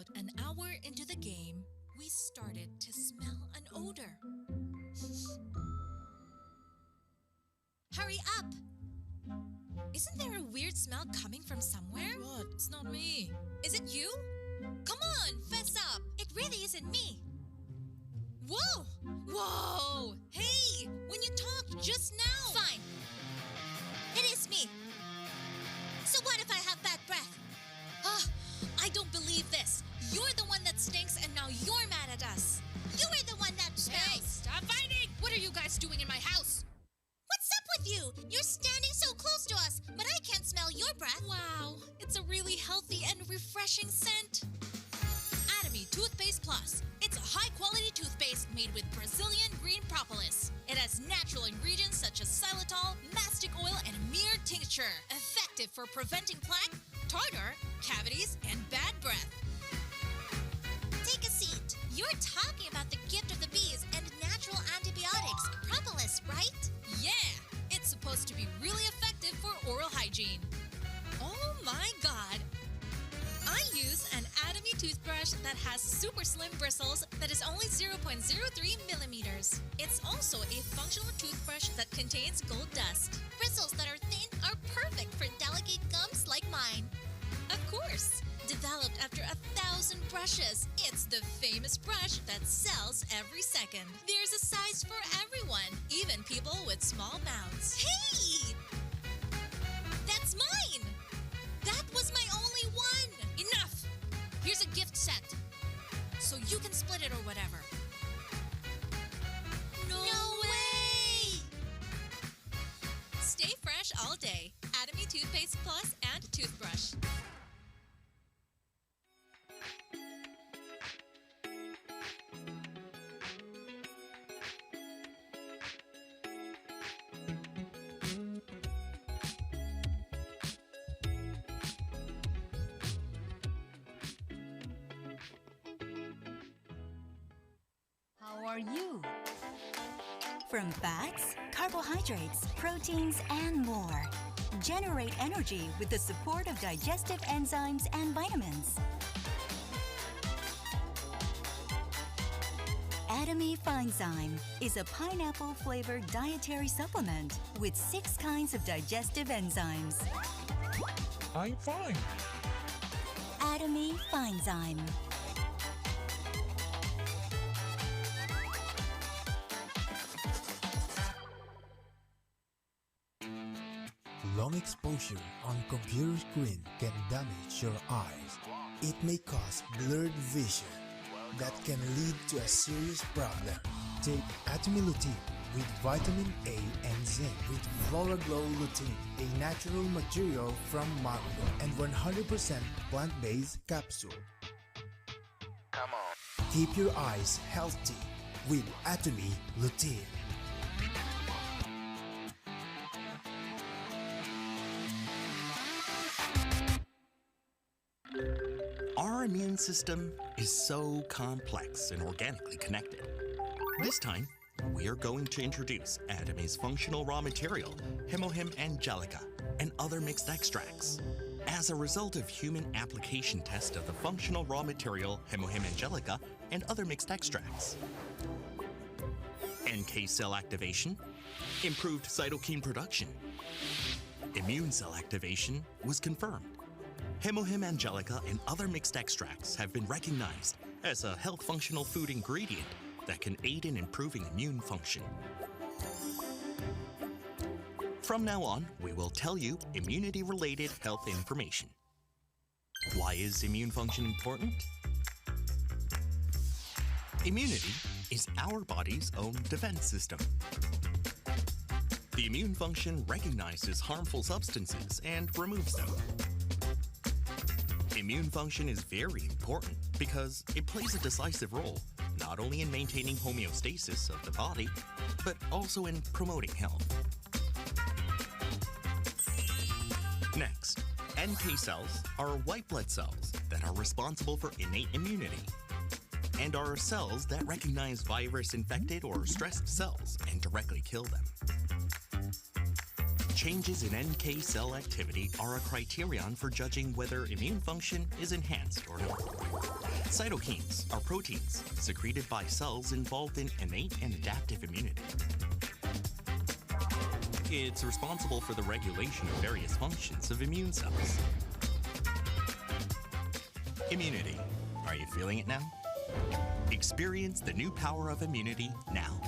About an hour into the game, we started to smell an odor. Hurry up! Isn't there a weird smell coming from somewhere? What? It's not me. Is it you? Come on, fess up! It really isn't me. Whoa! Whoa! Hey! When you talked just now! Fine. It is me. So what if I have bad breath? Ah, I don't believe this. You're the one that stinks and now you're mad at us. You are the one that smells. Hey, stop fighting! What are you guys doing in my house? What's up with you? You're standing so close to us, but I can't smell your breath. Wow, it's a really healthy and refreshing scent. Atomy Toothpaste Plus. It's a high-quality toothpaste made with Brazilian green propolis. It has natural ingredients such as xylitol, mastic oil, and mere tincture. Effective for preventing plaque, tartar, cavities, and bad breath. Take a seat. You're talking about the gift of the bees and natural antibiotics, propolis, right? Yeah, it's supposed to be really effective for oral hygiene. Oh my god! I use an Atomy toothbrush that has super slim bristles that is only 0.03 millimeters. It's also a functional toothbrush that contains gold dust. Bristles that are thin are perfect for delicate gums like mine. Of course! Developed after 1,000 brushes, it's the famous brush that sells every second. There's a size for everyone, even people with small mouths. Hey! That's mine! That was my only one! Enough! Here's a gift set. So you can split it or whatever. No way! Stay fresh all day. Atomy Toothpaste Plus and Toothbrush. How are you? From fats, carbohydrates, proteins, and more. Generate energy with the support of digestive enzymes and vitamins. Atomy Finezyme is a pineapple-flavored dietary supplement with 6 kinds of digestive enzymes. I'm fine. Atomy Finezyme. Long exposure on computer screen can damage your eyes. It may cause blurred vision that can lead to a serious problem. Take Atomy Lutein with vitamin A and zinc with Flora Glow Lutein, a natural material from mango and 100% plant-based capsule. Come on. Keep your eyes healthy with Atomy Lutein. Our immune system is so complex and organically connected. This time, we're going to introduce Atomy's functional raw material, Hemohim angelica, and other mixed extracts. As a result of human application test of the functional raw material, Hemohim angelica, and other mixed extracts. NK cell activation, improved cytokine production, immune cell activation was confirmed. Hemohim angelica and other mixed extracts have been recognized as a health functional food ingredient that can aid in improving immune function. From now on, we will tell you immunity-related health information. Why is immune function important? Immunity is our body's own defense system. The immune function recognizes harmful substances and removes them. Immune function is very important because it plays a decisive role not only in maintaining homeostasis of the body, but also in promoting health. Next, NK cells are white blood cells that are responsible for innate immunity and are cells that recognize virus-infected or stressed cells and directly kill them. Changes in NK cell activity are a criterion for judging whether immune function is enhanced or not. Cytokines are proteins secreted by cells involved in innate and adaptive immunity. It's responsible for the regulation of various functions of immune cells. Immunity. Are you feeling it now? Experience the new power of immunity now.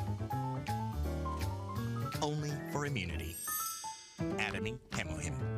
Only for immunity. Atomy Hemohim.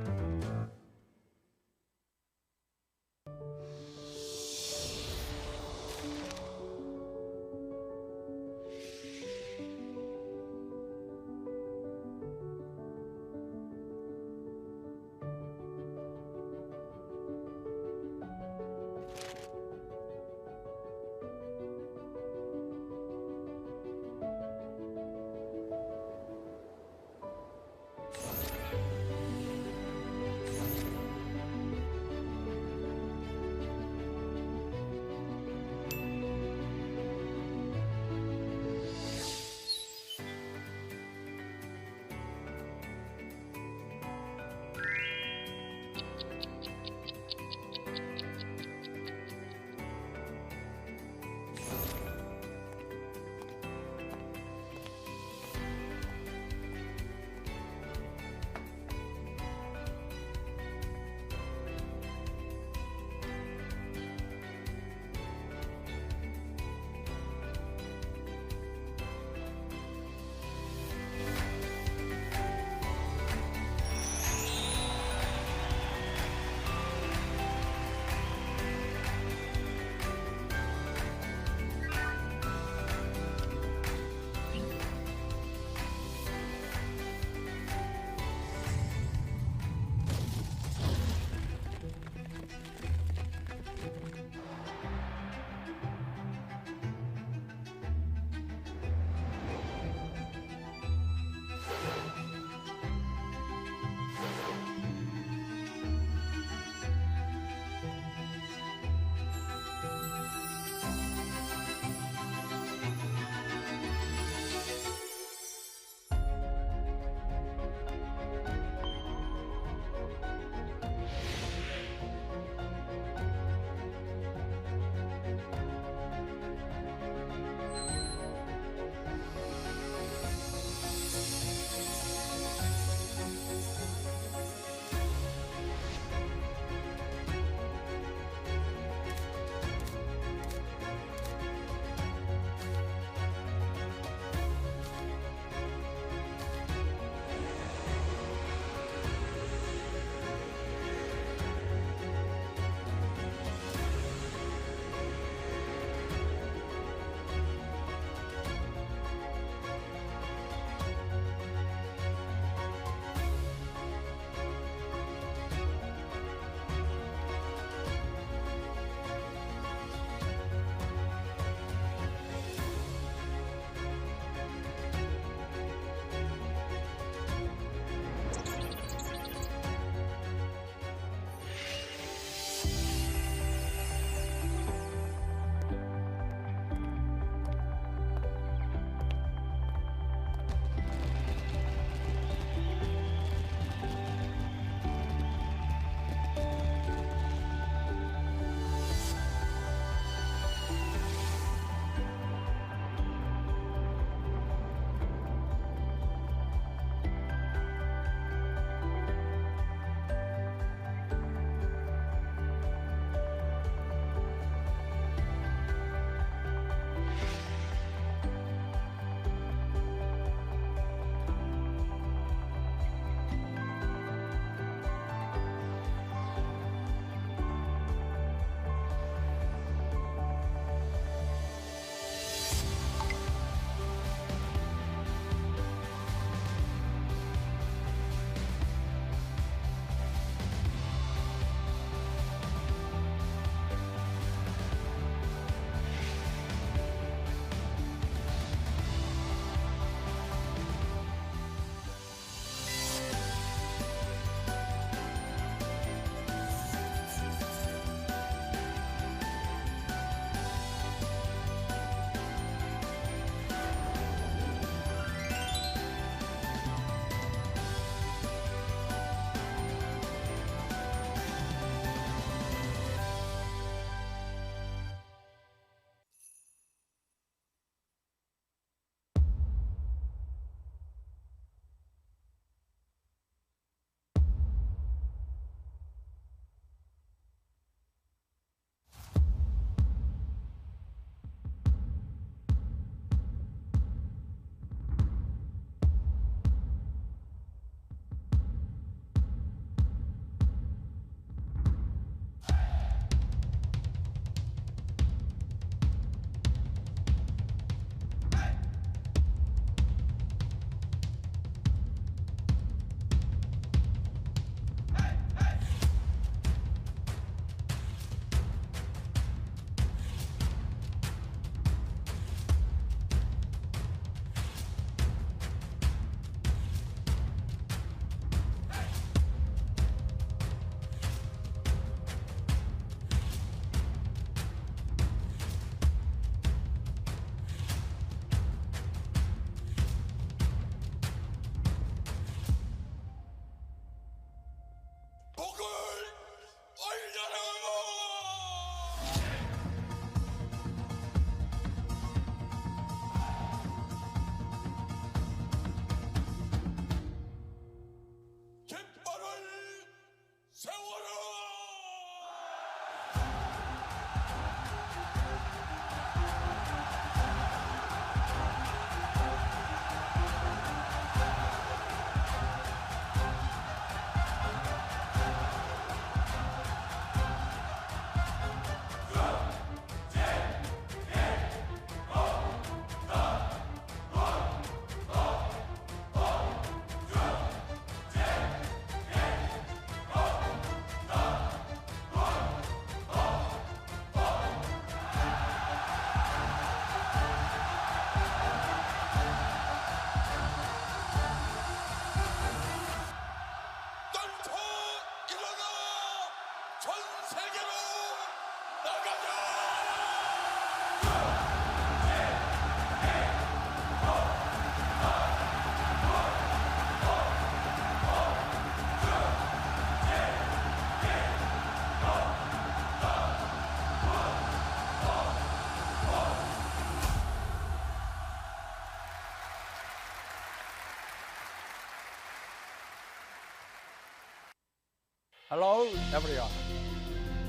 Hello, everyone.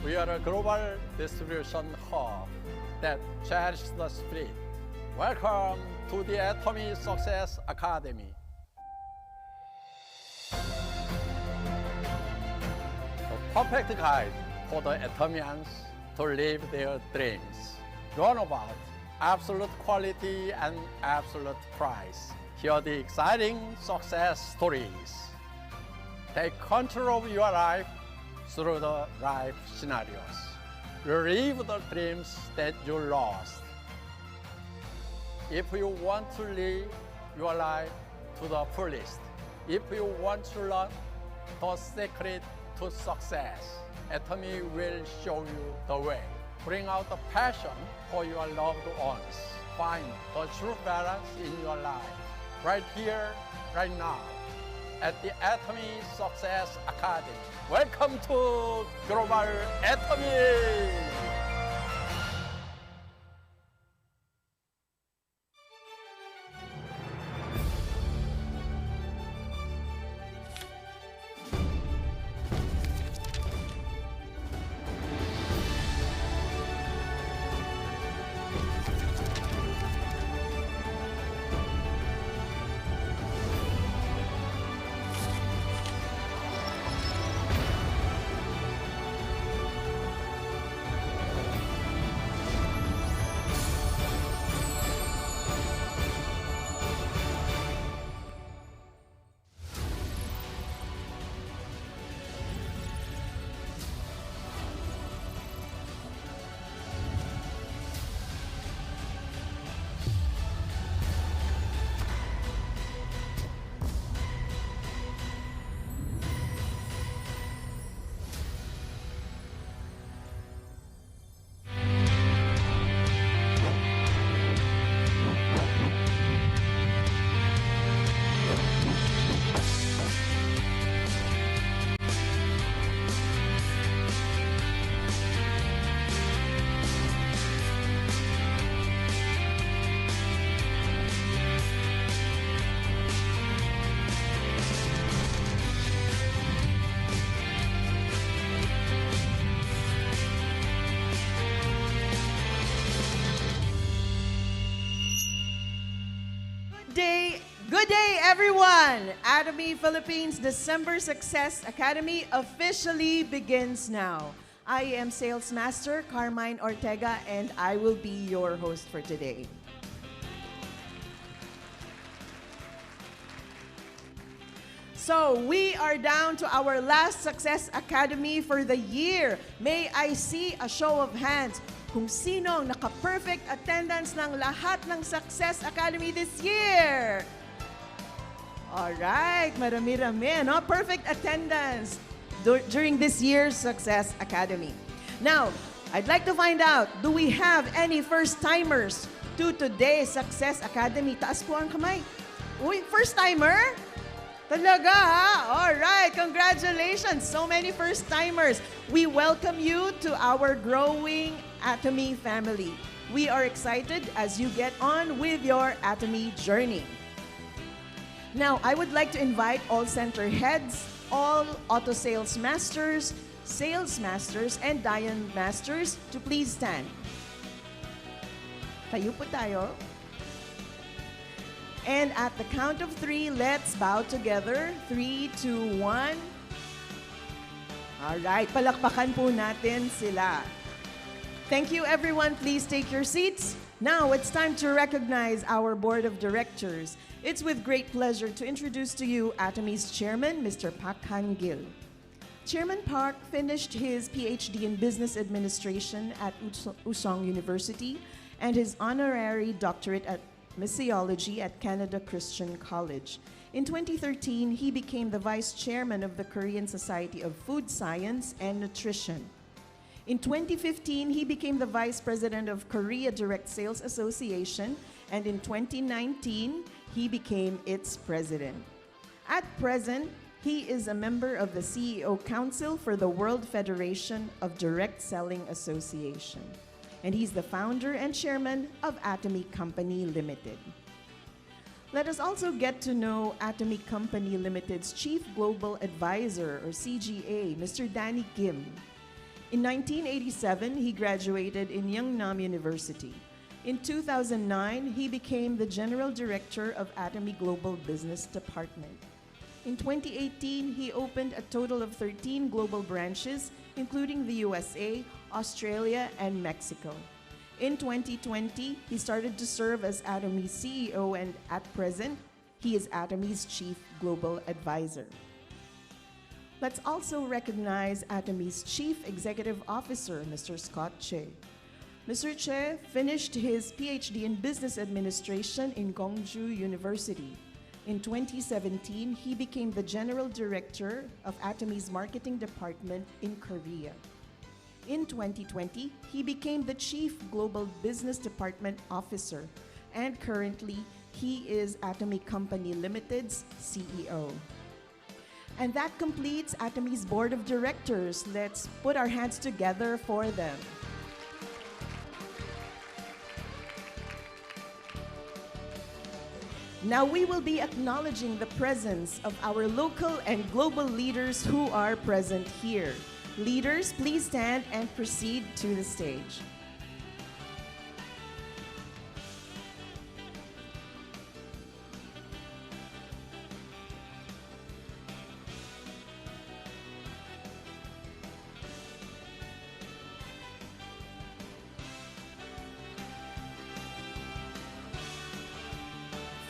We are a global distribution hub that cherishes the spirit. Welcome to the Atomy Success Academy. The perfect guide for the Atomians to live their dreams. Learn about absolute quality and absolute price. Hear the exciting success stories. Take control of your life through the life scenarios. Relive the dreams that you lost. If you want to live your life to the fullest, if you want to learn the secret to success, Atomy will show you the way. Bring out the passion for your loved ones. Find the true balance in your life, right here, right now, at the Atomy Success Academy. Welcome to Global Atomy! Good day, everyone! Atomy Philippines December Success Academy officially begins now. I am Sales Master Carmine Ortega, and I will be your host for today. So, we are down to our last Success Academy for the year. May I see a show of hands kung sino ang naka-perfect attendance ng lahat ng Success Academy this year. Alright, marami-rami, no? Perfect attendance during this year's Success Academy. Now, I'd like to find out, do we have any first-timers to today's Success Academy? Taas po ang kamay. Uy, first-timer? Talaga, ha? Alright, congratulations. So many first-timers. We welcome you to our growing Atomy family. We are excited as you get on with your Atomy journey. Now, I would like to invite all center heads, all auto sales masters, and Diane masters to please stand. Tayo po tayo. And at the count of 3, let's bow together. 3, 2, 1. All right, palakpakan po natin sila. Thank you, everyone. Please take your seats. Now, it's time to recognize our board of directors. It's with great pleasure to introduce to you Atomy's chairman, Mr. Pak Han Gil. Chairman Park finished his PhD in Business Administration at Usong University and his honorary doctorate at Missiology at Canada Christian College. In 2013, he became the vice chairman of the Korean Society of Food Science and Nutrition. In 2015, he became the Vice President of Korea Direct Sales Association, and in 2019, he became its President. At present, he is a member of the CEO Council for the World Federation of Direct Selling Association, and he's the founder and chairman of Atomy Company Limited. Let us also get to know Atomy Company Limited's Chief Global Advisor, or CGA, Mr. Danny Kim. In 1987, he graduated in Yeongnam University. In 2009, he became the General Director of Atomy Global Business Department. In 2018, he opened a total of 13 global branches, including the USA, Australia, and Mexico. In 2020, he started to serve as Atomy's CEO, and at present, he is Atomy's Chief Global Advisor. Let's also recognize Atomy's Chief Executive Officer, Mr. Scott Che. Mr. Che finished his PhD in Business Administration in Gwangju University. In 2017, he became the General Director of Atomy's Marketing Department in Korea. In 2020, he became the Chief Global Business Department Officer, and currently, he is Atomy Company Limited's CEO. And that completes Atomy's Board of Directors. Let's put our hands together for them. Now we will be acknowledging the presence of our local and global leaders who are present here. Leaders, please stand and proceed to the stage.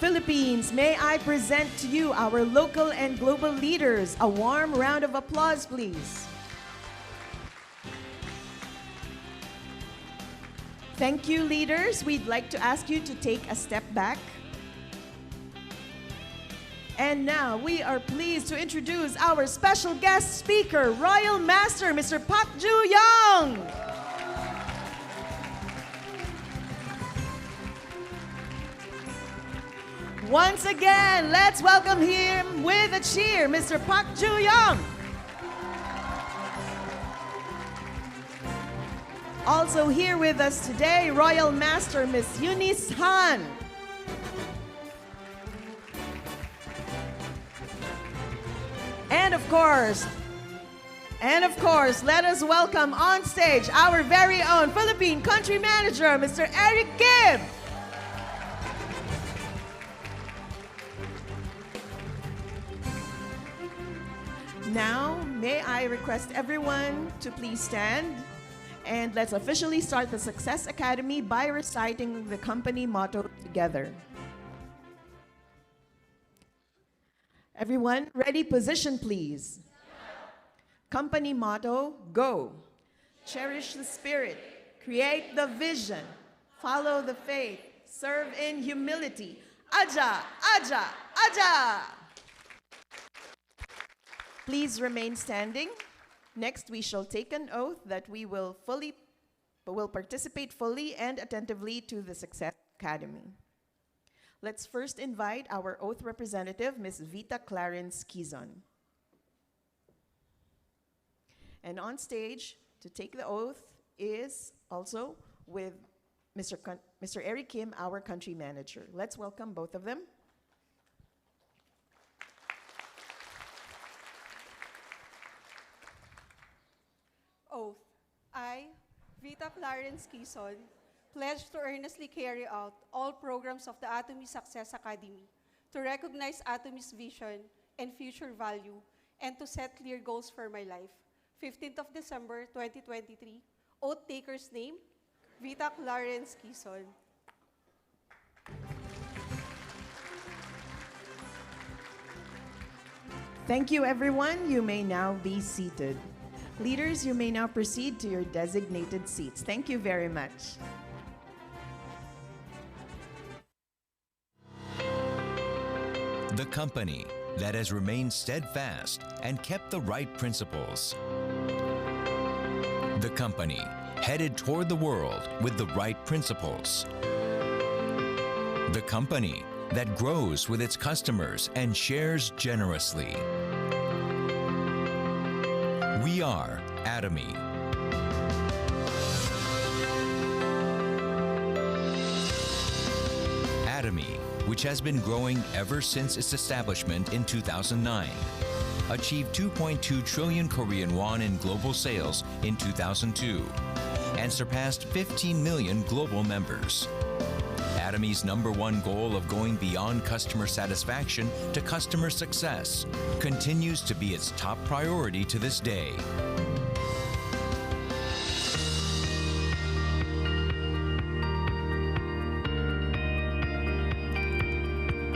Philippines, may I present to you our local and global leaders. A warm round of applause, please. Thank you, leaders. We'd like to ask you to take a step back. And now we are pleased to introduce our special guest speaker, Royal Master, Mr. Pak Ju-young. Once again, let's welcome him with a cheer, Mr. Pak Ju-young. Also here with us today, Royal Master Miss Eunice Han. And of course, let us welcome on stage our very own Philippine Country Manager, Mr. Eric Kim. Now, may I request everyone to please stand, and let's officially start the Success Academy by reciting the company motto together. Everyone, ready, position, please. Company motto, go. Cherish the spirit, create the vision, follow the faith, serve in humility. Aja, aja, aja. Please remain standing. Next, we shall take an oath that we will participate fully and attentively to the Success Academy. Let's first invite our oath representative, Ms. Vita Clarence Quizon. And on stage to take the oath is also with Mr. Eric Kim, our country manager. Let's welcome both of them. Oath. I, Vita Clarence Quizon, pledge to earnestly carry out all programs of the Atomy Success Academy to recognize Atomy's vision and future value and to set clear goals for my life. 15th of December, 2023. Oath taker's name, Vita Clarence Quizon. Thank you, everyone. You may now be seated. Leaders, you may now proceed to your designated seats. Thank you very much. The company that has remained steadfast and kept the right principles. The company headed toward the world with the right principles. The company that grows with its customers and shares generously. We are Atomy. Atomy, which has been growing ever since its establishment in 2009, achieved 2.2 trillion Korean won in global sales in 2002 and surpassed 15 million global members. Atomy's #1 goal of going beyond customer satisfaction to customer success continues to be its top priority to this day.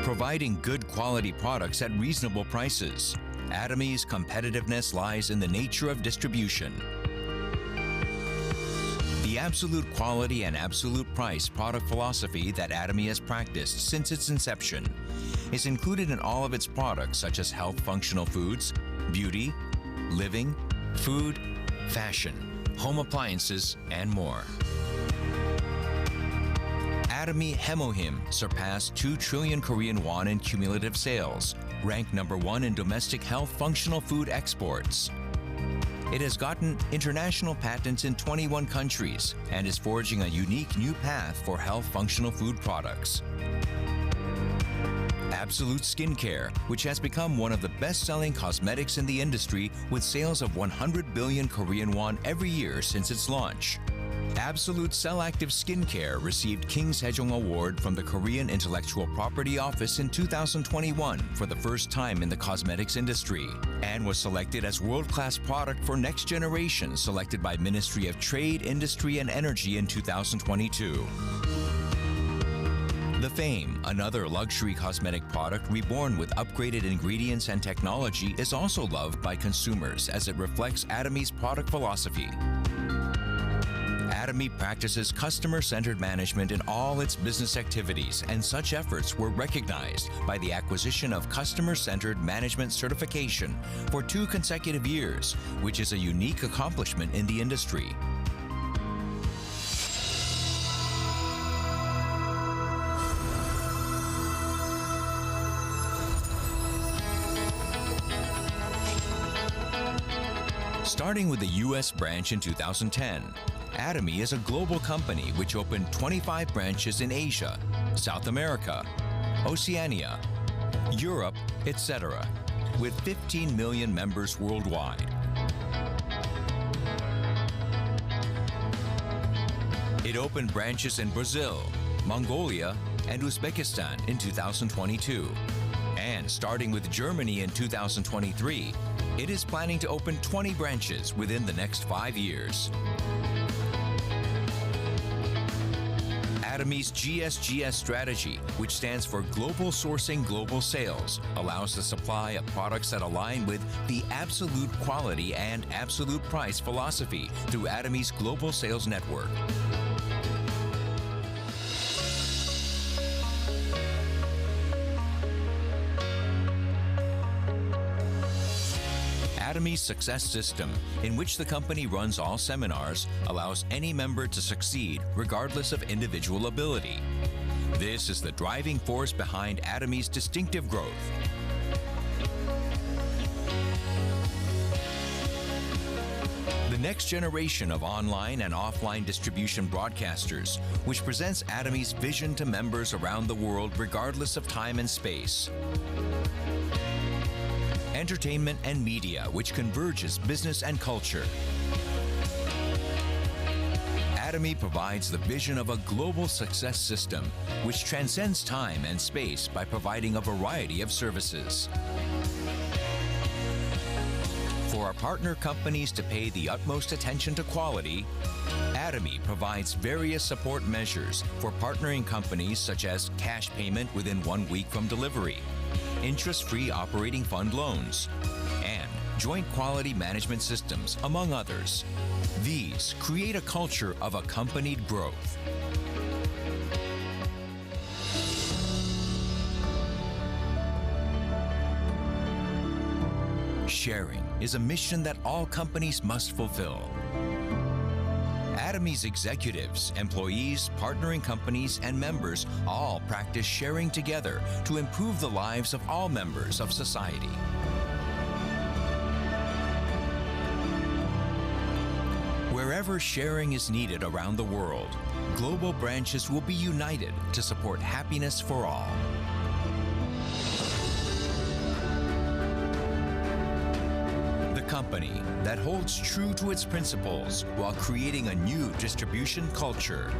Providing good quality products at reasonable prices, Atomy's competitiveness lies in the nature of distribution. The absolute quality and absolute price product philosophy that Atomy has practiced since its inception is included in all of its products, such as health functional foods, beauty, living, food, fashion, home appliances, and more. Atomy Hemohim surpassed 2 trillion Korean won in cumulative sales, ranked #1 in domestic health functional food exports. It has gotten international patents in 21 countries and is forging a unique new path for health functional food products. Absolute Skincare, which has become one of the best-selling cosmetics in the industry with sales of 100 billion Korean won every year since its launch. Absolute Cell Active Skincare received King Sejong Award from the Korean Intellectual Property Office in 2021 for the first time in the cosmetics industry and was selected as world-class product for next generation selected by Ministry of Trade, Industry and Energy in 2022. The Fame, another luxury cosmetic product reborn with upgraded ingredients and technology, is also loved by consumers as it reflects Atomy's product philosophy. Atomy practices customer-centered management in all its business activities, and such efforts were recognized by the acquisition of Customer-Centered Management Certification for 2 consecutive years, which is a unique accomplishment in the industry. Starting with the U.S. branch in 2010, Atomy is a global company which opened 25 branches in Asia, South America, Oceania, Europe, etc., with 15 million members worldwide. It opened branches in Brazil, Mongolia, and Uzbekistan in 2022. And starting with Germany in 2023, it is planning to open 20 branches within the next 5 years. Atomy's GSGS strategy, which stands for Global Sourcing Global Sales, allows the supply of products that align with the absolute quality and absolute price philosophy through Atomy's global sales network. Atomy's success system, in which the company runs all seminars, allows any member to succeed regardless of individual ability. This is the driving force behind Atomy's distinctive growth. The next generation of online and offline distribution broadcasters, which presents Atomy's vision to members around the world regardless of time and space. Entertainment and media, which converges business and culture. Atomy provides the vision of a global success system, which transcends time and space by providing a variety of services. For our partner companies to pay the utmost attention to quality, Atomy provides various support measures for partnering companies such as cash payment within 1 week from delivery, interest-free operating fund loans, and joint quality management systems, among others. These create a culture of accompanied growth. Sharing is a mission that all companies must fulfill. Atomy's executives, employees, partnering companies, and members all practice sharing together to improve the lives of all members of society. Wherever sharing is needed around the world, global branches will be united to support happiness for all. The company that holds true to its principles while creating a new distribution culture.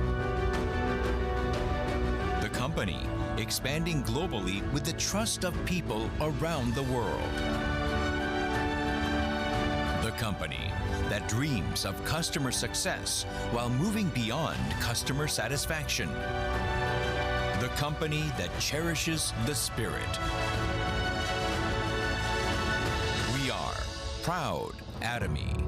The company expanding globally with the trust of people around the world. The company that dreams of customer success while moving beyond customer satisfaction. The company that cherishes the spirit. We are proud Atomy.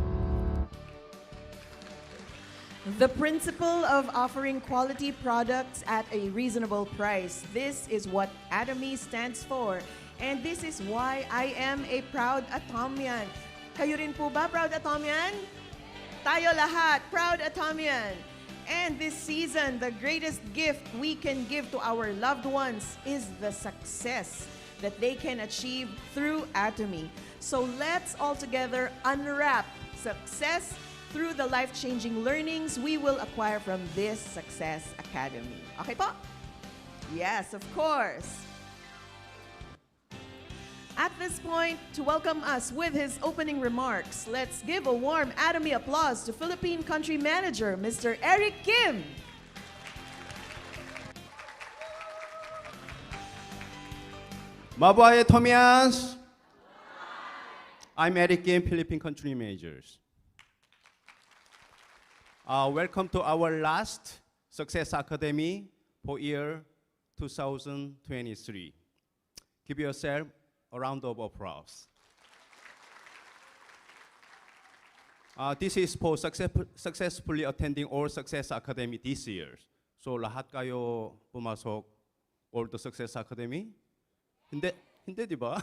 The principle of offering quality products at a reasonable price. This is what Atomy stands for. And this is why I am a proud Atomian. Kayo rin po ba, proud Atomian? Tayo lahat, proud Atomian. And this season, the greatest gift we can give to our loved ones is the success that they can achieve through Atomy. So let's all together unwrap success through the life-changing learnings we will acquire from this Success Academy. Okay po? Yes, of course. At this point, to welcome us with his opening remarks, let's give a warm Atomy applause to Philippine Country Manager, Mr. Eric Kim. Mabuhay Atomians! I'm Eric Kim, Philippine Country Manager. Welcome to our last Success Academy for year 2023. Give yourself a round of applause. This is for successfully attending all Success Academy this year. So lahat kayo pumasok all the Success Academy? Hindi di ba?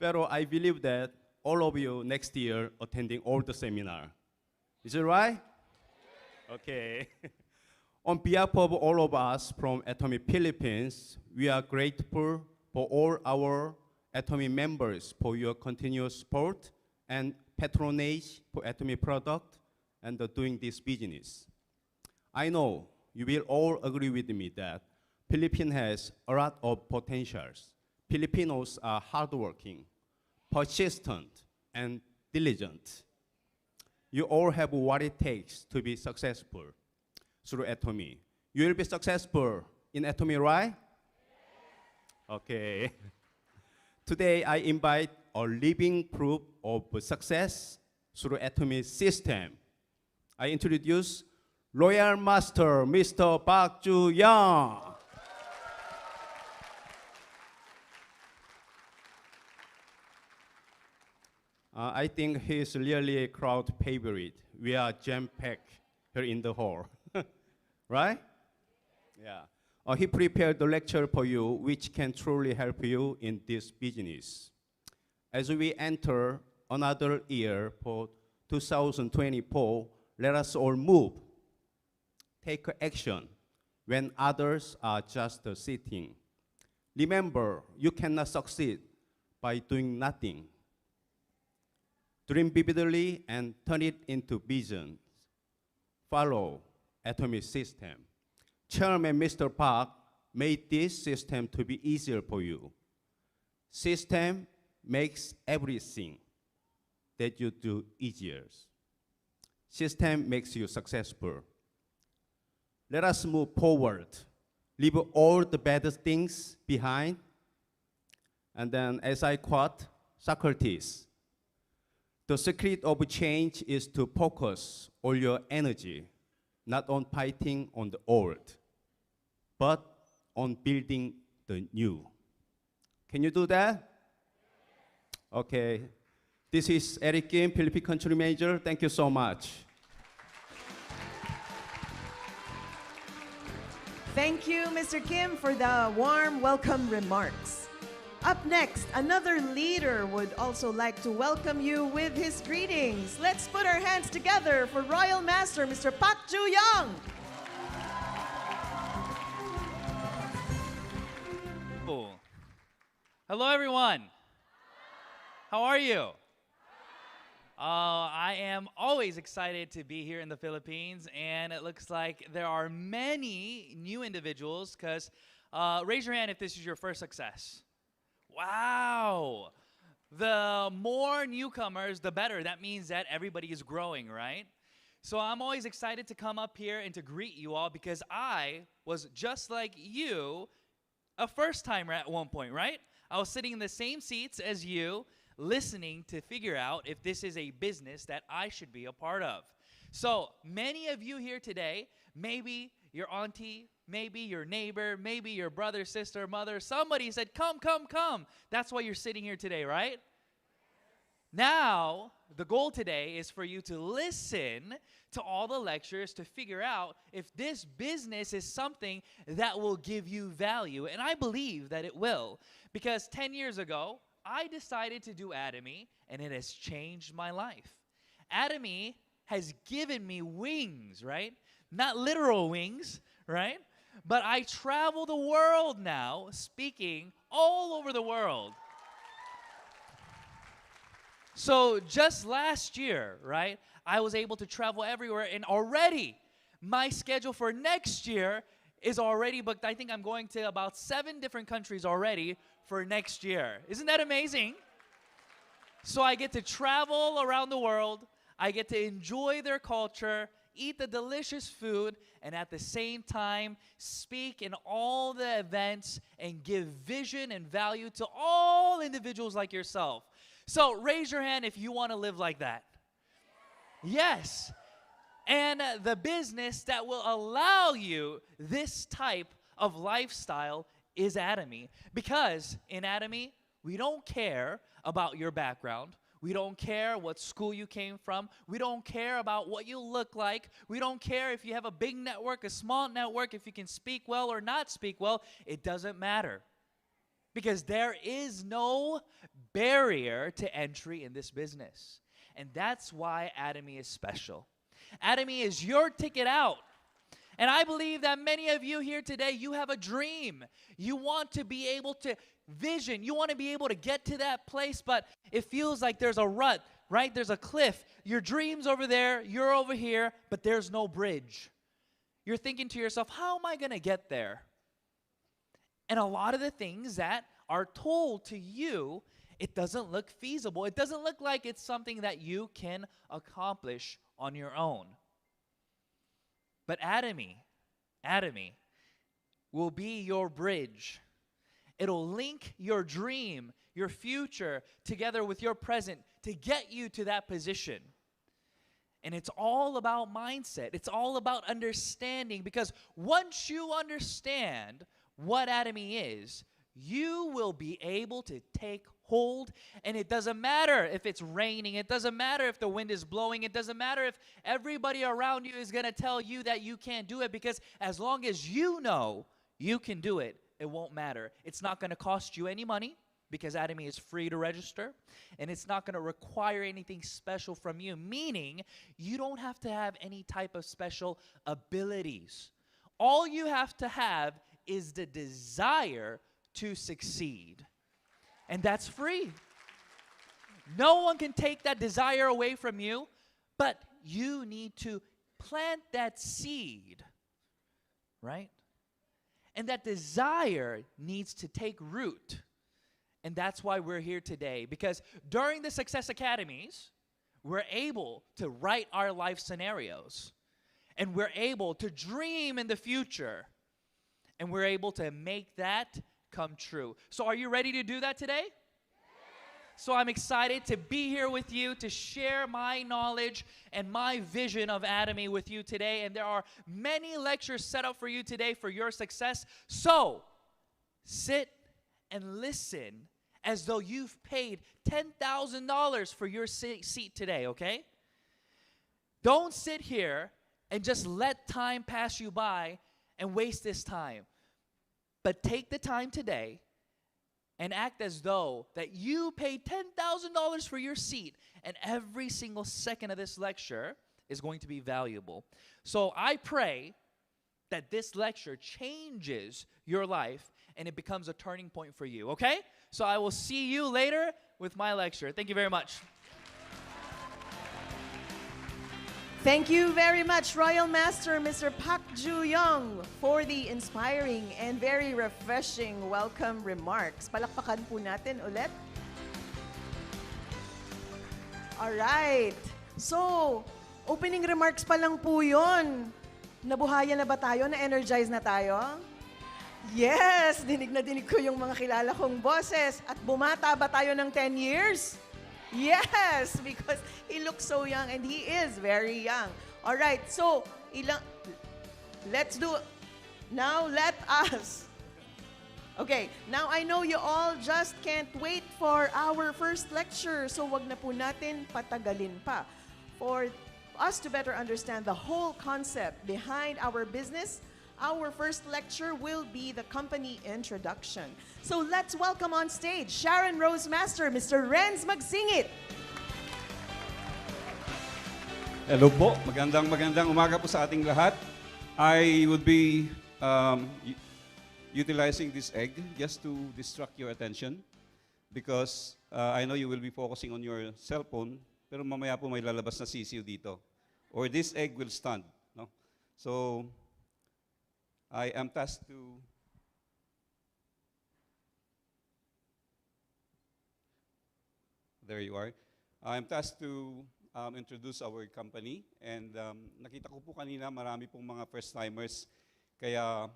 Pero I believe that all of you next year attending all the seminar. Is it right? Okay. On behalf of all of us from Atomy Philippines, we are grateful for all our Atomy members for your continuous support and patronage for Atomy product and doing this business. I know you will all agree with me that Philippines has a lot of potentials. Filipinos are hardworking, persistent, and diligent. You all have what it takes to be successful through Atomy. You will be successful in Atomy, right? Okay. Today, I invite a living proof of success through Atomy system. I introduce Royal Master, Mr. Park Ju-young. I think he's really a crowd favorite. We are jam-packed here in the hall, right? Yeah. He prepared the lecture for you, which can truly help you in this business. As we enter another year for 2024, let us all move. Take action when others are just sitting. Remember, you cannot succeed by doing nothing. Dream vividly and turn it into vision. Follow Atomy system. Chairman Mr. Park made this system to be easier for you. System makes everything that you do easier. System makes you successful. Let us move forward. Leave all the bad things behind. And then, as I quote Socrates, the secret of change is to focus all your energy not on fighting on the old, but on building the new. Can you do that? Okay. This is Eric Kim, Philippine Country Manager. Thank you so much. Thank you, Mr. Kim, for the warm welcome remarks. Up next, another leader would also like to welcome you with his greetings. Let's put our hands together for Royal Master, Mr. Pak Ju-young. Hello, everyone. How are you? I am always excited to be here in the Philippines, and it looks like there are many new individuals, because raise your hand if this is your first success. Wow. The more newcomers, the better. That means that everybody is growing, right? So I'm always excited to come up here and to greet you all, because I was just like you, a first-timer at one point, right? I was sitting in the same seats as you, listening to figure out if this is a business that I should be a part of. So many of you here today, maybe your auntie, maybe your neighbor, maybe your brother, sister, mother, somebody said, come, come, come. That's why you're sitting here today, right? Now, the goal today is for you to listen to all the lectures to figure out if this business is something that will give you value. And I believe that it will, because 10 years ago, I decided to do Atomy, and it has changed my life. Atomy has given me wings, right? Not literal wings, right? But I travel the world now, speaking all over the world. So just last year, right, I was able to travel everywhere, and already my schedule for next year is already booked. I think I'm going to about 7 different countries already for next year. Isn't that amazing? So I get to travel around the world. I get to enjoy their culture, eat the delicious food, and at the same time speak in all the events and give vision and value to all individuals like yourself. So raise your hand if you want to live like that. Yes. And the business that will allow you this type of lifestyle is Atomy. Because in Atomy, we don't care about your background. We don't care what school you came from. We don't care about what you look like. We don't care if you have a big network, a small network, if you can speak well or not speak well. It doesn't matter. Because there is no barrier to entry in this business. And that's why Atomy is special. Atomy is your ticket out. And I believe that many of you here today, you have a dream. You want to be able to vision. You want to be able to get to that place, but it feels like there's a rut, right? There's a cliff. Your dream's over there, you're over here, but there's no bridge. You're thinking to yourself, how am I going to get there? And a lot of the things that are told to you, it doesn't look feasible. It doesn't look like it's something that you can accomplish on your own. But Atomy will be your bridge. It'll link your dream, your future, together with your present to get you to that position. And it's all about mindset. It's all about understanding, because once you understand what Atomy is, you will be able to take hold. And it doesn't matter if it's raining. It doesn't matter if the wind is blowing. It doesn't matter if everybody around you is going to tell you that you can't do it, because as long as you know you can do it, it won't matter. It's not going to cost you any money, because Atomy is free to register, and it's not going to require anything special from you, meaning you don't have to have any type of special abilities. All you have to have is the desire to succeed, and that's free. No one can take that desire away from you, but you need to plant that seed, right? And that desire needs to take root. And that's why we're here today, because during the Success Academies, we're able to write our life scenarios, and we're able to dream in the future, and we're able to make that come true. So are you ready to do that today? So I'm excited to be here with you to share my knowledge and my vision of Atomy with you today. And there are many lectures set up for you today for your success. So sit and listen as though you've paid $10,000 for your seat today, okay? Don't sit here and just let time pass you by and waste this time. But take the time today and act as though that you paid $10,000 for your seat, and every single second of this lecture is going to be valuable. So I pray that this lecture changes your life and it becomes a turning point for you, okay? So I will see you later with my lecture. Thank you very much. Thank you very much, Royal Master Mr. Pak Ju-young, for the inspiring and very refreshing welcome remarks. Palakpakan po natin ulit. Alright. So, opening remarks pa lang po yun. Nabuhayan na ba tayo? Na-energize na tayo? Yes! Dinig na dinig ko yung mga kilala kong boses. At bumata ba tayo ng 10 years? Yes! Because he looks so young and he is very young. Alright, so, let's do, now let us. Okay, now I know you all just can't wait for our first lecture. So wag na po natin patagalin pa. For us to better understand the whole concept behind our business, our first lecture will be the company introduction. So let's welcome on stage Sharon Rose Master, Mr. Renz Magsingit. Hello po, magandang umaga po sa ating lahat. I would be utilizing this egg just to distract your attention because I know you will be focusing on your cell phone, pero mamaya po may lalabas na sisiw dito. Or this egg will stand. No? So, I am tasked to there you are. I am tasked to introduce our company, and nakita ko po kanina marami pong mga first-timers, kaya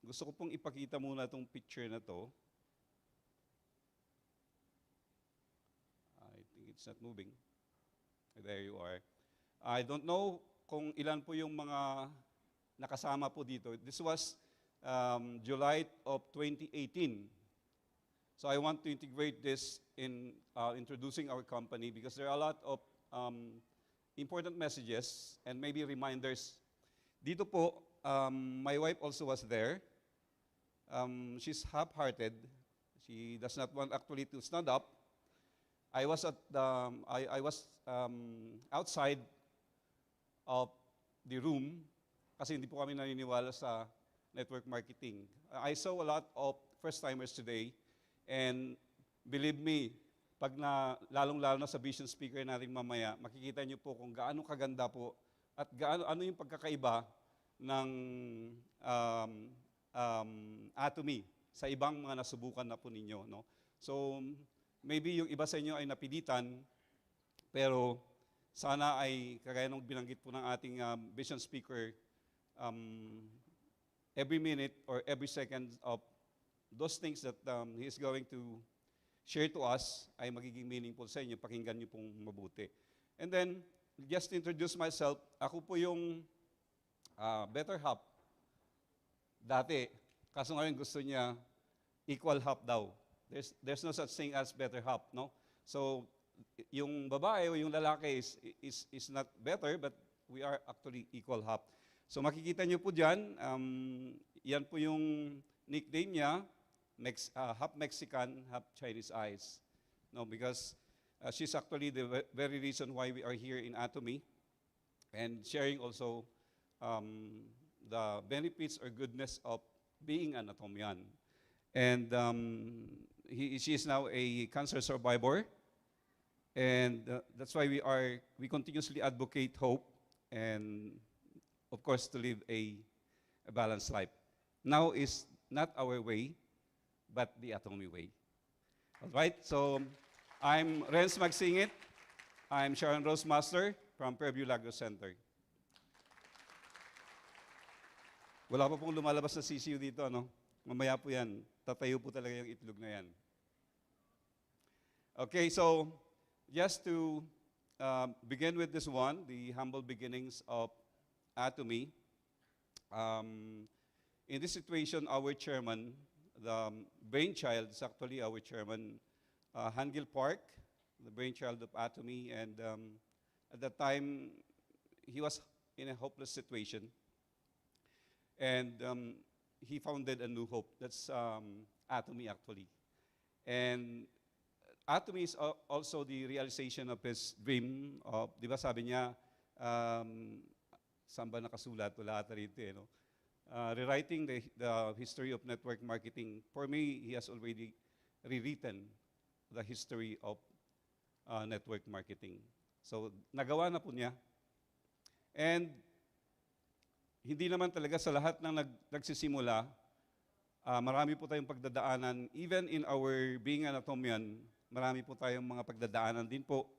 gusto ko pong ipakita muna itong picture na to. I think it's not moving. There you are. I don't know kung ilan po yung mga nakasama po dito. This was July of 2018. So I want to integrate this in introducing our company because there are a lot of important messages and maybe reminders. Dito po, my wife also was there. She's half-hearted. She does not want actually to stand up. I was at outside of the room kasi hindi po kami naniniwala sa network marketing. I saw a lot of first-timers today, and believe me, pag lalong-lalo na sa vision speaker natin mamaya, makikita niyo po kung gaano kaganda po at ano yung pagkakaiba ng Atomy sa ibang mga nasubukan na po ninyo. No? So, maybe yung iba sa inyo ay napilitan, pero sana ay kagaya nung binanggit po ng ating vision speaker, every minute or every second of those things that he is going to share to us ay magiging meaningful sa inyo. Pakinggan niyo pong mabuti. And then, just to introduce myself, ako po yung better half. Dati, kaso ngayon gusto niya equal half daw. There's no such thing as better half, no? So, yung babae o yung lalaki is not better, but we are actually equal half. So, makikita niyo po dyan, yan po yung nickname niya, half Mexican, half Chinese eyes. No, because she's actually the very reason why we are here in Atomy and sharing also the benefits or goodness of being an Atomian. And she is now a cancer survivor, and that's why we continuously advocate hope and, of course, to live a balanced life. Now is not our way, but the Atomy way. All right, so I'm Renz Magsingit. I'm Sharon Rose Master from Fairview Lagos Center. Wala pa pong lumalabas na sisiyo dito, ano? Mamaya po yan. Tatayo po talaga yung itlog na yan. Okay, so just to begin with this one, the humble beginnings of Atomy. In this situation, our chairman, the brainchild is actually our chairman, Hangil Park, the brainchild of Atomy, and at that time, he was in a hopeless situation. And he founded a new hope. That's Atomy actually. And Atomy is also the realization of his dream of, di ba sabi niya, saan ba nakasulat? Wala ata rito no? Rewriting the history of network marketing. For me, he has already rewritten the history of network marketing. So, nagawa na po niya. And hindi naman talaga sa lahat ng nagsisimula, marami po tayong pagdadaanan. Even in our being an Atomian, marami po tayong mga pagdadaanan din po.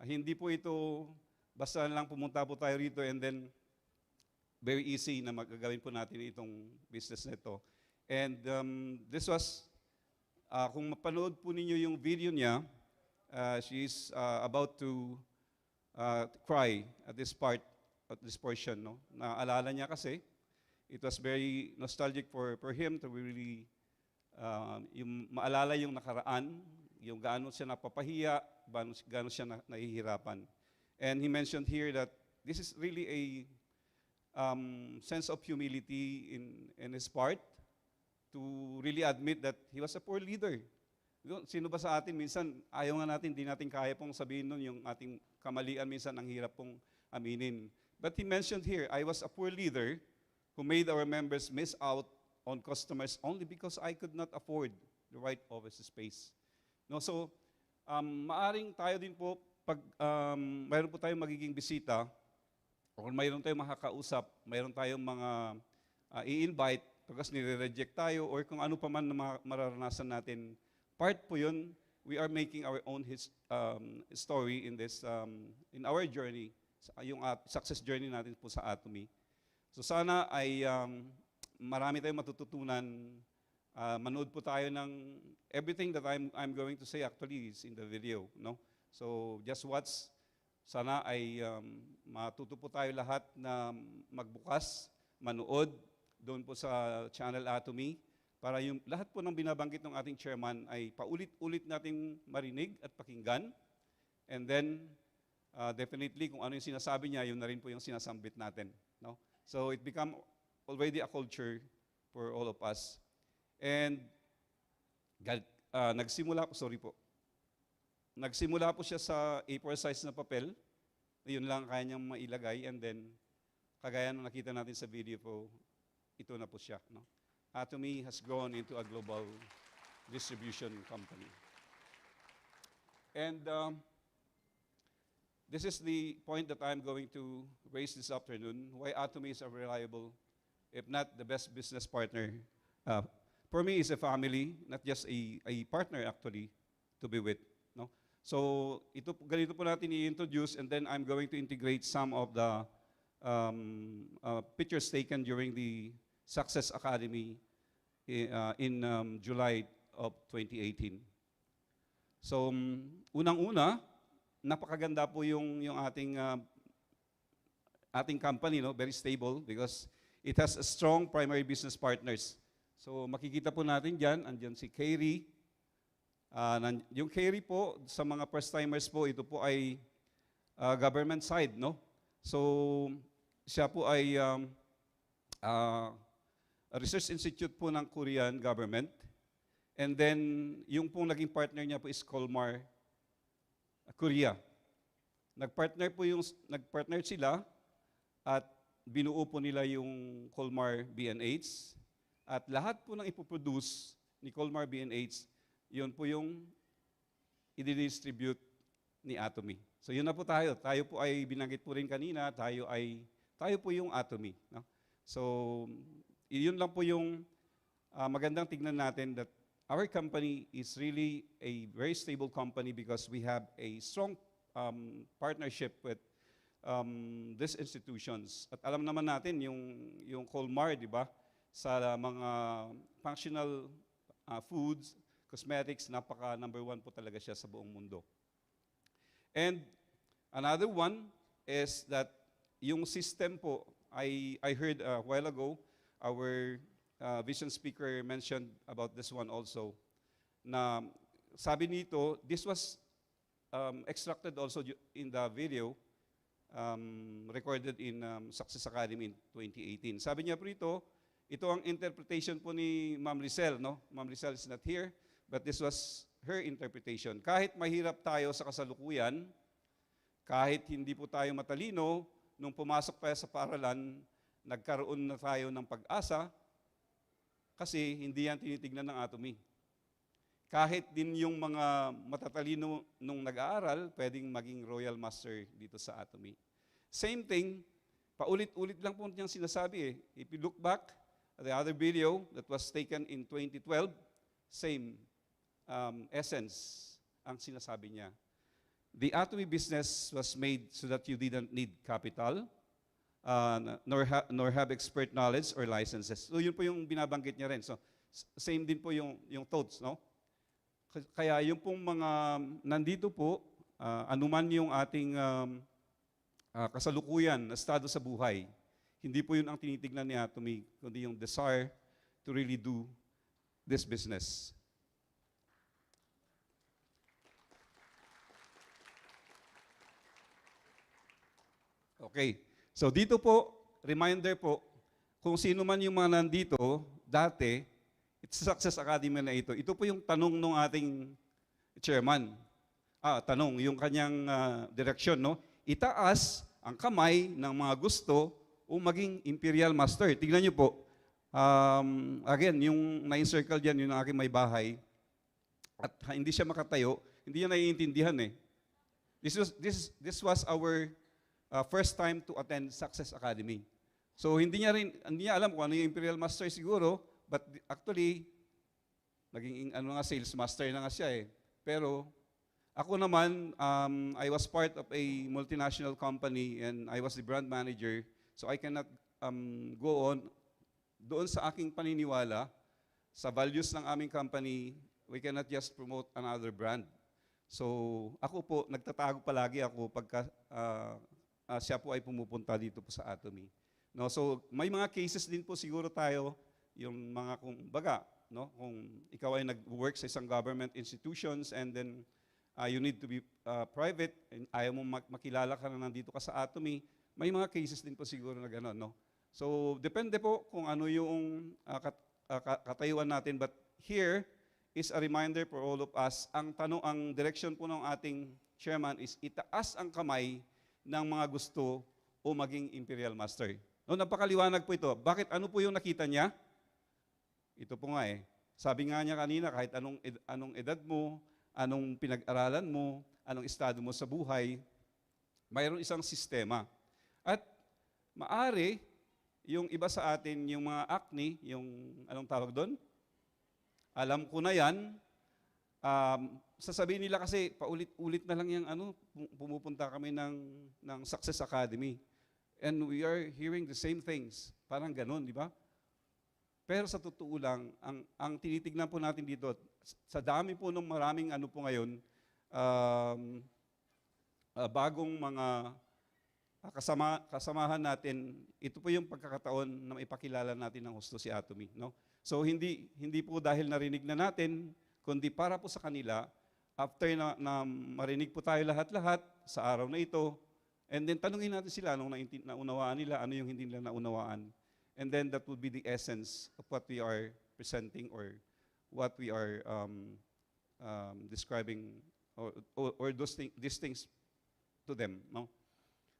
Hindi po ito, basta lang pumunta po tayo rito and then very easy na magagawin po natin itong business nito. And this was, kung mapanood po ninyo yung video niya, she's about to cry at this part, at this portion. No? Naalala niya kasi, it was very nostalgic for him to really yung maalala yung nakaraan, yung gaano siya napapahiya, gaano siya nahihirapan. And he mentioned here that this is really a sense of humility in his part to really admit that he was a poor leader. Sino ba sa atin, minsan ayaw nga natin, di natin kaya pong sabihin nun yung ating kamalian, minsan ang hirap pong aminin. But he mentioned here, I was a poor leader who made our members miss out on customers only because I could not afford the right office space. No, so, maaring tayo din po, pag mayroon po tayong magiging bisita, o mayroon tayong makakausap, mayroon tayong mga i-invite, pagkas nire-reject tayo, or kung ano pa man na mararanasan natin, part po yun, we are making our own story in this, in our journey, yung success journey natin po sa Atomy. So sana ay marami tayong matututunan. Manood po tayo ng everything that I'm going to say actually is in the video, no? So just watch. Sana ay matuto po tayo lahat na magbukas, manood doon po sa channel Atomy para yung lahat po ng binabanggit ng ating chairman ay paulit-ulit nating marinig at pakinggan. And then definitely kung ano yung sinasabi niya, yun na rin po yung sinasambit natin, no? So it become already a culture for all of us. And nagsimula po siya sa A4 size na papel. Yun lang kaya niyang mailagay. And then, kagaya na nakita natin sa video po, ito na po siya. No? Atomy has grown into a global distribution company. And this is the point that I'm going to raise this afternoon, why Atomy is a reliable, if not the best business partner. For me, it's a family, not just a partner actually to be with. No? So ganito po natin i-introduce, and then I'm going to integrate some of the pictures taken during the Success Academy in July of 2018. So unang-una, napakaganda po yung ating company, no? Very stable because it has a strong primary business partners. So makikita po natin dyan, andyan si Kerry. Yung Kerry po, sa mga first-timers po, ito po ay government side, no? So siya po ay a research institute po ng Korean government. And then yung pong naging partner niya po is Colmar, Korea. Nagpartner sila at binuo po nila yung Colmar B&H. At lahat po ng ipoproduce ni Colmar B&H, yun po yung i-distribute ni Atomy. So yun na po tayo. Tayo po ay binanggit po rin kanina, tayo po yung Atomy. No? So yun lang po yung magandang tignan natin that our company is really a very stable company because we have a strong partnership with these institutions. At alam naman natin yung Colmar, di ba? Sa mga functional foods, cosmetics, napaka number 1 po talaga siya sa buong mundo. And another one is that yung system po, I heard a while ago, our vision speaker mentioned about this one also, na sabi nito, this was extracted also in the video recorded in Success Academy in 2018. Sabi niya po rito, ito ang interpretation po ni Ma'am Lizelle, no? Ma'am Lizelle is not here, but this was her interpretation. Kahit mahirap tayo sa kasalukuyan, kahit hindi po tayo matalino, nung pumasok tayo sa paaralan, nagkaroon na tayo ng pag-asa kasi hindi yan tinitignan ng Atomy. Kahit din yung mga matatalino nung nag-aaral, pwedeng maging Royal Master dito sa Atomy. Same thing, paulit-ulit lang po niyang sinasabi eh. If you look back at the other video that was taken in 2012, same essence ang sinasabi niya. The Atomy business was made so that you didn't need capital, nor have expert knowledge or licenses. So yun po yung binabanggit niya rin. So same din po yung thoughts, no? Kaya yung pong mga nandito po, anuman yung ating kasalukuyan na estado sa buhay, hindi po yun ang tinitignan ni Atomy, kundi yung desire to really do this business. Okay. So dito po, reminder po, kung sino man yung mga nandito, dati, it's Success Academy na ito. Ito po yung tanong ng ating chairman. Tanong, yung kanyang direksyon, no? Itaas ang kamay ng mga gusto o maging Imperial Master. Tignan niyo po. Again, yung na-encircle dyan, yung aking may bahay, at hindi siya makatayo, hindi niya naiintindihan eh. This was our first time to attend Success Academy. So hindi niya alam kung ano yung Imperial Master siguro, but actually, naging sales master na nga siya eh. Pero ako naman, I was part of a multinational company and I was the brand manager, so I cannot go on doon sa aking paniniwala, sa values ng aming company, we cannot just promote another brand. So ako po, nagtatago palagi ako pagka siya po ay pumupunta dito po sa Atomy. No, so may mga cases din po siguro tayo, yung mga kumbaga, no, kung ikaw ay nag-work sa isang government institutions and then you need to be private and ayaw mo makilala ka na nandito ka sa Atomy, may mga cases din po siguro na gano'n, no? So depende po kung ano yung katayuan natin, but here is a reminder for all of us. Ang direction po ng ating chairman is itaas ang kamay ng mga gusto o maging Imperial Master. No, napakaliwanag po ito. Bakit? Ano po yung nakita niya? Ito po nga eh. Sabi nga niya kanina, kahit anong edad mo, anong pinag-aralan mo, anong estado mo sa buhay, mayroon isang sistema. At maari, yung iba sa atin, yung mga acne, yung anong tawag doon? Alam ko na yan. Sasabihin nila kasi paulit-ulit na lang yung pumupunta kami ng Success Academy. And we are hearing the same things. Parang ganun, di ba? Pero sa totoo lang, ang tinitignan po natin dito, sa dami po ng maraming po ngayon, bagong mga kasamahan natin, ito po yung pagkakataon na maipakilala natin ng husto si Atomy. No? So hindi po dahil narinig na natin, kundi para po sa kanila, after na marinig po tayo lahat-lahat sa araw na ito, and then tanungin natin sila anong naunawaan nila, ano yung hindi nila naunawaan. And then that would be the essence of what we are presenting or what we are describing or these things to them. No?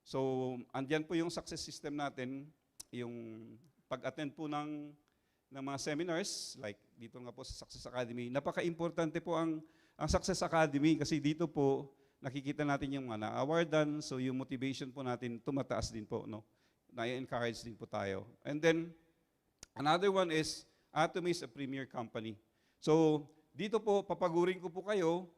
So, andyan po yung success system natin, yung pag-attend po ng mga seminars, like dito nga po sa Success Academy. Napaka-importante po ang Success Academy kasi dito po nakikita natin yung mga na-awardan, so yung motivation po natin tumataas din po, no? Na-encourage din po tayo. And then, another one is, Atomy is a premier company. So, dito po, papagurin ko po kayo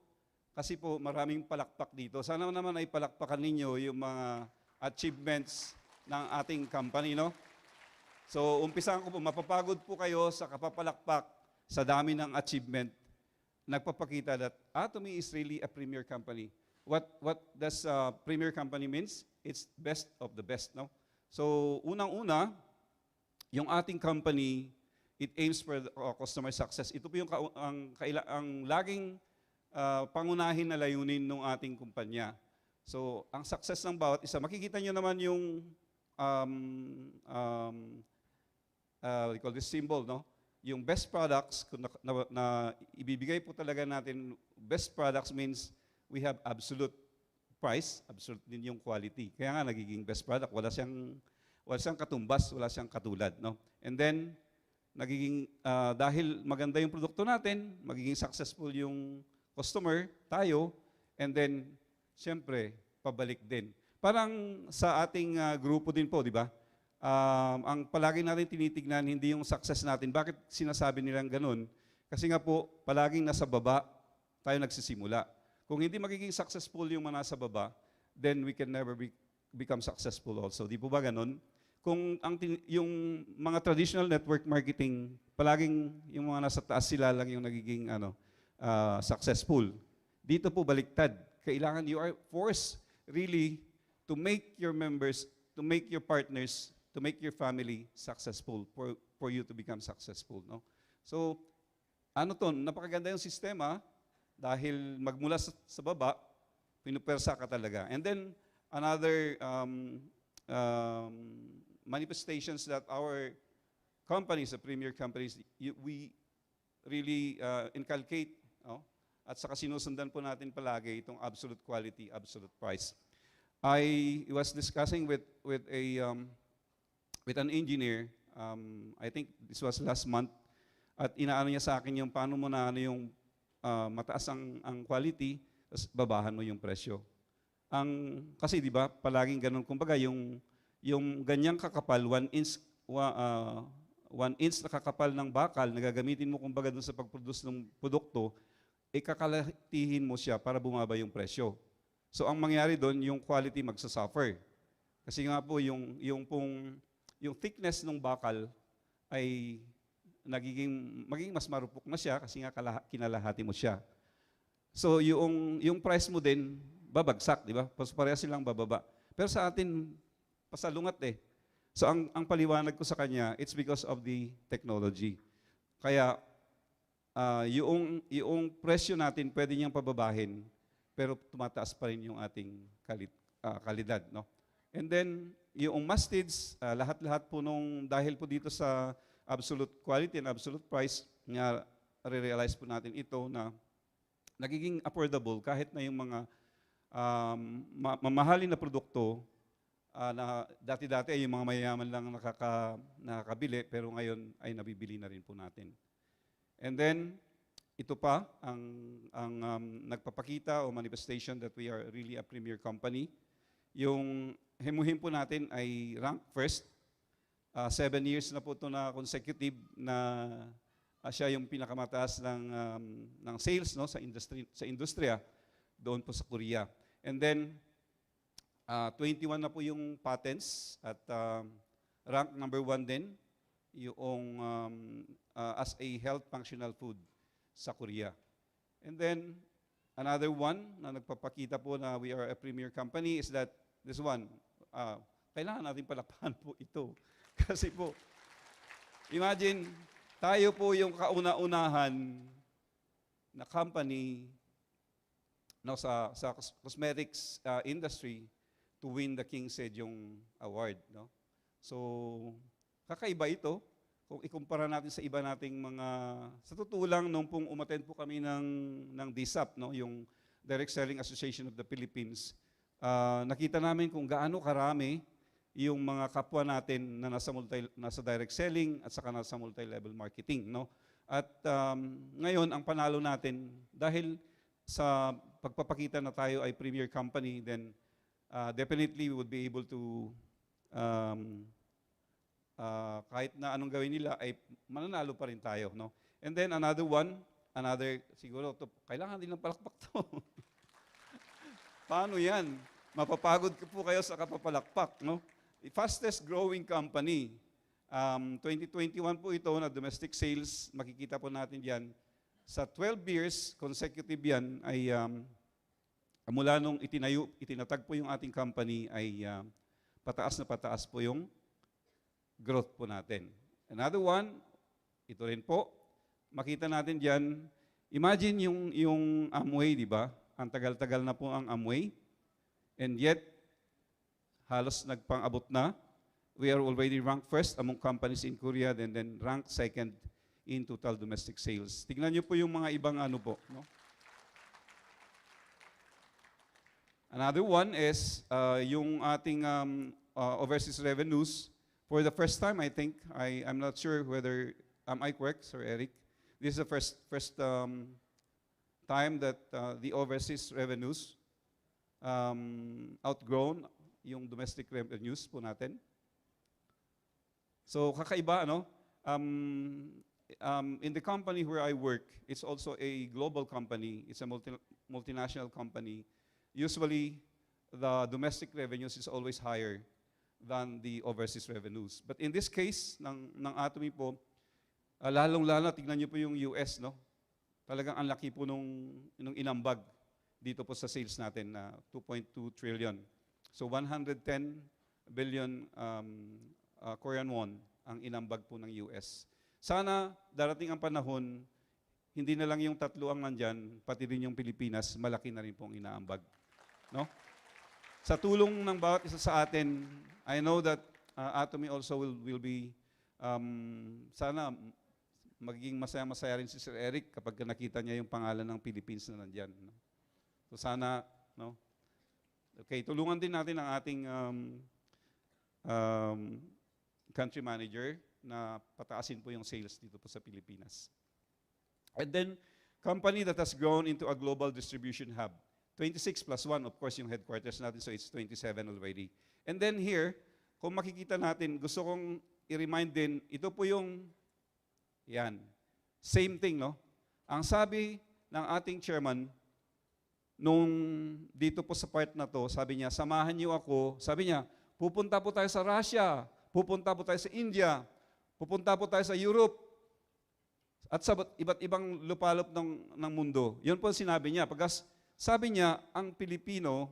kasi po maraming palakpak dito. Sana naman ay palakpakan ninyo yung mga achievements ng ating company, no? So, umpisahan ko po, mapapagod po kayo sa kapapalakpak sa dami ng achievement. Nagpapakita that Atomy is really a premier company. What does premier company means? It's best of the best, no? So, unang-una, yung ating company, it aims for customer success. Ito po yung ang laging pangunahin na layunin ng ating kumpanya. So, ang success ng bawat isa, makikita nyo naman yung we call this symbol, no? Yung best products, kung na ibibigay po talaga natin, best products means we have absolute price, absolute din yung quality. Kaya nga nagiging best product. Wala siyang katumbas, wala siyang katulad, no? And then, nagiging, dahil maganda yung produkto natin, magiging successful yung customer, tayo, and then, siyempre, pabalik din. Parang sa ating grupo din po, di ba? Ang palagi natin tinitignan, hindi yung success natin. Bakit sinasabi nilang ganun? Kasi nga po, palaging nasa baba, tayo nagsisimula. Kung hindi magiging successful yung mga nasa baba, then we can never become successful also. Di po ba ganun? Kung yung mga traditional network marketing, palaging yung mga nasa taas sila lang yung nagiging successful. Dito po baliktad. Kailangan you are forced really to make your members, to make your partners, to make your family successful for you to become successful. No? So, napakaganda yung sistema dahil magmula sa baba, pinupersa ka talaga. And then, another manifestations that our companies, the premier companies, we really inculcate, at saka sinusundan po natin palagi itong absolute quality, absolute price. I was discussing with an engineer, I think this was last month, at inaano niya sa akin yung paano mo na yung mataas ang quality, tapos babahan mo yung presyo. Kasi di ba, palaging ganun, kumbaga yung ganyang kakapal, 1 inch na kakapal ng bakal na gagamitin mo kumbaga dun sa pag-produce ng produkto, kakalatihin mo siya para bumaba yung presyo. So ang mangyari doon, yung quality magsasuffer. Kasi nga po, yung thickness ng bakal ay magiging mas marupok na siya kasi nga kinalahati mo siya. So yung price mo din, babagsak, di ba? Pareha silang bababa. Pero sa atin, pasalungat eh. So ang paliwanag ko sa kanya, it's because of the technology. Kaya yung presyo natin pwede niyang pababahin, pero tumataas pa rin yung ating kalidad, no? And then yung mastids, lahat-lahat po dahil po dito sa absolute quality and absolute price, nga re-realize po natin ito na nagiging affordable kahit na yung mga mamahalin na produkto na dati-dati ay yung mga mayayaman lang nakakabili, pero ngayon ay nabibili na rin po natin. And then, ito pa ang nagpapakita o manifestation that we are really a premier company. Yung himuhin po natin ay rank first. 7 years na po ito na consecutive na siya yung pinakamataas ng sales, no, sa industriya doon po sa Korea. And then 21 na po yung patents at rank number 1 din yung as a health functional food sa Korea. And then another one na nagpapakita po na we are a premier company is that this one, kailangan natin palakpakan po ito. Kasi po, imagine, tayo po yung kauna-unahan na company sa cosmetics industry to win the King Sejong Award. No? So, kakaiba ito. Kung ikumpara natin sa iba nating mga, sa totoo lang, nung pong umattend po kami ng DSAP, no, yung Direct Selling Association of the Philippines, nakita namin kung gaano karami yung mga kapwa natin na nasa direct selling at saka nasa multi-level marketing. No? At ngayon, ang panalo natin, dahil sa pagpapakita na tayo ay premier company, then definitely we would be able to kahit na anong gawin nila, ay mananalo pa rin tayo. No? And then another one, siguro, kailangan din ng palakpak to. Paano yan? Mapapagod po kayo sa kapapalakpak. No? The fastest growing company, 2021 po ito na domestic sales, makikita po natin yan. Sa 12 years, consecutive yan, ay mula nung itinatag po yung ating company, ay pataas na pataas po yung growth po natin. Another one, ito rin po, makita natin dyan, imagine yung Amway, di ba? Ang tagal-tagal na po ang Amway, and yet, halos nagpang-abot na. we are already ranked first among companies in Korea, then ranked second in total domestic sales. Tignan niyo po yung mga ibang ano po. No? Another one is yung ating overseas revenues. For the first time, I think, I'm not sure whether, am I correct, Sir Eric? This is the first time that the overseas revenues outgrown yung domestic revenues po natin. So kakaiba, ano? In the company where I work, it's also a global company. It's a multinational company. Usually, the domestic revenues is always higher than the overseas revenues. But in this case, ng Atomy po, lalong-lalo, tignan niyo po yung US, no? Talagang ang laki po nung inambag dito po sa sales natin na 2.2 trillion. So 110 billion Korean won ang inambag po ng US. Sana darating ang panahon, hindi na lang yung tatlo ang nandyan, pati rin yung Pilipinas, malaki na rin pong inaambag. No? Sa tulong ng bawat isa sa atin, I know that Atomy also will be, sana magiging masaya-masaya rin si Sir Eric kapag nakita niya yung pangalan ng Philippines na nandyan. No? So sana, no? Okay, tulungan din natin ang ating country manager na pataasin po yung sales dito po sa Pilipinas. And then, company that has grown into a global distribution hub. 26 plus 1, of course, yung headquarters natin, so it's 27 already. And then here, kung makikita natin, gusto kong i-remind din, ito po yung, yan, same thing, no? Ang sabi ng ating chairman, nung dito po sa part na to, sabi niya, samahan niyo ako, sabi niya, pupunta po tayo sa Russia, pupunta po tayo sa India, pupunta po tayo sa Europe, at sa iba't ibang lupalop ng mundo. Yun po sinabi niya. Pagkas sabi niya, ang Pilipino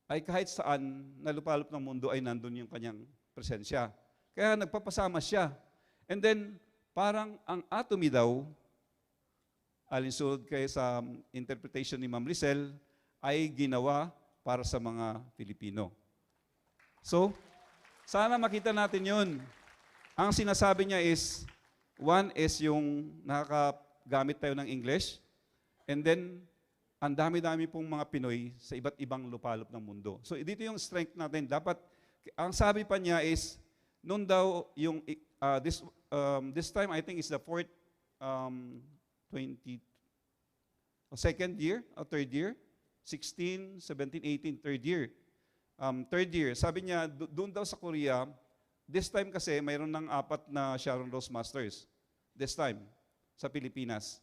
ay kahit saan na lupalop ng mundo ay nandun yung kanyang presensya. Kaya nagpapasama siya. And then, parang ang Atomy daw, alinsunod kay sa interpretation ni Ma'am Lisel, ay ginawa para sa mga Pilipino. So, sana makita natin yun. Ang sinasabi niya is, one is yung nakakagamit tayo ng English, and then, ang dami-dami pong mga Pinoy sa iba't ibang lupalop ng mundo. So, dito yung strength natin. Dapat, ang sabi pa niya is, noon daw yung, this time, I think is the second year, or third year, 16, 17, 18, third year. Third year, sabi niya, doon daw sa Korea, this time kasi, mayroon ng 4 na Sharon Rose Masters. This time, sa Pilipinas.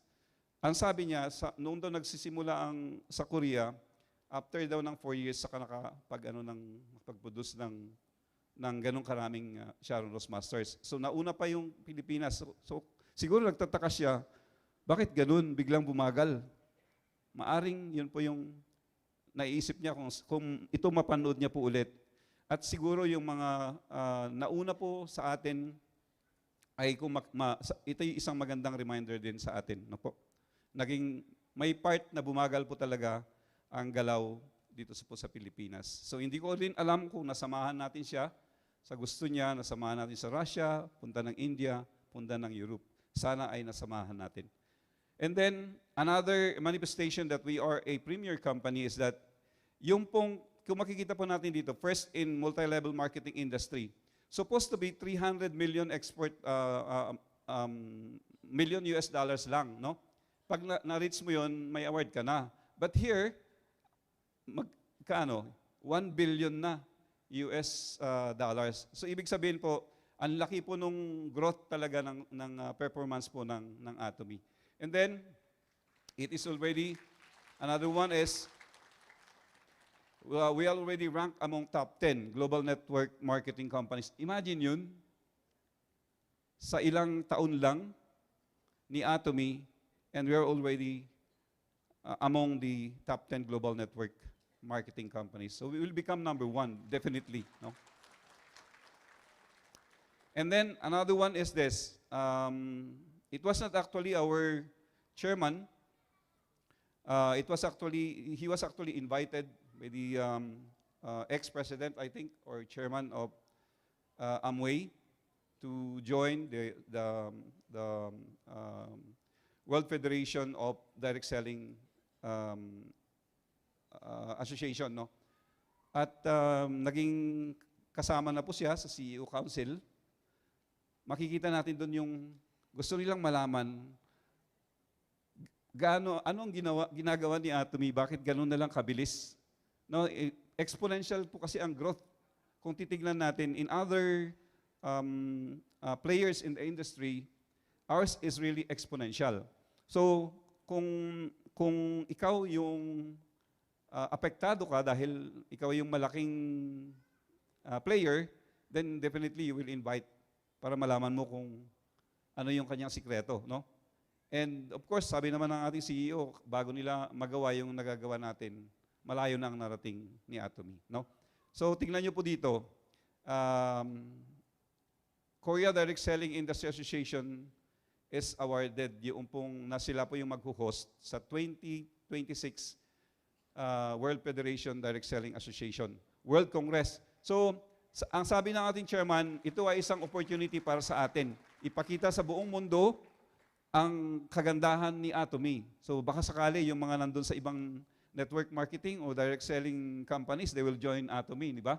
Ang sabi niya, noong daw nagsisimula ang sa Korea, after daw ng 4 years, saka nakapag-produce ng ganong karaming Sharon Rose Masters. So nauna pa yung Pilipinas. So siguro nagtataka siya, bakit ganun? Biglang bumagal. Maaring yun po yung naiisip niya kung ito mapanood niya po ulit. At siguro yung mga nauna po sa atin ay ito yung isang magandang reminder din sa atin. No po? May part na bumagal po talaga ang galaw dito po sa Pilipinas. So hindi ko rin alam kung nasamahan natin siya sa gusto niya, nasamahan natin sa Russia, punta ng India, punta ng Europe. Sana ay nasamahan natin. And then, another manifestation that we are a premier company is that yung pong, kung makikita po natin dito, first in multi-level marketing industry, supposed to be 300 million million US dollars lang, no? Pag na-reach mo yun, may award ka na. But here, 1 billion na US dollars. So ibig sabihin po, ang laki po nung growth talaga ng performance po ng Atomy. And then, it is already, another one is, we already rank among top 10 global network marketing companies. Imagine yun, sa ilang taon lang ni Atomy, and we are already among the top 10 global network marketing companies. So we will become number 1, definitely. No? And then another one is this. It was not actually our chairman. He was actually invited by the ex-president, I think, or chairman of Amway to join the World Federation of Direct Selling Association, no? At naging kasama na po siya sa CEO Council. Makikita natin doon yung gusto nilang malaman ano ang ginagawa ni Atomy, bakit gano'n na lang kabilis. No, exponential po kasi ang growth. Kung titignan natin in other players in the industry, ours is really exponential. So, kung ikaw yung apektado ka dahil ikaw yung malaking player, then definitely you will invite para malaman mo kung ano yung kanyang sikreto, no? And of course, sabi naman ng ating CEO, bago nila magawa yung nagagawa natin, malayo na ang narating ni Atomy, no? So, tingnan nyo po dito, Korea Direct Selling Industry Association is awarded yung pong na sila po yung mag-host sa 2026 World Federation Direct Selling Association, World Congress. So, ang sabi ng ating chairman, ito ay isang opportunity para sa atin. Ipakita sa buong mundo ang kagandahan ni Atomy. So, baka sakali yung mga nandun sa ibang network marketing o direct selling companies, they will join Atomy, di ba?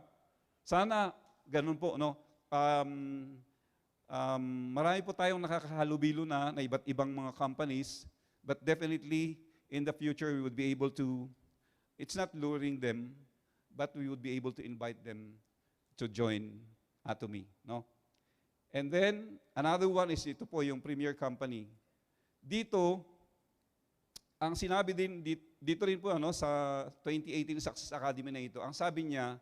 Sana ganun po, no? Marami po tayong nakakahalubilo na iba't ibang mga companies, but definitely in the future we would be able to, it's not luring them, but we would be able to invite them to join Atomy, no? And then another one is ito po yung premier company. Dito ang sinabi din dito rin po ano sa 2018 Success Academy na ito. Ang sabi niya,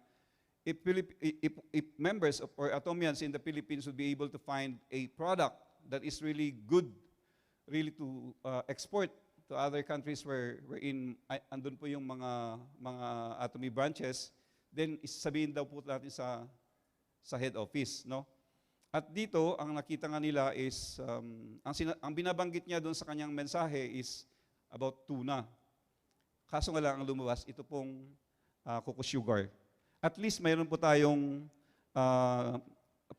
if members or Atomians in the Philippines would be able to find a product that is really good, really to export to other countries wherein andun po yung mga Atomy branches, then sabihin daw po natin sa head office, no? At dito, ang nakita nga nila is, ang binabanggit niya doon sa kanyang mensahe is about tuna. Kaso nga lang ang lumabas, ito pong coco sugar. At least mayroon po tayong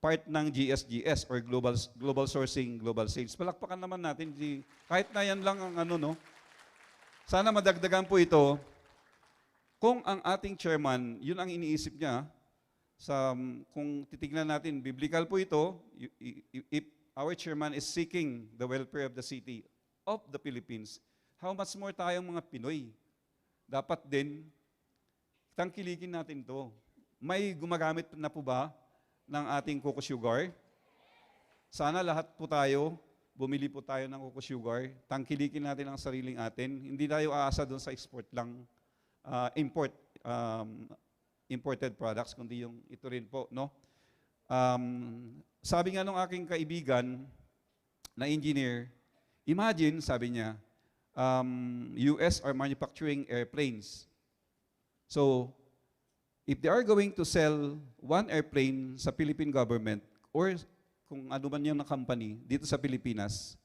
part ng GSGS or Global Sourcing, Global Sales. Palakpakan naman natin, kahit na yan lang ang ano, no? Sana madagdagan po ito. Kung ang ating chairman, yun ang iniisip niya, kung titignan natin, biblical po ito, if our chairman is seeking the welfare of the city of the Philippines, how much more tayong mga Pinoy? Dapat din, tangkilikin natin to. May gumagamit na po ba ng ating coco sugar? Sana lahat po tayo, bumili po tayo ng coco sugar, tangkilikin natin ang sariling atin. Hindi tayo aasa doon sa export lang, imported products, kundi yung ito rin po, no? Sabi nga nung aking kaibigan na engineer, imagine, sabi niya, US are manufacturing airplanes. So, if they are going to sell one airplane sa Philippine government or kung ano man yung na company dito sa Pilipinas,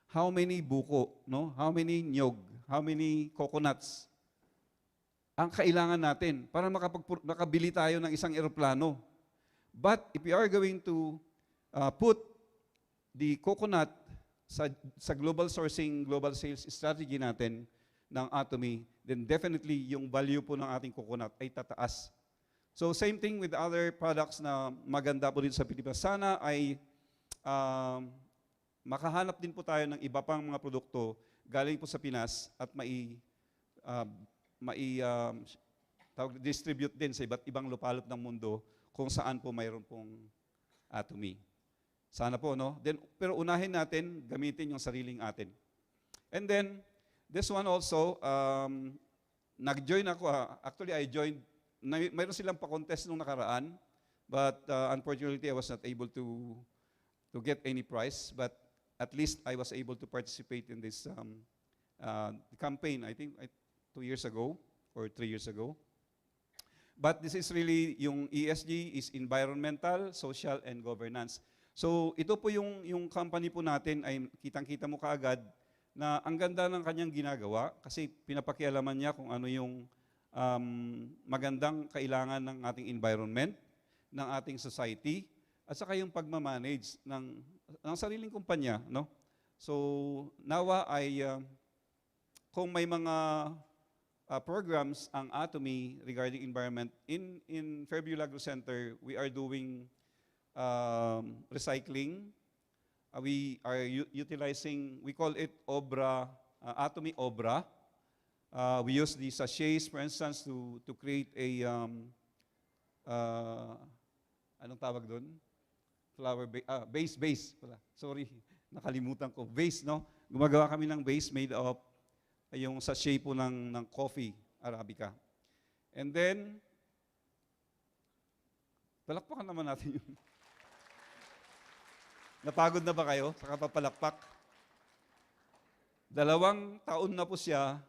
how many buko, no? How many nyog, how many coconuts ang kailangan natin para makabili tayo ng isang eroplano. But if we are going to put the coconut sa global sourcing, global sales strategy natin ng Atomy, then definitely yung value po ng ating coconut ay tataas. So same thing with other products na maganda po dito sa Pilipinas. Sana ay makahanap din po tayo ng iba pang mga produkto galing po sa Pinas at distribute din sa iba't ibang lupalop ng mundo kung saan po mayroon pong Atomy. Sana po, no? Pero unahin natin, gamitin yung sariling atin. And then, this one also, nag-join ako. Actually, I joined, mayroon silang pa-contest nung nakaraan, but unfortunately, I was not able to get any prize. But at least I was able to participate in this campaign, I think 2 years ago or 3 years ago. But this is really, yung ESG is environmental, social, and governance. So ito po yung company po natin ay kitang-kita mo kaagad na ang ganda ng kanyang ginagawa kasi pinapakialaman niya kung ano yung magandang kailangan ng ating environment, ng ating society, at saka yung pagmamanage ng sariling kumpanya, no? So, nawa ay kung may mga programs ang Atomy regarding environment in Fairview Agro Center, we are doing recycling. We are utilizing, we call it Obra, Atomy Obra. We use the sachets, for instance, to create a, anong tawag doon? Base pala. Sorry, nakalimutan ko. Base, no? Gumagawa kami ng base made of yung sachet po ng coffee, Arabica. And then, palakpakan naman natin yun. Napagod na ba kayo sa kapapalakpak? 2 taon na po siya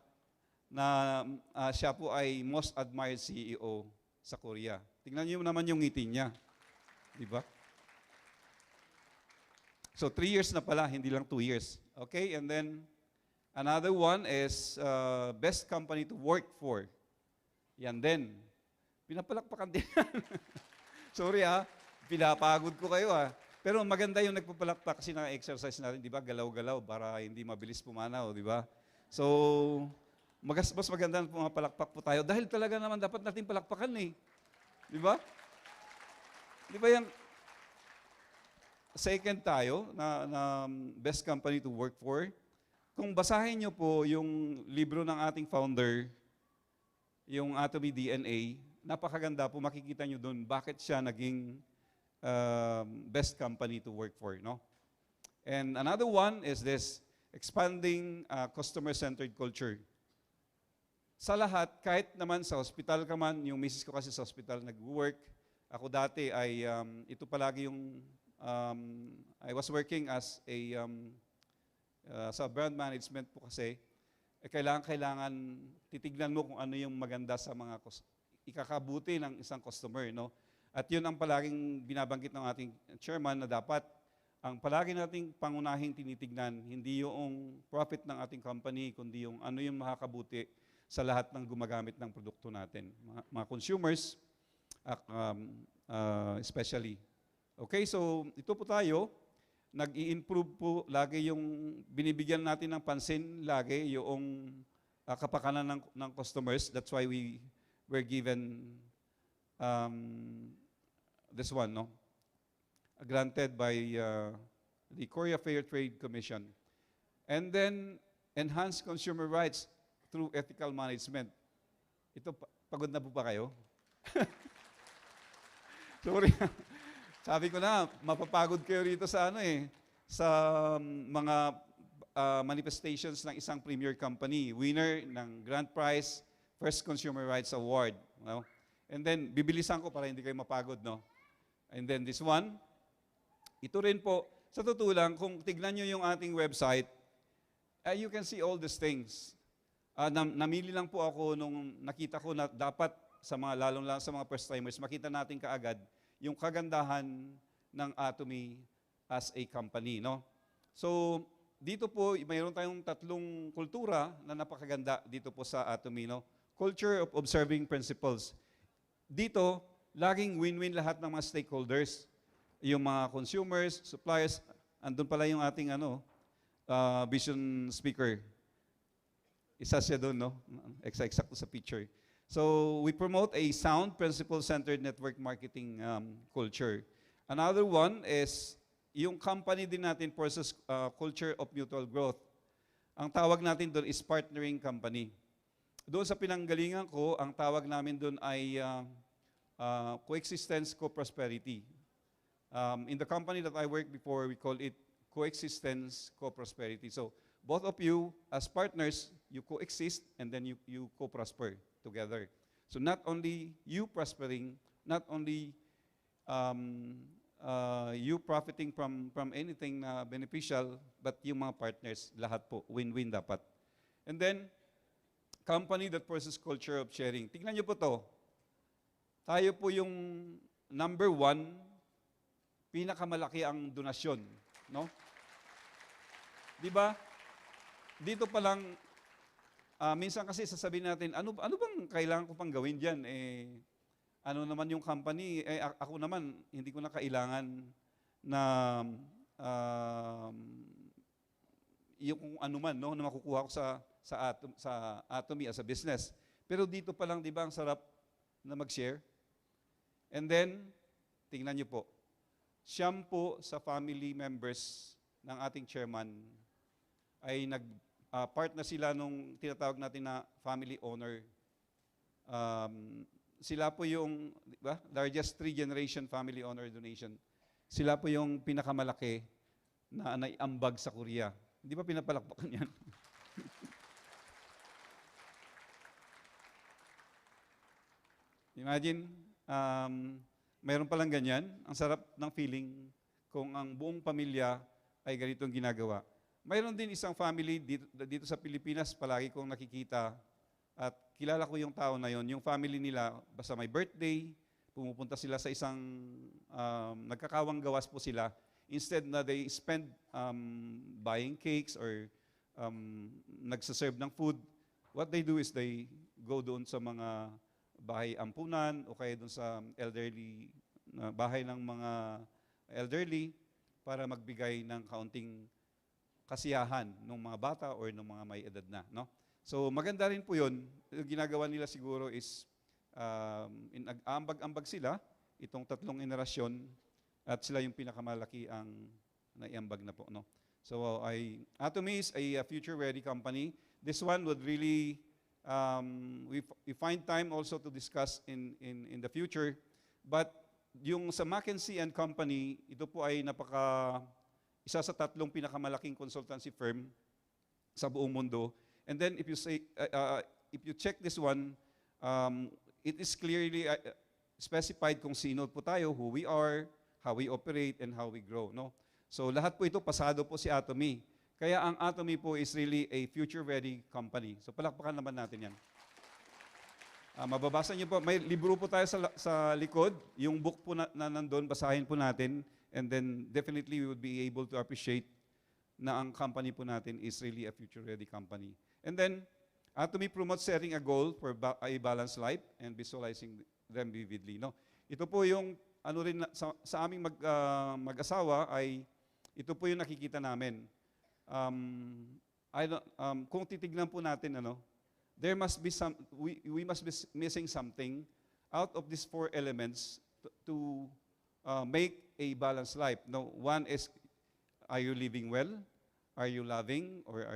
na siya po ay most admired CEO sa Korea. Tingnan niyo naman yung ngiti niya. Di ba? So 3 years na pala, hindi lang 2 years. Okay, and then another one is best company to work for. Yan din. Pinapalakpakan din. Sorry pinapagod ko kayo Pero maganda yung nagpapalakpak kasi na-exercise natin, di ba? Galaw-galaw para hindi mabilis pumanaw, di ba? So, mas maganda na pumapalakpak po tayo dahil talaga naman dapat natin palakpakan Di ba? Di ba yung second tayo na best company to work for? Kung basahin niyo po yung libro ng ating founder, yung Atomy DNA, napakaganda po, makikita niyo doon bakit siya naging best company to work for, no? And another one is this, expanding customer-centered culture. Sa lahat, kahit naman sa hospital ka man, yung misis ko kasi sa hospital nag-work, ako dati ay, ito palagi yung, I was working as a, sa brand management po kasi, kailangan titignan mo kung ano yung maganda sa mga ikakabuti ng isang customer, no? At yun ang palaging binabanggit ng ating chairman na dapat ang palagi nating pangunahing tinitignan, hindi yung profit ng ating company, kundi yung ano yung makakabuti sa lahat ng gumagamit ng produkto natin. Mga consumers, especially. Okay, so ito po tayo, nag-i-improve po lagi yung binibigyan natin ng pansin lagi yung kapakanan ng customers. That's why we were given this one, no? Granted by the Korea Fair Trade Commission. And then, enhance consumer rights through ethical management. Ito, pagod na po ba kayo? Sorry. Sabi ko na, mapapagod kayo rito sa sa mga manifestations ng isang premier company. Winner ng Grand Prize, First Consumer Rights Award. No? And then, bibilisan ko para hindi kayo mapagod, no? And then this one, ito rin po, sa totoo lang, kung tignan nyo yung ating website, you can see all these things. Namili lang po ako nung nakita ko na dapat sa mga, lalong-lalong sa mga first-timers, makita natin kaagad yung kagandahan ng Atomy as a company, no? So, dito po, mayroon tayong 3 kultura na napakaganda dito po sa Atomy, no? Culture of observing principles. Dito, laging win-win lahat ng mga stakeholders. Yung mga consumers, suppliers, andun pala yung ating vision speaker. Isa siya doon, no? Exact sa picture. So, we promote a sound, principle-centered network marketing culture. Another one is, yung company din natin versus culture of mutual growth. Ang tawag natin doon is partnering company. Doon sa pinanggalingan ko, ang tawag namin doon ay coexistence, co-prosperity. In the company that I worked before, we call it coexistence, co-prosperity. So, both of you, as partners, you coexist and then you co-prosper together. So, not only you prospering, not only you profiting from anything na beneficial, but yung mga partners, lahat po, win-win dapat. And then, company that pursues culture of sharing. Tingnan niyo po to. Tayo po yung number 1, pinakamalaki ang donasyon, no? Di ba? Dito pa lang, minsan kasi sasabihin natin, ano bang kailangan ko pang gawin dyan? ano naman yung company, ako naman, hindi ko na kailangan na yung kung ano man, no, na makukuha ko sa Atomy as a business. Pero dito pa lang, di ba, ang sarap na mag-share. And then, tingnan niyo po, siyam po sa family members ng ating chairman ay part na sila nung tinatawag natin na family owner. Sila po yung, di ba, largest 3-generation family owner donation. Sila po yung pinakamalaki na naiambag sa Korea. Hindi ba pinapalakpakan yan? Imagine, mayroon palang ganyan. Ang sarap ng feeling kung ang buong pamilya ay ganitong ginagawa. Mayroon din isang family dito sa Pilipinas, palagi kong nakikita at kilala ko yung tao na yon. Yung family nila, basta may birthday, pumupunta sila sa isang, nagkakawang gawas po sila. Instead na they spend buying cakes or nagsaserve ng food, what they do is they go doon sa mga bahay ampunan o kaya doon sa elderly, bahay ng mga elderly para magbigay ng kaunting kasiyahan ng mga bata or ng mga may edad na. No? So maganda rin po yun. Yung ginagawa nila siguro is ambag-ambag sila, itong 3 henerasyon, at sila yung pinakamalaki ang naiambag na po. No? So Atomy is a future-ready company. This one would really, we find time also to discuss in the future. But yung sa McKinsey & Company, ito po ay isa sa 3 pinakamalaking consultancy firm sa buong mundo. And then if you check this one, it is clearly specified kung sino po tayo, who we are, how we operate, and how we grow. No? So lahat po ito, pasado po si Atomy. Kaya ang Atomy po is really a future-ready company. So palakpakan naman natin yan. Mababasa niyo po, may libro po tayo sa likod. Yung book po na nandun, basahin po natin. And then definitely we would be able to appreciate na ang company po natin is really a future-ready company. And then, Atomy promotes setting a goal for a balanced life and visualizing them vividly. No? Ito po yung, ano rin, sa aming mag-asawa ay, ito po yung nakikita namin. Kung titignan po natin, there must be we must be missing something out of these 4 elements to make a balanced life. No, one is, are you living well? Are you loving? Or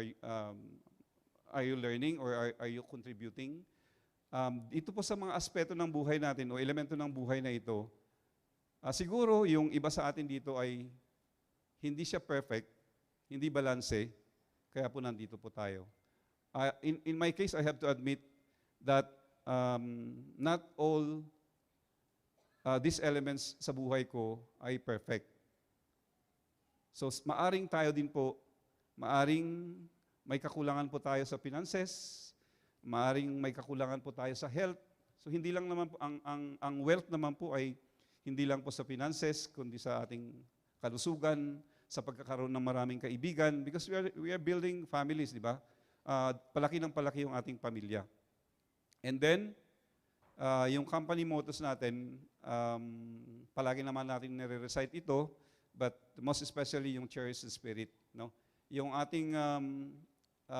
are you learning? Or are you contributing? Ito po sa mga aspeto ng buhay natin o elemento ng buhay na ito, siguro yung iba sa atin dito ay hindi siya perfect, hindi balanse, kaya po nandito po tayo. In my case, I have to admit that not all these elements sa buhay ko ay perfect. So, maaring tayo din po, maaring may kakulangan po tayo sa finances, maaring may kakulangan po tayo sa health. So, hindi lang naman po, ang wealth naman po ay hindi lang po sa finances, kundi sa ating kalusugan, sa pagkakaroon ng maraming kaibigan, because we are building families, di ba? Palaki ng palaki yung ating pamilya. And then, yung company mottos natin, palagi naman natin nire-recite ito, but most especially yung cherish the spirit. No? Yung ating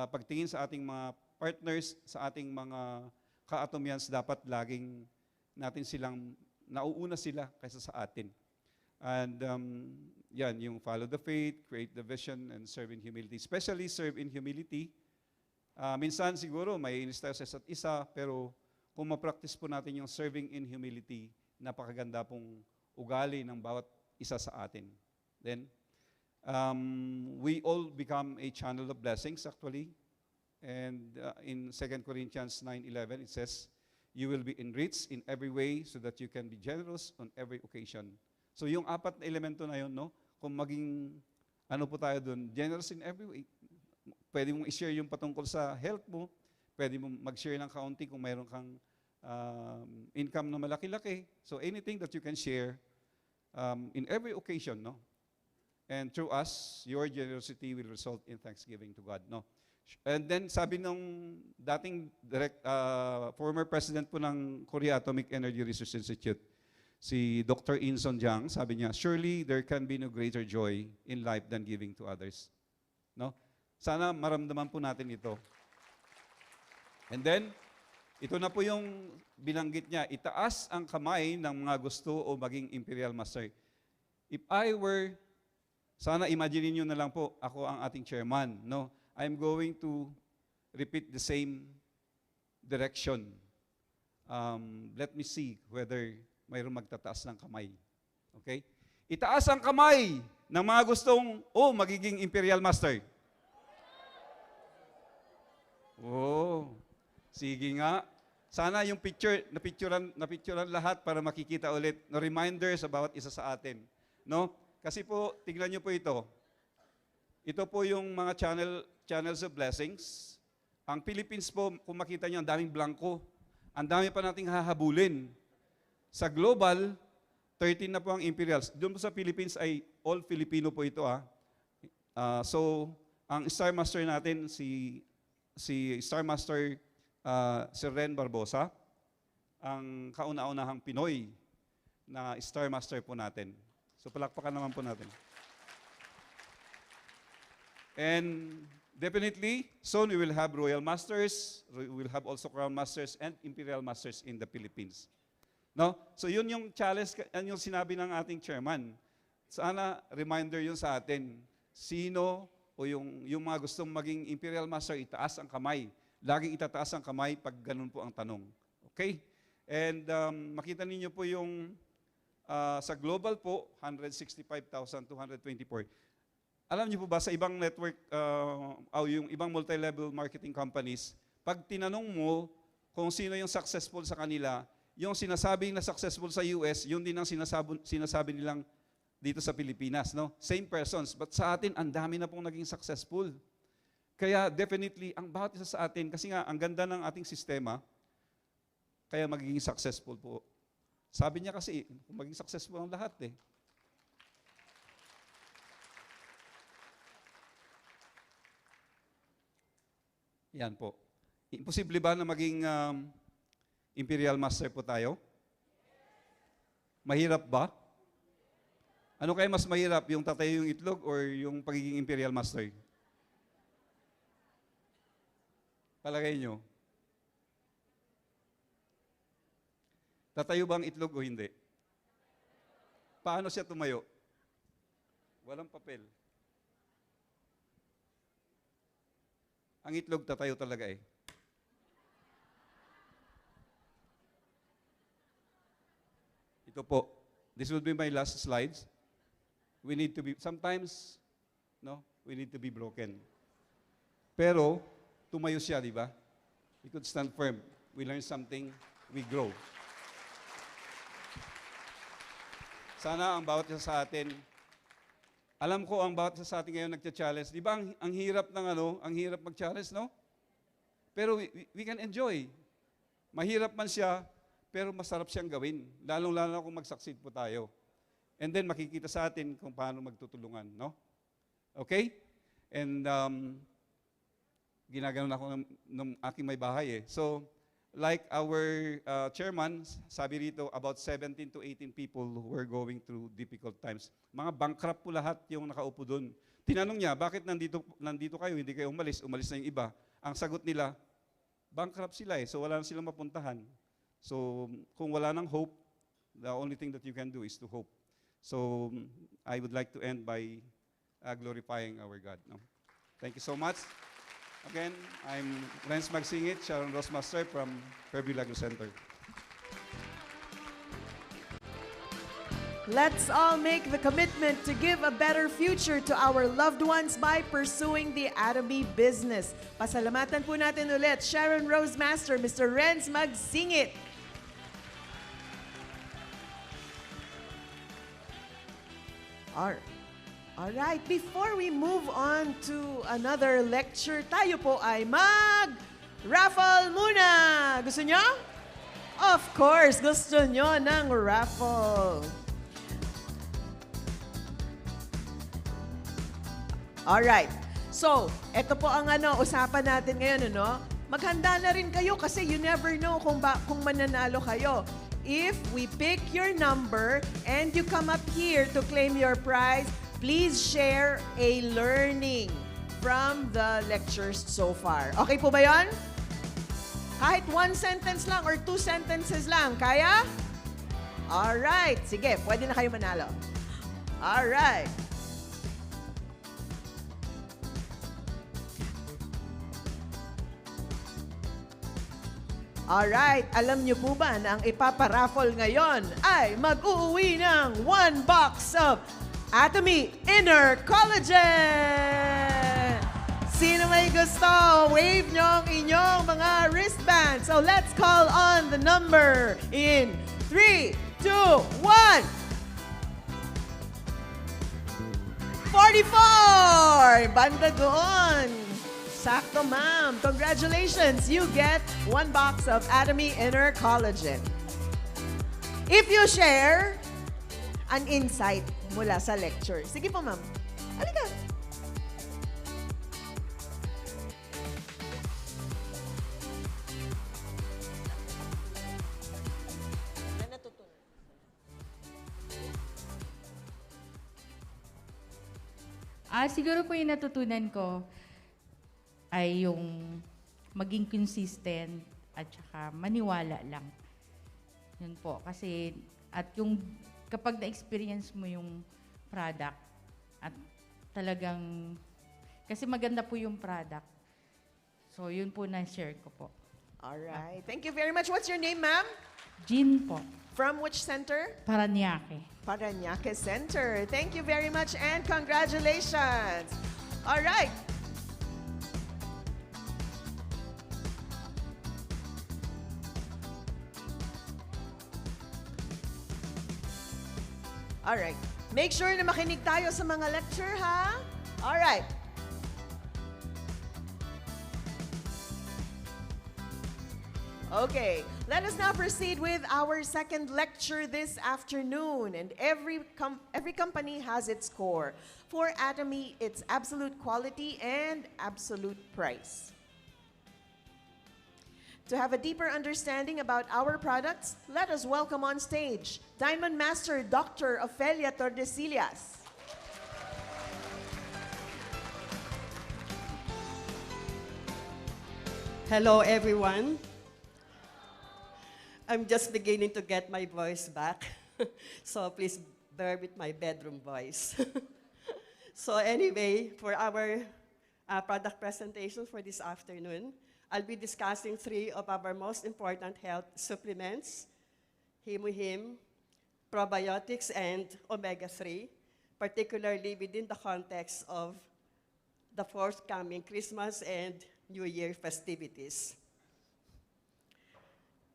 pagtingin sa ating mga partners, sa ating mga ka-Atomians, dapat laging natin silang, nauuna sila kaysa sa atin. And yan, yung follow the faith, create the vision, and serve in humility. Especially serve in humility. Minsan siguro may inis tayo sa isa't isa, pero kung ma-practice po natin yung serving in humility, napakaganda pong ugali ng bawat isa sa atin. Then, we all become a channel of blessings actually. And in 2 Corinthians 9:11, it says, you will be enriched in every way so that you can be generous on every occasion. So yung 4 na elemento na yun, no? Kung maging, po tayo dun, generous in every way. Pwede mong i-share yung patungkol sa health mo, pwede mong mag-share ng kaunti kung mayroon kang income na malaki-laki. So anything that you can share in every occasion, no? And through us, your generosity will result in thanksgiving to God, no? And then sabi nung dating former president po ng Korea Atomic Energy Research Institute, si Dr. Inson Jang, sabi niya, surely there can be no greater joy in life than giving to others. No? Sana maramdaman po natin ito. And then, ito na po yung binanggit niya, itaas ang kamay ng mga gusto o maging Imperial Master. If I were, sana imagine niyo na lang po, ako ang ating chairman, no? I'm going to repeat the same direction. Let me see whether mayroong magtataas ng kamay. Okay? Itaas ang kamay ng mga gustong, magiging Imperial Master. Sige nga. Sana yung napicturan lahat para makikita ulit. No, reminders sa bawat isa sa atin. No? Kasi po, tignan niyo po ito. Ito po yung mga channels of blessings. Ang Philippines po, kung makita niyo, ang daming blanco. Ang dami pa nating hahabulin. Sa global, 13 na po ang Imperials. Doon po sa Philippines ay all Filipino po ito. So, ang Star Master natin, si Star Master Sir Ren Barbosa, ang kauna-unahang Pinoy na Star Master po natin. So, palakpakan naman po natin. And definitely, soon we will have Royal Masters, we will have also Crown Masters and Imperial Masters in the Philippines. No? So yun yung challenge, yan yung sinabi ng ating chairman. Sana reminder yun sa atin. Sino o yung mga gustong maging Imperial Master, itaas ang kamay. Laging itataas ang kamay pag ganun po ang tanong. Okay? And makita ninyo po yung sa global po, 165,224. Alam niyo po ba, sa ibang network, yung ibang multi-level marketing companies, pag tinanong mo kung sino yung successful sa kanila, yung sinasabing na successful sa US, yun din ang sinasabi nilang dito sa Pilipinas. No? Same persons. But sa atin, ang dami na pong naging successful. Kaya definitely, ang bawat isa sa atin, kasi nga, ang ganda ng ating sistema, kaya magiging successful po. Sabi niya kasi, maging successful ang lahat eh. Yan po. Imposible ba na maging Imperial Master po tayo? Mahirap ba? Ano kaya mas mahirap, yung tatayo yung itlog or yung pagiging Imperial Master? Palagay nyo. Tatayo ba ang itlog o hindi? Paano siya tumayo? Walang papel. Ang itlog tatayo talaga eh. Ito po. This will be my last slides. We need to be, sometimes, no, we need to be broken. Pero, tumayo siya, di ba? We could stand firm. We learn something, we grow. Sana ang bawat isa sa atin, alam ko ang bawat isa sa atin ngayon nagcha-challenge. Di ba ang hirap ng ang hirap mag-challenge, no? Pero we can enjoy. Mahirap man siya, pero masarap siyang gawin. Lalong-lalo kung mag-succeed po tayo. And then makikita sa atin kung paano magtutulungan, no? Okay? And ginaganon ako ng aking may bahay eh. So, like our chairman, sabi rito, about 17 to 18 people who were going through difficult times. Mga bankrupt po lahat yung nakaupo doon. Tinanong niya, bakit nandito kayo, hindi kayo umalis na yung iba. Ang sagot nila, bankrupt sila eh, so wala na silang mapuntahan. So, kung wala nang hope, the only thing that you can do is to hope. So, I would like to end by glorifying our God. No? Thank you so much. Again, I'm Renz Magsingit, Sharon Rosmaster from Fairview Lagos Center. Let's all make the commitment to give a better future to our loved ones by pursuing the Atomy business. Pasalamatan po natin ulit, Sharon Rosemaster, Mr. Renz Magsingit. Alright, before we move on to another lecture, tayo po ay mag-raffle muna. Gusto nyo? Of course, gusto nyo ng raffle. Alright, So, ito po ang usapan natin ngayon, Maghanda na rin kayo kasi you never know kung mananalo kayo. If we pick your number and you come up here to claim your prize, please share a learning from the lectures so far. Okay po ba yon? Kahit 1 sentence lang or 2 sentences lang. Kaya? Alright. Sige, pwede na kayo manalo. Alright. Alright, alam niyo po ba na ang ipaparaffle ngayon ay mag-uuwi ng 1 box of Atomy Inner Collagen! Sino may gusto? Wave niyo ang inyong mga wristbands. So let's call on the number in 3, 2, 1. 44! Banda doon! Sakto, ma'am. Congratulations! You get 1 box of Atomy Inner Collagen. If you share an insight mula sa lecture. Sige po, ma'am. Halika. Siguro po yung natutunan ko ay yung maging consistent at saka maniwala lang. Yun po. Kasi, at yung kapag na-experience mo yung product at talagang, kasi maganda po yung product. So, yun po na-share ko po. Alright. Thank you very much. What's your name, ma'am? Jean po. From which center? Parañaque. Parañaque Center. Thank you very much and congratulations. All right. All right. Make sure na makinig tayo sa mga lecture, ha? All right. Okay, let us now proceed with our second lecture this afternoon. And every company has its core. For Atomy, it's absolute quality and absolute price. To have a deeper understanding about our products, let us welcome on stage Diamond Master Dr. Ofelia Tordesillas. Hello, everyone. I'm just beginning to get my voice back, so please bear with my bedroom voice. So anyway, for our product presentation for this afternoon, I'll be discussing 3 of our most important health supplements, Him, probiotics, and omega-3, particularly within the context of the forthcoming Christmas and New Year festivities.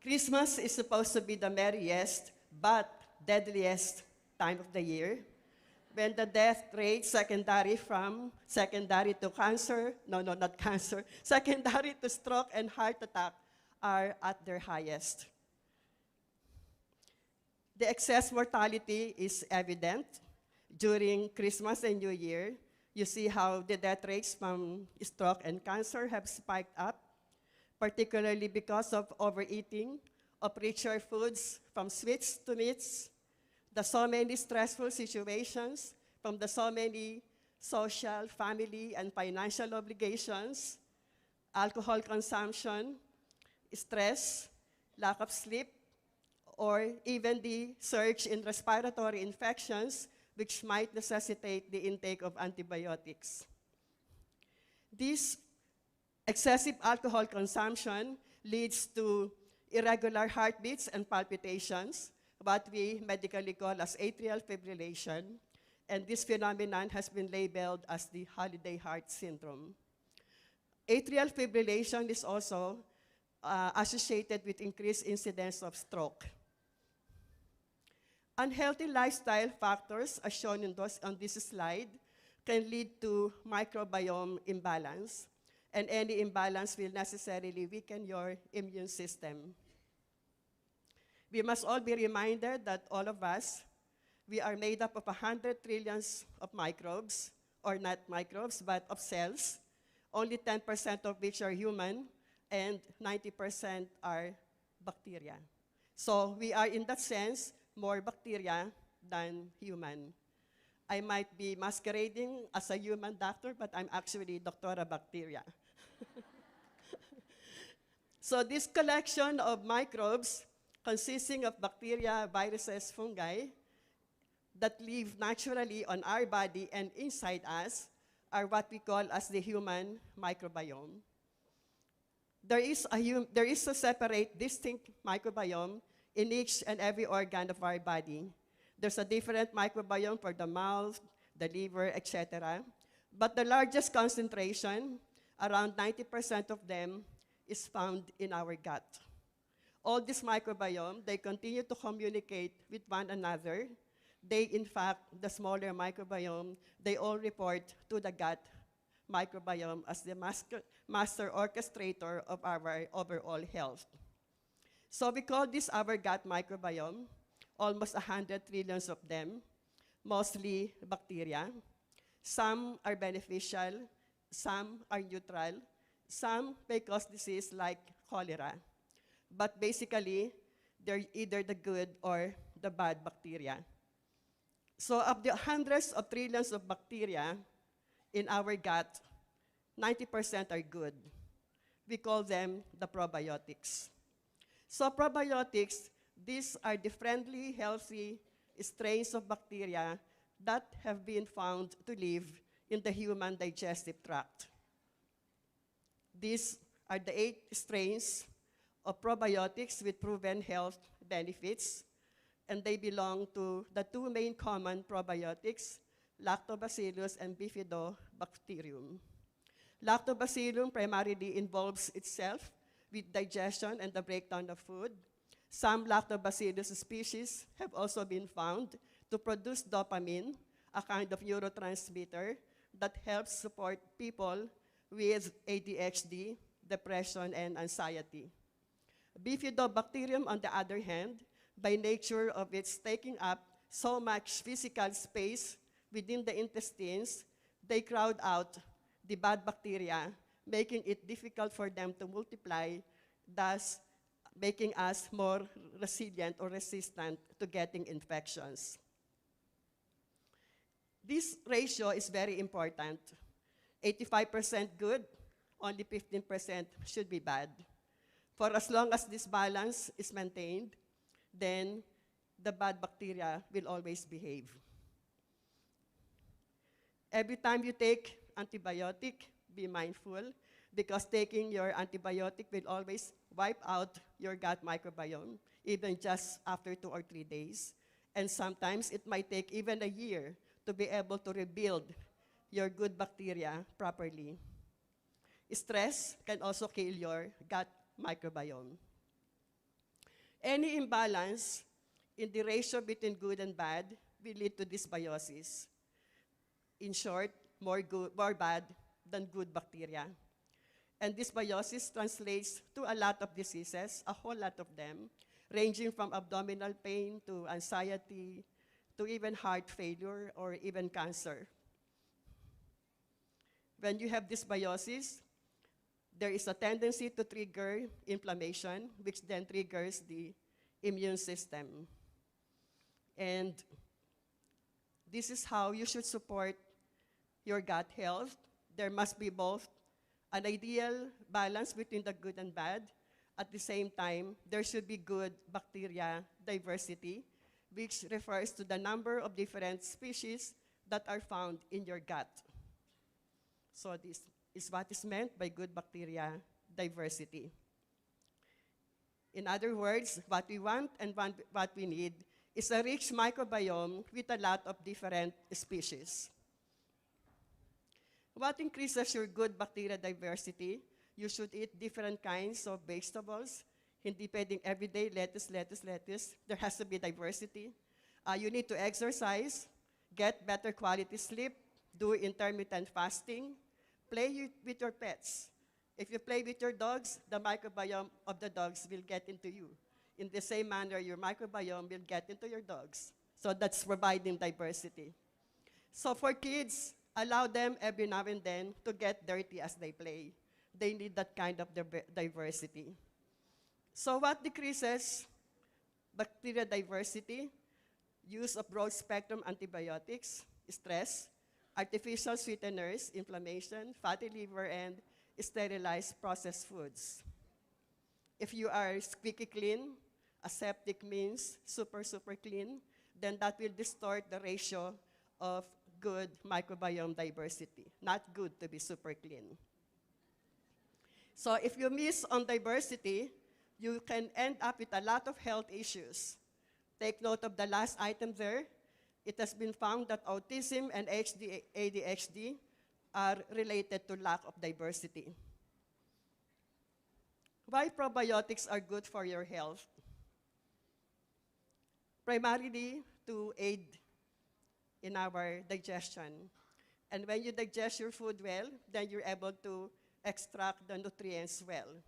Christmas is supposed to be the merriest but deadliest time of the year, when the death rate secondary to cancer, not cancer, secondary to stroke and heart attack are at their highest. The excess mortality is evident during Christmas and New Year. You see how the death rates from stroke and cancer have spiked up, particularly because of overeating of richer foods, from sweets to meats, the so many stressful situations, from the so many social, family, and financial obligations, alcohol consumption, stress, lack of sleep, or even the surge in respiratory infections, which might necessitate the intake of antibiotics. This excessive alcohol consumption leads to irregular heartbeats and palpitations, what we medically call as atrial fibrillation, and this phenomenon has been labeled as the holiday heart syndrome. Atrial fibrillation is also associated with increased incidence of stroke. Unhealthy lifestyle factors, as shown on this slide, can lead to microbiome imbalance, and any imbalance will necessarily weaken your immune system. We must all be reminded that all of us, we are made up of 100 trillions of microbes, or not microbes, but of cells, only 10% of which are human, and 90% are bacteria. So we are, in that sense, more bacteria than human. I might be masquerading as a human doctor, but I'm actually Doctora Bacteria. So this collection of microbes consisting of bacteria, viruses, fungi that live naturally on our body and inside us are what we call as the human microbiome. There is a separate, distinct microbiome in each and every organ of our body. There's a different microbiome for the mouth, the liver, etc. But the largest concentration, around 90% of them, is found in our gut. All this microbiome, they continue to communicate with one another. They, in fact, the smaller microbiome, they all report to the gut microbiome as the master orchestrator of our overall health. So we call this our gut microbiome, almost 100 trillions of them, mostly bacteria. Some are beneficial, some are neutral, some may cause disease like cholera. But basically, they're either the good or the bad bacteria. So of the hundreds of trillions of bacteria in our gut, 90% are good. We call them the probiotics. So probiotics, these are the friendly, healthy strains of bacteria that have been found to live in the human digestive tract. These are the 8 strains of probiotics with proven health benefits, and they belong to the 2 main common probiotics, Lactobacillus and Bifidobacterium. Lactobacillum primarily involves itself with digestion and the breakdown of food. Some Lactobacillus species have also been found to produce dopamine, a kind of neurotransmitter that helps support people with ADHD, depression, and anxiety. Bifidobacterium, on the other hand, by nature of its taking up so much physical space within the intestines, they crowd out the bad bacteria, making it difficult for them to multiply, thus making us more resilient or resistant to getting infections. This ratio is very important. 85% good, only 15% should be bad. For as long as this balance is maintained, then the bad bacteria will always behave. Every time you take antibiotic, be mindful, because taking your antibiotic will always wipe out your gut microbiome, even just after 2 or 3 days. And sometimes it might take even a year to be able to rebuild your good bacteria properly. Stress can also kill your gut microbiome. Any imbalance in the ratio between good and bad will lead to dysbiosis. In short, more bad than good bacteria. And dysbiosis translates to a lot of diseases, a whole lot of them, ranging from abdominal pain to anxiety, to even heart failure or even cancer. When you have dysbiosis, there is a tendency to trigger inflammation, which then triggers the immune system. And this is how you should support your gut health. There must be both an ideal balance between the good and bad. At the same time, there should be good bacteria diversity, which refers to the number of different species that are found in your gut. So this is what is meant by good bacteria diversity. In other words, what we want and what we need is a rich microbiome with a lot of different species. What increases your good bacteria diversity? You should eat different kinds of vegetables. Hindi pwedeng everyday lettuce. There has to be diversity. You need to exercise, get better quality sleep, do intermittent fasting, play with your pets. If you play with your dogs, the microbiome of the dogs will get into you. In the same manner, your microbiome will get into your dogs. So that's providing diversity. So for kids, allow them every now and then to get dirty as they play. They need that kind of diversity. So what decreases bacteria diversity? Use of broad-spectrum antibiotics, stress, artificial sweeteners, inflammation, fatty liver, and sterilized processed foods. If you are squeaky clean, aseptic means super clean, then that will distort the ratio of good microbiome diversity. Not good to be super clean. So if you miss on diversity, you can end up with a lot of health issues. Take note of the last item there. It has been found that autism and ADHD are related to lack of diversity. Why probiotics are good for your health? Primarily to aid in our digestion. And when you digest your food well, then you're able to extract the nutrients well.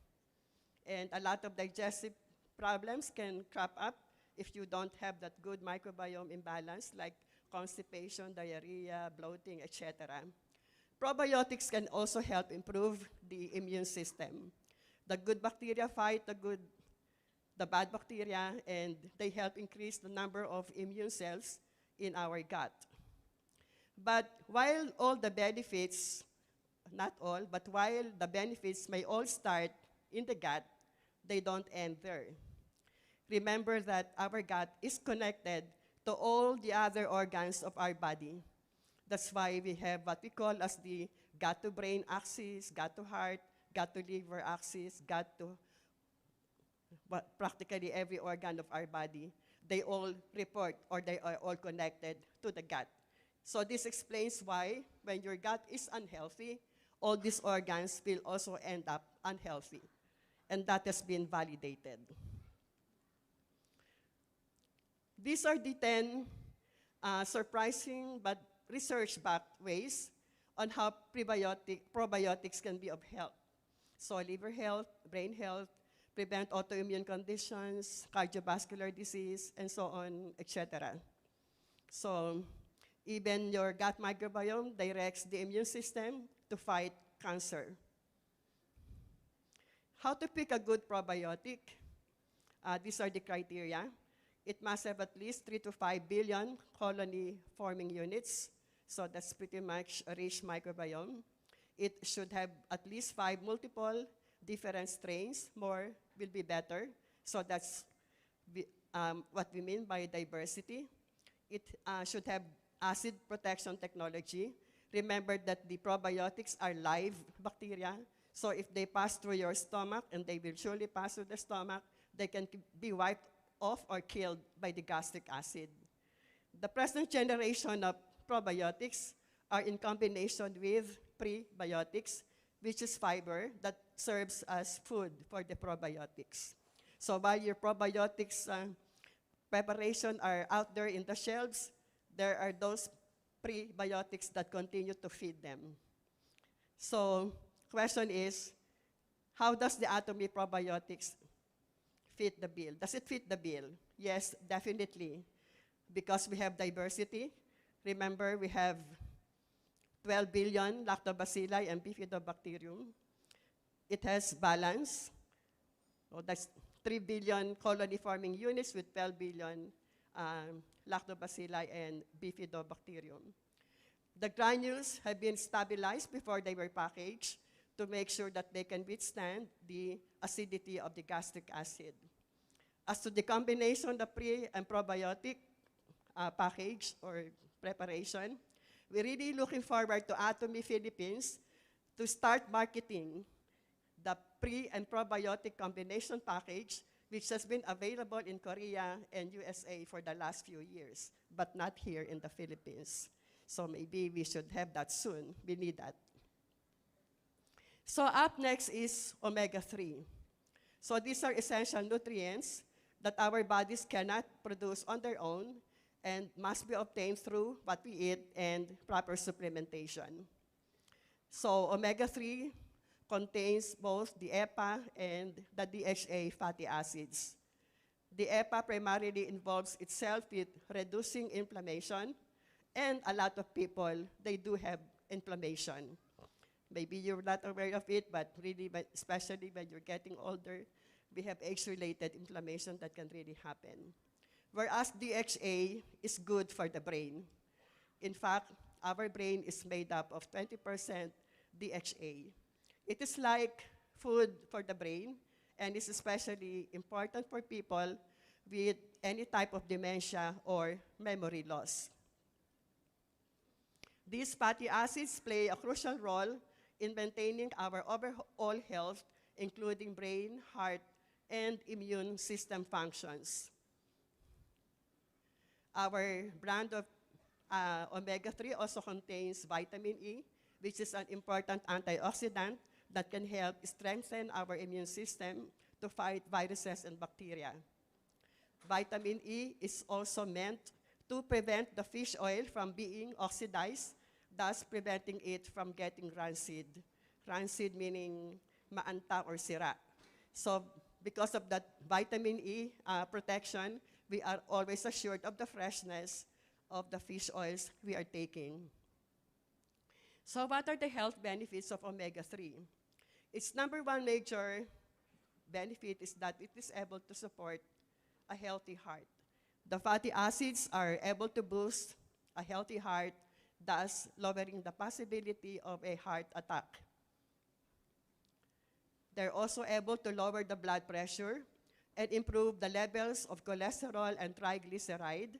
And a lot of digestive problems can crop up if you don't have that good microbiome imbalance, like constipation, diarrhea, bloating, etc. Probiotics can also help improve the immune system. The good bacteria fight the bad bacteria, and they help increase the number of immune cells in our gut. But while all the benefits, not all, but while the benefits may all start in the gut, they don't end there. Remember that our gut is connected to all the other organs of our body. That's why we have what we call as the gut-to-brain axis, gut-to-heart, gut-to-liver axis, gut-to practically every organ of our body. They all report, or they are all connected to the gut. So this explains why when your gut is unhealthy, all these organs will also end up unhealthy. And that has been validated. These are the 10 surprising but research-backed ways on how probiotics can be of help. So liver health, brain health, prevent autoimmune conditions, cardiovascular disease, and so on, etc. So even your gut microbiome directs the immune system to fight cancer. How to pick a good probiotic? These are the criteria. It must have at least 3 to 5 billion colony-forming units. So that's pretty much a rich microbiome. It should have at least 5 multiple different strains. More will be better. So that's what we mean by diversity. It should have acid protection technology. Remember that the probiotics are live bacteria. So if they pass through your stomach, and they will surely pass through the stomach, they can be wiped off or killed by the gastric acid. The present generation of probiotics are in combination with prebiotics, which is fiber that serves as food for the probiotics. So while your probiotics preparation are out there in the shelves, there are those prebiotics that continue to feed them. So question is, how does the Atomy probiotics fit the bill? Does it fit the bill? Yes, definitely. Because we have diversity. Remember, we have 12 billion lactobacilli and bifidobacterium. It has balance. Oh, that's 3 billion colony-forming units with 12 billion lactobacilli and bifidobacterium. The granules have been stabilized before they were packaged to make sure that they can withstand the acidity of the gastric acid. As to the combination of pre and probiotic package or preparation, we're really looking forward to Atomy Philippines to start marketing the pre and probiotic combination package, which has been available in Korea and USA for the last few years, but not here in the Philippines. So maybe we should have that soon. We need that. So up next is omega-3. So these are essential nutrients that our bodies cannot produce on their own and must be obtained through what we eat and proper supplementation. So omega-3 contains both the EPA and the DHA fatty acids. The EPA primarily involves itself with reducing inflammation, and a lot of people, they do have inflammation. Maybe you're not aware of it, but really, especially when you're getting older, we have age-related inflammation that can really happen. Whereas DHA is good for the brain. In fact, our brain is made up of 20% DHA. It is like food for the brain, and is especially important for people with any type of dementia or memory loss. These fatty acids play a crucial role in maintaining our overall health, including brain, heart, and immune system functions. Our brand of omega-3 also contains vitamin E, which is an important antioxidant that can help strengthen our immune system to fight viruses and bacteria. Vitamin E is also meant to prevent the fish oil from being oxidized, thus preventing it from getting rancid. Rancid meaning maanta or sira. So because of that vitamin E protection, we are always assured of the freshness of the fish oils we are taking. So what are the health benefits of omega-3? Its number one major benefit is that it is able to support a healthy heart. The fatty acids are able to boost a healthy heart, thus lowering the possibility of a heart attack. They're also able to lower the blood pressure and improve the levels of cholesterol and triglyceride,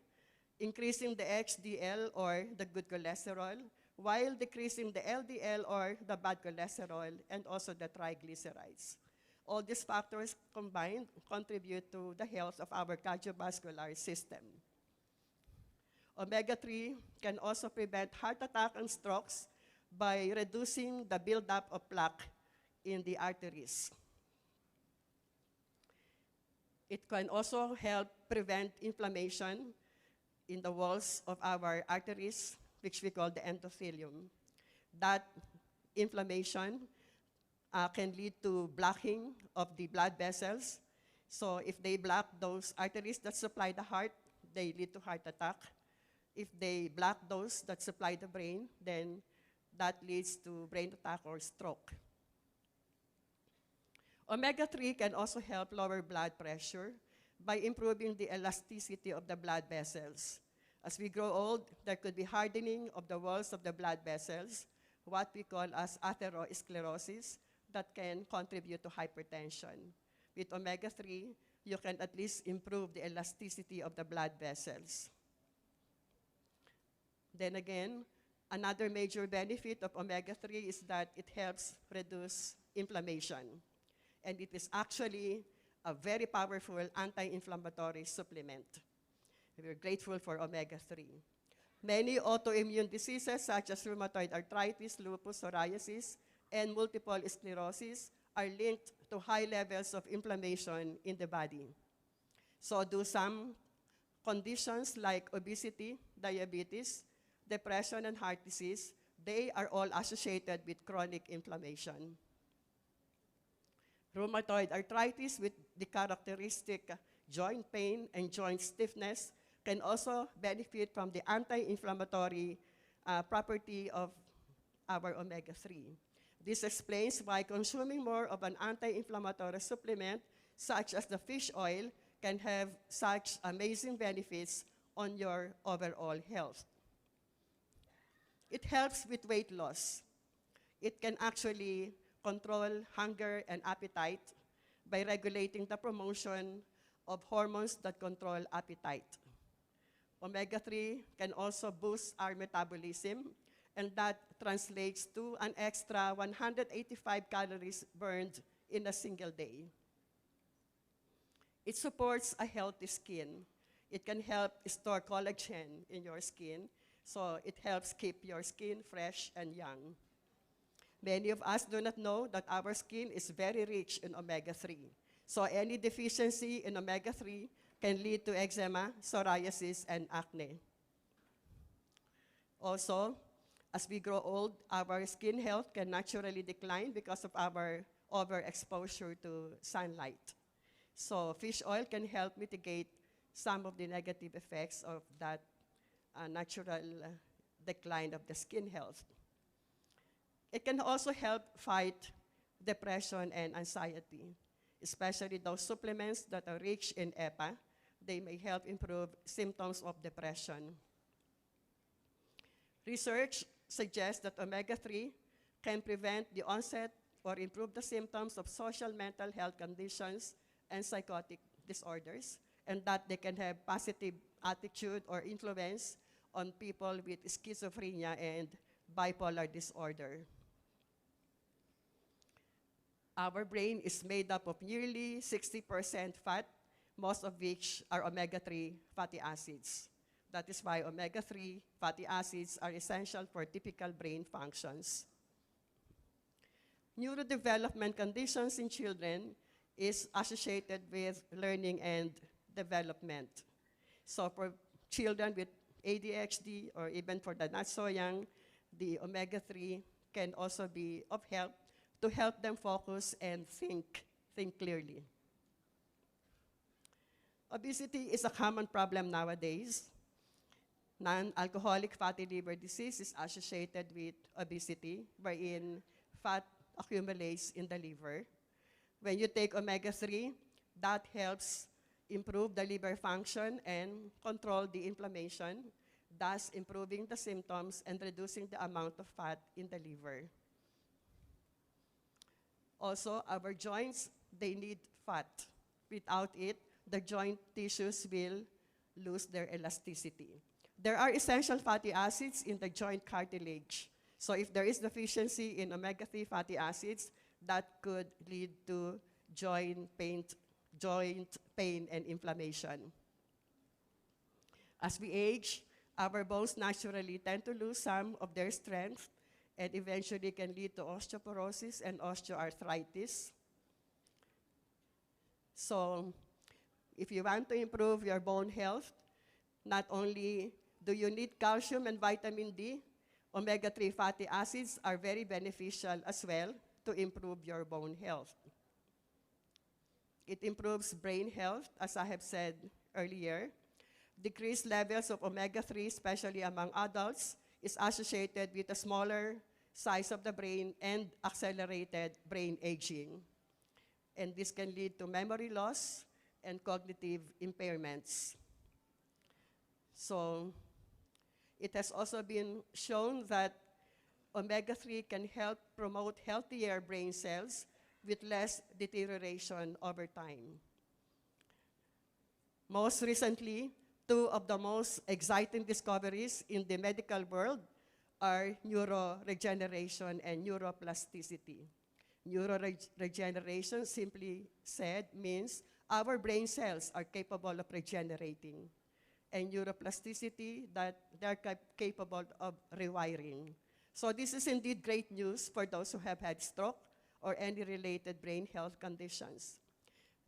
increasing the HDL or the good cholesterol, while decreasing the LDL or the bad cholesterol and also the triglycerides. All these factors combined contribute to the health of our cardiovascular system. Omega-3 can also prevent heart attack and strokes by reducing the buildup of plaque in the arteries. It can also help prevent inflammation in the walls of our arteries, which we call the endothelium. That inflammation can lead to blocking of the blood vessels. So if they block those arteries that supply the heart, they lead to heart attack. If they block those that supply the brain, then that leads to brain attack or stroke. Omega-3 can also help lower blood pressure by improving the elasticity of the blood vessels. As we grow old, there could be hardening of the walls of the blood vessels, what we call as atherosclerosis, that can contribute to hypertension. With omega-3, you can at least improve the elasticity of the blood vessels. Then again, another major benefit of omega-3 is that it helps reduce inflammation. And it is actually a very powerful anti-inflammatory supplement. We're grateful for omega-3. Many autoimmune diseases such as rheumatoid arthritis, lupus, psoriasis, and multiple sclerosis are linked to high levels of inflammation in the body. So do some conditions like obesity, diabetes, depression, and heart disease, they are all associated with chronic inflammation. Rheumatoid arthritis with the characteristic joint pain and joint stiffness can also benefit from the anti-inflammatory property of our omega-3. This explains why consuming more of an anti-inflammatory supplement, such as the fish oil, can have such amazing benefits on your overall health. It helps with weight loss. It can actually control hunger and appetite by regulating the promotion of hormones that control appetite. Omega-3 can also boost our metabolism, and that translates to an extra 185 calories burned in a single day. It supports a healthy skin. It can help store collagen in your skin, so it helps keep your skin fresh and young. Many of us do not know that our skin is very rich in omega-3. So any deficiency in omega-3 can lead to eczema, psoriasis, and acne. Also, as we grow old, our skin health can naturally decline because of our overexposure to sunlight. So fish oil can help mitigate some of the negative effects of that natural decline of the skin health. It can also help fight depression and anxiety, especially those supplements that are rich in EPA. They may help improve symptoms of depression. Research suggests that omega-3 can prevent the onset or improve the symptoms of social mental health conditions and psychotic disorders, and that they can have positive attitude or influence on people with schizophrenia and bipolar disorder. Our brain is made up of nearly 60% fat, most of which are omega-3 fatty acids. That is why omega-3 fatty acids are essential for typical brain functions. Neurodevelopment conditions in children is associated with learning and development. So for children with ADHD or even for the not so young, the omega-3 can also be of help to help them focus and think clearly. Obesity is a common problem nowadays. Non-alcoholic fatty liver disease is associated with obesity, wherein fat accumulates in the liver. When you take omega-3, that helps improve the liver function and control the inflammation, thus improving the symptoms and reducing the amount of fat in the liver. Also, our joints, they need fat. Without it, the joint tissues will lose their elasticity. There are essential fatty acids in the joint cartilage. So if there is deficiency in omega-3 fatty acids, that could lead to joint pain and inflammation. As we age, our bones naturally tend to lose some of their strength and eventually can lead to osteoporosis and osteoarthritis. So if you want to improve your bone health, not only do you need calcium and vitamin D, omega-3 fatty acids are very beneficial as well to improve your bone health. It improves brain health, as I have said earlier. Decreased levels of omega-3, especially among adults, is associated with a smaller size of the brain and accelerated brain aging. And this can lead to memory loss and cognitive impairments. So it has also been shown that omega-3 can help promote healthier brain cells with less deterioration over time. Most recently, two of the most exciting discoveries in the medical world are neuroregeneration and neuroplasticity. Neuroregeneration, simply said, means our brain cells are capable of regenerating. And neuroplasticity, that they're capable of rewiring. So this is indeed great news for those who have had stroke or any related brain health conditions.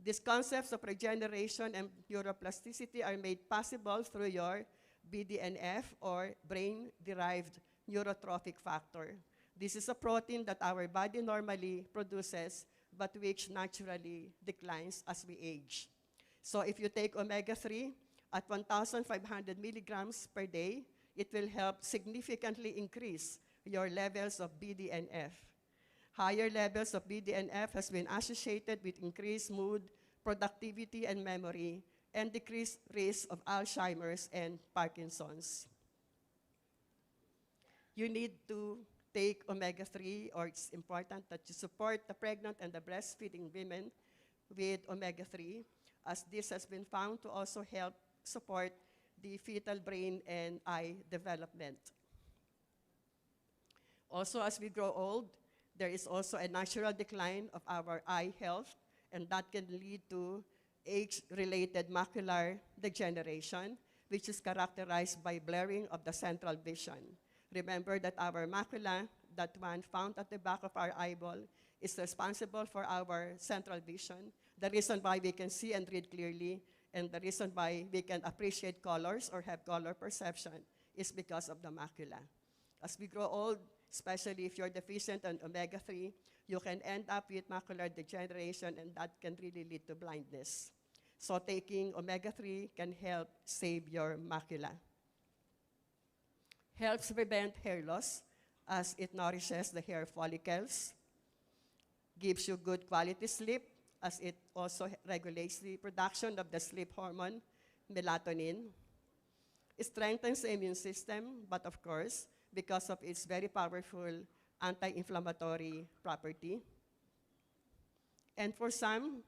These concepts of regeneration and neuroplasticity are made possible through your BDNF, or brain-derived neurotrophic factor. This is a protein that our body normally produces, but which naturally declines as we age. So if you take omega-3 at 1,500 milligrams per day, it will help significantly increase your levels of BDNF. Higher levels of BDNF has been associated with increased mood, productivity, and memory, and decreased risk of Alzheimer's and Parkinson's. You need to take omega-3, or it's important that you support the pregnant and the breastfeeding women with omega-3, as this has been found to also help support the fetal brain and eye development. Also, as we grow old, there is also a natural decline of our eye health, and that can lead to age-related macular degeneration, which is characterized by blurring of the central vision. Remember that our macula, that one found at the back of our eyeball, is responsible for our central vision, the reason why we can see and read clearly, and the reason why we can appreciate colors or have color perception is because of the macula. As we grow old, especially if you're deficient in omega-3, you can end up with macular degeneration, and that can really lead to blindness. So taking omega-3 can help save your macula. Helps prevent hair loss. as it nourishes the hair follicles, gives you good quality sleep, as it also regulates the production of the sleep hormone, melatonin. It strengthens the immune system, but of course, because of its very powerful anti-inflammatory property. And for some,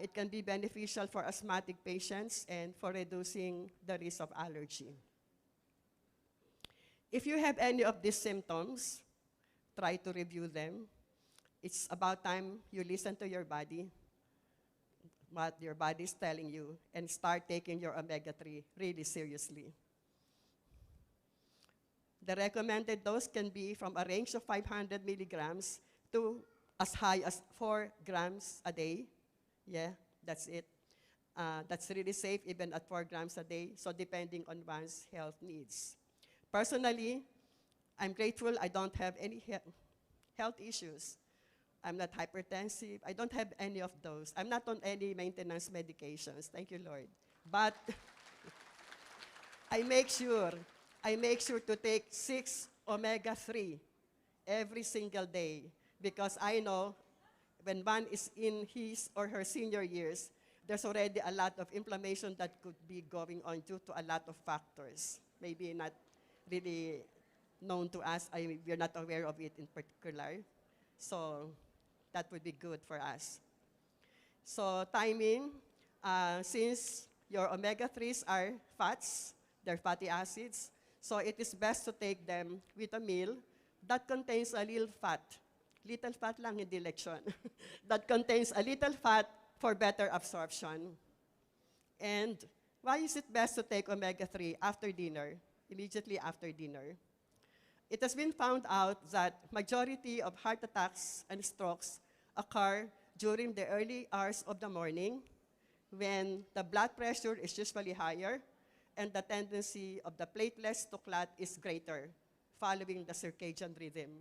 it can be beneficial for asthmatic patients and for reducing the risk of allergy. If you have any of these symptoms, try to review them. It's about time you listen to your body, what your body is telling you, and start taking your omega-3 really seriously. The recommended dose can be from a range of 500 milligrams to as high as 4 grams a day. Yeah, that's it. That's really safe even at 4 grams a day, so depending on one's health needs. Personally, I'm grateful I don't have any health issues. I'm not hypertensive. I don't have any of those. I'm not on any maintenance medications. Thank you, Lord. But I make sure to take 6 omega-3 every single day, because I know when one is in his or her senior years, there's already a lot of inflammation that could be going on due to a lot of factors. Maybe not really known to us. We're not aware of it in particular. So that would be good for us. So timing, since your omega-3s are fats, they're fatty acids, so it is best to take them with a meal that contains a little fat. Little fat lang, hindi leksyon. That contains a little fat for better absorption. And why is it best to take omega-3 after dinner, immediately after dinner? It has been found out that majority of heart attacks and strokes occur during the early hours of the morning when the blood pressure is usually higher and the tendency of the platelets to clot is greater following the circadian rhythm.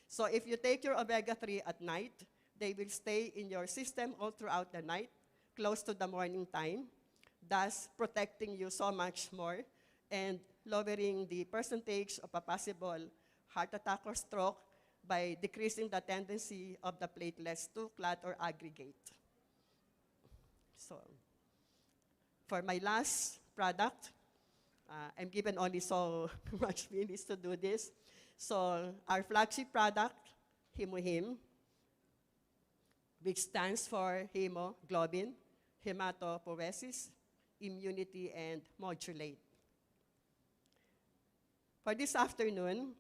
So if you take your omega-3 at night, they will stay in your system all throughout the night, close to the morning time, thus protecting you so much more and lowering the percentage of a possible heart attack or stroke by decreasing the tendency of the platelets to clot or aggregate. So, for my last product, I'm given only so much minutes to do this. So, our flagship product, HemoHim, which stands for hemoglobin, hematopoiesis, immunity, and modulate. For this afternoon,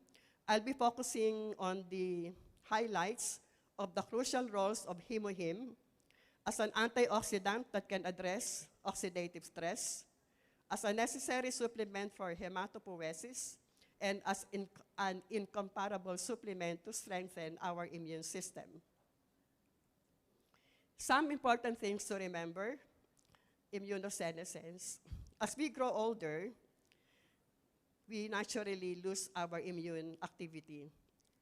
I'll be focusing on the highlights of the crucial roles of HemoHim as an antioxidant that can address oxidative stress, as a necessary supplement for hematopoiesis, and as an incomparable supplement to strengthen our immune system. Some important things to remember: immunosenescence. As we grow older, we naturally lose our immune activity.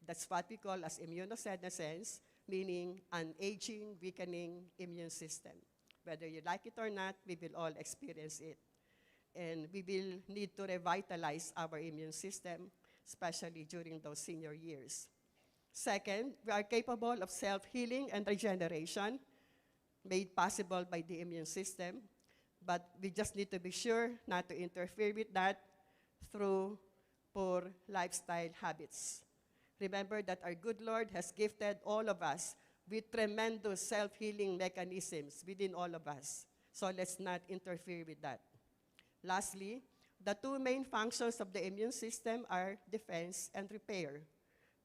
That's what we call as immunosenescence, meaning an aging, weakening immune system. Whether you like it or not, we will all experience it. And we will need to revitalize our immune system, especially during those senior years. Second, we are capable of self-healing and regeneration, made possible by the immune system, but we just need to be sure not to interfere with that through poor lifestyle habits. Remember that our good Lord has gifted all of us with tremendous self-healing mechanisms within all of us. So let's not interfere with that. Lastly, the two main functions of the immune system are defense and repair.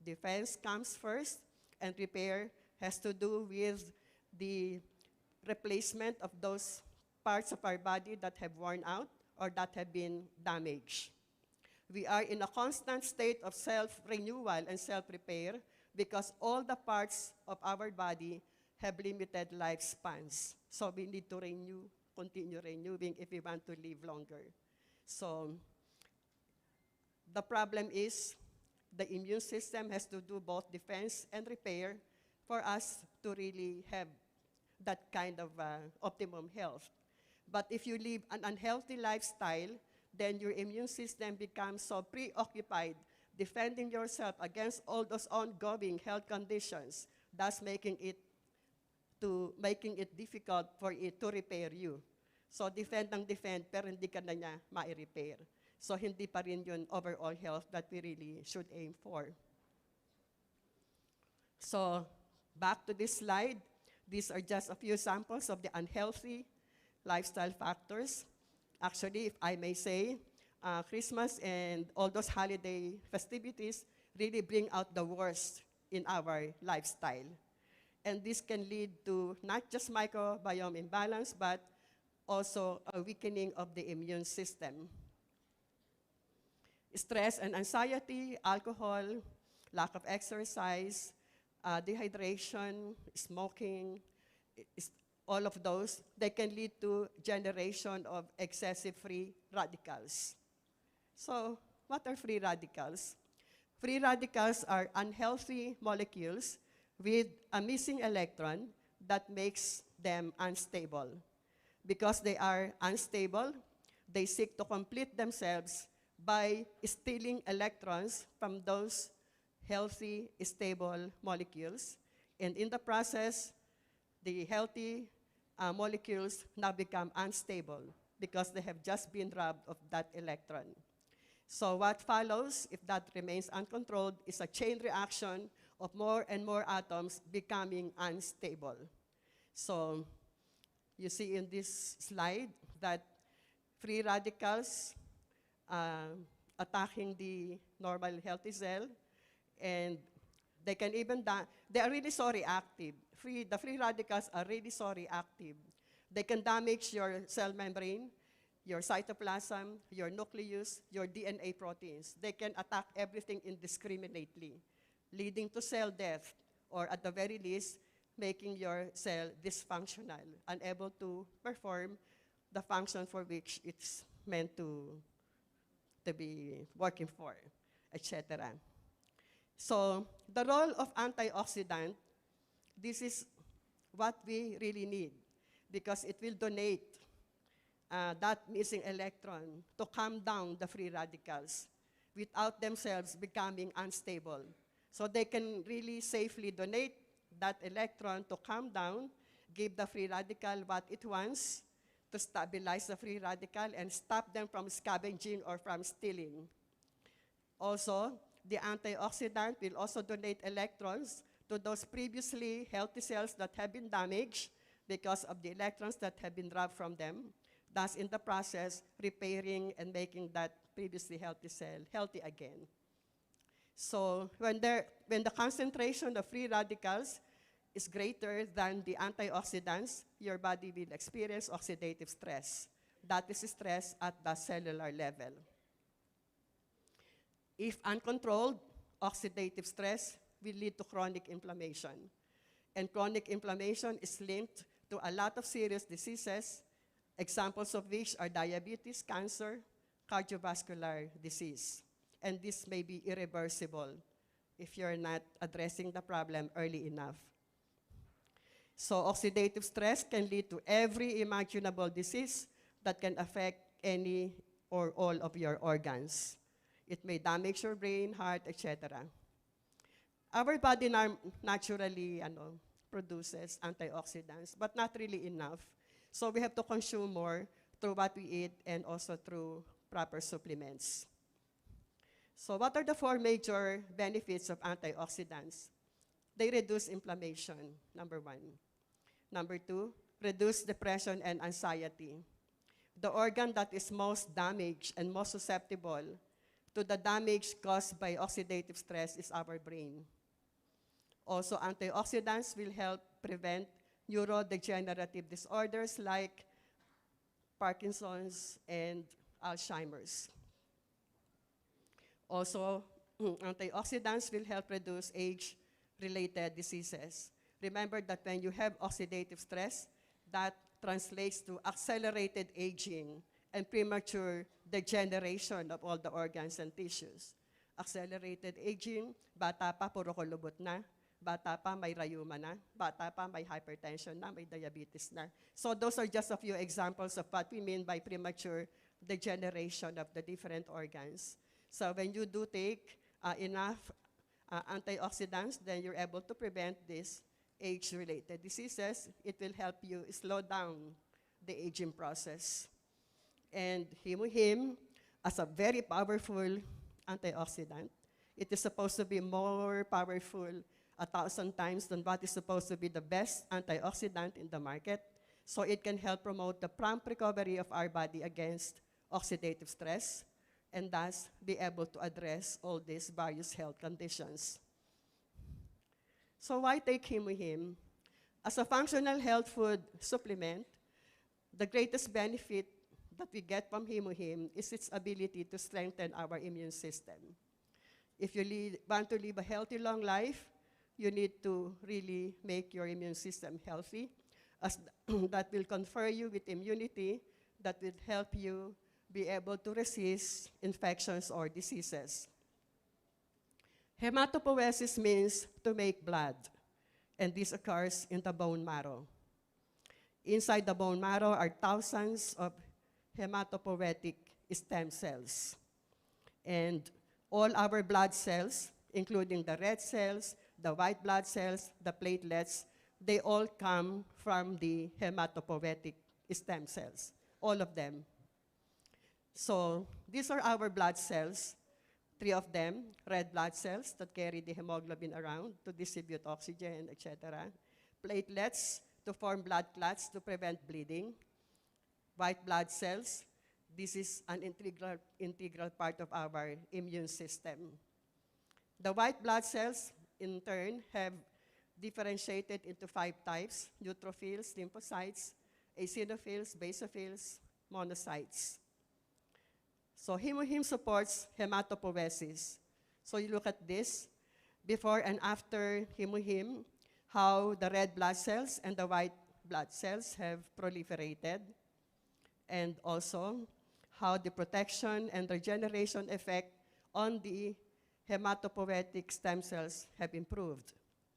Defense comes first, and repair has to do with the replacement of those parts of our body that have worn out or that have been damaged. We are in a constant state of self-renewal and self-repair because all the parts of our body have limited lifespans. So we need to continue renewing if we want to live longer. So the problem is the immune system has to do both defense and repair for us to really have that kind of optimum health. But if you live an unhealthy lifestyle, then your immune system becomes so preoccupied defending yourself against all those ongoing health conditions, thus making it difficult for it to repair you. So defend ng defend, pero hindi ka na niya ma-repair. So hindi pa rin yun overall health that we really should aim for. So back to this slide, these are just a few samples of the unhealthy lifestyle factors. Actually, if I may say, Christmas and all those holiday festivities really bring out the worst in our lifestyle. And this can lead to not just microbiome imbalance, but also a weakening of the immune system. Stress and anxiety, alcohol, lack of exercise, dehydration, smoking, all of those, they can lead to generation of excessive free radicals. So, what are free radicals? Free radicals are unhealthy molecules with a missing electron that makes them unstable. Because they are unstable, they seek to complete themselves by stealing electrons from those healthy, stable molecules. And in the process, the healthy molecules now become unstable because they have just been robbed of that electron. So what follows, if that remains uncontrolled, is a chain reaction of more and more atoms becoming unstable. So you see in this slide that free radicals attacking the normal healthy cell, and they can even they are really so reactive. The free radicals are really so reactive. They can damage your cell membrane, your cytoplasm, your nucleus, your DNA proteins. They can attack everything indiscriminately, leading to cell death, or at the very least, making your cell dysfunctional, unable to perform the function for which it's meant to be working for, etc. So the role of antioxidant, this is what we really need, because it will donate that missing electron to calm down the free radicals without themselves becoming unstable. So they can really safely donate that electron to calm down, give the free radical what it wants, to stabilize the free radical and stop them from scavenging or from stealing. Also, the antioxidant will also donate electrons to those previously healthy cells that have been damaged because of the electrons that have been robbed from them, thus in the process repairing and making that previously healthy cell healthy again. So when the concentration of free radicals is greater than the antioxidants, your body will experience oxidative stress. That is stress at the cellular level. If uncontrolled, oxidative stress will lead to chronic inflammation. And chronic inflammation is linked to a lot of serious diseases, examples of which are diabetes, cancer, cardiovascular disease. And this may be irreversible if you're not addressing the problem early enough. So oxidative stress can lead to every imaginable disease that can affect any or all of your organs. It may damage your brain, heart, etc. Our body naturally produces antioxidants, but not really enough. So we have to consume more through what we eat and also through proper supplements. So what are the 4 major benefits of antioxidants? They reduce inflammation, number 1. Number 2, reduce depression and anxiety. The organ that is most damaged and most susceptible to the damage caused by oxidative stress is our brain. Also, antioxidants will help prevent neurodegenerative disorders like Parkinson's and Alzheimer's. Also, antioxidants will help reduce age-related diseases. Remember that when you have oxidative stress, that translates to accelerated aging and premature degeneration of all the organs and tissues. Accelerated aging, bata pa, puro kulubot na. Bata pa, may rayuma na. Bata pa, may hypertension na, may diabetes na. So those are just a few examples of what we mean by premature degeneration of the different organs. So when you do take enough antioxidants, then you're able to prevent these age-related diseases. It will help you slow down the aging process. And Himuhim, as a very powerful antioxidant, it is supposed to be more powerful 1,000 times than what is supposed to be the best antioxidant in the market. So it can help promote the prompt recovery of our body against oxidative stress, and thus be able to address all these various health conditions. So why take Himuhim? As a functional health food supplement, the greatest benefit that we get from Himuhim is its ability to strengthen our immune system. If you want to live a healthy, long life, you need to really make your immune system healthy, as that will confer you with immunity that will help you be able to resist infections or diseases. Hematopoiesis means to make blood, and this occurs in the bone marrow. Inside the bone marrow are thousands of hematopoietic stem cells. And all our blood cells, including the red cells, the white blood cells, the platelets, they all come from the hematopoietic stem cells, all of them. So these are our blood cells, 3 of them, red blood cells that carry the hemoglobin around to distribute oxygen, etc. Platelets to form blood clots to prevent bleeding. White blood cells, this is an integral part of our immune system. The white blood cells, in turn, have differentiated into 5 types: neutrophils, lymphocytes, eosinophils, basophils, monocytes. So Himuhim supports hematopoiesis. So you look at this, before and after Himuhim, how the red blood cells and the white blood cells have proliferated, and also how the protection and regeneration effect on the hematopoietic stem cells have improved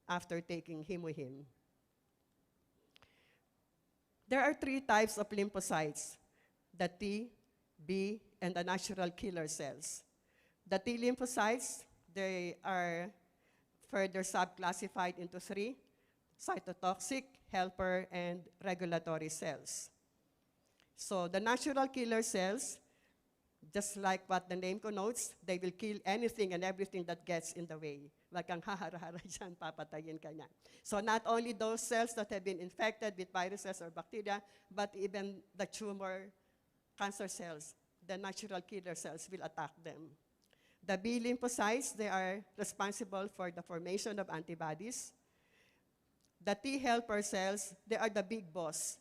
after taking Himuhim. There are 3 types of lymphocytes: the T, B, and the natural killer cells. The T lymphocytes, they are further subclassified into 3: cytotoxic, helper, and regulatory cells. So the natural killer cells, just like what the name connotes, they will kill anything and everything that gets in the way. Like ang hahara-hara dyan, papatayin ka niya. So not only those cells that have been infected with viruses or bacteria, but even the tumor cancer cells, the natural killer cells will attack them. The B lymphocytes, they are responsible for the formation of antibodies. The T helper cells, they are the big boss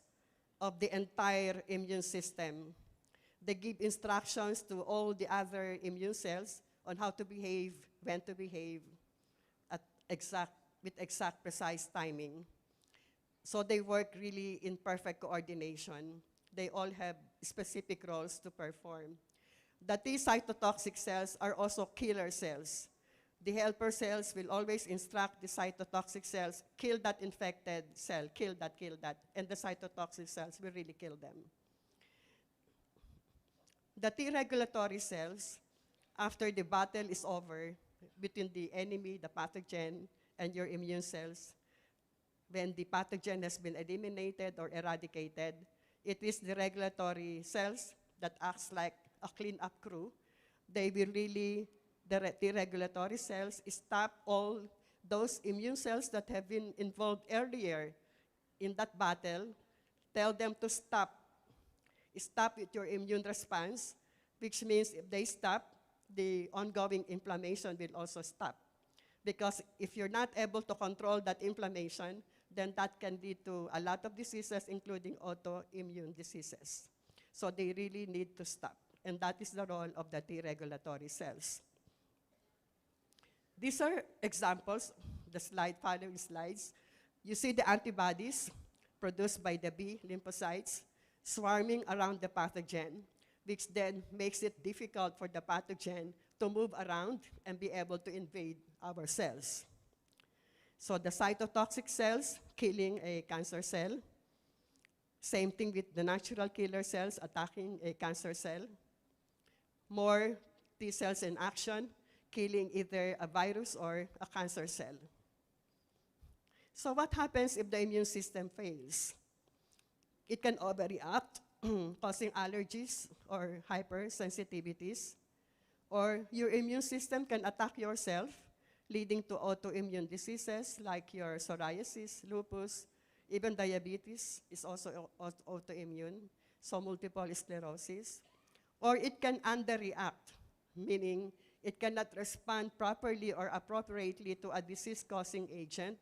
of the entire immune system. They give instructions to all the other immune cells on how to behave, when to behave, with exact precise timing. So they work really in perfect coordination. They all have specific roles to perform. The T cytotoxic cells are also killer cells. The helper cells will always instruct the cytotoxic cells, kill that infected cell, kill that, and the cytotoxic cells will really kill them. The T regulatory cells, after the battle is over between the enemy, the pathogen, and your immune cells, when the pathogen has been eliminated or eradicated, it is the regulatory cells that acts like a cleanup crew. They will really, the regulatory cells, stop all those immune cells that have been involved earlier in that battle, tell them to stop. Stop with your immune response, which means if they stop, the ongoing inflammation will also stop. Because if you're not able to control that inflammation, then that can lead to a lot of diseases, including autoimmune diseases. So they really need to stop. And that is the role of the T regulatory cells. These are examples, the following slides. You see the antibodies produced by the B lymphocytes swarming around the pathogen, which then makes it difficult for the pathogen to move around and be able to invade our cells. So the cytotoxic cells killing a cancer cell. Same thing with the natural killer cells attacking a cancer cell. More T cells in action, killing either a virus or a cancer cell. So what happens if the immune system fails? It can overreact, causing allergies or hypersensitivities, or your immune system can attack yourself, leading to autoimmune diseases like your psoriasis, lupus, even diabetes is also autoimmune, so multiple sclerosis. Or it can underreact, meaning it cannot respond properly or appropriately to a disease-causing agent,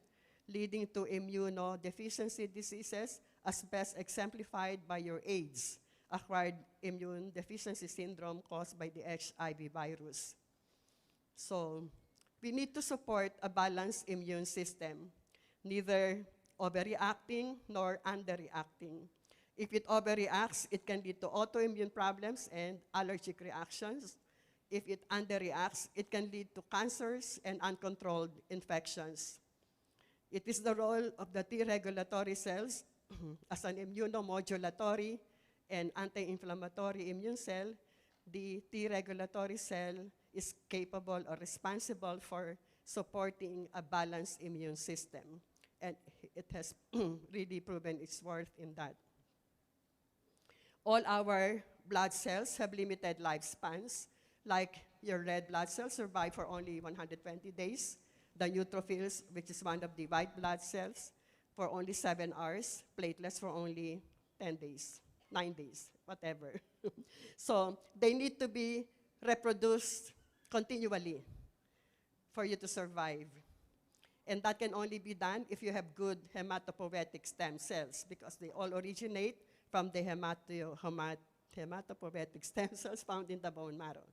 leading to immunodeficiency diseases, as best exemplified by your AIDS, acquired immune deficiency syndrome caused by the HIV virus. So we need to support a balanced immune system, neither overreacting nor underreacting. If it overreacts, it can lead to autoimmune problems and allergic reactions. If it underreacts, it can lead to cancers and uncontrolled infections. It is the role of the T regulatory cells as an immunomodulatory and anti-inflammatory immune cell. The T regulatory cell is capable or responsible for supporting a balanced immune system. And it has really proven its worth in that. All our blood cells have limited lifespans, like your red blood cells survive for only 120 days, the neutrophils, which is one of the white blood cells, for only 7 hours, platelets for only 10 days, 9 days, whatever. So they need to be reproduced continually for you to survive. And that can only be done if you have good hematopoietic stem cells, because they all originate from the hematopoietic stem cells found in the bone marrow.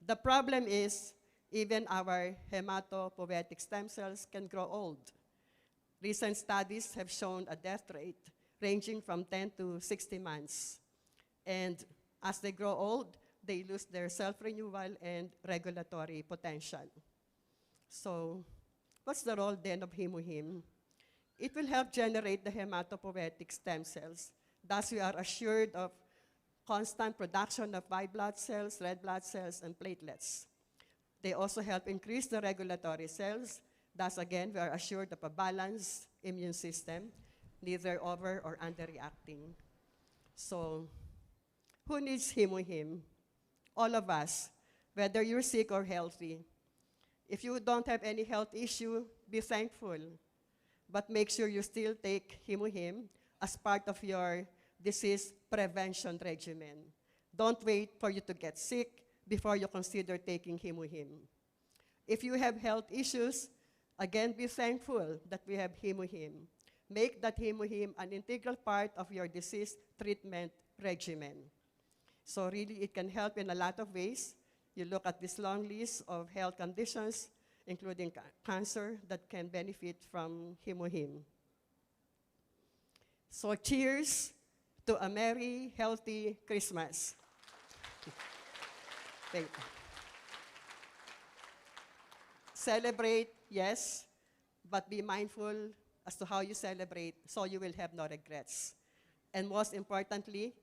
The problem is, even our hematopoietic stem cells can grow old. Recent studies have shown a death rate ranging from 10 to 60 months. And as they grow old, they lose their self-renewal and regulatory potential. So what's the role then of HemoHim? It will help generate the hematopoietic stem cells. Thus, we are assured of constant production of white blood cells, red blood cells, and platelets. They also help increase the regulatory cells. Thus, again, we are assured of a balanced immune system, neither over or underreacting. So, who needs HemoHim? All of us, whether you're sick or healthy. If you don't have any health issue, be thankful. But make sure you still take HemoHim as part of your disease prevention regimen. Don't wait for you to get sick before you consider taking HemoHim. If you have health issues, again, be thankful that we have HemoHim. Make that HemoHim an integral part of your disease treatment regimen. So really, it can help in a lot of ways. You look at this long list of health conditions, including cancer, that can benefit from HemoHim. So cheers to a merry, healthy Christmas. Thank you. Celebrate, yes, but be mindful as to how you celebrate so you will have no regrets. And most importantly,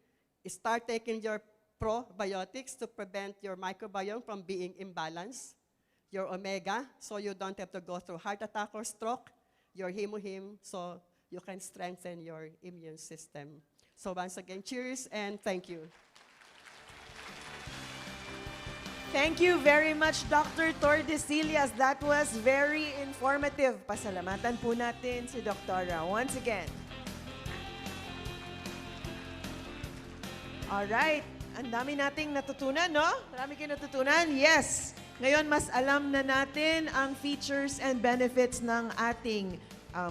start taking your probiotics to prevent your microbiome from being imbalanced, your omega, so you don't have to go through heart attack or stroke, your HemoHim, so you can strengthen your immune system. So once again, cheers and thank you. Thank you very much, Dr. Tordesillas. That was very informative. Pasalamatan po natin si Doktora once again. Alright, ang dami nating natutunan, no? Marami kayong natutunan? Yes! Ngayon, mas alam na natin ang features and benefits ng ating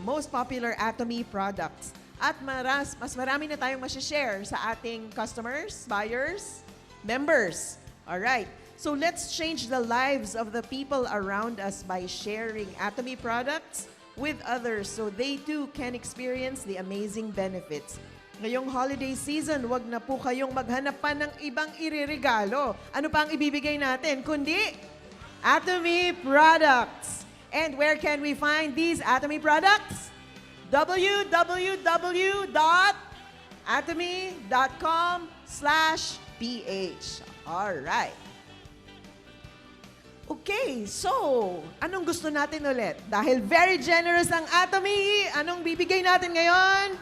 most popular Atomy products. At mas marami na tayong masishare sa ating customers, buyers, members. Alright, so let's change the lives of the people around us by sharing Atomy products with others so they too can experience the amazing benefits. Ngayong holiday season, wag na po kayong maghanap pa ng ibang iririgalo. Ano pa ang ibibigay natin? Kundi Atomy products. And where can we find these Atomy products? www.atomy.com/ph. All right. Okay, so, anong gusto natin ulit? Dahil very generous ang Atomy, anong bibigay natin ngayon?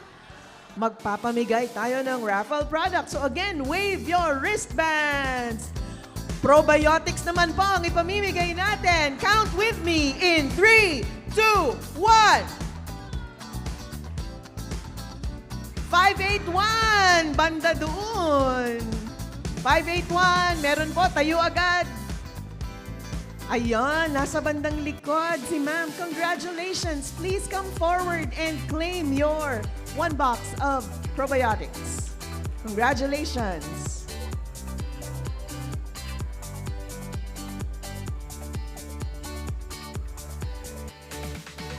Magpapamigay tayo ng raffle product. So again, wave your wristbands. Probiotics naman po ang ipamimigay natin. Count with me in 3, 2, 1. 581, banda doon. 581, meron po, tayo agad. Ayan, nasa bandang likod si ma'am. Congratulations. Please come forward and claim your 1 box of probiotics. Congratulations.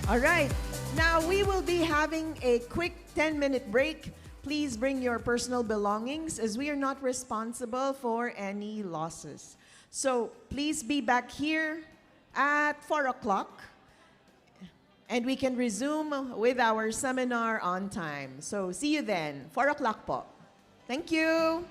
All right. Now, we will be having a quick 10-minute break. Please bring your personal belongings as we are not responsible for any losses. So please be back here at 4 o'clock and we can resume with our seminar on time. So see you then, 4 o'clock po. Thank you.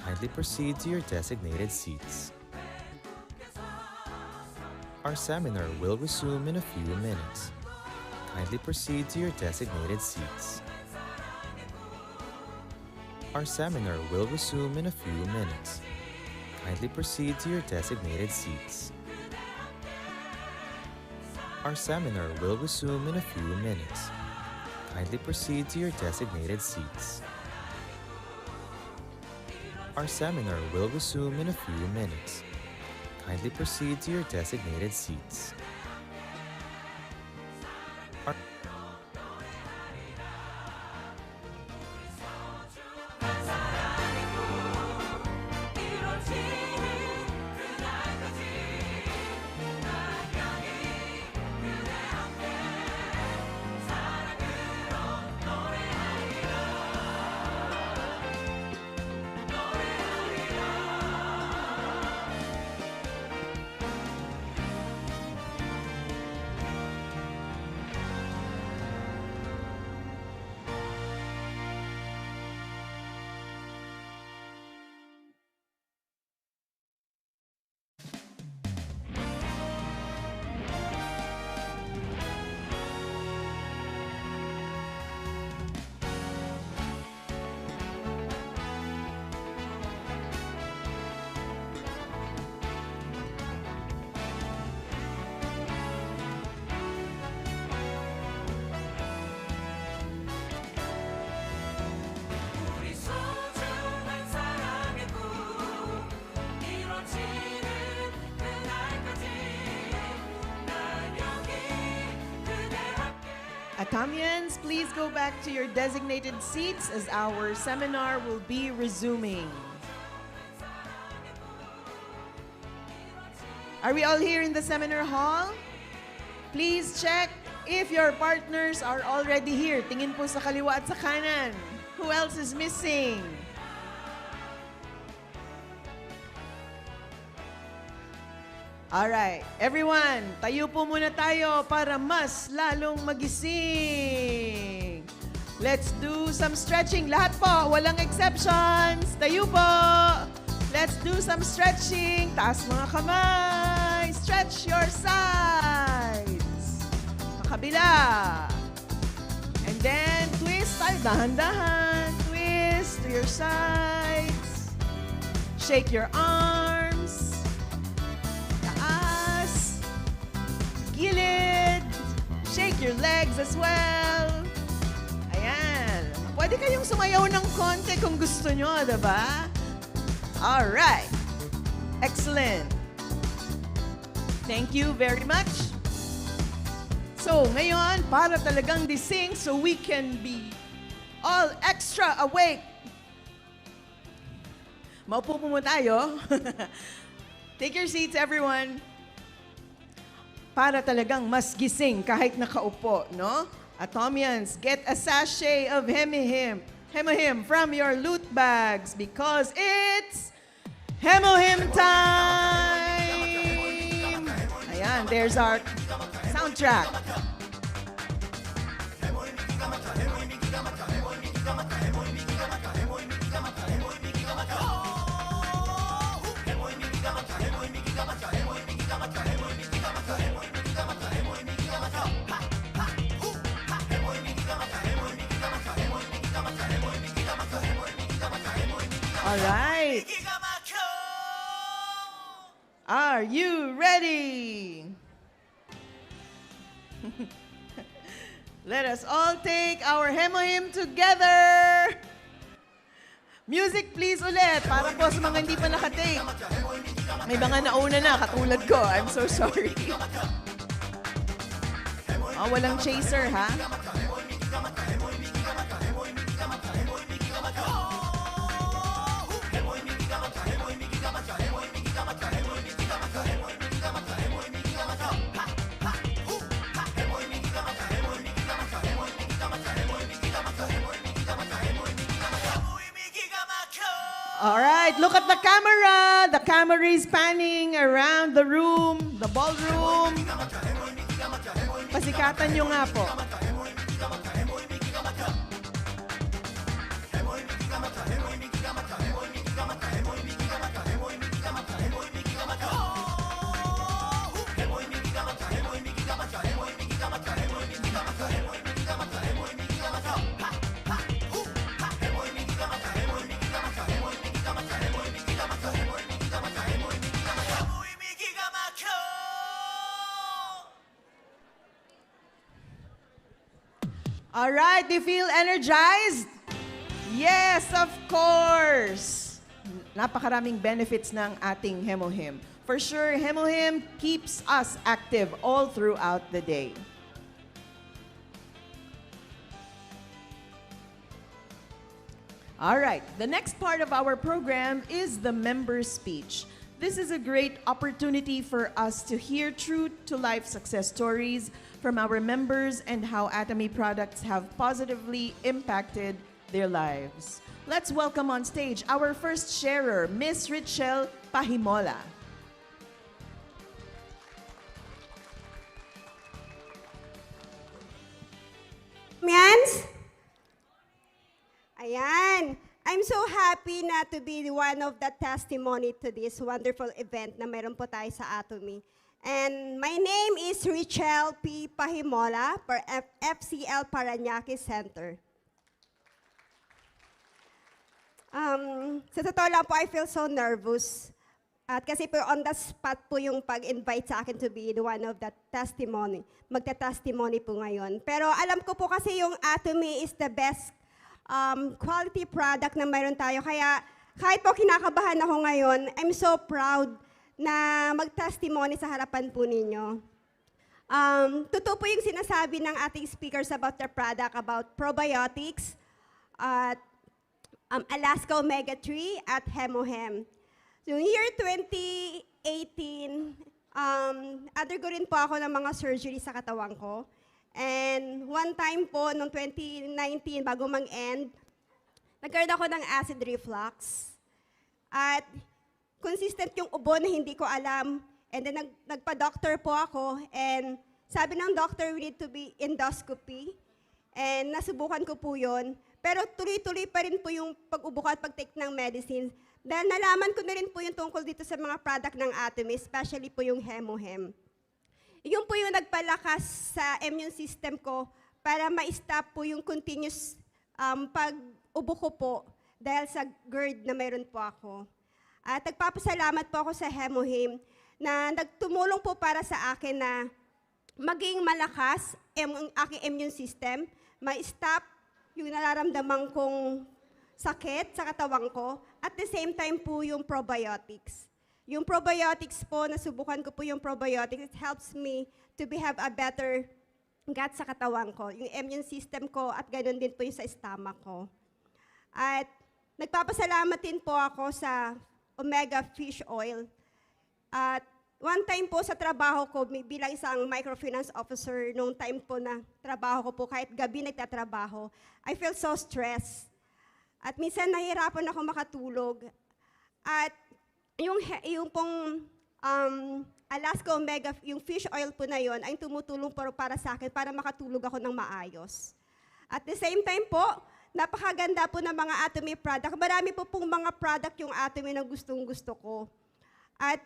Kindly proceed to your designated seats. Our seminar will resume in a few minutes. Kindly proceed to your designated seats. Our seminar will resume in a few minutes. Kindly proceed to your designated seats. Our seminar will resume in a few minutes. Kindly proceed to your designated seats. Our seminar will resume in a few minutes. Kindly proceed to your designated seats. Atomians, please go back to your designated seats as our seminar will be resuming. Are we all here in the seminar hall? Please check if your partners are already here. Tingin po sa kaliwa at sa kanan. Who else is missing? Alright, everyone, tayo po muna tayo para mas lalong magising. Let's do some stretching. Lahat po, walang exceptions. Tayo po. Let's do some stretching. Taas mga kamay. Stretch your sides. Makabila. And then, twist tayo. Dahan-dahan. Twist to your sides. Shake your arms. Gilid. Shake your legs as well. Ayan. Pwede kayong sumayaw ng konti kung gusto nyo, diba? Alright. Excellent. Thank you very much. So, ngayon, para talagang dising so we can be all extra awake. Maupo po muna tayo. Take your seats, everyone. Para talagang mas gising kahit nakaupo, no? Atomians, get a sachet of Hemihim from your loot bags because it's Hemohim time! Ayan, there's our soundtrack. All right. Are you ready? Let us all take our Hemohim together. Music please ulit para po sa mga hindi pa nakatake. May mga nauna na katulad ko. I'm so sorry. Oh, walang chaser, ha? All right, look at the camera. The camera is panning around the room, the ballroom. Pasikatan nyo nga po. All right, do you feel energized? Yes, of course. Napakaraming benefits ng ating Hemohim. For sure, Hemohim keeps us active all throughout the day. All right, the next part of our program is the member speech. This is a great opportunity for us to hear true-to-life success stories from our members and how Atomy products have positively impacted their lives. Let's welcome on stage our first sharer, Miss Richelle Pahimola. Mians? Ayan. I'm so happy na to be one of the testimony to this wonderful event na meron po tayo sa Atomy. And my name is Richelle P. Pahimola for FCL Parañaque Center. Sa totoo lang po, I feel so nervous. At kasi po on the spot po yung pag-invite sa akin to be one of the testimony. Magta-testimony po ngayon. Pero alam ko po kasi yung Atomy is the best quality product na mayroon tayo. Kaya kahit po kinakabahan ako ngayon, I'm so proud na mag-testimony sa harapan po ninyo. Totoo po yung sinasabi ng ating speakers about their product, about probiotics, at Alaska Omega-3 at Hemohem. So year 2018, undergo rin po ako ng mga surgery sa katawan ko. And one time po, noong 2019, bago mag-end, nagkaroon ako ng acid reflux. At consistent yung ubo na hindi ko alam. And then nagpa-doctor po ako. And sabi ng doctor, we need to be endoscopy. And nasubukan ko po yun. Pero tuloy-tuloy pa rin po yung pag-ubo ko at pag-take ng medicine. Dahil nalaman ko na rin po yung tungkol dito sa mga product ng Atomy, especially po yung Hemohem. Yun po yung nagpalakas sa immune system ko para ma-stop po yung continuous pag-ubo ko po dahil sa GERD na mayroon po ako. At nagpapasalamat po ako sa Hemohem na nagtumulong po para sa akin na maging malakas ang aking immune system, ma-stop yung nararamdaman kong sakit sa katawan ko, at the same time po yung probiotics. Yung probiotics po, nasubukan ko po yung probiotics, it helps me to have a better gut sa katawan ko, yung immune system ko, at ganoon din po yung sa stomach ko. At nagpapasalamat din po ako sa Omega Fish Oil. At one time po sa trabaho ko, bilang isang microfinance officer, nung time po na trabaho ko po, kahit gabi nagtatrabaho, I feel so stressed. At minsan nahihirapan ako makatulog. At yung pong Alaska Omega, yung fish oil po na yon ay tumutulong para sa akin para makatulog ako ng maayos. At the same time po, napakaganda po ng mga Atomy product. Marami po pong mga product yung Atomy na gustong-gusto ko. At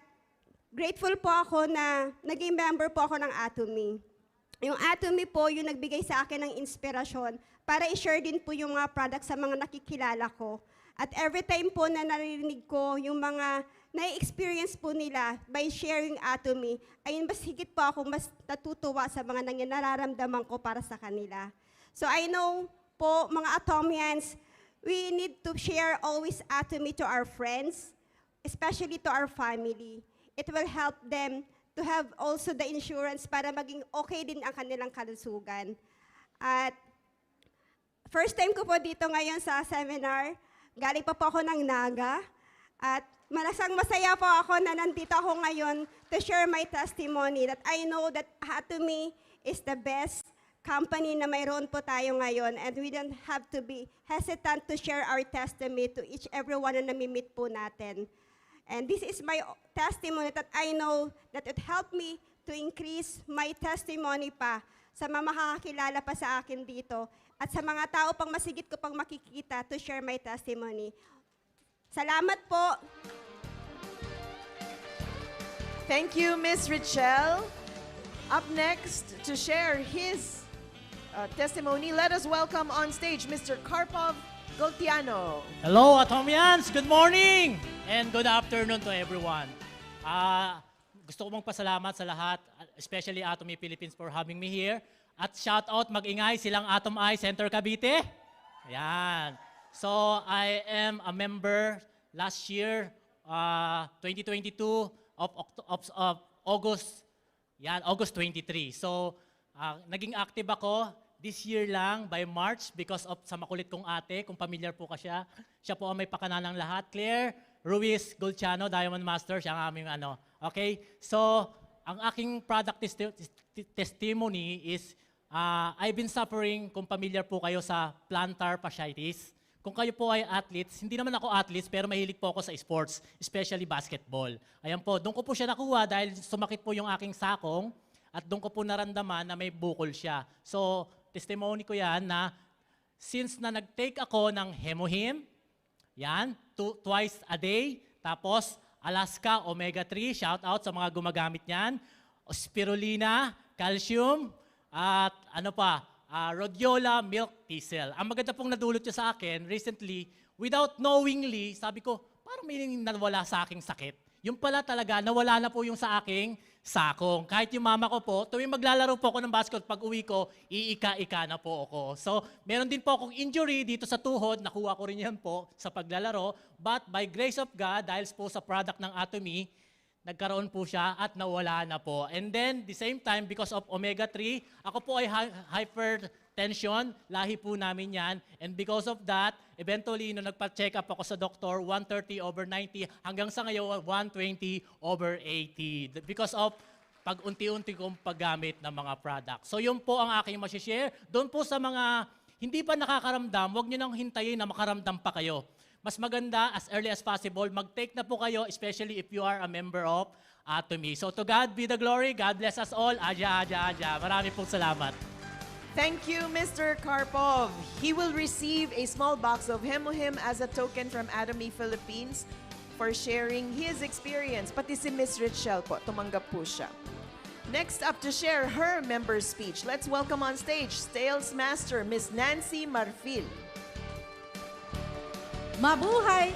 grateful po ako na naging member po ako ng Atomy. Yung Atomy po, yung nagbigay sa akin ng inspirasyon para i-share din po yung mga products sa mga nakikilala ko. At every time po na naririnig ko yung mga na-experience po nila by sharing Atomy, ayun mas higit po ako mas natutuwa sa mga nararamdaman ko para sa kanila. So I know po, mga Atomians, we need to share always Atomy to our friends, especially to our family. It will help them to have also the insurance para maging okay din ang kanilang kalusugan. At first time ko po dito ngayon sa seminar, galing pa po ako ng Naga. At masaya po ako na nandito ako ngayon to share my testimony that I know that Atomy is the best company na mayroon po tayo ngayon, and we don't have to be hesitant to share our testimony to each everyone na nami-meet po natin. And this is my testimony that I know that it helped me to increase my testimony pa sa mga makakakilala pa sa akin dito at sa mga tao pang masigit ko pang makikita to share my testimony. Salamat po. Thank you, Miss Richelle. Up next to share his testimony, let us welcome on stage Mr. Karpov Goltiano. Hello, Atomians! Good morning! And good afternoon to everyone. Gusto ko magpasalamat sa lahat, especially Atomy Philippines for having me here. At shout out, mag-ingay silang Atomy Center Cavite. Ayan. So I am a member last year, 2022 of August. Yan, August 23. So naging active ako this year lang by March because of sa makulit kong ate, kung familiar po ka siya. Siya po ang may pakana ng lahat. Claire Ruiz Golciano, Diamond Master, siya ang aming ano. Okay? So ang aking product testimony is I've been suffering, kung familiar po kayo sa plantar fasciitis. Kung kayo po ay athletes, hindi naman ako athletes, pero mahilig po ako sa sports, especially basketball. Ayan po, doon ko po siya nakuha dahil sumakit po yung aking sakong at doon ko po naramdaman na may bukol siya. So, testimony ko yan na since na nag-take ako ng Hemohim, yan, twice a day, tapos Alaska Omega-3, shout out sa mga gumagamit niyan, spirulina, calcium, at ano pa, rhodiola milk thistle. Ang maganda pong nadulot niya sa akin recently, without knowingly, sabi ko, parang may nawala sa aking sakit. Yung pala talaga, nawala na po yung sa aking sakong. Kahit yung mama ko po, tuwing maglalaro po ako ng basketball, pag uwi ko, iika-ika na po ako. So, meron din po akong injury dito sa tuhod, nakuha ko rin yan po sa paglalaro. But by grace of God, dahil po sa product ng Atomy, nagkaroon po siya at nawala na po. And then, the same time, because of omega-3, ako po ay hypertension, lahi po namin yan. And because of that, eventually, nung nagpa-check up ako sa doktor, 130/90, hanggang sa ngayon, 120/80. Because of pag-unti-unti kong paggamit ng mga products. So, yun po ang aking masishare. Doon po sa mga hindi pa nakakaramdam, huwag nyo nang hintayin na makaramdam pa kayo. Mas maganda, as early as possible, mag-take na po kayo, especially if you are a member of Atomy. So to God be the glory. God bless us all. Aja, aja, aja. Marami pong salamat. Thank you, Mr. Karpov. He will receive a small box of Hemohim as a token from Atomy Philippines for sharing his experience. Pati si Miss Richelle po, tumanggap po siya. Next up to share her member speech, let's welcome on stage Sales Master, Miss Nancy Marfil. Mabuhay,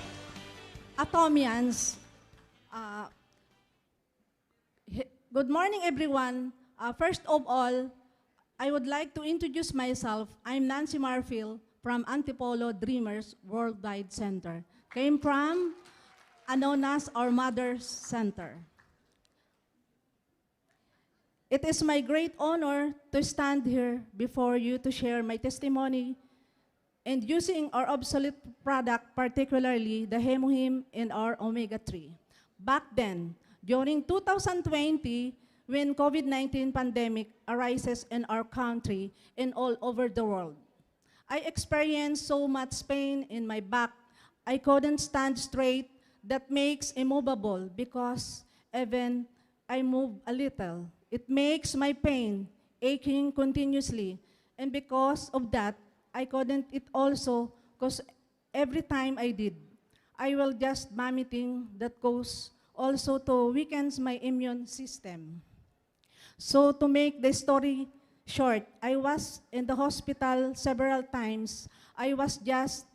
Atomians. Good morning, everyone. First of all, I would like to introduce myself. I'm Nancy Marfil from Antipolo Dreamers Worldwide Center. Came from Anonas, our mother's center. It is my great honor to stand here before you to share my testimony and using our obsolete product, particularly the Hemohim and our Omega-3. Back then, during 2020, when COVID-19 pandemic arises in our country and all over the world, I experienced so much pain in my back. I couldn't stand straight. That makes immovable because even I move a little, it makes my pain aching continuously. And because of that, I couldn't eat also because every time I did, I will just vomiting that goes also to weakens my immune system. So to make the story short, I was in the hospital several times. I was just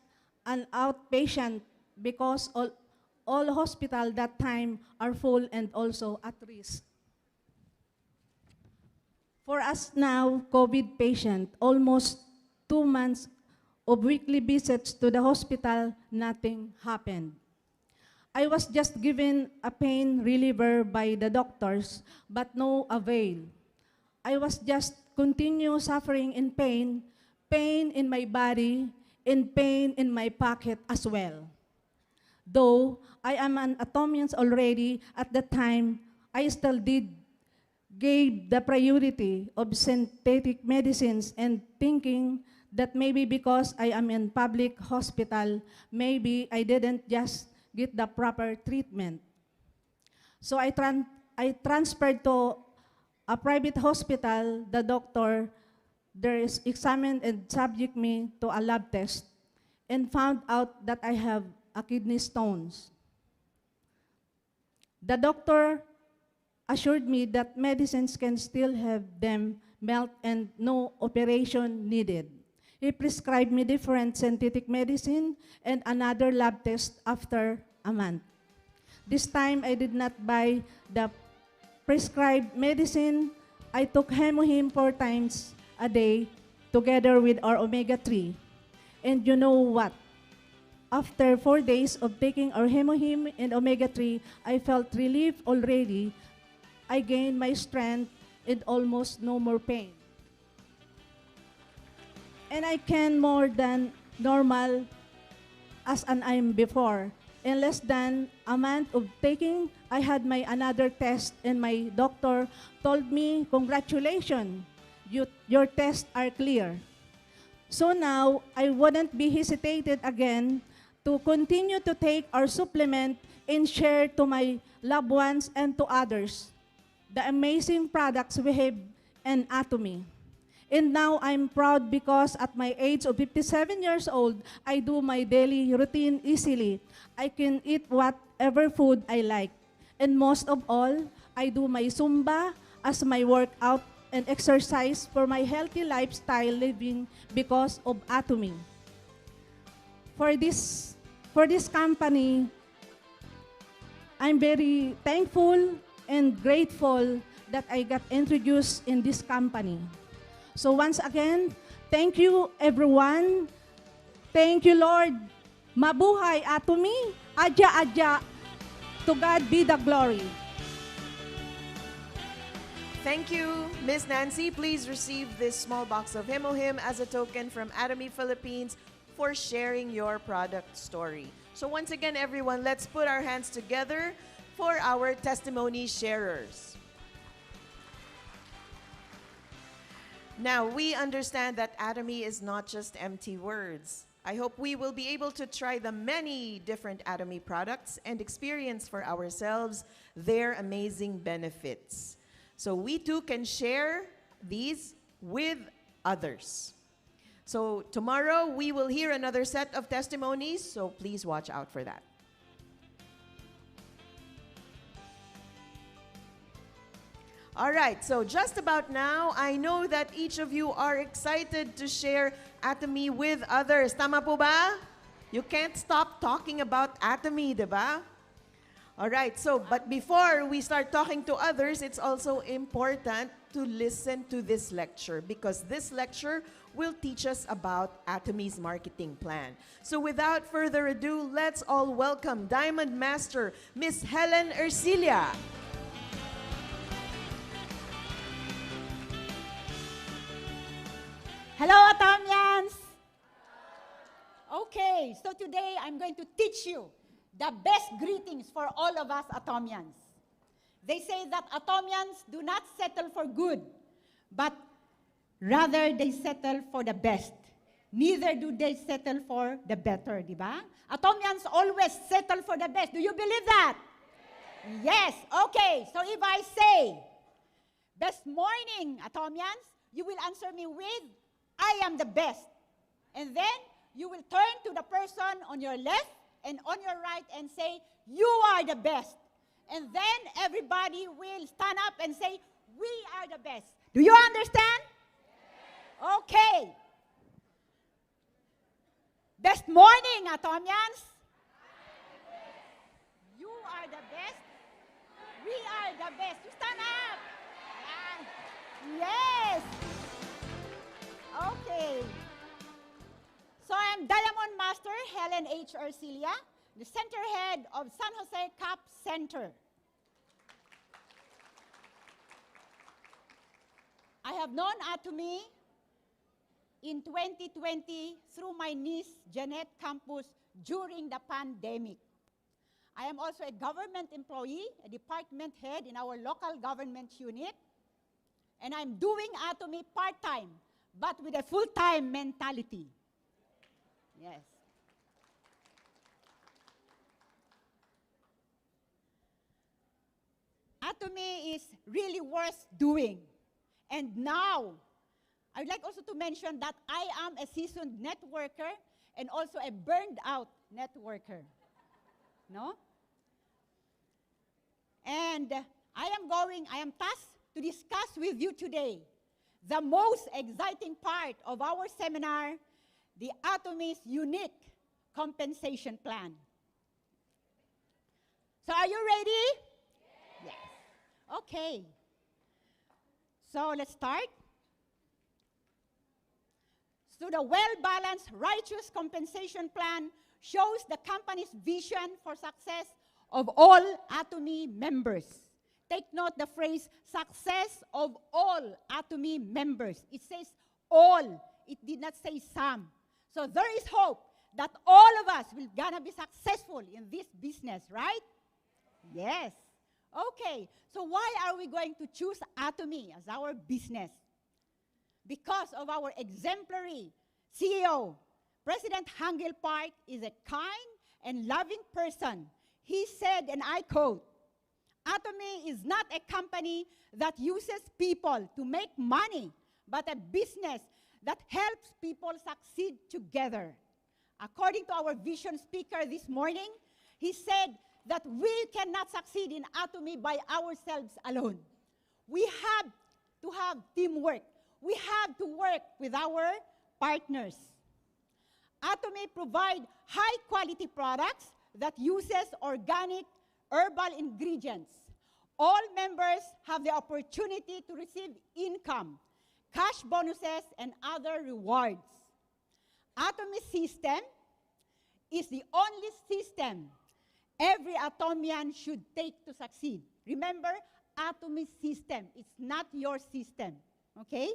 an outpatient because all hospital that time are full and also at risk. For us now, COVID patient, almost 2 months of weekly visits to the hospital, nothing happened. I was just given a pain reliever by the doctors, but no avail. I was just continue suffering in pain in my body, and pain in my pocket as well. Though I am an Atomians already, at the time, I still gave the priority of synthetic medicines and thinking that maybe because I am in public hospital, maybe I didn't just get the proper treatment. So I transferred to a private hospital. The doctor examined and subject me to a lab test and found out that I have a kidney stones. The doctor assured me that medicines can still have them melt and no operation needed. He prescribed me different synthetic medicine and another lab test after a month. This time, I did not buy the prescribed medicine. I took Hemohim 4 times a day together with our omega-3. And you know what? After 4 days of taking our Hemohim and omega-3, I felt relief already. I gained my strength and almost no more pain. And I can more than normal as an I'm before. In less than a month of taking, I had my another test and my doctor told me, congratulations, your tests are clear. So now, I wouldn't be hesitated again to continue to take our supplement and share to my loved ones and to others the amazing products we have in Atomy. And now I'm proud because at my age of 57 years old, I do my daily routine easily. I can eat whatever food I like. And most of all, I do my Zumba as my workout and exercise for my healthy lifestyle living because of Atomy. For this company, I'm very thankful and grateful that I got introduced in this company. So once again, thank you everyone. Thank you, Lord. Mabuhay Atomy. Adya adya. To God be the glory. Thank you, Miss Nancy. Please receive this small box of Hemohim as a token from Atomy Philippines for sharing your product story. So once again, everyone, let's put our hands together for our testimony sharers. Now, we understand that Atomy is not just empty words. I hope we will be able to try the many different Atomy products and experience for ourselves their amazing benefits. So we too can share these with others. So tomorrow we will hear another set of testimonies, so please watch out for that. All right, so just about now, I know that each of you are excited to share Atomy with others. Tama po ba? You can't stop talking about Atomy, diba? All right, so but before we start talking to others, it's also important to listen to this lecture because this lecture will teach us about Atomy's marketing plan. So without further ado, let's all welcome Diamond Master, Miss Helen Ercilia. Hello, Atomians! Okay, so today I'm going to teach you the best greetings for all of us Atomians. They say that Atomians do not settle for good, but rather they settle for the best. Neither do they settle for the better, di ba? Atomians always settle for the best. Do you believe that? Yes. Okay, so if I say, best morning, Atomians, you will answer me with, I am the best. And then you will turn to the person on your left and on your right and say, you are the best. And then everybody will stand up and say, we are the best. Do you understand? Okay. Best morning, Atomians. You are the best. We are the best. You stand up. Yes. Okay. So I'm Diamond Master Helen H. Ercilia, the center head of San Jose CAP Center. I have known Atomy in 2020 through my niece Jeanette Campus during the pandemic. I am also a government employee, a department head in our local government unit, and I'm doing Atomy part-time, but with a full-time mentality. Yes. Atomy is really worth doing. And now, I'd like also to mention that I am a seasoned networker and also a burned out networker. No? And I am tasked to discuss with you today the most exciting part of our seminar, the Atomy's unique compensation plan. So are you ready? Yes. Okay. So let's start. to the well-balanced, righteous compensation plan shows the company's vision for success of all Atomy members. Take note the phrase, success of all Atomy members. It says all. It did not say some. So there is hope that all of us will gonna be successful in this business, right? Yes. Okay, so why are we going to choose Atomy as our business? Because of our exemplary CEO. President Hangil Park is a kind and loving person. He said, and I quote, "Atomy is not a company that uses people to make money, but a business that helps people succeed together." According to our vision speaker this morning, he said that we cannot succeed in Atomy by ourselves alone. We have to have teamwork. We have to work with our partners. Atomy provide high-quality products that uses organic herbal ingredients. All members have the opportunity to receive income, cash bonuses, and other rewards. Atomy system is the only system every Atomian should take to succeed. Remember, Atomy system, it's not your system, okay?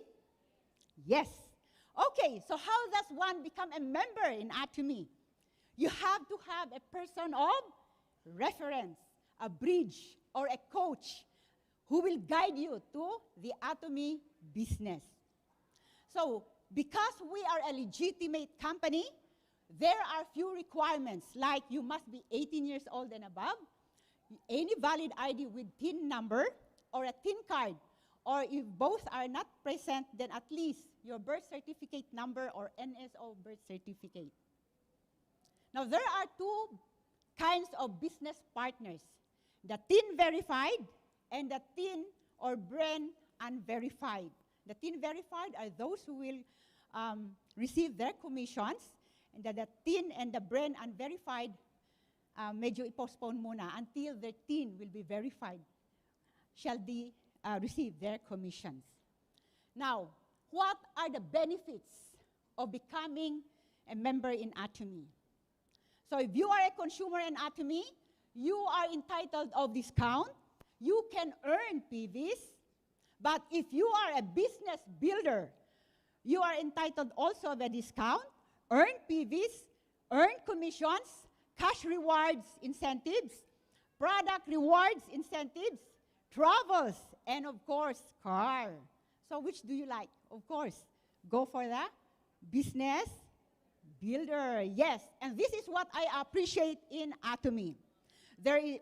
Yes. Okay, so how does one become a member in Atomy? You have to have a person of reference, a bridge, or a coach who will guide you to the Atomy business. So, because we are a legitimate company, there are few requirements, like you must be 18 years old and above, any valid ID with TIN number, or a TIN card, or if both are not present, then at least your birth certificate number or NSO birth certificate. Now, there are two kinds of business partners, the TIN verified and the TIN or brand unverified. The TIN verified are those who will receive their commissions, and the TIN and the brand unverified, medyo i-postpone muna until the TIN will be verified, shall they receive their commissions. Now, what are the benefits of becoming a member in Atomy? So if you are a consumer in Atomy, you are entitled of discount. You can earn PVs. But if you are a business builder, you are entitled also of a discount, earn PVs, earn commissions, cash rewards, incentives, product rewards, incentives, travels, and of course, car. So which do you like? Of course, go for the business builder. Yes, and this is what I appreciate in Atomy.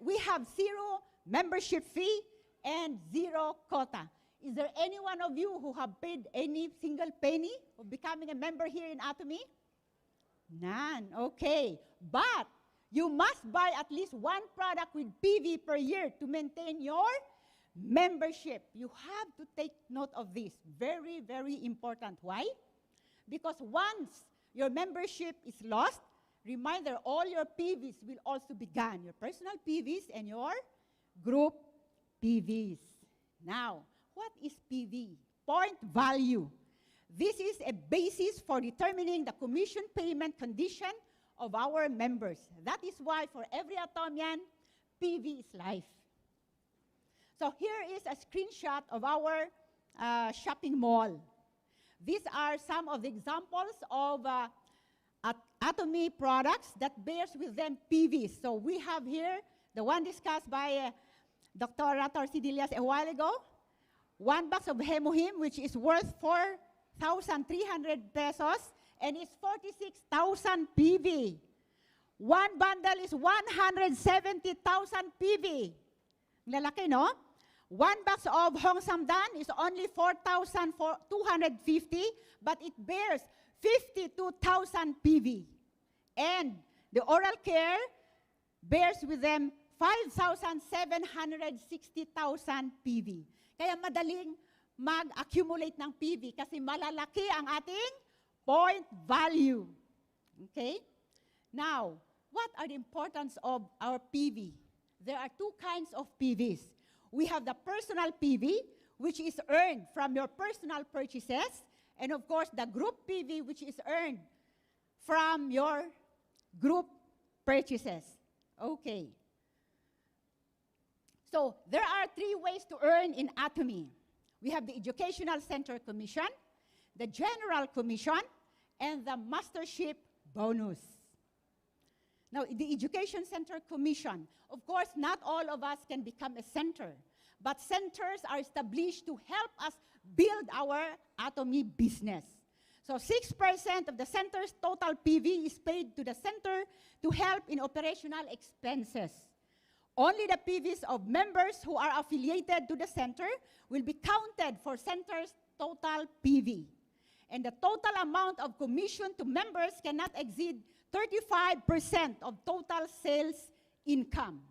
We have 0 membership fee and 0 quota. Is there any one of you who have paid any single penny of becoming a member here in Atomy? None, okay. But you must buy at least 1 product with PV per year to maintain your membership. You have to take note of this. Very, very important. Why? Because once your membership is lost, reminder, all your PVs will also be gone. Your personal PVs and your group PVs. Now, what is PV? Point value. This is a basis for determining the commission payment condition of our members. That is why for every Atomian, PV is life. So here is a screenshot of our shopping mall. These are some of the examples of Atomy products that bears with them PVs. So we have here the one discussed by Dr. Torcidillas a while ago. 1 box of Hemohim, which is worth 4,300 pesos, and is 46,000 PV. 1 bundle is 170,000 PV. Lalaki, no? 1 box of Hong Samdan is only 4,250, but it bears 52,000 PV. And the oral care bears with them 5,760,000 PV. Kaya madaling mag-accumulate ng PV kasi malalaki ang ating point value. Okay? Now, what are the importance of our PV? There are 2 kinds of PVs. We have the personal PV, which is earned from your personal purchases, and of course, the group PV, which is earned from your group purchases. Okay. So there are 3 ways to earn in Atomy. We have the Educational Center Commission, the General Commission, and the Mastership Bonus. Now, the Education Center Commission, of course, not all of us can become a center, but centers are established to help us build our Atomy business. So 6% of the center's total PV is paid to the center to help in operational expenses. Only the PVs of members who are affiliated to the center will be counted for center's total PV. And the total amount of commission to members cannot exceed 35% of total sales income.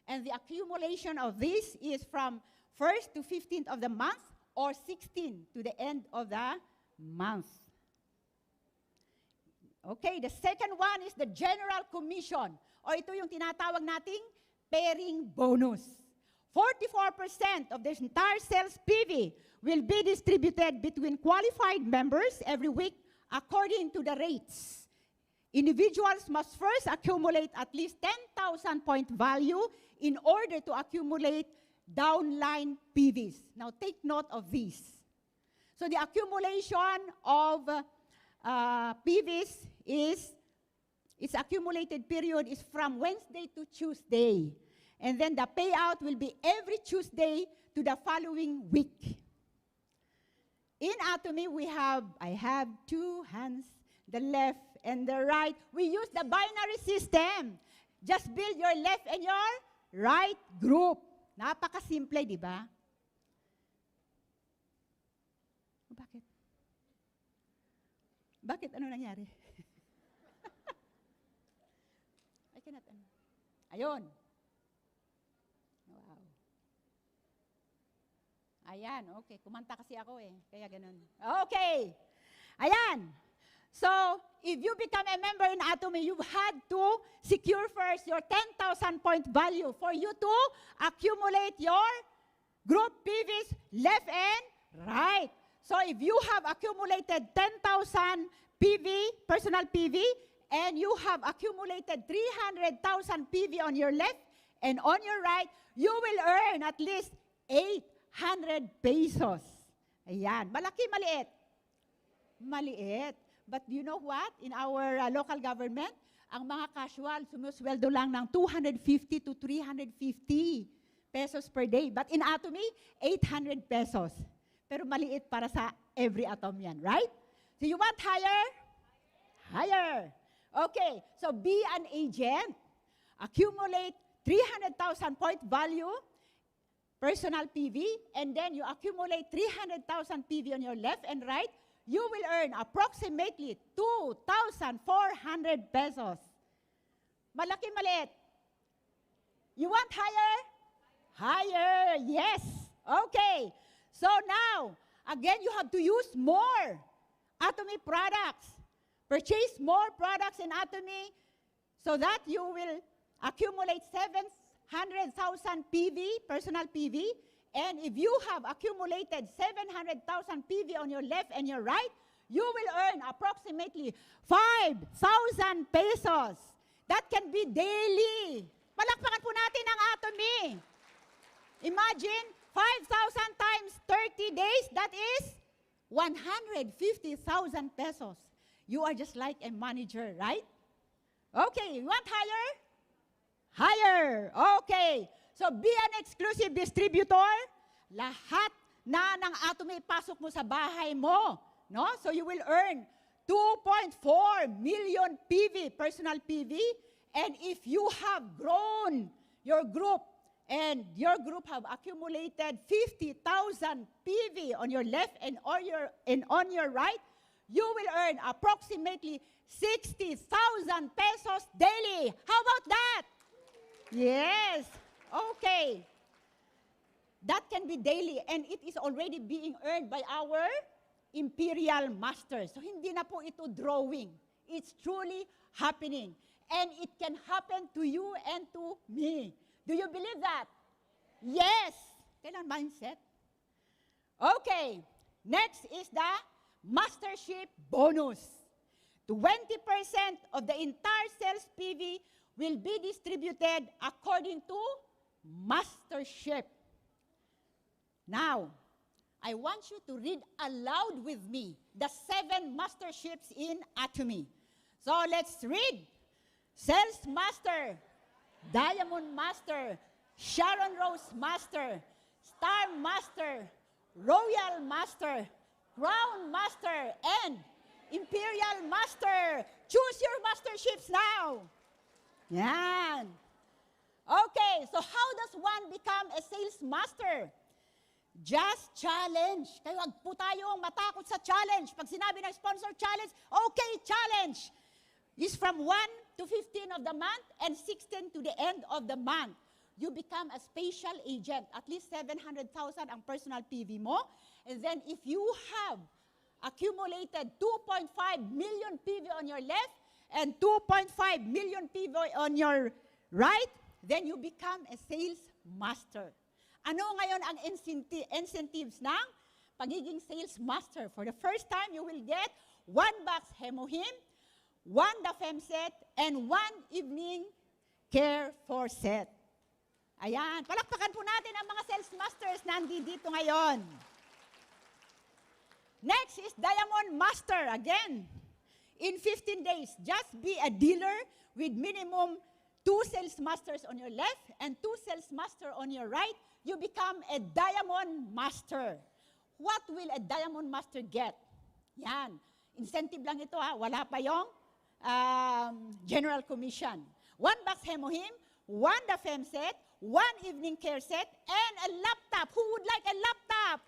And the accumulation of this is from 1st to 15th of the month or 16th to the end of the month. Okay, the second one is the General Commission, o ito yung tinatawag nating pairing bonus. 44% of the entire sales PV will be distributed between qualified members every week according to the rates. Individuals must first accumulate at least 10,000 point value in order to accumulate downline PVs. Now take note of this. So the accumulation of PVs is, its accumulated period is from Wednesday to Tuesday. And then the payout will be every Tuesday to the following week. In Atomy, I have 2 hands, the left and the right. We use the binary system. Just build your left and your right group. Napakasimple, di ba? Bakit? Bakit? Ano nangyari? I cannot. Ayun. Wow. Ayan, okay. Kumanta kasi ako eh. Kaya ganun. Okay. Ayan. So, if you become a member in Atomy, you've had to secure first your 10,000 point value for you to accumulate your group PVs left and right. So, if you have accumulated 10,000 PV, personal PV, and you have accumulated 300,000 PV on your left and on your right, you will earn at least 800 pesos. Ayan. Malaki, maliit? Maliit. But you know what? In our local government, ang mga casual, sumusweldo lang ng 250 to 350 pesos per day. But in Atomy, 800 pesos. Pero maliit para sa every Atomian, right? So you want higher? Higher. Okay, so be an agent. Accumulate 300,000 point value, personal PV, and then you accumulate 300,000 PV on your left and right, you will earn approximately 2,400 pesos. Malaki, maliit? You want higher? Higher, yes. Okay. So now, again, you have to use more Atomy products. Purchase more products in Atomy so that you will accumulate 700,000 PV, personal PV. And if you have accumulated 700,000 PV on your left and your right, you will earn approximately 5,000 pesos. That can be daily. Palakpakan po natin ang Atomy. Imagine, 5,000 times 30 days, that is 150,000 pesos. You are just like a manager, right? Okay, you want higher? Higher. Okay. So be an exclusive distributor. Lahat na ng Atomy pasok mo sa bahay mo. No? So you will earn 2.4 million PV, personal PV. And if you have grown your group and your group have accumulated 50,000 PV on your left and on your right, you will earn approximately 60,000 pesos daily. How about that? Yes. Okay. That can be daily and it is already being earned by our imperial masters. So hindi na po ito drawing. It's truly happening. And it can happen to you and to me. Do you believe that? Yes. Kailan mindset? Okay. Next is the mastership bonus. 20% of the entire sales PV will be distributed according to mastership. Now, I want you to read aloud with me the 7 masterships in Atomy. So let's read. Sales Master, Diamond Master, Sharon Rose Master, Star Master, Royal Master, Crown Master, and Imperial Master. Choose your masterships now. Yan. Okay, so how does one become a sales master? Just challenge. Kaya wag po tayong matakot sa challenge. Pag sinabi ng sponsor challenge, okay, challenge. Is from 1 to 15 of the month and 16 to the end of the month. You become a special agent. At least 700,000 ang personal PV mo. And then if you have accumulated 2.5 million PV on your left and 2.5 million PV on your right, then you become a sales master. Ano ngayon ang incentives ng pagiging sales master? For the first time, you will get 1 box Hemohim, 1 Dafem set, and 1 evening care for set. Ayan, palakpakan po natin ang mga sales masters na nandito ngayon. Next is Diamond Master. Again, in 15 days, just be a dealer with minimum 2 sales masters on your left and 2 sales master on your right. You become a Diamond Master. What will a Diamond Master get? Yan. Incentive lang ito ha. Wala pa yung General Commission. 1 box Hemohim, 1 Dafem set, 1 evening care set, and a laptop. Who would like a laptop?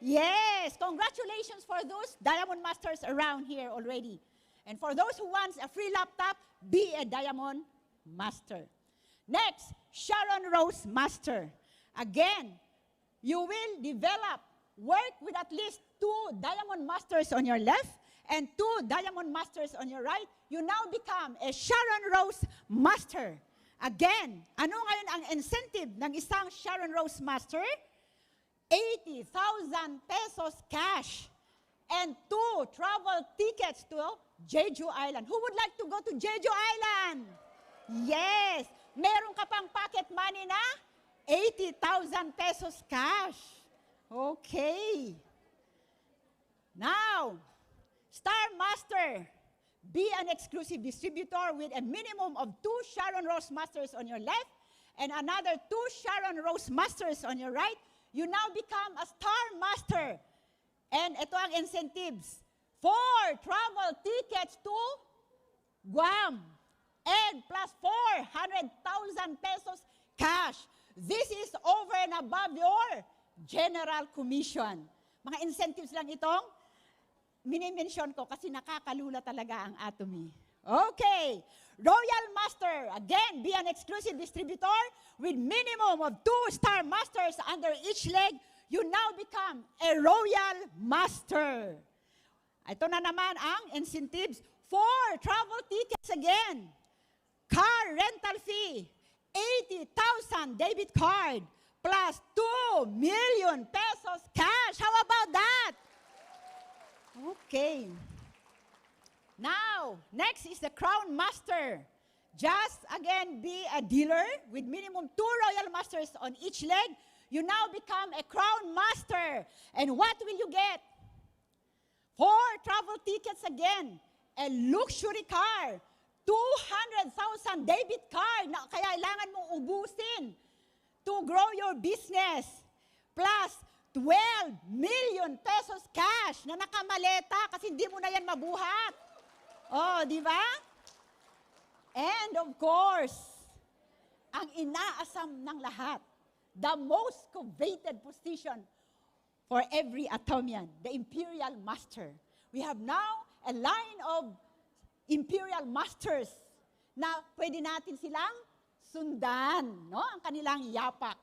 Yes. Congratulations for those Diamond Masters around here already. And for those who want a free laptop, be a Diamond Master. Next, Sharon Rose Master. Again, you will work with at least 2 Diamond Masters on your left and 2 Diamond Masters on your right. You now become a Sharon Rose Master. Again, ano ngayon ang incentive ng isang Sharon Rose Master? 80,000 pesos cash and 2 travel tickets to Jeju Island. Who would like to go to Jeju Island? Yes. Meron ka pang pocket money na 80,000 pesos cash. Okay. Now, Star Master, be an exclusive distributor with a minimum of 2 Sharon Rose Masters on your left and another 2 Sharon Rose Masters on your right. You now become a Star Master. And ito ang incentives. 4 travel tickets to Guam and plus 400,000 pesos cash. This is over and above your General Commission. Mga incentives lang itong mini-mention ko kasi nakakalula talaga ang Atomy. Okay. Royal Master. Again, be an exclusive distributor with minimum of 2 Star Masters under each leg. You now become a Royal Master. Ito na naman ang incentives. 4 travel tickets again. Car rental fee. 80,000 debit card plus 2 million pesos cash. How about that? Okay. Now, next is the Crown Master. Just, again, be a dealer with minimum 2 Royal Masters on each leg. You now become a Crown Master. And what will you get? 4 travel tickets again. A luxury car. 200,000 debit card na kailangan mong ubusin to grow your business. Plus, 12 million pesos cash na nakamaleta kasi hindi mo na yan mabuhat. Oh, di ba? And of course, ang inaasam ng lahat, the most coveted position for every Atomian, the Imperial Master. We have now a line of Imperial Masters na pwede natin silang sundan, no? Ang kanilang yapak.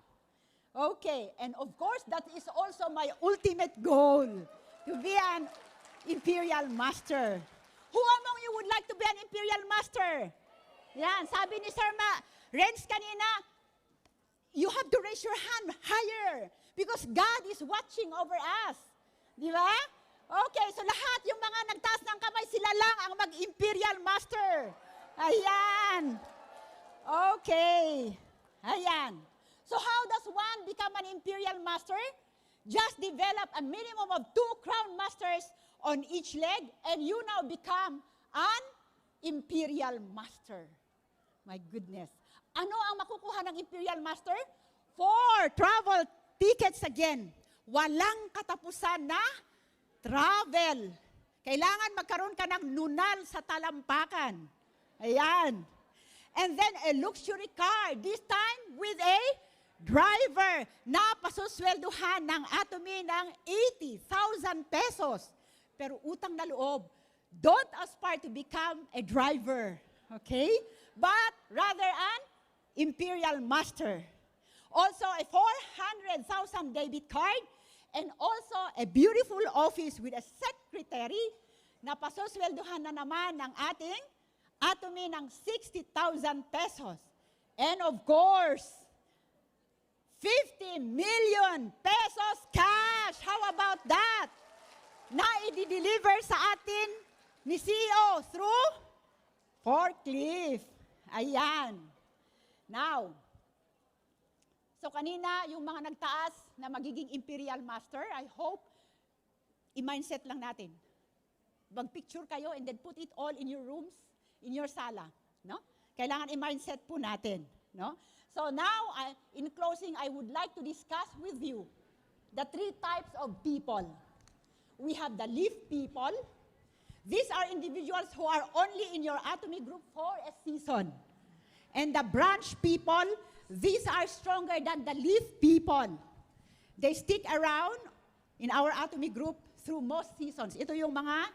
Okay, and of course, that is also my ultimate goal, to be an Imperial Master. Who among you would like to be an Imperial Master? Yan, sabi ni Sir Renz kanina, you have to raise your hand higher because God is watching over us. Di ba? Okay, so lahat yung mga nagtaas ng kamay, sila lang ang mag-Imperial Master. Ayan. Okay. Ayan. So how does one become an Imperial Master? Just develop a minimum of 2 Crown Masters on each leg and you now become an Imperial Master. My goodness. Ano ang makukuha ng Imperial Master? 4 travel tickets again. Walang katapusan na travel. Kailangan magkaroon ka ng nunal sa talampakan. Ayan. And then a luxury car, this time with a driver na pasusweldohan ng Atomy ng 80,000 pesos. Pero utang na loob, don't aspire to become a driver, okay? But rather an Imperial Master. Also a 400,000 debit card and also a beautiful office with a secretary na pasusweldohan na naman ng ating Atomy ng 60,000 pesos. And of course, 50 million pesos cash. How about that? Na i-deliver sa atin ni CEO through forklift. Ayan. Now, so kanina yung mga nagtaas na magiging Imperial Master, I hope i-mindset lang natin. Mag-picture kayo and then put it all in your rooms, in your sala, no? Kailangan i-mindset po natin, no? So now, in closing, I would like to discuss with you the 3 types of people. We have the leaf people. These are individuals who are only in your Atomy group for a season. And the branch people, these are stronger than the leaf people. They stick around in our Atomy group through most seasons. Ito yung mga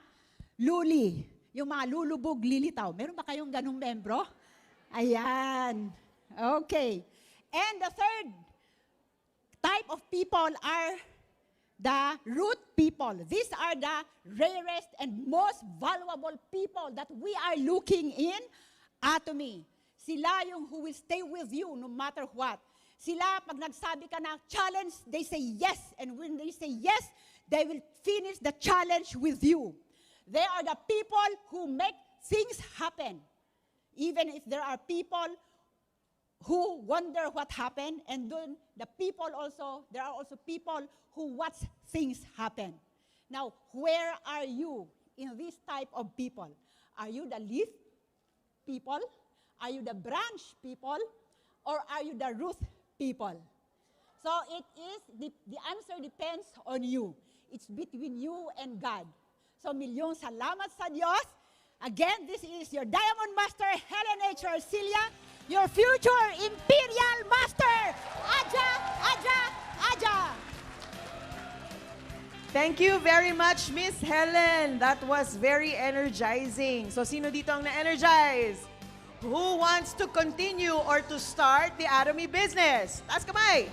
luli, yung mga lulubog, lilitaw. Meron ba kayong ganung membro? Ayan. Okay. And the third type of people are the root people. These are the rarest and most valuable people that we are looking in Atomy. Sila yung who will stay with you no matter what. Sila, pag nagsabi ka na challenge, they say yes. And when they say yes, they will finish the challenge with you. They are the people who make things happen. Even if there are people who wonder what happened, and then the people also, there are also people who watch things happen. Now, where are you in this type of people? Are you the leaf people? Are you the branch people? Or are you the root people? So it is, the answer depends on you. It's between you and God. So milyong salamat sa Diyos. Again, this is your Diamond Master, Helen H. Arcilia, your future Imperial Master, Aja, Aja, Aja. Thank you very much, Miss Helen. That was very energizing. So sino dito ang na-energize? Who wants to continue or to start the Atomy business? Taas kamay.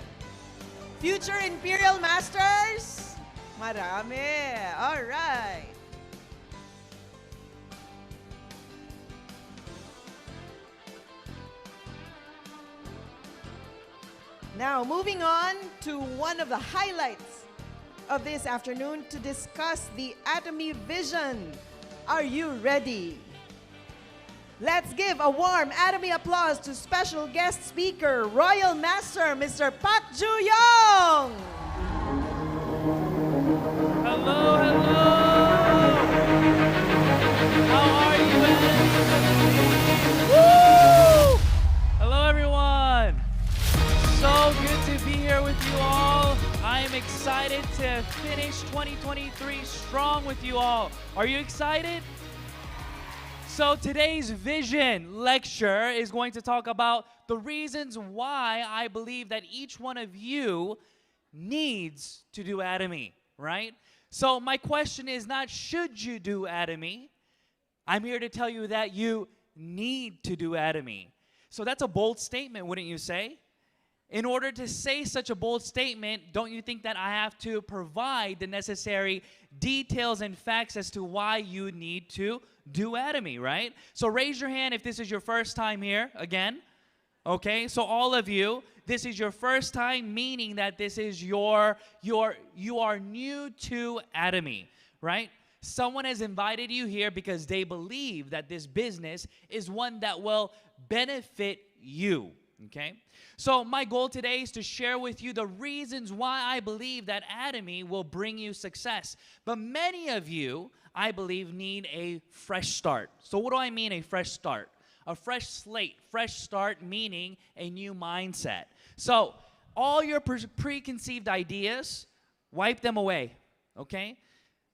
Future Imperial Masters? Marami. All right. Now, moving on to one of the highlights of this afternoon to discuss the Atomy vision. Are you ready? Let's give a warm Atomy applause to special guest speaker, Royal Master, Mr. Pak Ju-yong. Hello, hello. How are you, Woo! Hello, everyone. So good to be here with you all. I am excited to finish 2023 strong with you all. Are you excited? So today's vision lecture is going to talk about the reasons why I believe that each one of you needs to do Atomy, right? So my question is not should you do Atomy? I'm here to tell you that you need to do Atomy. So that's a bold statement, wouldn't you say? In order to say such a bold statement, don't you think that I have to provide the necessary details and facts as to why you need to do Atomy, right? So raise your hand if this is your first time here again. Okay, so all of you, this is your first time, meaning that this is you are new to Atomy, right? Someone has invited you here because they believe that this business is one that will benefit you, okay? So my goal today is to share with you the reasons why I believe that Atomy will bring you success. But many of you, I believe, need a fresh start. So what do I mean, a fresh start? A fresh slate. Fresh start meaning a new mindset. So all your preconceived ideas, wipe them away, okay?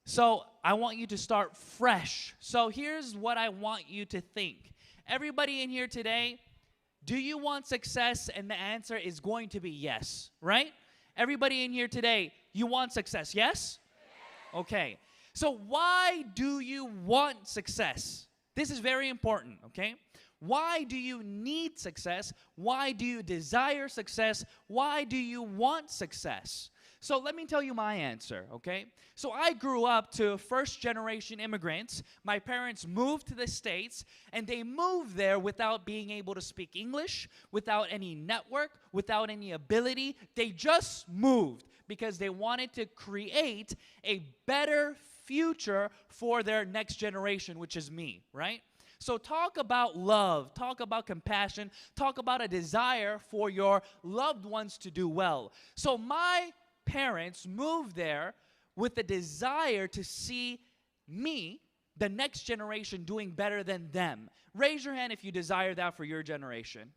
So I want you to start fresh. So here's what I want you to think. Everybody in here today, do you want success? And the answer is going to be yes, right? Everybody in here today, you want success, yes? Okay. So why do you want success? This is very important, okay? Why do you need success? Why do you desire success? Why do you want success? So let me tell you my answer, okay? So I grew up to first-generation immigrants. My parents moved to the States, and they moved there without being able to speak English, without any network, without any ability. They just moved because they wanted to create a better future for their next generation, which is me, right? So talk about love, talk about compassion, talk about a desire for your loved ones to do well. So my parents moved there with the desire to see me, the next generation, doing better than them. Raise your hand if you desire that for your generation.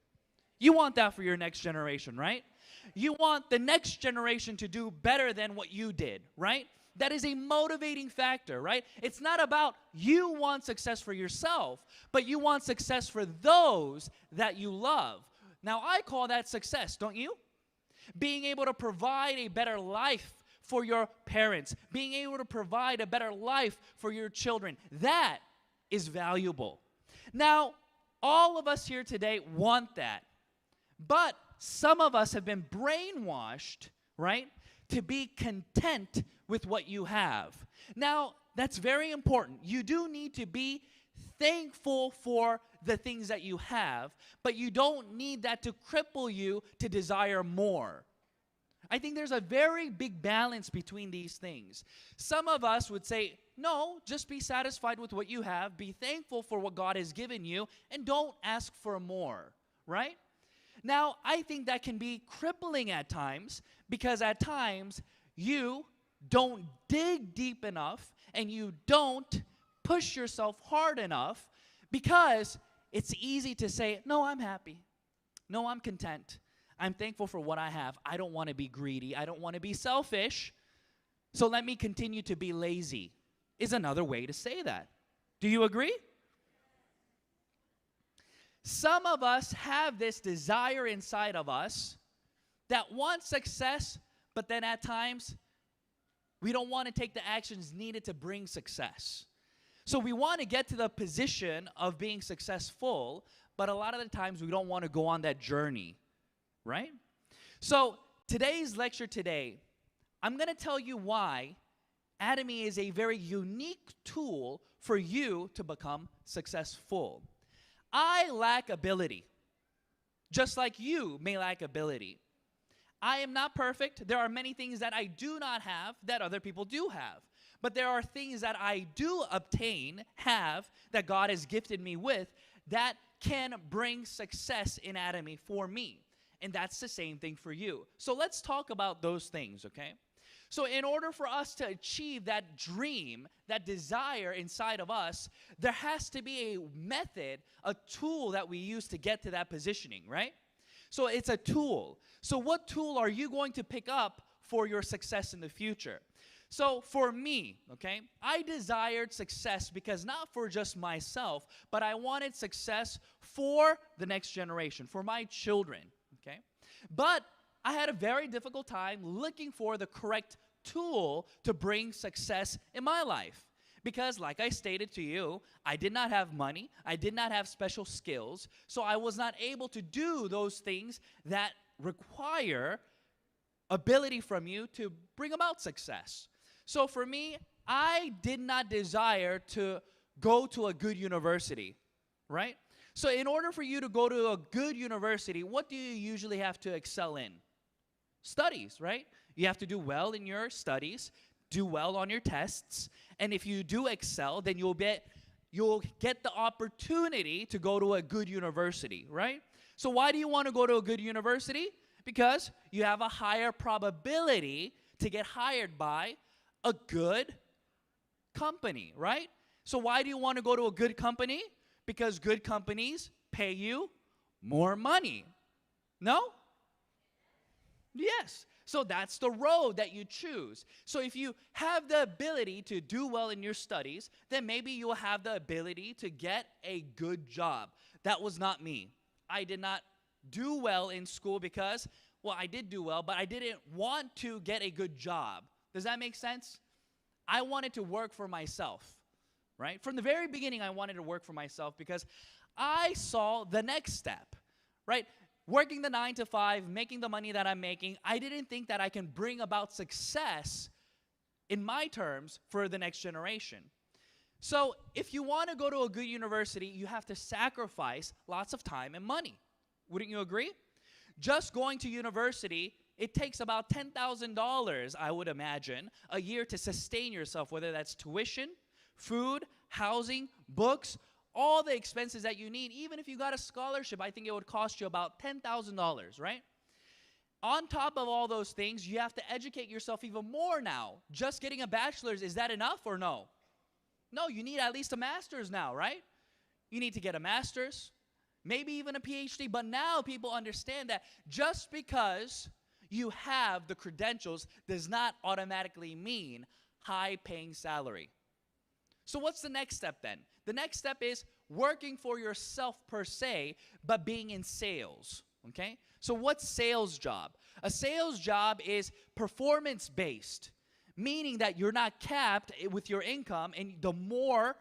You want that for your next generation, right? You want the next generation to do better than what you did, right? That is a motivating factor, right? It's not about you want success for yourself, but you want success for those that you love. Now, I call that success, don't you? Being able to provide a better life for your parents, being able to provide a better life for your children, that is valuable. Now, all of us here today want that, but some of us have been brainwashed, right, to be content with what you have. Now, that's very important. You do need to be thankful for the things that you have, but you don't need that to cripple you to desire more. I think there's a very big balance between these things. Some of us would say, no, just be satisfied with what you have, be thankful for what God has given you, and don't ask for more, right? Now, I think that can be crippling at times, because at times you don't dig deep enough and you don't push yourself hard enough, because it's easy to say, no, I'm happy. No, I'm content. I'm thankful for what I have. I don't want to be greedy. I don't want to be selfish. So let me continue to be lazy, is another way to say that. Do you agree? Some of us have this desire inside of us that wants success, but then at times we don't want to take the actions needed to bring success. So we want to get to the position of being successful, but a lot of the times we don't want to go on that journey, right? So today's lecture today, I'm going to tell you why Atomy is a very unique tool for you to become successful. I lack ability, just like you may lack ability. I am not perfect. There are many things that I do not have that other people do have. But there are things that I do have, that God has gifted me with, that can bring success in Atomy for me. And that's the same thing for you. So let's talk about those things, okay? So in order for us to achieve that dream, that desire inside of us, there has to be a method, a tool that we use to get to that positioning, right? So it's a tool. So what tool are you going to pick up for your success in the future? So for me, okay, I desired success because not for just myself, but I wanted success for the next generation, for my children, okay? But I had a very difficult time looking for the correct tool to bring success in my life. Because like I stated to you, I did not have money, I did not have special skills, so I was not able to do those things that require ability from you to bring about success. So for me, I did not desire to go to a good university, right? So in order for you to go to a good university, what do you usually have to excel in? Studies, right? You have to do well in your studies do well on your tests, and if you do excel, then you'll get the opportunity to go to a good university, right? So why do you want to go to a good university? Because you have a higher probability to get hired by a good company, right? So why do you want to go to a good company? Because good companies pay you more money. No? Yes. So that's the road that you choose. So if you have the ability to do well in your studies, then maybe you'll have the ability to get a good job. That was not me. I did not do well in school because, well, I did do well, but I didn't want to get a good job. Does that make sense? I wanted to work for myself, right? From the very beginning, I wanted to work for myself because I saw the next step, right? Working the 9 to 5, making the money that I'm making, I didn't think that I can bring about success in my terms for the next generation. So if you want to go to a good university, you have to sacrifice lots of time and money. Wouldn't you agree? Just going to university, it takes about $10,000, I would imagine, a year to sustain yourself, whether that's tuition, food, housing, books, all the expenses that you need. Even if you got a scholarship, I think it would cost you about $10,000, right? On top of all those things, you have to educate yourself even more now. Just getting a bachelor's, is that enough or no? No, you need at least a master's now, right? You need to get a master's, maybe even a PhD. But now people understand that just because you have the credentials does not automatically mean high-paying salary. So what's the next step then? The next step is working for yourself per se, but being in sales, okay? So what's sales job? A sales job is performance-based, meaning that you're not capped with your income, and the more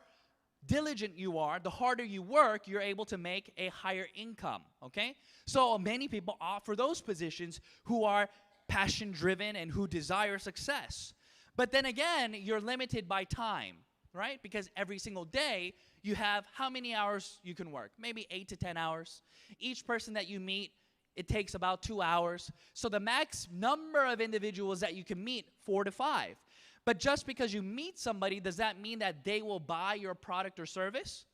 diligent you are, the harder you work, you're able to make a higher income, okay? So many people opt for those positions who are passion-driven and who desire success. But then again, you're limited by time, right? Because every single day, you have how many hours you can work? Maybe 8 to 10 hours. Each person that you meet, it takes about 2 hours. So the max number of individuals that you can meet, 4 to 5. But just because you meet somebody, does that mean that they will buy your product or service?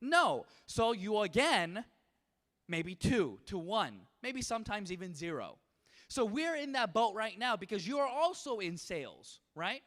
No. So you again, maybe 2 to 1, maybe sometimes even 0. So we're in that boat right now because you are also in sales, right?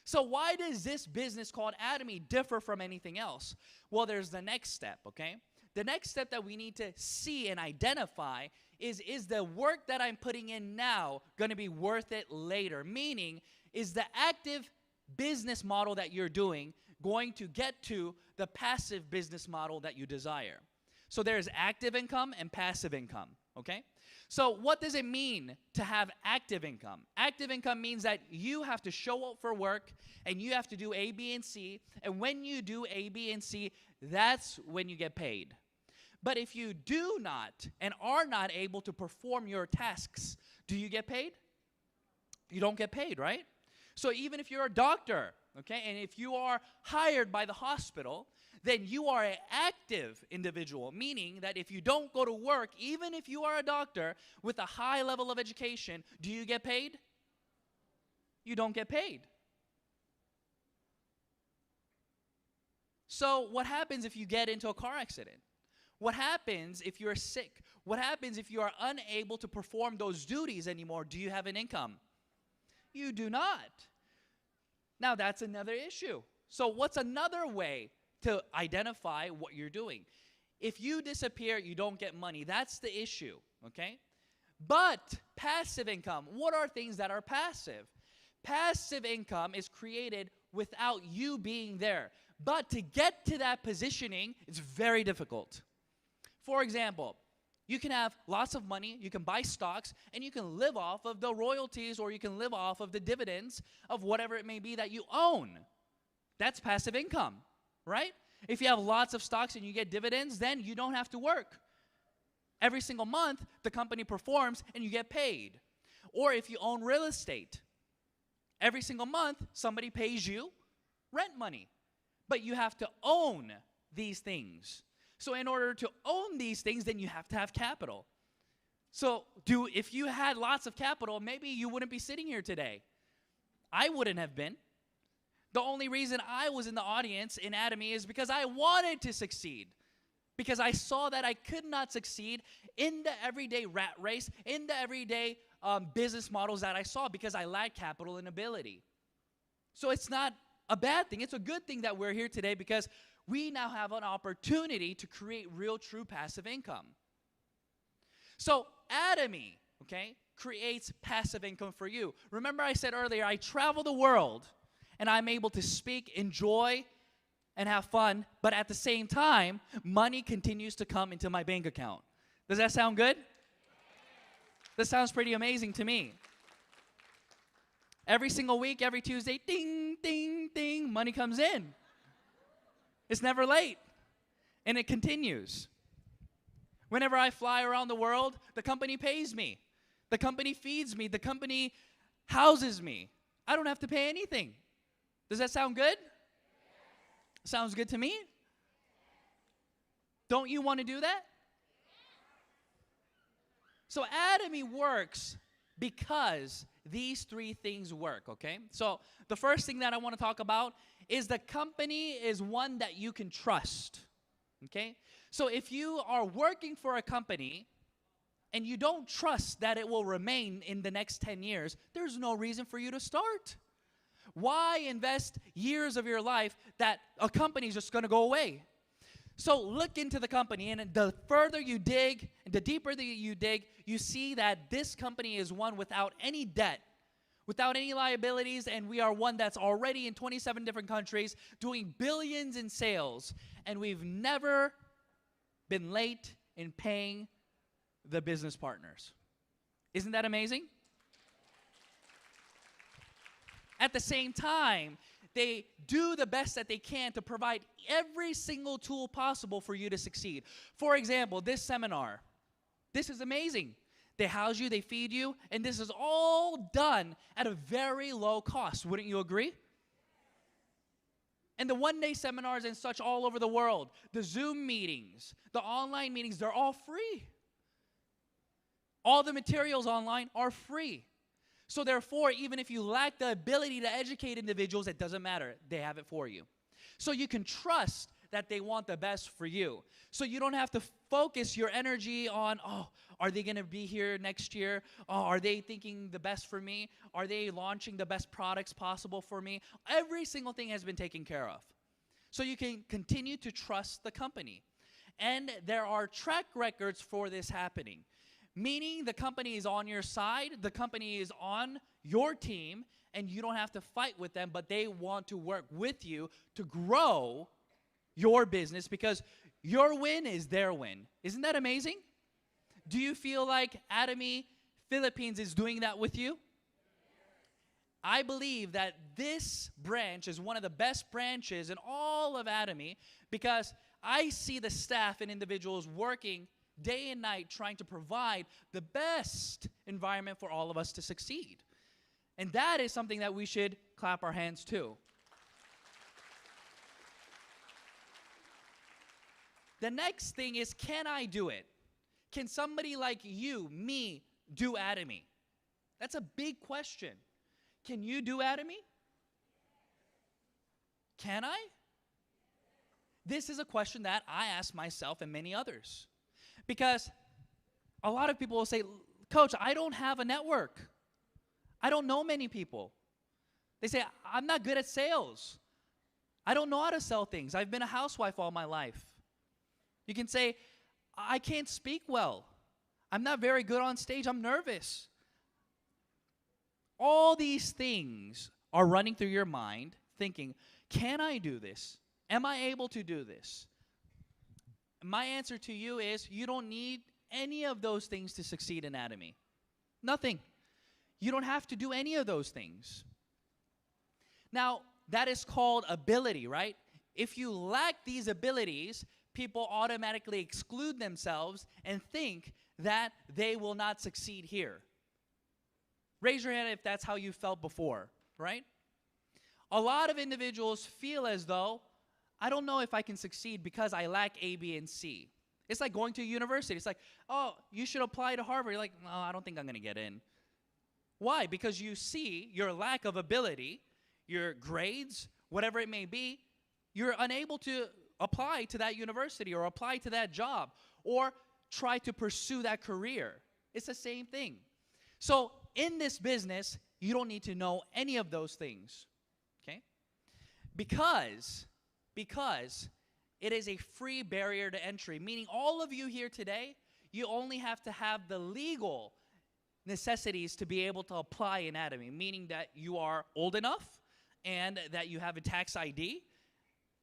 So why does this business called Atomy differ from anything else? Well, there's the next step, okay? The next step that we need to see and identify is the work that I'm putting in now going to be worth it later? Meaning, is the active business model that you're doing going to get to the passive business model that you desire? So there's active income and passive income, okay? So what does it mean to have active income? Active income means that you have to show up for work and you have to do A, B, and C. And when you do A, B, and C, that's when you get paid. But if you do not and are not able to perform your tasks, do you get paid? You don't get paid, right? So even if you're a doctor, okay, and if you are hired by the hospital, then you are an active individual, meaning that if you don't go to work, even if you are a doctor with a high level of education, do you get paid? You don't get paid. So what happens if you get into a car accident? What happens if you're sick? What happens if you are unable to perform those duties anymore? Do you have an income? You do not. Now that's another issue. So what's another way to identify what you're doing? If you disappear, you don't get money. That's the issue, okay? But passive income, what are things that are passive? Passive income is created without you being there. But to get to that positioning, it's very difficult. For example, you can have lots of money, you can buy stocks, and you can live off of the royalties or you can live off of the dividends of whatever it may be that you own. That's passive income, right? If you have lots of stocks and you get dividends, then you don't have to work. Every single month, the company performs and you get paid. Or if you own real estate, every single month, somebody pays you rent money. But you have to own these things. So in order to own these things, then you have to have capital. So if you had lots of capital, maybe you wouldn't be sitting here today. I wouldn't have been. The only reason I was in the audience in Atomy is because I wanted to succeed. Because I saw that I could not succeed in the everyday rat race, in the everyday business models that I saw, because I lacked capital and ability. So it's not a bad thing. It's a good thing that we're here today, because we now have an opportunity to create real, true passive income. So Atomy, okay, creates passive income for you. Remember I said earlier, I travel the world, and I'm able to speak, enjoy, and have fun, but at the same time, money continues to come into my bank account. Does that sound good? This sounds pretty amazing to me. Every single week, every Tuesday, ding, ding, ding, money comes in. It's never late, and it continues. Whenever I fly around the world, the company pays me. The company feeds me. The company houses me. I don't have to pay anything. Does that sound good? Sounds good to me? Don't you want to do that? So Atomy works because these three things work, okay? So the first thing that I want to talk about is the company is one that you can trust, okay? So if you are working for a company and you don't trust that it will remain in the next 10 years, there's no reason for you to start. Why invest years of your life that a company is just going to go away? So look into the company, and the further you dig, the deeper that you dig, you see that this company is one without any debt, without any liabilities, and we are one that's already in 27 different countries doing billions in sales, and we've never been late in paying the business partners. Isn't that amazing? At the same time, they do the best that they can to provide every single tool possible for you to succeed. For example, this seminar. This is amazing. They house you, they feed you, and this is all done at a very low cost. Wouldn't you agree? And the one-day seminars and such all over the world, the Zoom meetings, the online meetings, they're all free. All the materials online are free. So therefore, even if you lack the ability to educate individuals, it doesn't matter. They have it for you. So you can trust that they want the best for you. So you don't have to focus your energy on, oh, are they going to be here next year? Oh, are they thinking the best for me? Are they launching the best products possible for me? Every single thing has been taken care of. So you can continue to trust the company. And there are track records for this happening. Meaning the company is on your side, the company is on your team, and you don't have to fight with them, but they want to work with you to grow your business, because your win is their win. Isn't that amazing? Do you feel like Atomy Philippines is doing that with you? I believe that this branch is one of the best branches in all of Atomy, because I see the staff and individuals working day and night trying to provide the best environment for all of us to succeed. And that is something that we should clap our hands to. The next thing is, can I do it? Can somebody like you, me, do Atomy? That's a big question. Can you do Atomy? Can I? This is a question that I ask myself and many others. Because a lot of people will say, Coach, I don't have a network. I don't know many people. They say, I'm not good at sales. I don't know how to sell things. I've been a housewife all my life. You can say, I can't speak well. I'm not very good on stage. I'm nervous. All these things are running through your mind thinking, can I do this? Am I able to do this? My answer to you is, you don't need any of those things to succeed in Atomy. Nothing. You don't have to do any of those things. Now, that is called ability, right? If you lack these abilities, people automatically exclude themselves and think that they will not succeed here. Raise your hand if that's how you felt before, right? A lot of individuals feel as though, I don't know if I can succeed because I lack A, B, and C. It's like going to a university. It's like, oh, you should apply to Harvard. You're like, no, I don't think I'm going to get in. Why? Because you see your lack of ability, your grades, whatever it may be, you're unable to apply to that university or apply to that job or try to pursue that career. It's the same thing. So in this business, you don't need to know any of those things, okay? Because it is a free barrier to entry, meaning all of you here today, you only have to have the legal necessities to be able to apply in Atomy, meaning that you are old enough and that you have a tax ID,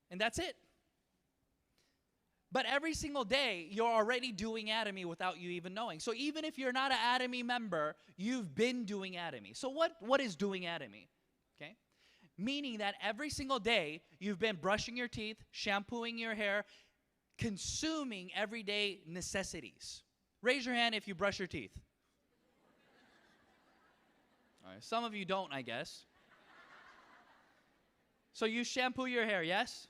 and that's it. But every single day, you're already doing Atomy without you even knowing. So even if you're not an Atomy member, you've been doing Atomy. So what is doing Atomy? Okay? Meaning that every single day, you've been brushing your teeth, shampooing your hair, consuming everyday necessities. Raise your hand if you brush your teeth. All right, some of you don't, I guess. So you shampoo your hair, yes?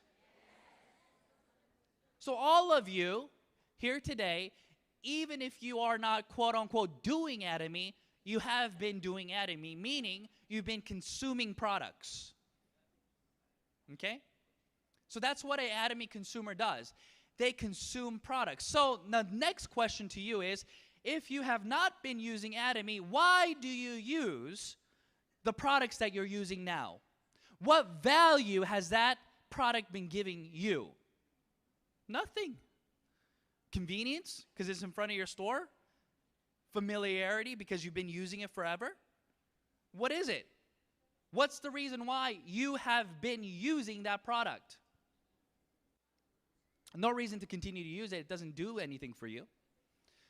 So all of you here today, even if you are not quote-unquote doing Atomy, you have been doing Atomy, meaning you've been consuming products. Okay? So that's what an Atomy consumer does. They consume products. So the next question to you is, if you have not been using Atomy, why do you use the products that you're using now? What value has that product been giving you? Nothing. Convenience, because it's in front of your store? Familiarity, because you've been using it forever? What is it? What's the reason why you have been using that product? No reason to continue to use it. It doesn't do anything for you.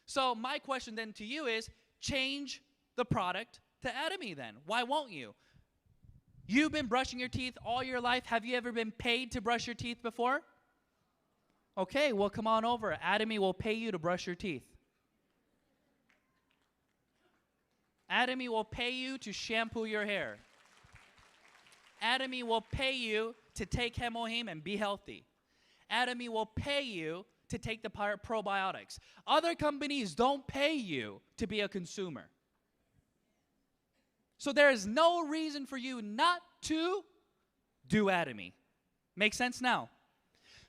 So my question then to you is, change the product to Atomy then. Why won't you? You've been brushing your teeth all your life. Have you ever been paid to brush your teeth before? Okay, well, come on over. Atomy will pay you to brush your teeth. Atomy will pay you to shampoo your hair. Atomy will pay you to take Hemohim and be healthy. Atomy will pay you to take the probiotics. Other companies don't pay you to be a consumer. So there is no reason for you not to do Atomy. Make sense now?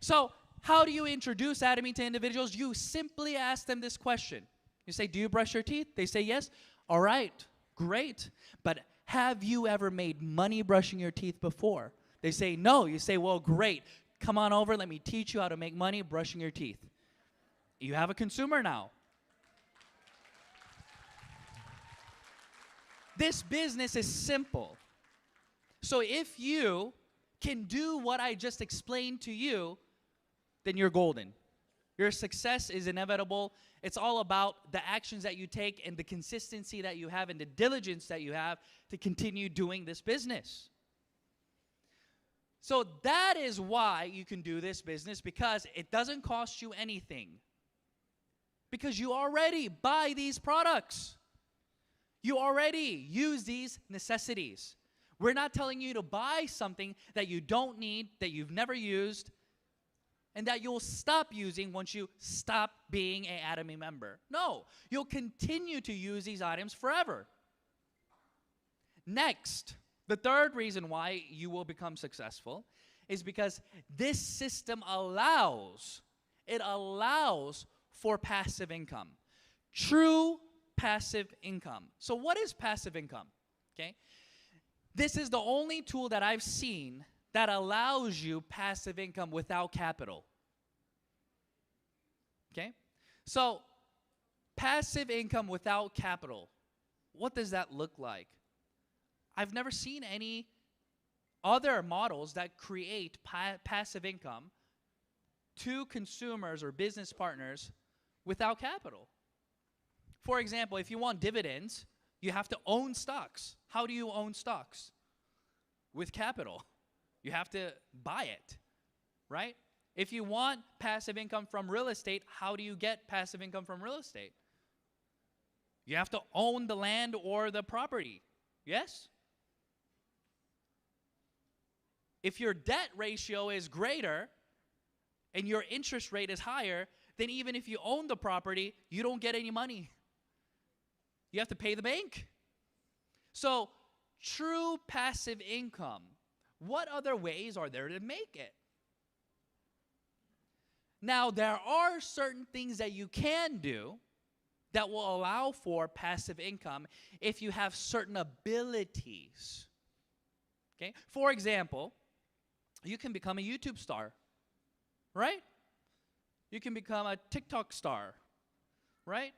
So how do you introduce Atomy to individuals? You simply ask them this question. You say, do you brush your teeth? They say yes. All right, great. But have you ever made money brushing your teeth before? They say no. You say, well, great. Come on over. Let me teach you how to make money brushing your teeth. You have a consumer now. This business is simple. So if you can do what I just explained to you, then you're golden. Your success is inevitable. It's all about the actions that you take and the consistency that you have and the diligence that you have to continue doing this business. So that is why you can do this business, because it doesn't cost you anything. Because you already buy these products. You already use these necessities. We're not telling you to buy something that you don't need, that you've never used, and that you'll stop using once you stop being an Atomy member. No, you'll continue to use these items forever. Next, the third reason why you will become successful is because this system allows for passive income. True passive income. So what is passive income? Okay? This is the only tool that I've seen that allows you passive income without capital. Okay? So, passive income without capital. What does that look like? I've never seen any other models that create passive income to consumers or business partners without capital. For example, if you want dividends, you have to own stocks. How do you own stocks? With capital. You have to buy it, right? If you want passive income from real estate, how do you get passive income from real estate? You have to own the land or the property, yes? If your debt ratio is greater and your interest rate is higher, then even if you own the property, you don't get any money. You have to pay the bank. So, true passive income, what other ways are there to make it? Now, there are certain things that you can do that will allow for passive income if you have certain abilities. Okay? For example, you can become a YouTube star, right? You can become a TikTok star, right?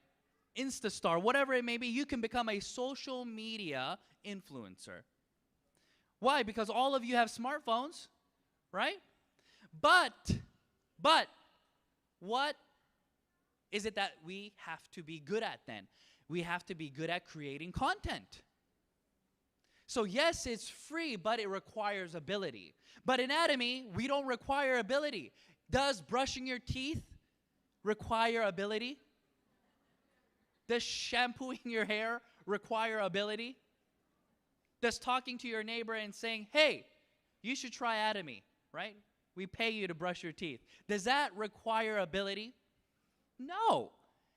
Insta star, whatever it may be, you can become a social media influencer. Why? Because all of you have smartphones, right? But, what is it that we have to be good at then? We have to be good at creating content. So yes, it's free, but it requires ability. But in Atomy, we don't require ability. Does brushing your teeth require ability? Does shampooing your hair require ability? Does talking to your neighbor and saying, hey, you should try Atomy, right? We pay you to brush your teeth. Does that require ability? No,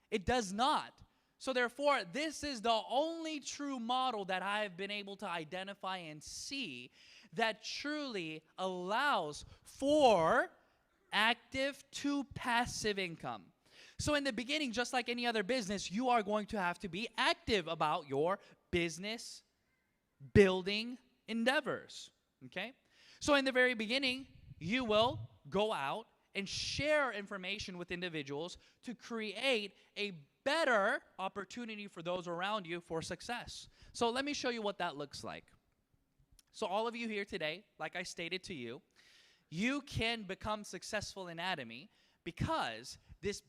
it does not. So therefore, this is the only true model that I have been able to identify and see that truly allows for active to passive income. So in the beginning, just like any other business, you are going to have to be active about your business building endeavors, okay? So in the very beginning, you will go out and share information with individuals to create a better opportunity for those around you for success. So let me show you what that looks like. So all of you here today, like I stated to you, you can become successful in Atomy because this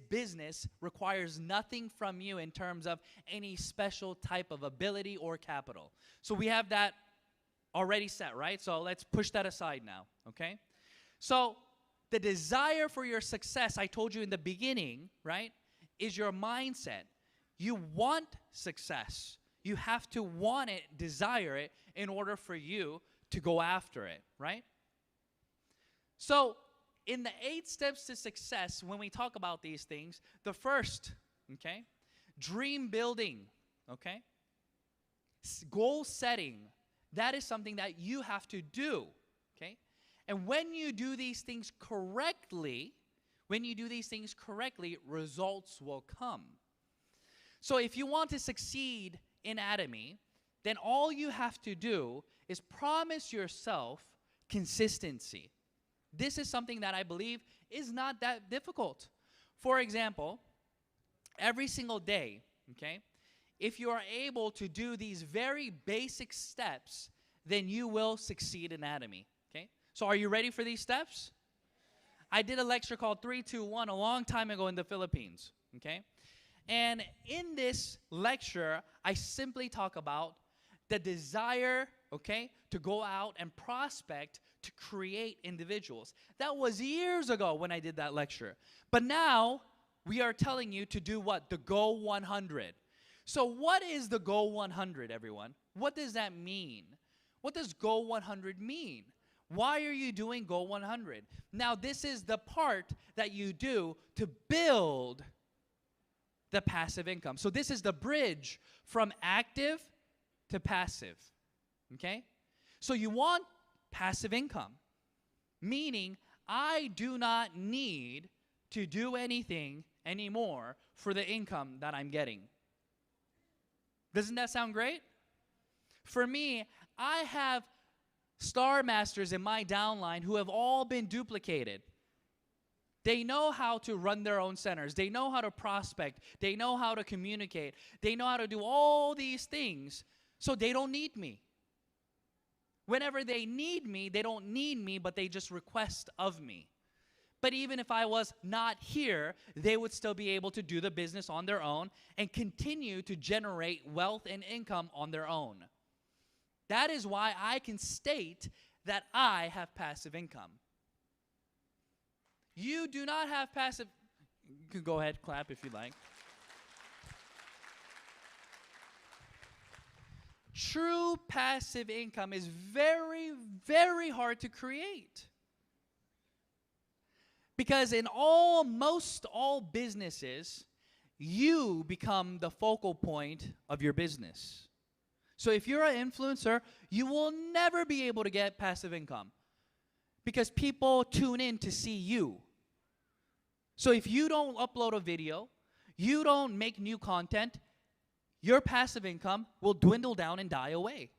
business requires nothing from you in terms of any special type of ability or capital. So we have that already set, right? So let's push that aside now, okay? So the desire for your success, I told you in the beginning, right, is your mindset. You want success. You have to want it, desire it, in order for you to go after it, right? So in the 8 steps to success, when we talk about these things, the first, okay, dream building, okay, goal setting, that is something that you have to do, okay? And when you do these things correctly, results will come. So if you want to succeed in Atomy, then all you have to do is promise yourself consistency. This is something that I believe is not that difficult. For example, every single day, okay, if you are able to do these very basic steps, then you will succeed in Atomy, okay? So are you ready for these steps? I did a lecture called 3-2-1 a long time ago in the Philippines, okay? And in this lecture, I simply talk about the desire, okay, to go out and prospect to create individuals. That was years ago when I did that lecture. But now, we are telling you to do what? The Go 100. So what is the Go 100, everyone? What does that mean? What does Go 100 mean? Why are you doing Go 100? Now, this is the part that you do to build the passive income. So this is the bridge from active to passive, okay? So you want passive income, meaning I do not need to do anything anymore for the income that I'm getting. Doesn't that sound great? For me, I have Star Masters in my downline who have all been duplicated. They know how to run their own centers. They know how to prospect. They know how to communicate. They know how to do all these things, so they don't need me. Whenever they need me, they don't need me, but they just request of me. But even if I was not here, they would still be able to do the business on their own and continue to generate wealth and income on their own. That is why I can state that I have passive income. You do not have passive. You can go ahead, clap if you like. True passive income is very, very hard to create. Because in most all businesses, you become the focal point of your business. So if you're an influencer, you will never be able to get passive income because people tune in to see you. So if you don't upload a video, you don't make new content, your passive income will dwindle down and die away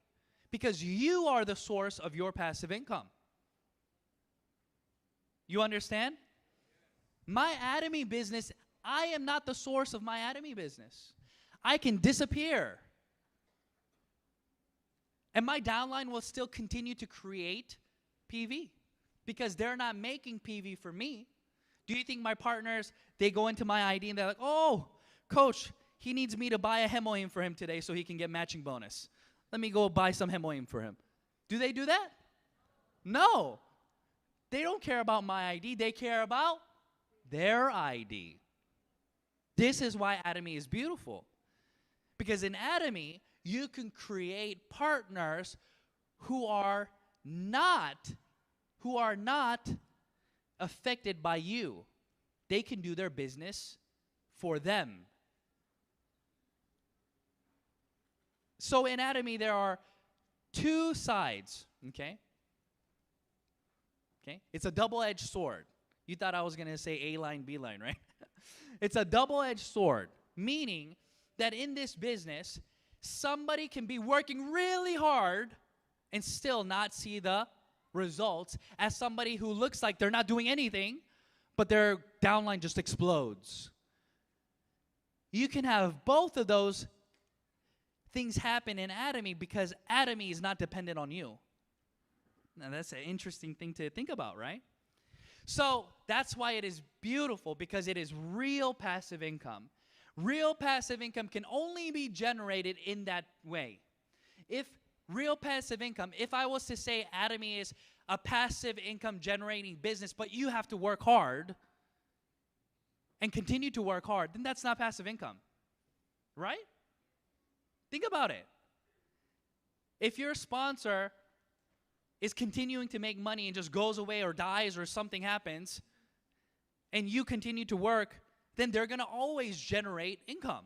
because you are the source of your passive income. You understand? My Atomy business, I am not the source of my Atomy business. I can disappear. And my downline will still continue to create PV because they're not making PV for me. Do you think my partners, they go into my ID and they're like, oh, coach, he needs me to buy a hemohim for him today so he can get matching bonus. Let me go buy some hemohim for him. Do they do that? No. They don't care about my ID. They care about their ID. This is why Atomy is beautiful. Because in Atomy, you can create partners who are not affected by you. They can do their business for them. So in Atomy, there are two sides, okay? Okay? It's a double-edged sword. You thought I was going to say A line, B line, right? It's a double-edged sword, meaning that in this business, somebody can be working really hard and still not see the results as somebody who looks like they're not doing anything, but their downline just explodes. You can have both of those things happen in Atomy because Atomy is not dependent on you. Now that's an interesting thing to think about, right? So that's why it is beautiful, because it is real passive income. Real passive income can only be generated in that way. If real passive income, if I was to say Atomy is a passive income generating business, but you have to work hard and continue to work hard, then that's not passive income, right? Think about it. If your sponsor is continuing to make money and just goes away or dies or something happens, and you continue to work, then they're going to always generate income.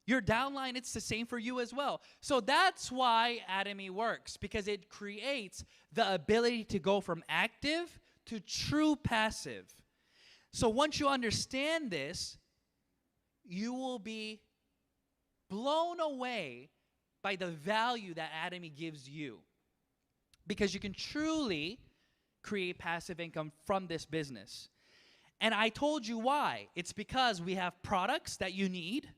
Your downline, it's the same for you as well. So that's why Atomy works, because it creates the ability to go from active to true passive. So once you understand this, you will be blown away by the value that Atomy gives you, because you can truly create passive income from this business. And I told you why. It's because we have products that you need,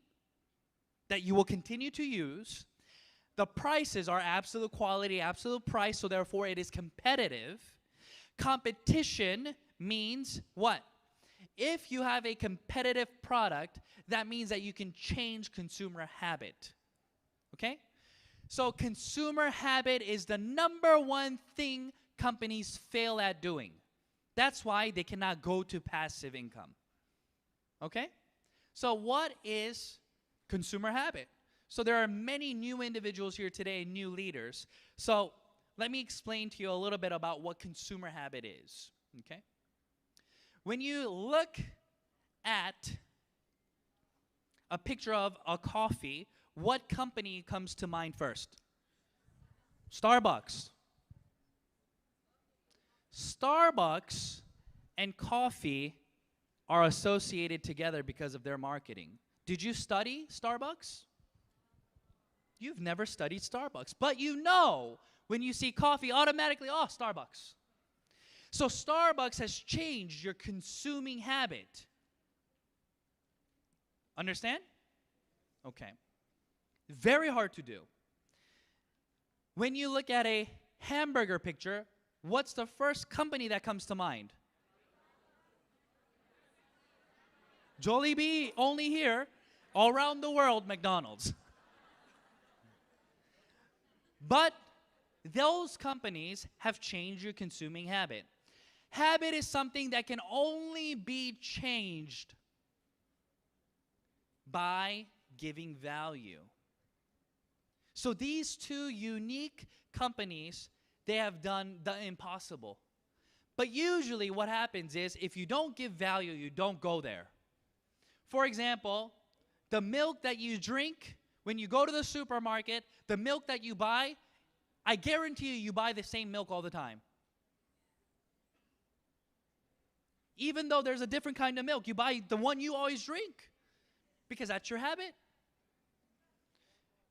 that you will continue to use. The prices are absolute quality, absolute price, so therefore it is competitive. Competition means what? If you have a competitive product, that means that you can change consumer habit. Okay? So consumer habit is the number one thing companies fail at doing. That's why they cannot go to passive income. Okay? So what is consumer habit? So there are many new individuals here today, new leaders. So let me explain to you a little bit about what consumer habit is. Okay? When you look at a picture of a coffee, what company comes to mind first? Starbucks. Starbucks and coffee are associated together because of their marketing. Did you study Starbucks? You've never studied Starbucks, but you know when you see coffee, automatically, oh, Starbucks. So Starbucks has changed your consuming habit. Understand? Okay. Very hard to do. When you look at a hamburger picture, what's the first company that comes to mind? Jollibee, only here. All around the world, McDonald's. But those companies have changed your consuming habit. Habit is something that can only be changed by giving value. So these two unique companies, they have done the impossible. But usually what happens is if you don't give value, you don't go there. For example, the milk that you drink When you go to the supermarket, the milk that you buy, I guarantee you buy the same milk all the time. Even though there's a different kind of milk, you buy the one you always drink because that's your habit.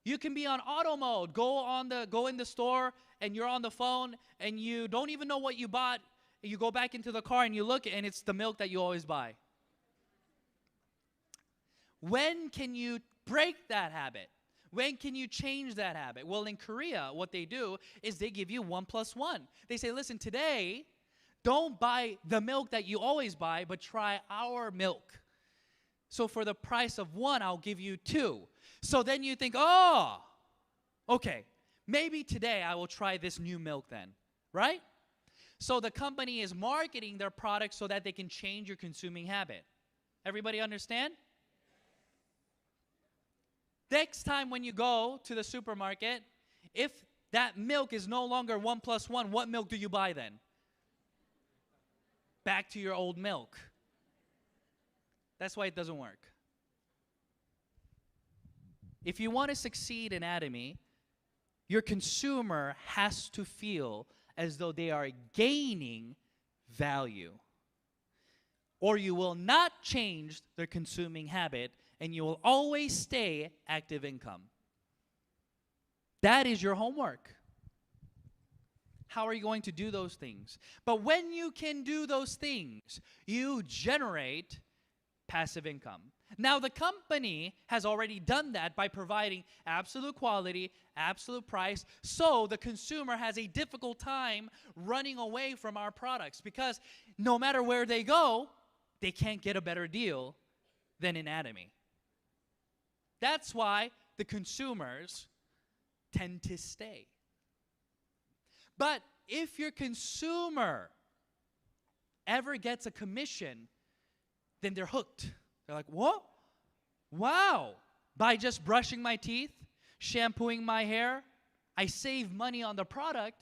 You can be on auto mode, go in the store and you're on the phone and you don't even know what you bought. You go back into the car and you look and it's the milk that you always buy. When can you break that habit? When can you change that habit? Well, in Korea, what they do is they give you 1 + 1. They say, listen, today, don't buy the milk that you always buy, but try our milk. So for the price of 1, I'll give you 2. So then you think, oh, okay, maybe today I will try this new milk then, right? So the company is marketing their product so that they can change your consuming habit. Everybody understand? Next time when you go to the supermarket, if that milk is no longer 1 + 1, what milk do you buy then? Back to your old milk. That's why it doesn't work. If you want to succeed in Atomy, your consumer has to feel as though they are gaining value. Or you will not change their consuming habit and you will always stay active income. That is your homework. How are you going to do those things? But when you can do those things, you generate passive income. Now, the company has already done that by providing absolute quality, absolute price, so the consumer has a difficult time running away from our products because no matter where they go, they can't get a better deal than in Atomy. That's why the consumers tend to stay. But if your consumer ever gets a commission, then they're hooked. They're like, what? Wow. By just brushing my teeth, shampooing my hair, I save money on the product,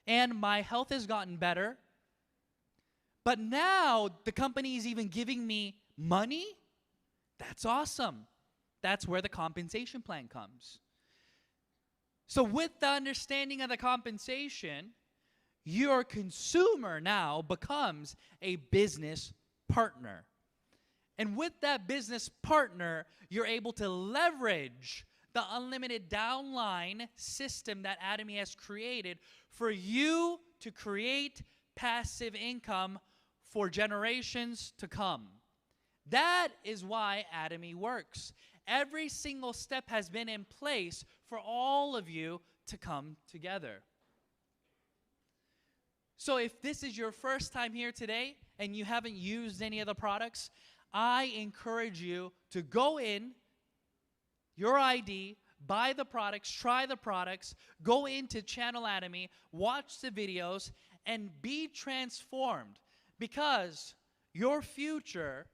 and my health has gotten better. But now the company is even giving me money? That's awesome. That's where the compensation plan comes. So with the understanding of the compensation, your consumer now becomes a business partner. And with that business partner, you're able to leverage the unlimited downline system that Atomy has created for you to create passive income for generations to come. That is why Atomy works. Every single step has been in place for all of you to come together. So if this is your first time here today and you haven't used any of the products, I encourage you to go in, your ID, buy the products, try the products, go into Channel Atomy, watch the videos, and be transformed. Because your future,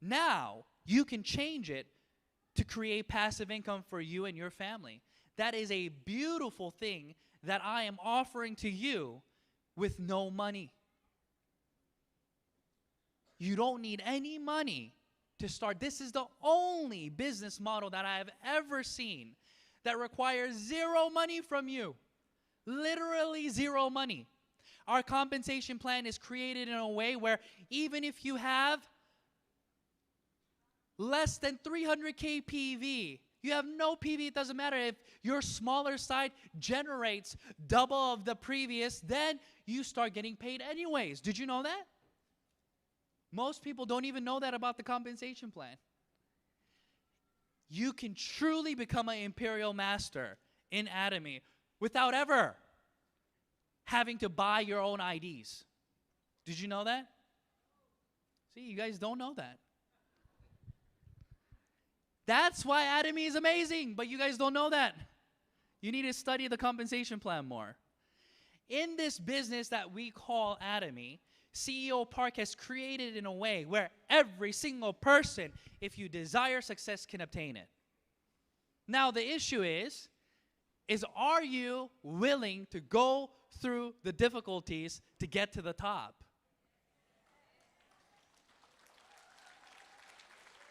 now, you can change it to create passive income for you and your family. That is a beautiful thing that I am offering to you with no money. You don't need any money to start. This is the only business model that I have ever seen that requires zero money from you. Literally zero money. Our compensation plan is created in a way where even if you have less than 300K PV, you have no PV, it doesn't matter. If your smaller side generates double of the previous, then you start getting paid anyways. Did you know that? Most people don't even know that about the compensation plan. You can truly become an imperial master in Atomy without ever having to buy your own IDs. Did you know that? See, you guys don't know that. That's why Atomy is amazing, but you guys don't know that. You need to study the compensation plan more. In this business that we call Atomy, CEO Park has created in a way where every single person, if you desire success, can obtain it. Now the issue is are you willing to go through the difficulties to get to the top?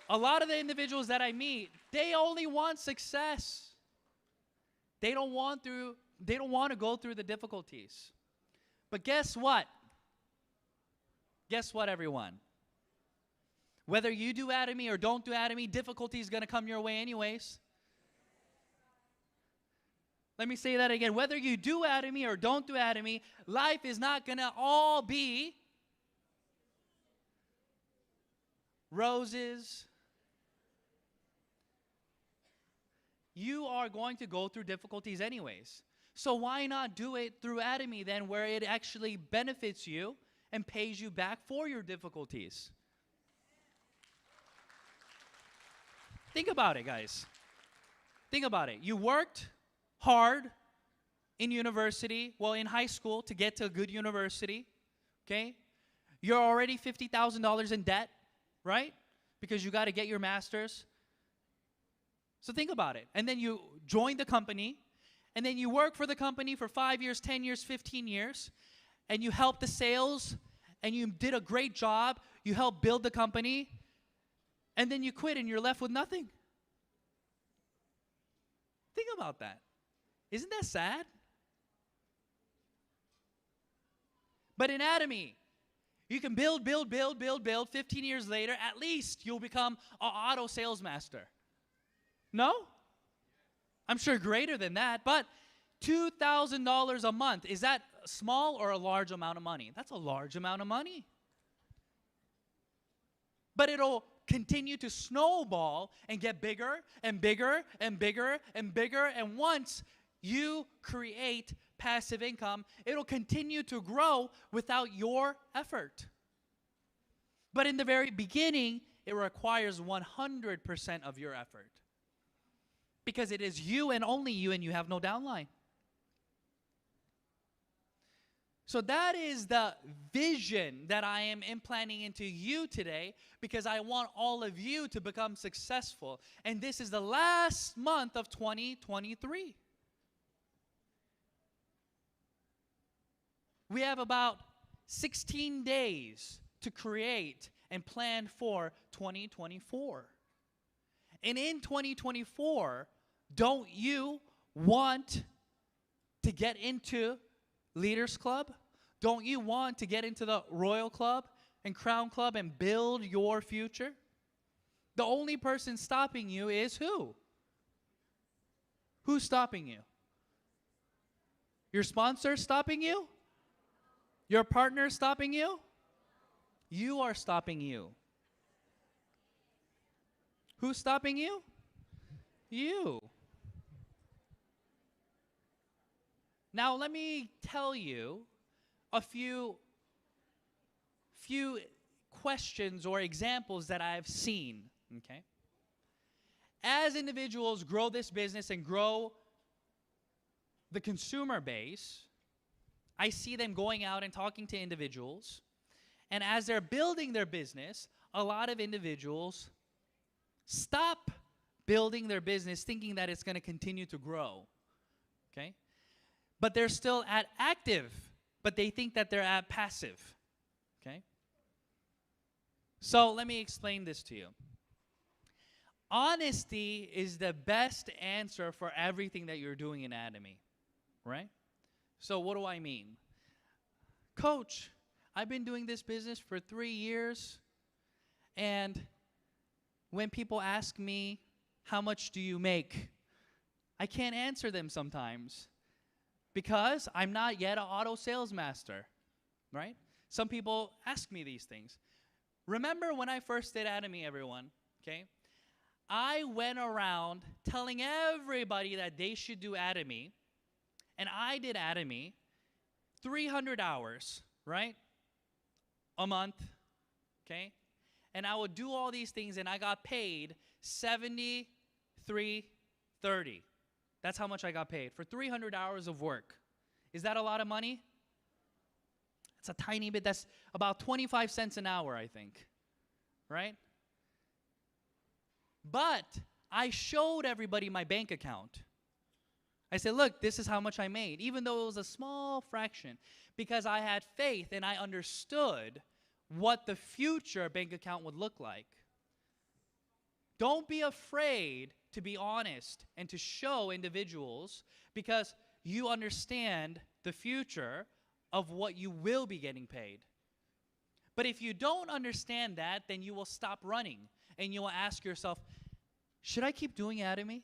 A lot of the individuals that I meet, they only want success. They don't want to go through the difficulties. But guess what? Guess what, everyone? Whether you do Atomy or don't do Atomy, difficulty is going to come your way anyways. Let me say that again. Whether you do Atomy or don't do Atomy, life is not going to all be roses. You are going to go through difficulties anyways. So why not do it through Atomy then, where it actually benefits you and pays you back for your difficulties? Think about it, guys. Think about it. You worked hard in university, well, in high school, to get to a good university, okay? You're already $50,000 in debt, right? Because you got to get your master's. So think about it. And then you join the company, and then you work for the company for 5 years, 10 years, 15 years, and you help the sales, and you did a great job. You helped build the company, and then you quit, and you're left with nothing. Think about that. Isn't that sad? But in Atomy, you can build. 15 years later, at least you'll become an auto sales master. No? I'm sure greater than that, but $2,000 a month, is that a small or a large amount of money? That's a large amount of money. But it'll continue to snowball and get bigger and bigger and bigger and bigger, and once you create passive income, it'll continue to grow without your effort. But in the very beginning, it requires 100% of your effort. Because it is you and only you, and you have no downline. So that is the vision that I am implanting into you today, because I want all of you to become successful. And this is the last month of 2023. We have about 16 days to create and plan for 2024. And in 2024, don't you want to get into Leaders Club? Don't you want to get into the Royal Club and Crown Club and build your future? The only person stopping you is who? Who's stopping you? Your sponsor stopping you? Your partner stopping you? You are stopping you. Who's stopping you? You. Now let me tell you a few questions or examples that I've seen, okay? As individuals grow this business and grow the consumer base, I see them going out and talking to individuals, and as they're building their business, a lot of individuals stop building their business thinking that it's going to continue to grow, okay? But they're still at active, but they think that they're at passive, okay? So let me explain this to you. Honesty is the best answer for everything that you're doing in Atomy, right? So what do I mean? Coach, I've been doing this business for 3 years, and when people ask me, how much do you make? I can't answer them sometimes because I'm not yet an auto sales master, right? Some people ask me these things. Remember when I first did Atomy, everyone, okay? I went around telling everybody that they should do Atomy, and I did Atomy 300 hours, right? A month, okay? And I would do all these things, and I got paid $73.30. That's how much I got paid for 300 hours of work. Is that a lot of money? It's a tiny bit. That's about 25 cents an hour, I think, right? But I showed everybody my bank account. I said, look, this is how much I made, even though it was a small fraction, because I had faith and I understood what the future bank account would look like. Don't be afraid to be honest and to show individuals, because you understand the future of what you will be getting paid. But if you don't understand that, then you will stop running and you will ask yourself, should I keep doing Atomy?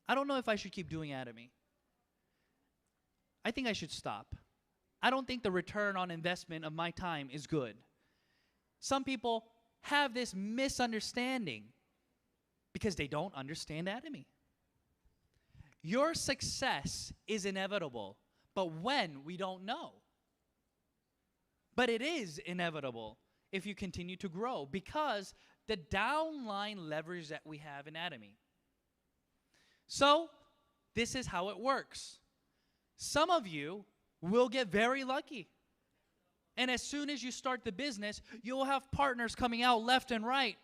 I don't know if I should keep doing Atomy. I think I should stop. I don't think the return on investment of my time is good. Some people have this misunderstanding because they don't understand Atomy. Your success is inevitable, but when, we don't know. But it is inevitable if you continue to grow, because the downline leverage that we have in Atomy. So, this is how it works. Some of you will get very lucky. And as soon as you start the business, you'll have partners coming out left and right.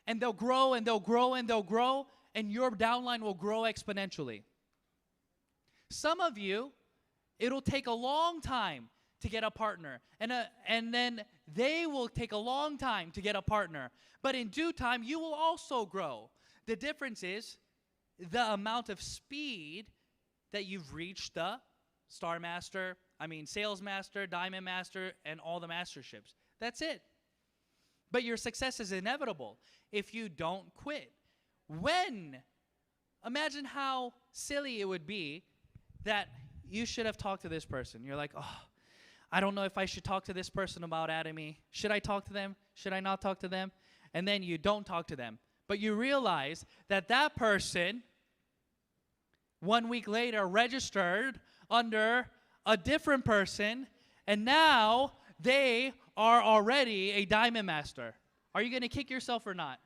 And they'll grow and they'll grow and they'll grow, and your downline will grow exponentially. Some of you, it'll take a long time to get a partner. And then they will take a long time to get a partner. But in due time, you will also grow. The difference is the amount of speed that you've reached the Sales Master, Diamond Master, and all the masterships. That's it. But your success is inevitable if you don't quit. Imagine how silly it would be that you should have talked to this person. You're like, oh, I don't know if I should talk to this person about Atomy. Should I talk to them? Should I not talk to them? And then you don't talk to them. But you realize that that person, 1 week later, registered under a different person, and now they are already a Diamond Master. Are you going to kick yourself or not?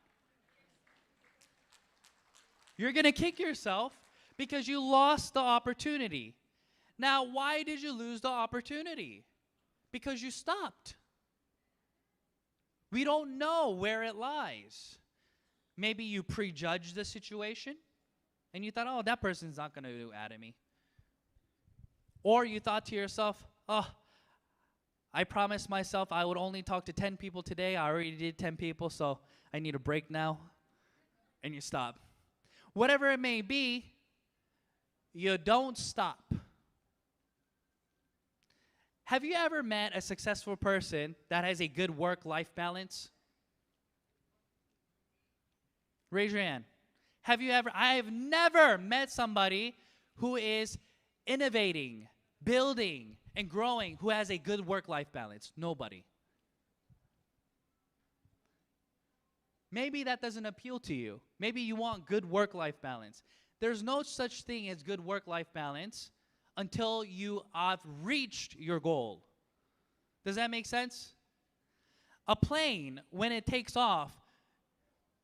You're going to kick yourself because you lost the opportunity. Now, why did you lose the opportunity? Because you stopped. We don't know where it lies. Maybe you prejudged the situation and you thought, oh, that person's not going to do Atomy. Or you thought to yourself, oh, I promised myself I would only talk to 10 people today. I already did 10 people, so I need a break now. And you stop. Whatever it may be, you don't stop. Have you ever met a successful person that has a good work-life balance? Raise your hand. I have never met somebody who is innovating, building, and growing who has a good work-life balance. Nobody. Maybe that doesn't appeal to you. Maybe you want good work-life balance. There's no such thing as good work-life balance until you have reached your goal. Does that make sense? A plane, when it takes off,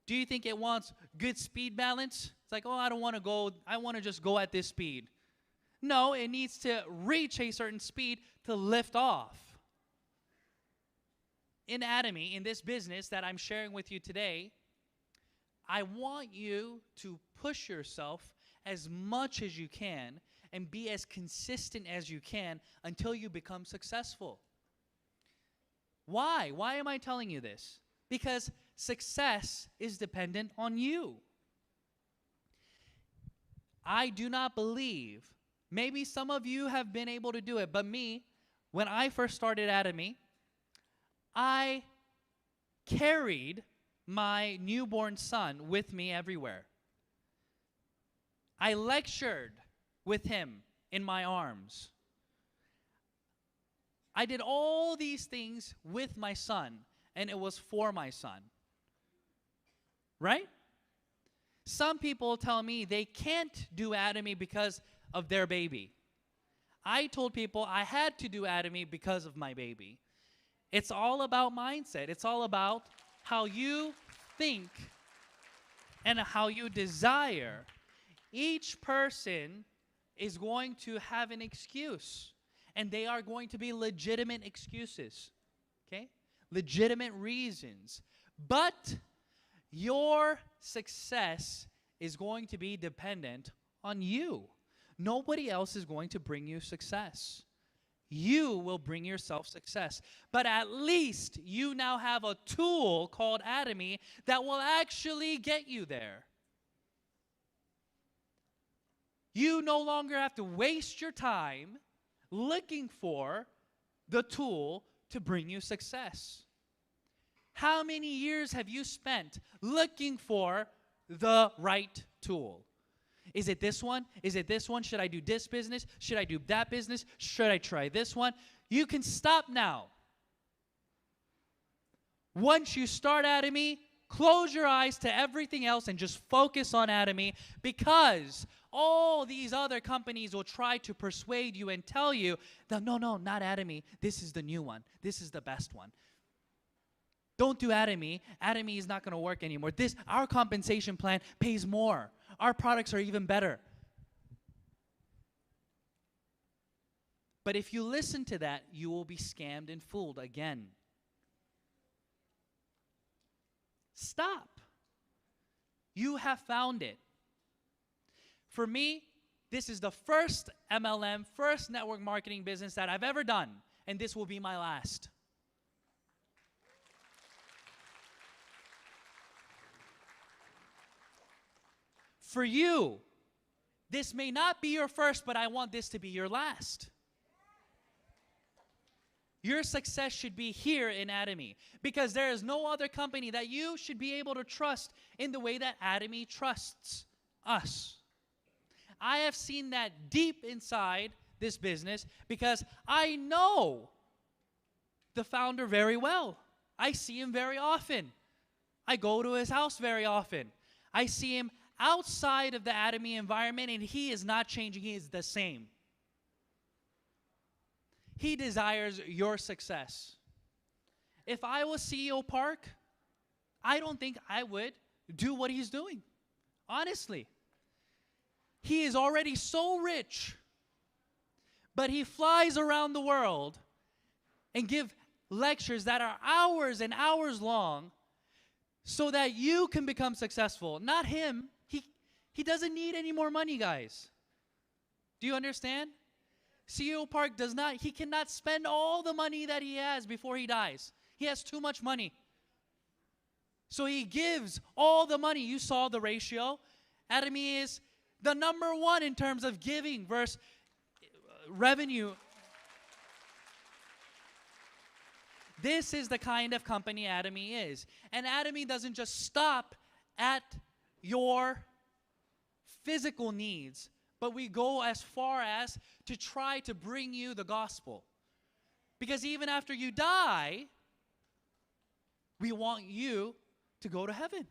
do you think it wants good speed balance? It's like, oh, I don't want to go, I want to just go at this speed. No, it needs to reach a certain speed to lift off. In Atomy, in this business that I'm sharing with you today, I want you to push yourself as much as you can and be as consistent as you can until you become successful. Why? Why am I telling you this? Because success is dependent on you. I do not believe, maybe some of you have been able to do it, but me, when I first started Atomy, I carried my newborn son with me everywhere. I lectured with him in my arms. I did all these things with my son, and it was for my son. Right? Some people tell me they can't do Atomy because of their baby. I told people I had to do Atomy because of my baby. It's all about mindset. It's all about how you think and how you desire. Each person is going to have an excuse, and they are going to be legitimate excuses, okay? Legitimate reasons. But your success is going to be dependent on you. Nobody else is going to bring you success. you will bring yourself success. But at least you now have a tool called Atomy that will actually get you there. You no longer have to waste your time looking for the tool to bring you success. How many years have you spent looking for the right tool? Is it this one? Is it this one? Should I do this business? Should I do that business? Should I try this one? You can stop now. Once you start Atomy, close your eyes to everything else and just focus on Atomy, because all these other companies will try to persuade you and tell you that no, not Atomy. This is the new one. This is the best one. Don't do Atomy. Atomy is not going to work anymore. Our compensation plan pays more. Our products are even better. But if you listen to that, you will be scammed and fooled again. Stop. You have found it. For me, this is the first MLM, first network marketing business that I've ever done, and this will be my last. For you, this may not be your first, but I want this to be your last. Your success should be here in Atomy, because there is no other company that you should be able to trust in the way that Atomy trusts us. I have seen that deep inside this business because I know the founder very well. I see him very often. I go to his house very often. I see him outside of the Atomy environment, and he is not changing. He is the same. He desires your success. If I was CEO Park, I don't think I would do what he's doing. Honestly. He is already so rich, but he flies around the world and gives lectures that are hours and hours long so that you can become successful. Not him. He doesn't need any more money, guys. Do you understand? CEO Park he cannot spend all the money that he has before he dies. He has too much money. So he gives all the money. You saw the ratio. Atomy is the number one in terms of giving versus revenue. This is the kind of company Atomy is. And Atomy doesn't just stop at your physical needs, but we go as far as to try to bring you the gospel. Because even after you die, we want you to go to heaven.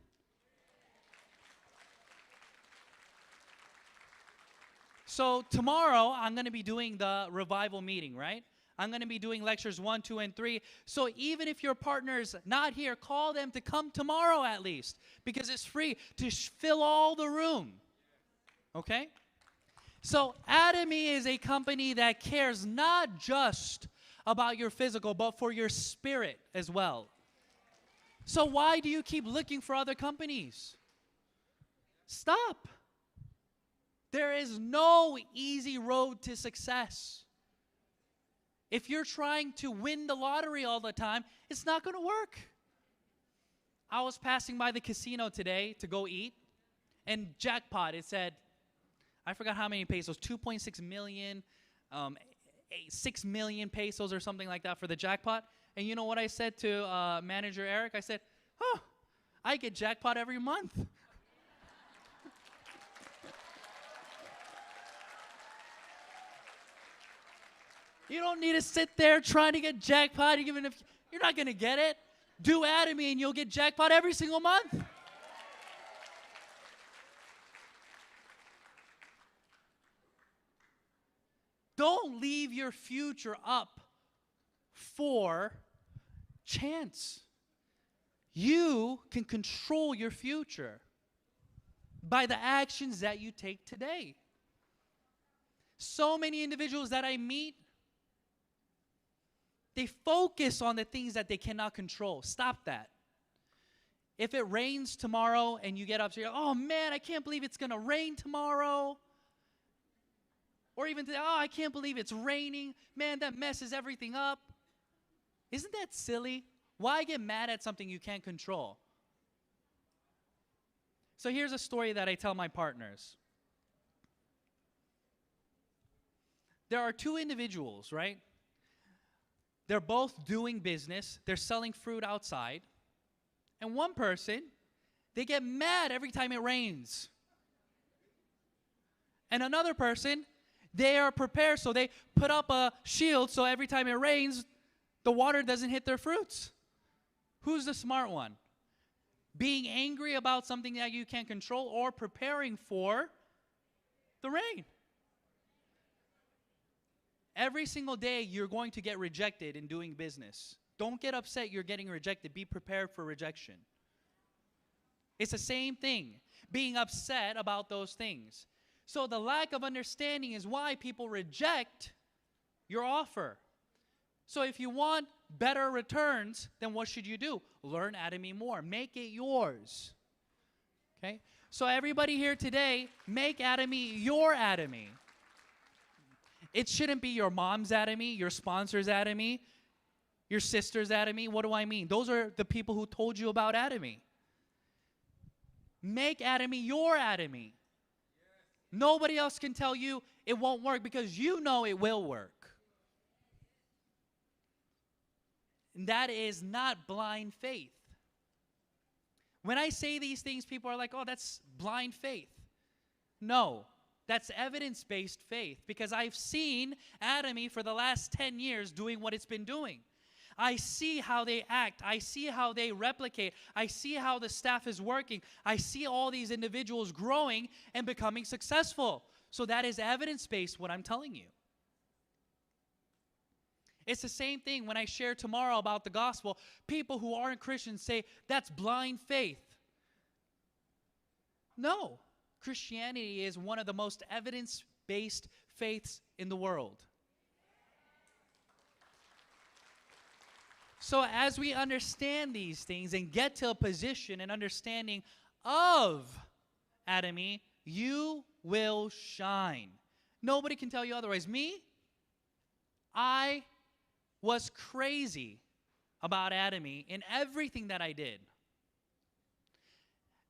So tomorrow, I'm going to be doing the revival meeting, right? I'm going to be doing lectures 1, 2, and 3. So even if your partner's not here, call them to come tomorrow at least, because it's free to fill all the room. Okay? So Atomy is a company that cares not just about your physical, but for your spirit as well. So why do you keep looking for other companies? Stop. There is no easy road to success. If you're trying to win the lottery all the time, it's not going to work. I was passing by the casino today to go eat, and jackpot, it said, I forgot how many pesos, 2.6 million, 6 million pesos or something like that for the jackpot. And you know what I said to manager Eric? I said, oh, I get jackpot every month. You don't need to sit there trying to get jackpot, even if you're not going to get it. Do Atomy and you'll get jackpot every single month. Don't leave your future up for chance. You can control your future by the actions that you take today. So many individuals that I meet, they focus on the things that they cannot control. Stop that. If it rains tomorrow and you get up, so you're, oh man, I can't believe it's going to rain tomorrow. Or even today, oh, I can't believe it's raining. Man, that messes everything up. Isn't that silly? Why get mad at something you can't control? So here's a story that I tell my partners. There are two individuals, right? They're both doing business. They're selling fruit outside. And one person, they get mad every time it rains. And another person, they are prepared, so they put up a shield so every time it rains, the water doesn't hit their fruits. Who's the smart one? Being angry about something that you can't control or preparing for the rain. Every single day you're going to get rejected in doing business. Don't get upset you're getting rejected. Be prepared for rejection. It's the same thing, being upset about those things. So the lack of understanding is why people reject your offer. So if you want better returns, then what should you do? Learn Atomy more. Make it yours. Okay? So everybody here today, make Atomy your Atomy. It shouldn't be your mom's Atomy, your sponsor's Atomy, your sister's Atomy. What do I mean? Those are the people who told you about Atomy. Make Atomy your Atomy. Nobody else can tell you it won't work because you know it will work. And that is not blind faith. When I say these things, people are like, oh, that's blind faith. No, that's evidence-based faith because I've seen Atomy for the last 10 years doing what it's been doing. I see how they act. I see how they replicate. I see how the staff is working. I see all these individuals growing and becoming successful. So that is evidence-based, what I'm telling you. It's the same thing when I share tomorrow about the gospel. People who aren't Christians say, that's blind faith. No. Christianity is one of the most evidence-based faiths in the world. So as we understand these things and get to a position and understanding of Atomy, you will shine. Nobody can tell you otherwise. Me, I was crazy about Atomy in everything that I did.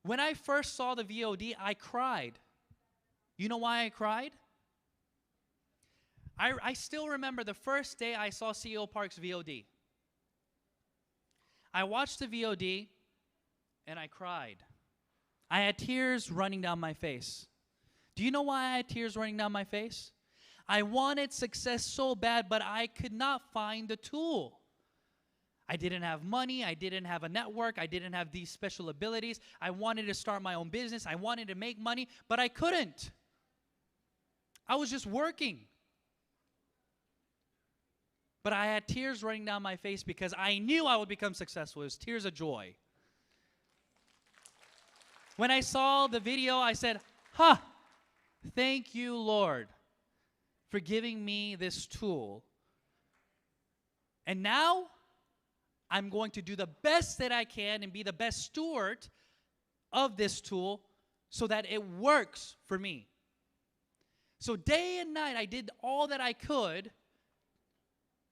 When I first saw the VOD, I cried. You know why I cried? I still remember the first day I saw CEO Park's VOD. I watched the VOD and I cried. I had tears running down my face. Do you know why I had tears running down my face? I wanted success so bad, but I could not find the tool. I didn't have money. I didn't have a network. I didn't have these special abilities. I wanted to start my own business. I wanted to make money, but I couldn't. I was just working. But I had tears running down my face because I knew I would become successful. It was tears of joy. When I saw the video, I said, thank you, Lord, for giving me this tool. And now, I'm going to do the best that I can and be the best steward of this tool so that it works for me. So day and night, I did all that I could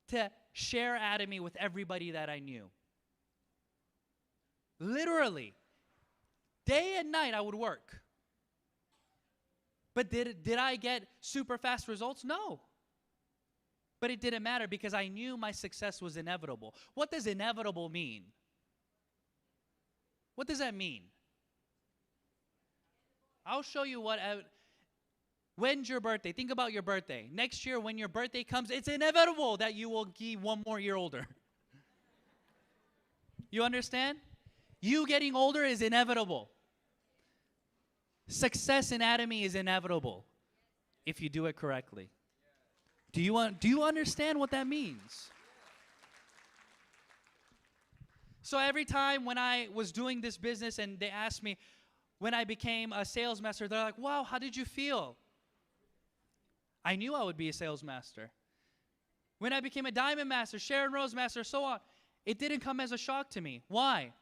to share Atomy with everybody that I knew. Literally, day and night I would work. But did I get super fast results? No. But it didn't matter because I knew my success was inevitable. What does inevitable mean? What does that mean? I'll show you what. When's your birthday? Think about your birthday. Next year, when your birthday comes, it's inevitable that you will be 1 more year older. You understand? You getting older is inevitable. Success in Atomy is inevitable if you do it correctly. Do you understand what that means? So every time when I was doing this business and they asked me, when I became a sales master, they're like, wow, how did you feel? I knew I would be a sales master. When I became a diamond master, Sharon Rose master, so on, it didn't come as a shock to me. Why?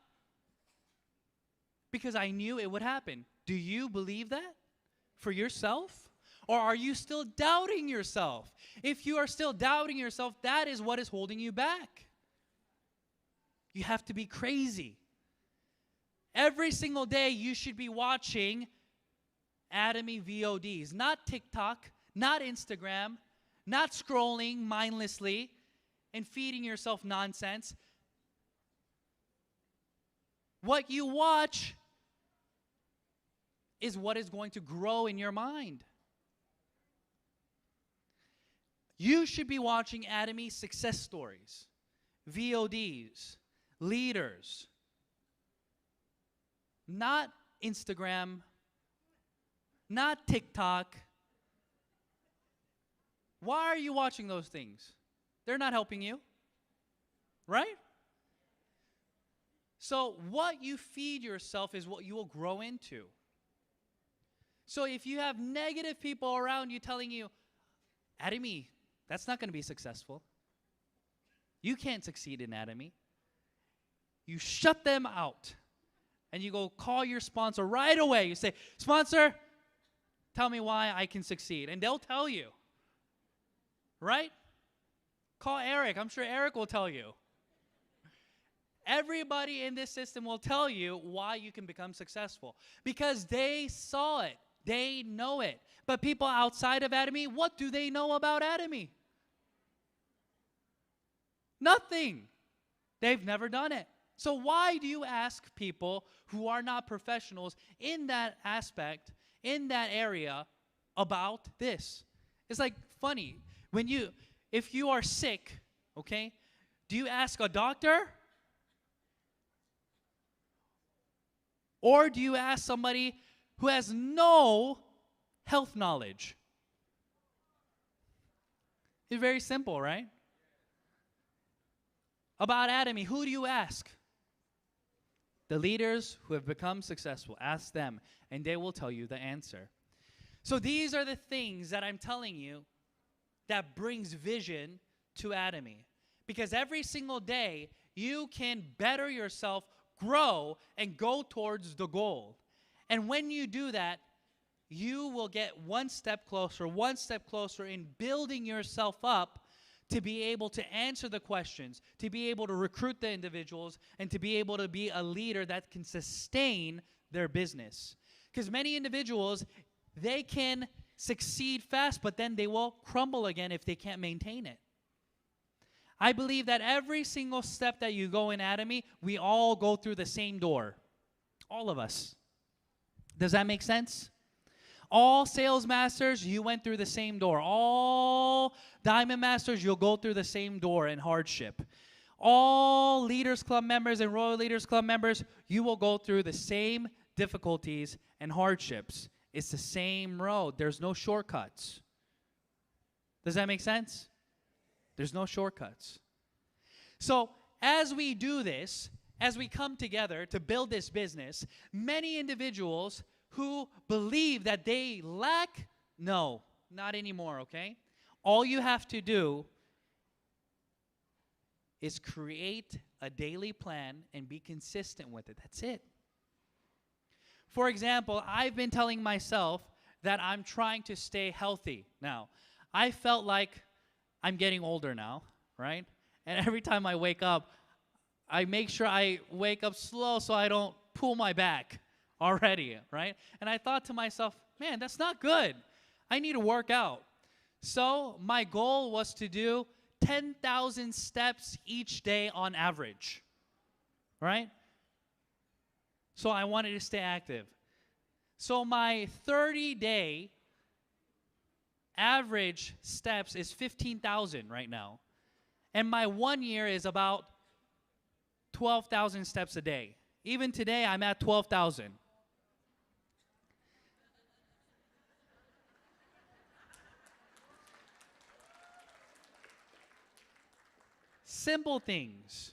Because I knew it would happen. Do you believe that for yourself? Or are you still doubting yourself? If you are still doubting yourself, that is what is holding you back. You have to be crazy. Every single day you should be watching Atomy VODs, not TikTok, not Instagram, not scrolling mindlessly and feeding yourself nonsense. What you watch is what is going to grow in your mind. You should be watching Atomy success stories, VODs, leaders, not Instagram, not TikTok. Why are you watching those things? They're not helping you, right? So what you feed yourself is what you will grow into. So if you have negative people around you telling you, Atomy, that's not going to be successful. You can't succeed in Atomy. You shut them out. And you go call your sponsor right away. You say, sponsor, tell me why I can succeed. And they'll tell you. Right? Call Eric. I'm sure Eric will tell you. Everybody in this system will tell you why you can become successful. Because they saw it. They know it. But people outside of Atomy, what do they know about Atomy? Nothing. They've never done it. So why do you ask people who are not professionals in that aspect, in that area, about this? It's like funny. If you are sick, okay, do you ask a doctor? Or do you ask somebody who has no health knowledge? It's very simple, right? About Atomy, who do you ask? The leaders who have become successful. Ask them, and they will tell you the answer. So these are the things that I'm telling you that brings vision to Atomy. Because every single day, you can better yourself, grow, and go towards the goal. And when you do that, you will get one step closer in building yourself up to be able to answer the questions, to be able to recruit the individuals, and to be able to be a leader that can sustain their business. Because many individuals, they can succeed fast, but then they will crumble again if they can't maintain it. I believe that every single step that you go in Atomy, we all go through the same door. All of us. Does that make sense? All sales masters, you went through the same door. All diamond masters, you'll go through the same door in hardship. All Leaders Club members and Royal Leaders Club members, you will go through the same difficulties and hardships. It's the same road. There's no shortcuts. Does that make sense? There's no shortcuts. So as we do this, as we come together to build this business, many individuals who believe that they lack, no, not anymore, okay? All you have to do is create a daily plan and be consistent with it. That's it. For example, I've been telling myself that I'm trying to stay healthy. Now, I felt like I'm getting older now, right? And every time I wake up, I make sure I wake up slow so I don't pull my back already, right? And I thought to myself, man, that's not good. I need to work out. So my goal was to do 10,000 steps each day on average, right? So I wanted to stay active. So my 30-day average steps is 15,000 right now. And my 1 year is about 12,000 steps a day. Even today, I'm at 12,000. Simple things.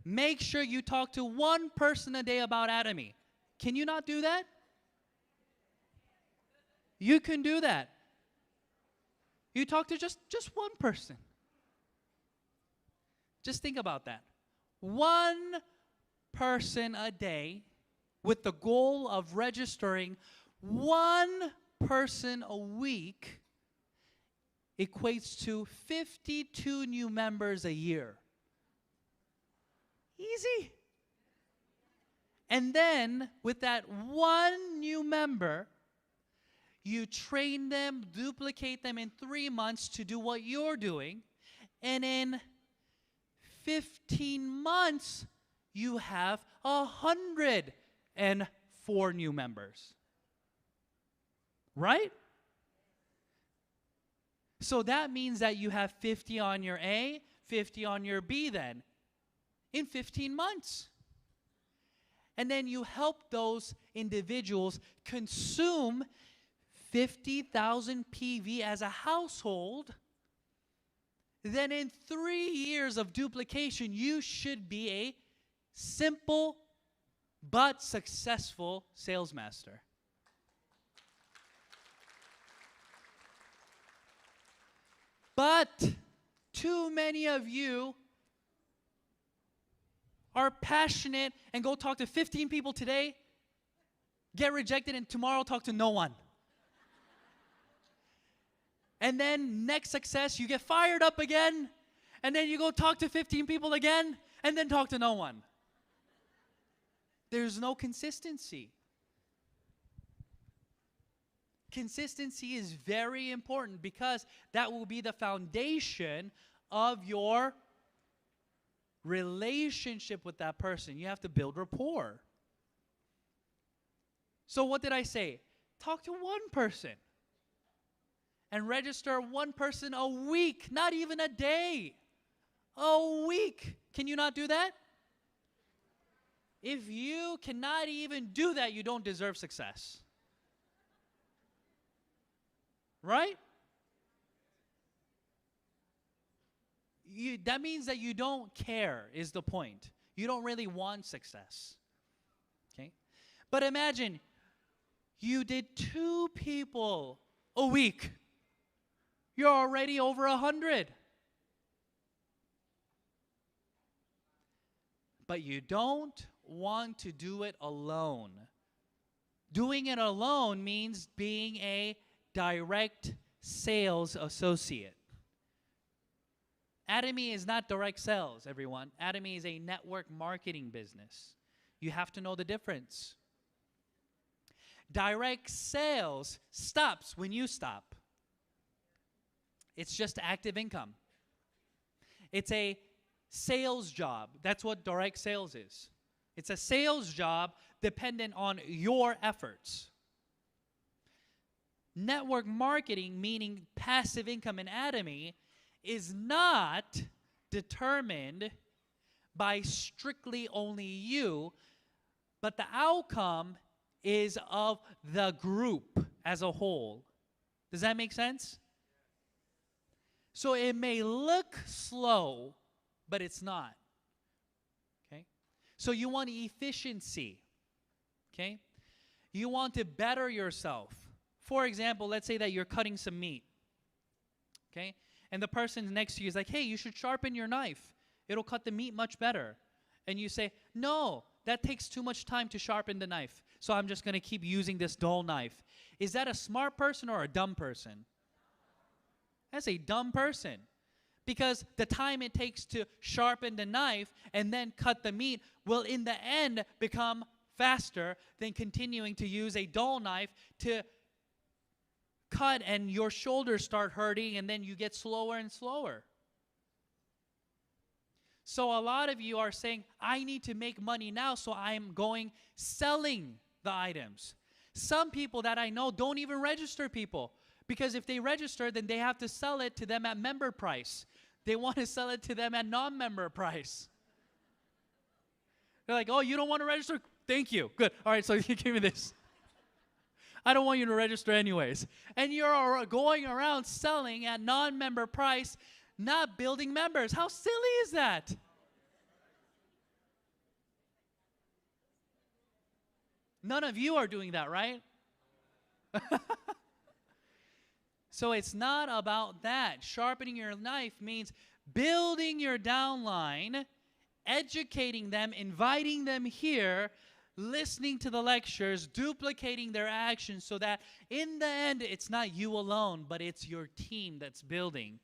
Make sure you talk to one person a day about Atomy. Can you not do that? You can do that. You talk to just one person. Just think about that. One person a day with the goal of registering one person a week equates to 52 new members a year. Easy. And then, with that one new member, you train them, duplicate them in 3 months to do what you're doing. And in 15 months, you have 104 new members. Right? So that means that you have 50 on your A, 50 on your B then, in 15 months. And then you help those individuals consume 50,000 PV as a household. Then in 3 years of duplication, you should be a simple but successful sales master. But too many of you are passionate and go talk to 15 people today, get rejected, and tomorrow talk to no one. And then next success, you get fired up again, and then you go talk to 15 people again, and then talk to no one. There's no consistency. Consistency is very important because that will be the foundation of your relationship with that person. You have to build rapport. So what did I say? Talk to one person and register one person a week, not even a day. A week. Can you not do that? If you cannot even do that, you don't deserve success. Right? That means that you don't care, is the point. You don't really want success. Okay? But imagine you did 2 people a week. You're already over 100. But you don't want to do it alone. Doing it alone means being a direct sales associate. Atomy is not direct sales, everyone. Atomy is a network marketing business. You have to know the difference. Direct sales stops when you stop. It's just active income. It's a sales job. That's what direct sales is. It's a sales job dependent on your efforts. Network marketing, meaning passive income in Atomy, is not determined by strictly only you, but the outcome is of the group as a whole. Does that make sense? So it may look slow, but it's not. Okay? So you want efficiency. Okay? You want to better yourself. For example, let's say that you're cutting some meat. Okay? And the person next to you is like, hey, you should sharpen your knife. It'll cut the meat much better. And you say, no, that takes too much time to sharpen the knife. So I'm just going to keep using this dull knife. Is that a smart person or a dumb person? That's a dumb person. Because the time it takes to sharpen the knife and then cut the meat will in the end become faster than continuing to use a dull knife to cut and your shoulders start hurting and then you get slower and slower. So a lot of you are saying, I need to make money now, so I'm going selling the items. Some people that I know don't even register people, because if they register, then they have to sell it to them at member price. They want to sell it to them at non-member price. They're like, oh, you don't want to register? Thank you. Good. All right, so you give me this. I don't want you to register anyways. And you're going around selling at non-member price, not building members. How silly is that? None of you are doing that, right? So it's not about that. Sharpening your knife means building your downline, educating them, inviting them here, listening to the lectures, duplicating their actions so that in the end, it's not you alone, but it's your team that's building.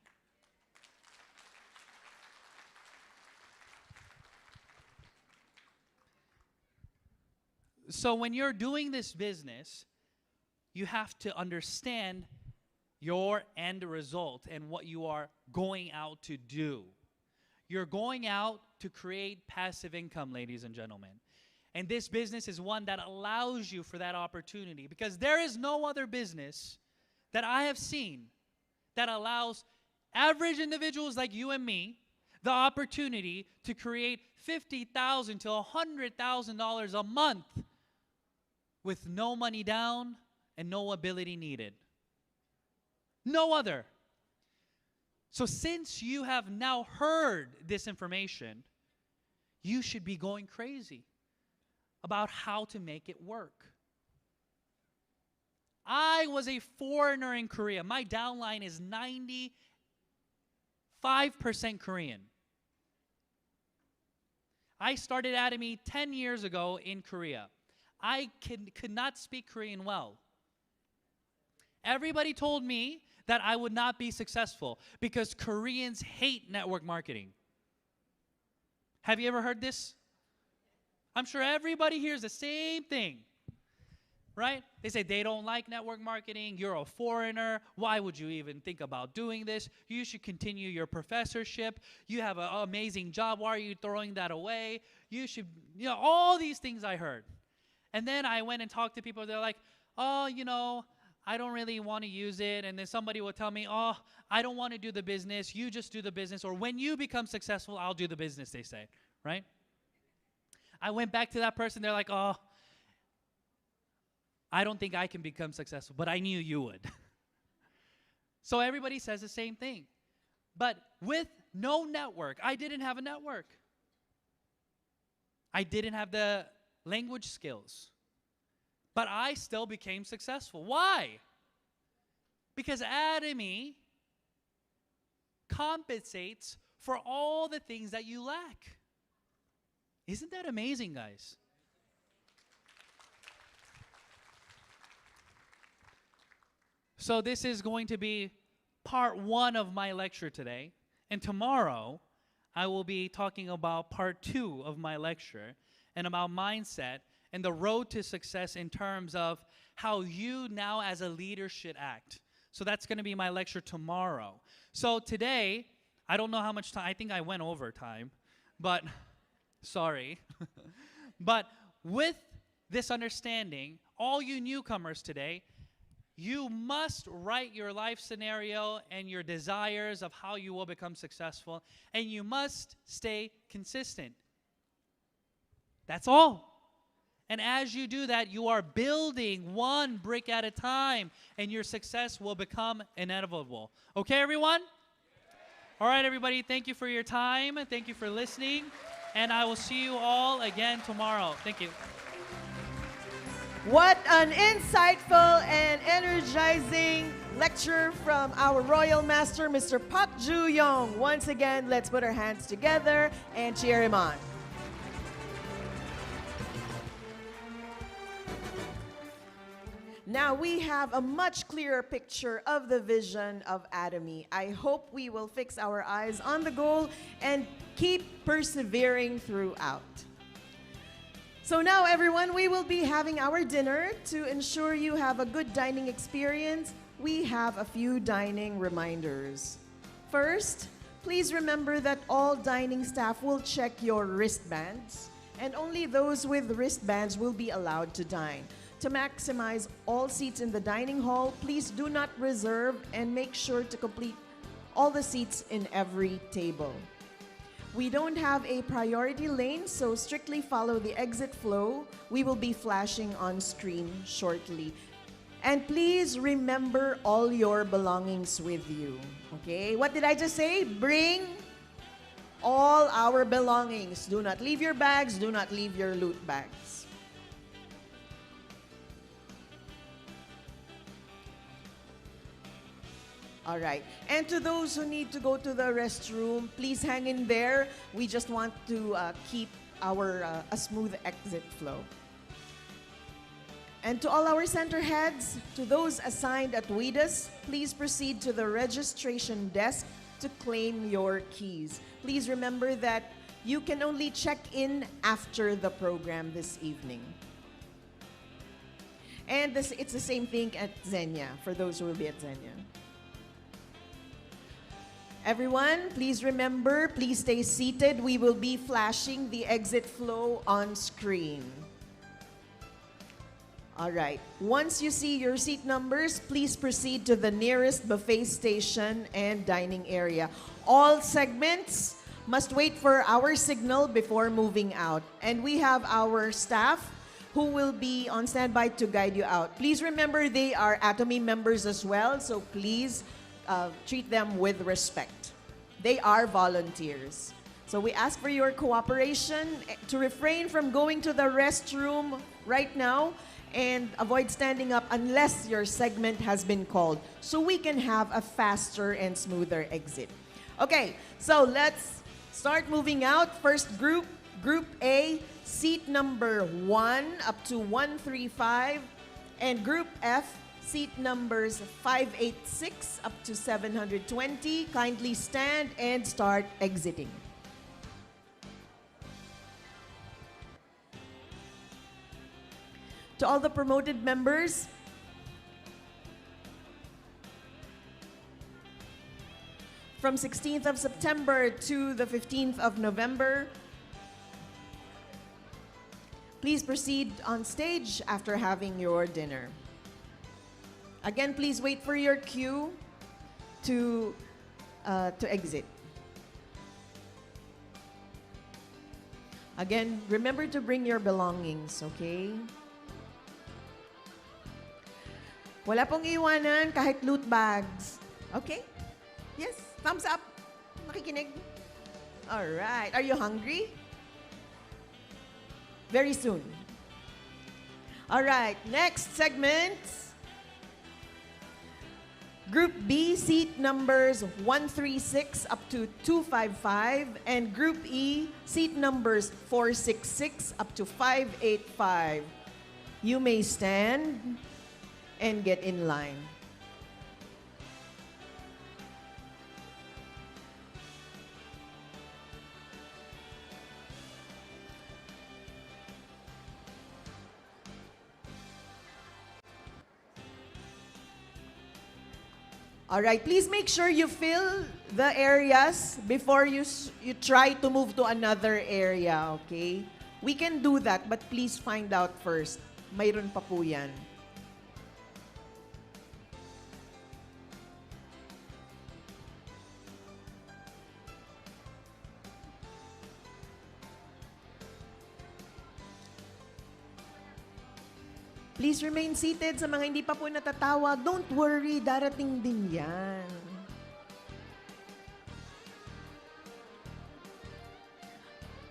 So when you're doing this business, you have to understand your end result and what you are going out to do. You're going out to create passive income, ladies and gentlemen. And this business is one that allows you for that opportunity, because there is no other business that I have seen that allows average individuals like you and me the opportunity to create $50,000 to $100,000 a month with no money down and no ability needed. No other. So since you have now heard this information, you should be going crazy about how to make it work. I was a foreigner in Korea. My downline is 95% Korean. I started Atomy 10 years ago in Korea. I could not speak Korean well. Everybody told me that I would not be successful because Koreans hate network marketing. Have you ever heard this? I'm sure everybody hears the same thing, right? They say they don't like network marketing. You're a foreigner. Why would you even think about doing this? You should continue your professorship. You have an amazing job. Why are you throwing that away? You should, all these things I heard. And then I went and talked to people. They're like, oh, I don't really want to use it. And then somebody will tell me, oh, I don't want to do the business. You just do the business. Or when you become successful, I'll do the business, they say, right? I went back to that person. They're like, oh, I don't think I can become successful, but I knew you would. So everybody says the same thing. But with no network, I didn't have a network. I didn't have the language skills. But I still became successful. Why? Because Atomy compensates for all the things that you lack. Isn't that amazing, guys? So this is going to be part 1 of my lecture today. And tomorrow, I will be talking about part 2 of my lecture and about mindset and the road to success in terms of how you now as a leader should act. So that's going to be my lecture tomorrow. So today, I don't know how much time, I think I went over time, but sorry. But with this understanding, all you newcomers today, you must write your life scenario and your desires of how you will become successful, and you must stay consistent. That's all. And as you do that, you are building one brick at a time, and your success will become inevitable. Okay, everyone? All right, everybody, thank you for your time. Thank you for listening. And I will see you all again tomorrow. Thank you. What an insightful and energizing lecture from our Royal Master, Mr. Pak Ju-young. Once again, let's put our hands together and cheer him on. Now we have a much clearer picture of the vision of Atomy. I hope we will fix our eyes on the goal and keep persevering throughout. So now, everyone, we will be having our dinner. To ensure you have a good dining experience, we have a few dining reminders. First, please remember that all dining staff will check your wristbands, and only those with wristbands will be allowed to dine. To maximize all seats in the dining hall, please do not reserve and make sure to complete all the seats in every table. We don't have a priority lane, so strictly follow the exit flow. We will be flashing on screen shortly. And please remember all your belongings with you. Okay, what did I just say? Bring all our belongings. Do not leave your bags, do not leave your loot bags. All right. And to those who need to go to the restroom, please hang in there. We just want to keep our a smooth exit flow. And to all our center heads, to those assigned at WIDAS, please proceed to the registration desk to claim your keys. Please remember that you can only check in after the program this evening. And it's the same thing at Xenia, for those who will be at Xenia. Everyone, please remember, please stay seated. We will be flashing the exit flow on screen. All right. Once you see your seat numbers, please proceed to the nearest buffet station and dining area. All segments must wait for our signal before moving out. And we have our staff who will be on standby to guide you out. Please remember they are Atomy members as well, so please treat them with respect. They are volunteers. So we ask for your cooperation to refrain from going to the restroom right now and avoid standing up unless your segment has been called so we can have a faster and smoother exit. Okay, so let's start moving out. First group, Group A, seat number 1 up to 135, and Group F, seat numbers 586 up to 720. Kindly stand and start exiting. To all the promoted members, from 16th of September to the 15th of November, please proceed on stage after having your dinner. Again, please wait for your cue to exit. Again, remember to bring your belongings, okay? Wala pong iwanan kahit loot bags. Okay? Yes, thumbs up. Nakikinig. All right. Are you hungry? Very soon. All right, next segment. Group B, seat numbers 136 up to 255, and Group E, seat numbers 466 up to 585. You may stand and get in line. All right, please make sure you fill the areas before you try to move to another area, okay? We can do that, but please find out first. Mayroon pa po yan. Please remain seated. Sa mga hindi pa po natatawag, don't worry, darating din yan.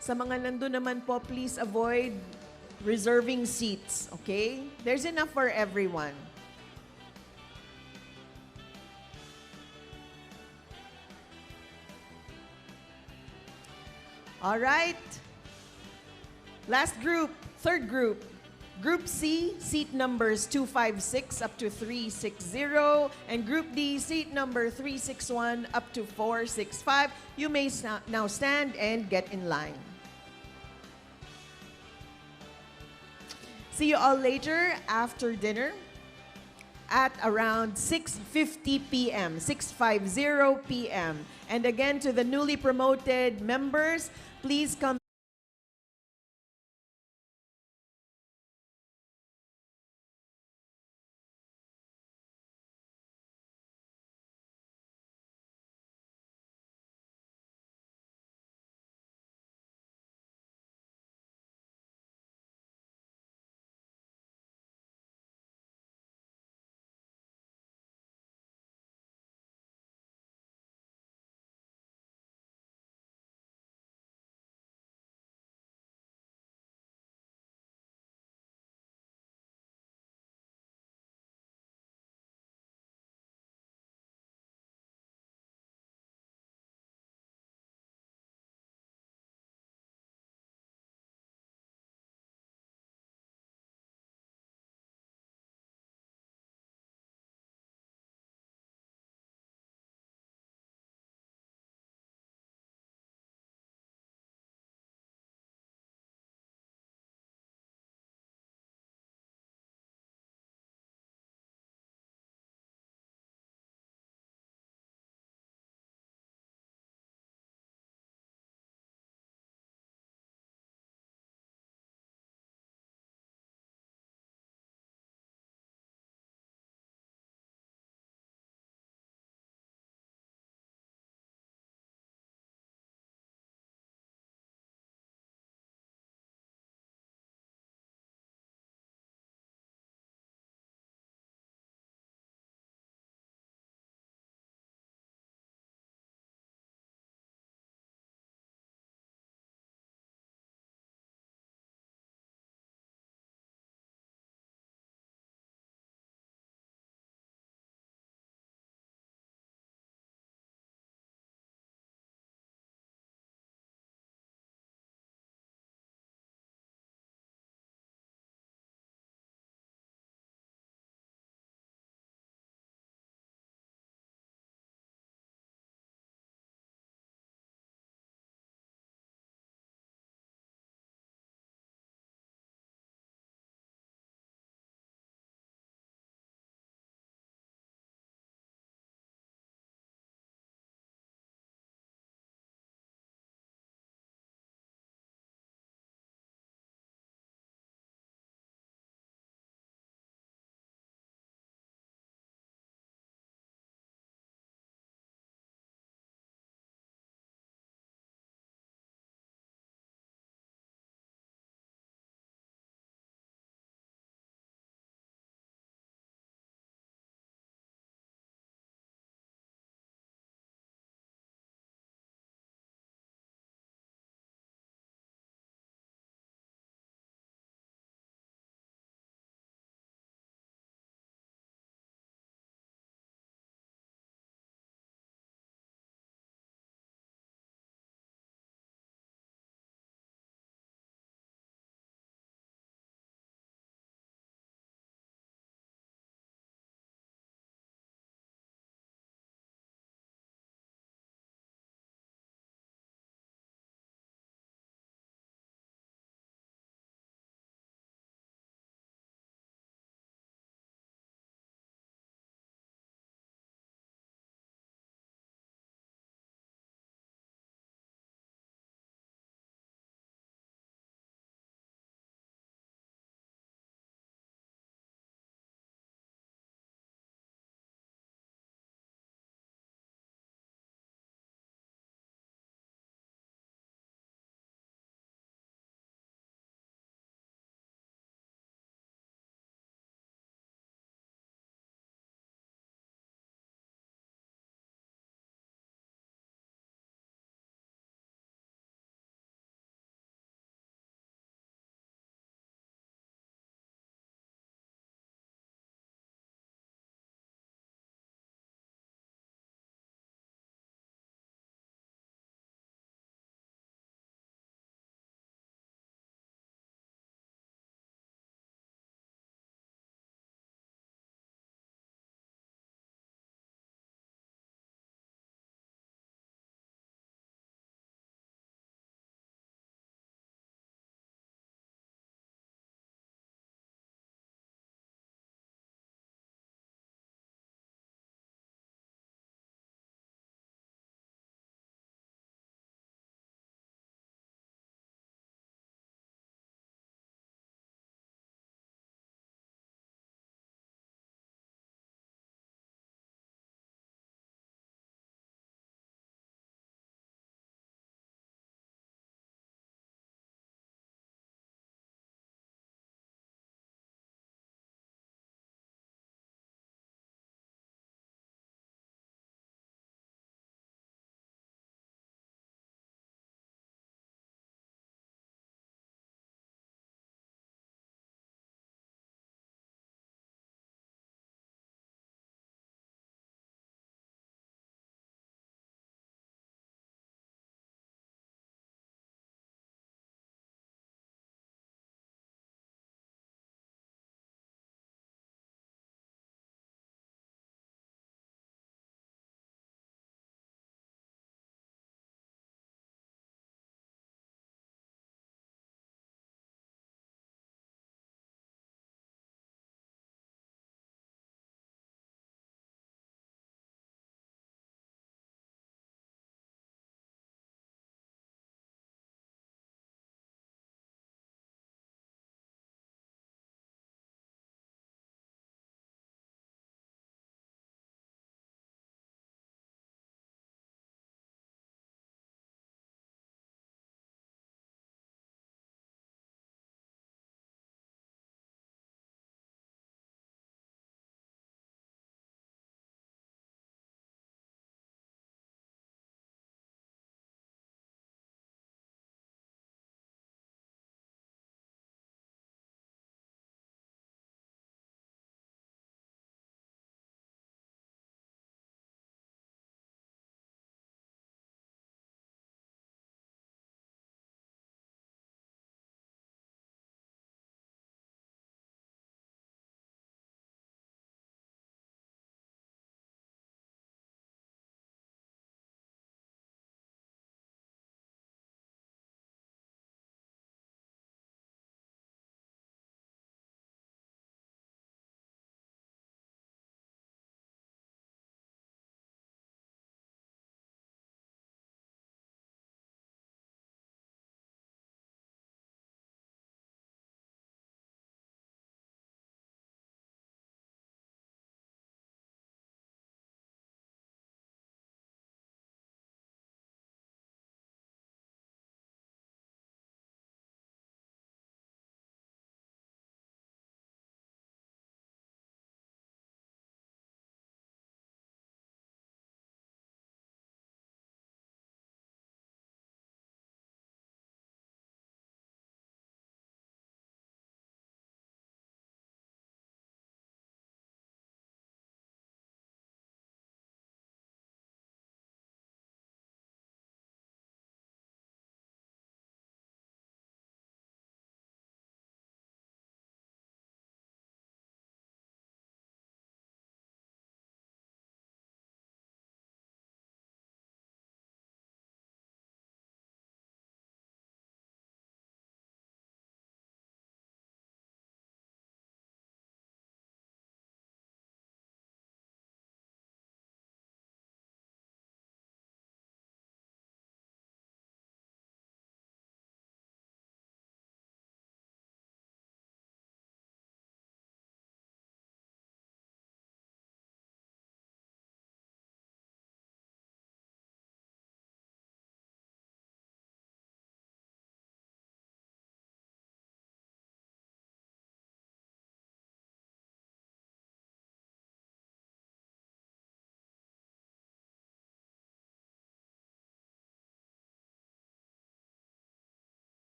Sa mga nandun naman po, please avoid reserving seats, okay? There's enough for everyone. All right. Last group, third group. Group C, seat numbers 256 up to 360, and Group D, seat number 361 up to 465. You may now stand and get in line. See you all later after dinner at around 6:50 p.m., 6:50 p.m. And again, to the newly promoted members, please come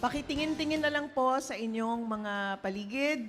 Pakitingin-tingin na lang po sa inyong mga paligid.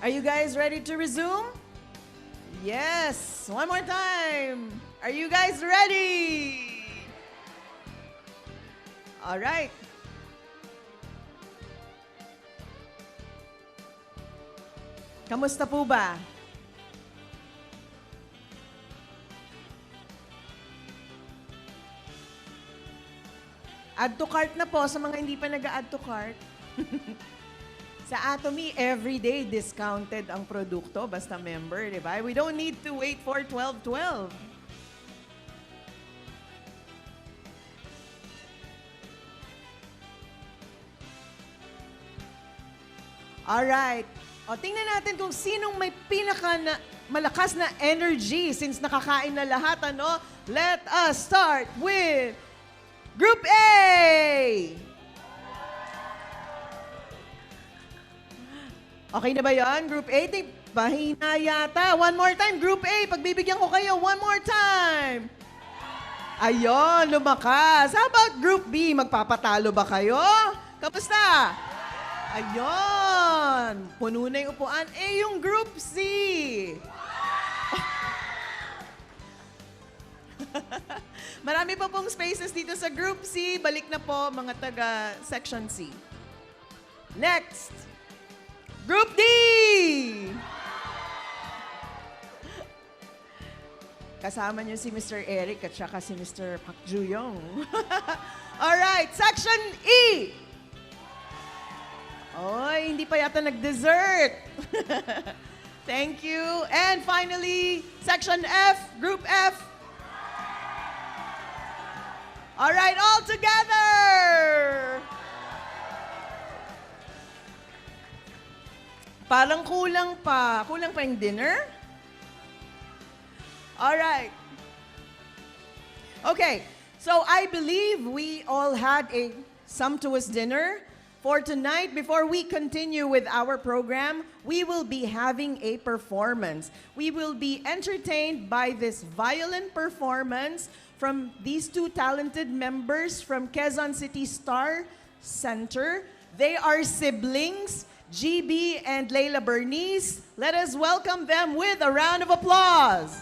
Are you guys ready to resume? Yes. One more time. Are you guys ready? All right. Kamusta po ba? Add to cart na po sa mga hindi pa nag-add to cart. Sa Atomy, everyday discounted ang produkto basta member, di ba? We don't need to wait for 12/12. Alright. O, tingnan natin kung sinong may malakas na energy since nakakain na lahat, ano? Let us start with Group A! Okay na ba yan? Group A, mahina yata. One more time, Group A. Pagbibigyan ko kayo, one more time. Ayun, lumakas. How about Group B? Magpapatalo ba kayo? Kamusta? Ayun, puno na yung upuan. Eh, yung Group C. Marami pa pong spaces dito sa Group C. Balik na po mga taga Section C. Next. Group D! Kasama niyo si Mr. Eric at saka si Mr. Pak Juyong. Alright, Section E! Oy, hindi pa yata nag-dessert. Thank you. And finally, Section F, Group F. Alright, all together! Parang kulang pa. Kulang pa yung dinner? Alright. Okay, so I believe we all had a sumptuous dinner. For tonight, before we continue with our program, we will be having a performance. We will be entertained by this violin performance from these two talented members from Quezon City Star Center. They are siblings, GB and Layla Bernice. Let us welcome them with a round of applause.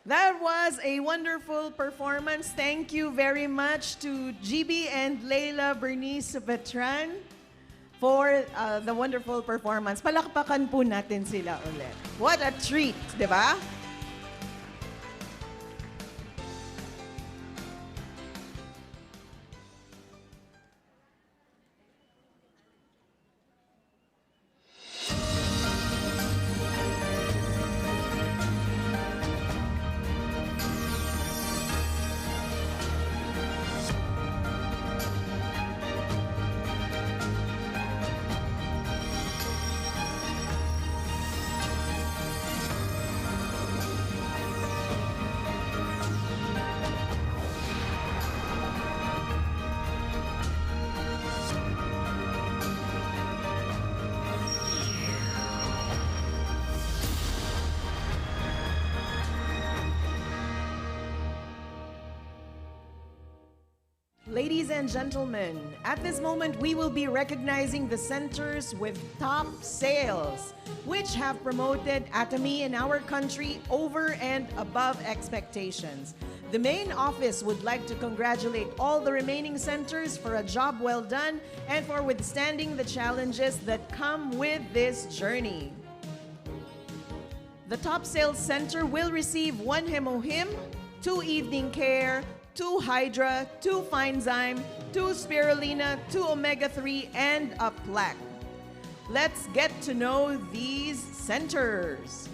That was a wonderful performance. Thank you very much to GB and Leila Bernice Vetran for the wonderful performance. Palakpakan po natin sila ulit. What a treat, di ba? Ladies and gentlemen, at this moment, we will be recognizing the centers with top sales, which have promoted Atomy in our country over and above expectations. The main office would like to congratulate all the remaining centers for a job well done and for withstanding the challenges that come with this journey. The top sales center will receive 1 Hemohim, 2 Evening Care, 2 Hydra, 2 Finezyme, 2 Spirulina, 2 Omega-3, and a plaque. Let's get to know these centers.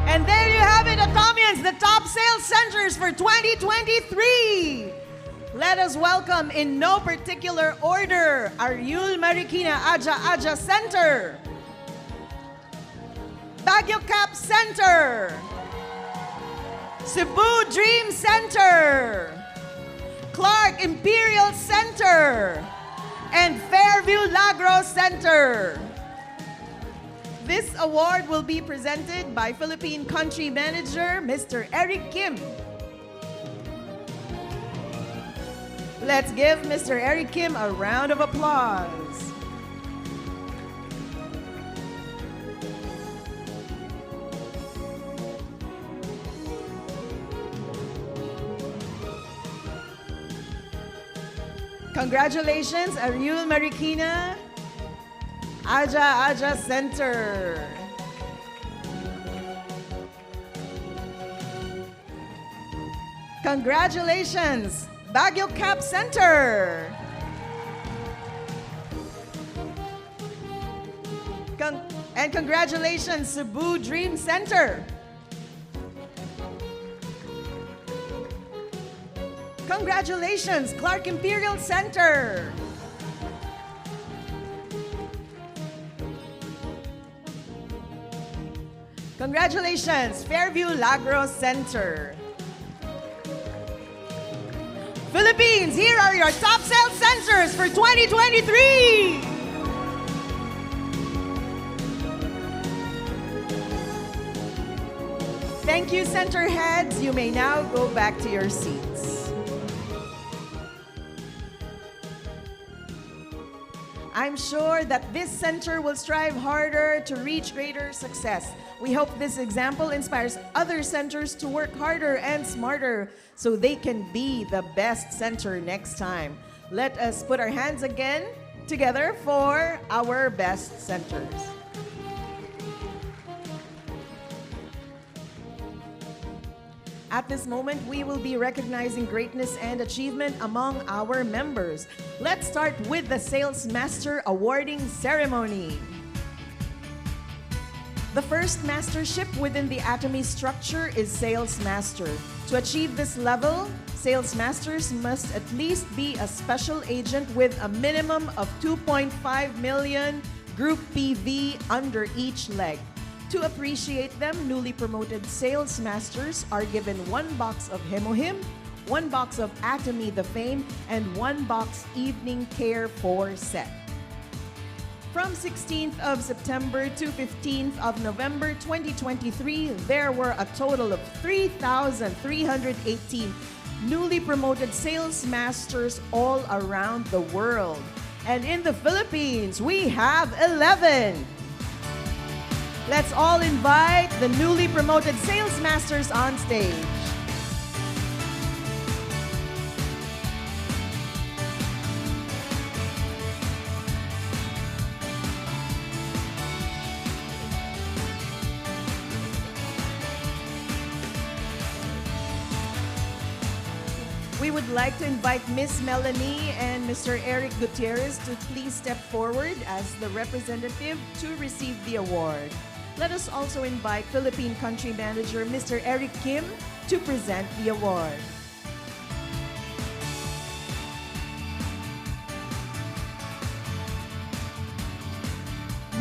And there you have it, Atomians, the top sales centers for 2023. Let us welcome, in no particular order, Ariul Marikina Aja Aja Center, Baguio Cap Center, Cebu Dream Center, Clark Imperial Center, and Fairview Lagros Center. This award will be presented by Philippine Country Manager, Mr. Eric Kim. Let's give Mr. Eric Kim a round of applause. Congratulations, Ariul Marikina Aja Aja Center. Congratulations, Baguio Cap Center. And congratulations, Cebu Dream Center. Congratulations, Clark Imperial Center. Congratulations, Fairview Lagros Center. Philippines, here are your top sales centers for 2023. Thank you, center heads. You may now go back to your seats. I'm sure that this center will strive harder to reach greater success. We hope this example inspires other centers to work harder and smarter so they can be the best center next time. Let us put our hands again together for our best centers. At this moment, we will be recognizing greatness and achievement among our members. Let's start with the Sales Master Awarding Ceremony. The first mastership within the Atomy structure is Sales Master. To achieve this level, Sales Masters must at least be a special agent with a minimum of 2.5 million Group PV under each leg. To appreciate them, newly promoted Sales Masters are given 1 box of Hemohim, 1 box of Atomy the Fame, and 1 box Evening Care 4 set. From 16th of September to 15th of November 2023, there were a total of 3,318 newly promoted Sales Masters all around the world. And in the Philippines, we have 11. Let's all invite the newly promoted Sales Masters on stage. We would like to invite Miss Melanie and Mr. Eric Gutierrez to please step forward as the representative to receive the award. Let us also invite Philippine Country Manager Mr. Eric Kim to present the award.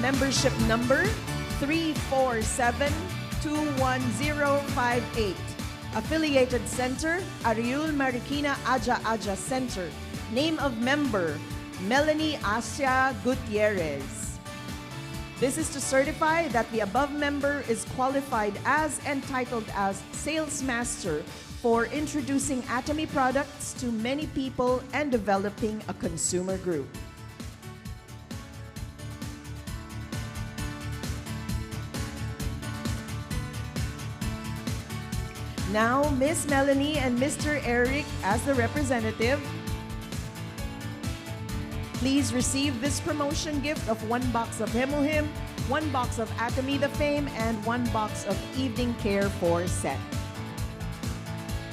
Membership number 347-21058. Affiliated Center, Ariul Marikina Aja Aja Center. Name of member, Melanie Asia Gutierrez. This is to certify that the above member is qualified as and titled as Sales Master for introducing Atomy products to many people and developing a consumer group. Now, Miss Melanie and Mr. Eric as the representative, please receive this promotion gift of 1 box of Hemohim, 1 box of Atomy the Fame, and 1 box of Evening Care 4 set.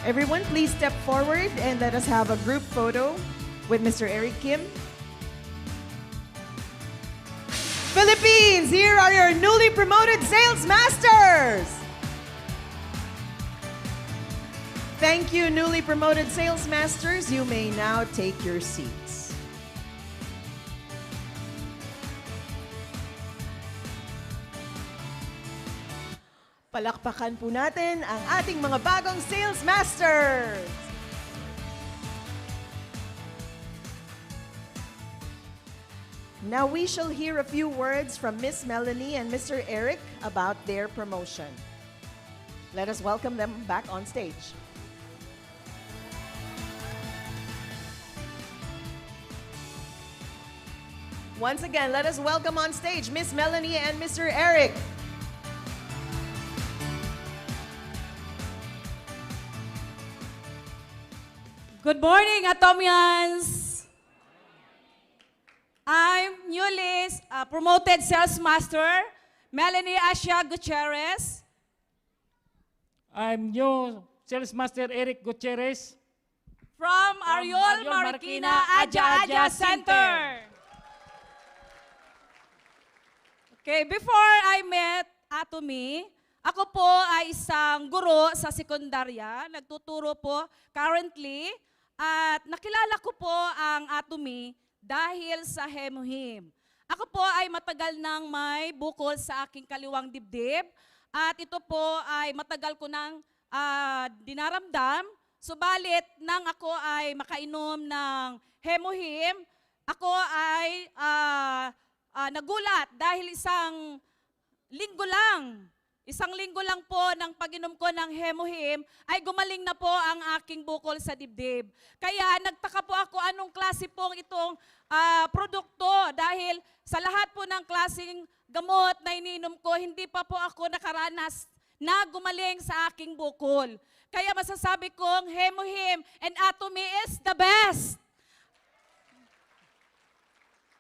Everyone, please step forward and let us have a group photo with Mr. Eric Kim. Philippines, here are your newly promoted Sales Masters! Thank you, newly promoted Sales Masters. You may now take your seats. Palakpakan po natin ang ating mga bagong Sales Masters! Now we shall hear a few words from Miss Melanie and Mr. Eric about their promotion. Let us welcome them back on stage. Once again, let us welcome on stage Miss Melanie and Mr. Eric. Good morning, Atomians! I'm newly promoted Sales Master, Melanie Asia Gutierrez. I'm new Sales Master Eric Gutierrez. From Ariol Marikina Aja Aja Center. Okay, before I met Atomy, ako po ay isang guro sa sekundarya. Nagtuturo po currently. At nakilala ko po ang Atomy dahil sa Hemohim. Ako po ay matagal nang may bukol sa aking kaliwang dibdib. At ito po ay matagal ko nang dinaramdam. Subalit nang ako ay makainom ng Hemohim, ako ay nagulat dahil isang linggo lang isang linggo lang po ng pag-inom ko ng Hemohim, ay gumaling na po ang aking bukol sa dibdib. Kaya nagtaka po ako anong klase pong itong produkto dahil sa lahat po ng klaseng gamot na ininom ko, hindi pa po ako nakaranas na gumaling sa aking bukol. Kaya masasabi kong Hemohim and Atomy is the best.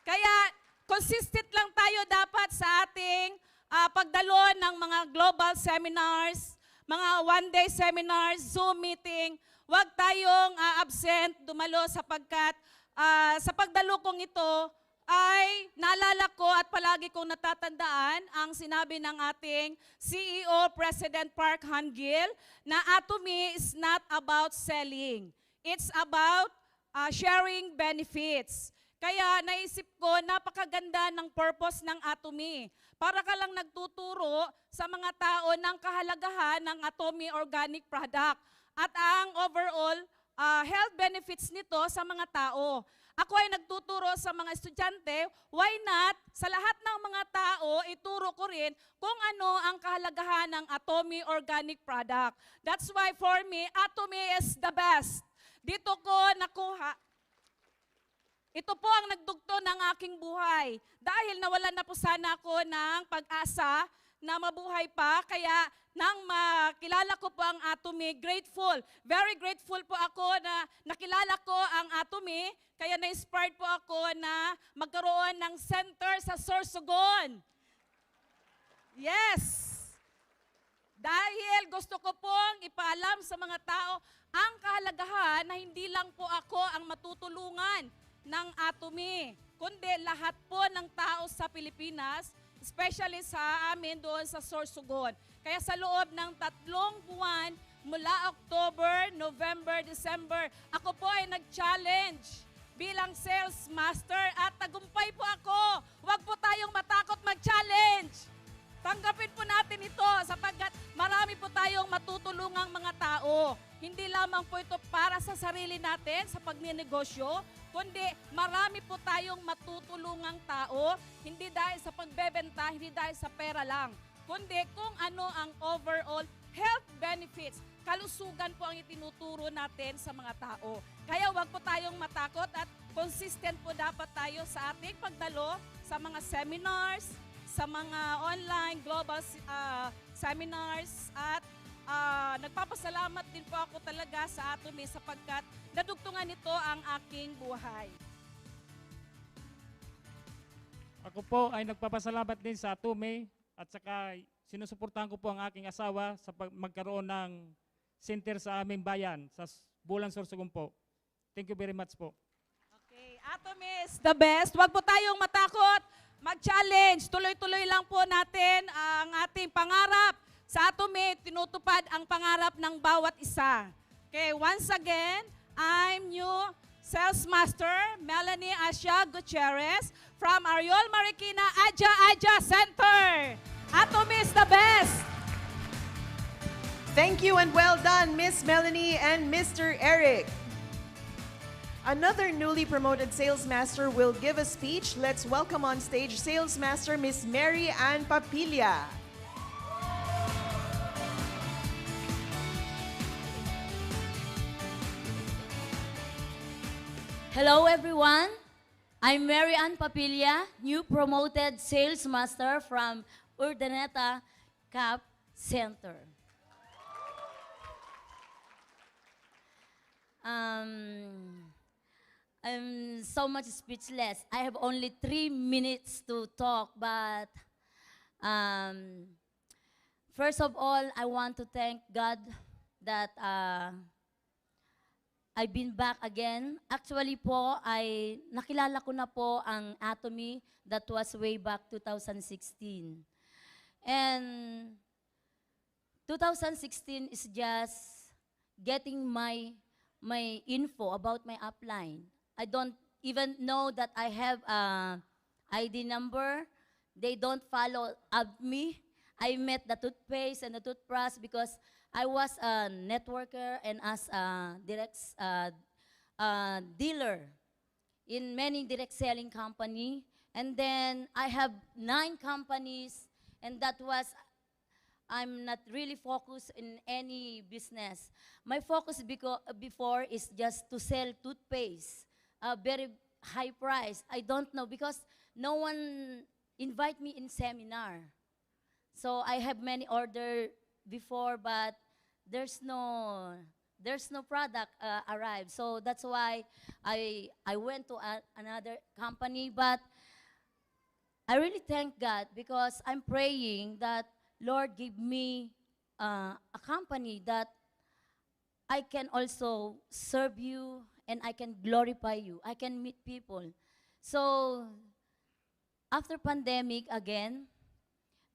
Kaya consistent lang tayo dapat sa ating pagdalo ng mga global seminars, mga one-day seminars, Zoom meeting. Huwag tayong absent, dumalo sapagkat sa pagdalo kong ito ay naalala ko at palagi kong natatandaan ang sinabi ng ating CEO, President Park Han-gil, na Atomy is not about selling. It's about sharing benefits. Kaya naisip ko, napakaganda ng purpose ng Atomy. Para ka lang nagtuturo sa mga tao ng kahalagahan ng Atomy organic product at ang overall health benefits nito sa mga tao. Ako ay nagtuturo sa mga estudyante, why not sa lahat ng mga tao, ituro ko rin kung ano ang kahalagahan ng Atomy organic product. That's why for me, Atomy is the best. Dito ko nakuha. Ito po ang nagdugto ng aking buhay. Dahil nawalan na po sana ako ng pag-asa na mabuhay pa, kaya nang makilala ko po ang Atomy, grateful. Very grateful po ako na nakilala ko ang Atomy, kaya na-inspired po ako na magkaroon ng center sa Sorsogon. Yes! Dahil gusto ko pong ipaalam sa mga tao ang kahalagahan na hindi lang po ako ang matutulungan ng Atomy, kundi lahat po ng tao sa Pilipinas, especially sa amin doon sa Sorsogon. Kaya sa loob ng 3 buwan, mula October, November, December, ako po ay nag-challenge bilang sales master at tagumpay po ako. Huwag po tayong matakot mag-challenge. Tanggapin po natin ito sapagkat marami po tayong matutulungang mga tao. Hindi lamang po ito para sa sarili natin sa pagninegosyo, kundi marami po tayong matutulungang tao, hindi dahil sa pagbebenta, hindi dahil sa pera lang, kundi kung ano ang overall health benefits, kalusugan po ang itinuturo natin sa mga tao. Kaya huwag po tayong matakot at consistent po dapat tayo sa ating pagdalo sa mga seminars, sa mga online global seminars at nagpapasalamat din po ako talaga sa Atomy sapagkat nadugtungan nito ang aking buhay. Ako po ay nagpapasalamat din sa Atomy at saka sinusuportahan ko po ang aking asawa sa magkaroon ng center sa aming bayan, sa Bulan Sorsogon po. Thank you very much po. Okay, Atomy is the best. Huwag po tayong matakot, mag-challenge. Tuloy-tuloy lang po natin ang ating pangarap. Sa Atomy, tinutupad ang pangarap ng bawat isa. Okay, once again, I'm new Sales Master Melanie Asia Gutierrez from Ariol Marikina Aja Center. Atomy is the best. Thank you and well done, Miss Melanie and Mr. Eric. Another newly promoted Sales Master will give a speech. Let's welcome on stage Sales Master Miss Mary Ann Papilla. Hello everyone, I'm Mary Ann Papilla, new promoted Sales Master from Urdaneta Cap Center. I'm so much speechless. I have only 3 minutes to talk, but first of all, I want to thank God that I've been back again. Actually po, ay nakilala ko na po ang Atomy. That was way back 2016. And 2016 is just getting my info about my upline. I don't even know that I have a ID number. They don't follow up me. I met the toothpaste and the toothbrush because I was a networker and as a direct dealer in many direct selling company. And then I have 9 companies, and that was I'm not really focused in any business. My focus before is just to sell toothpaste, very high price. I don't know because no one invite me in seminar. So I have many order before, but there's no product arrived. So that's why I went to another company, but I really thank God because I'm praying that Lord give me a company that I can also serve you and I can glorify you. I can meet people. So after pandemic again,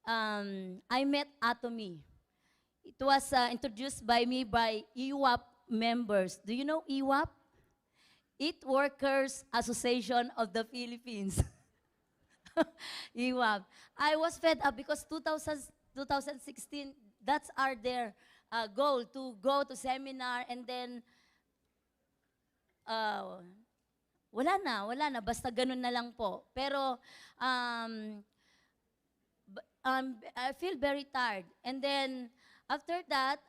I met Atomy. It was introduced by me by EWAP members. Do you know EWAP? Eat Workers Association of the Philippines. EWAP. I was fed up because 2016, that's their goal to go to seminar and then wala na, basta ganun na lang po. Pero I feel very tired. And then, after that,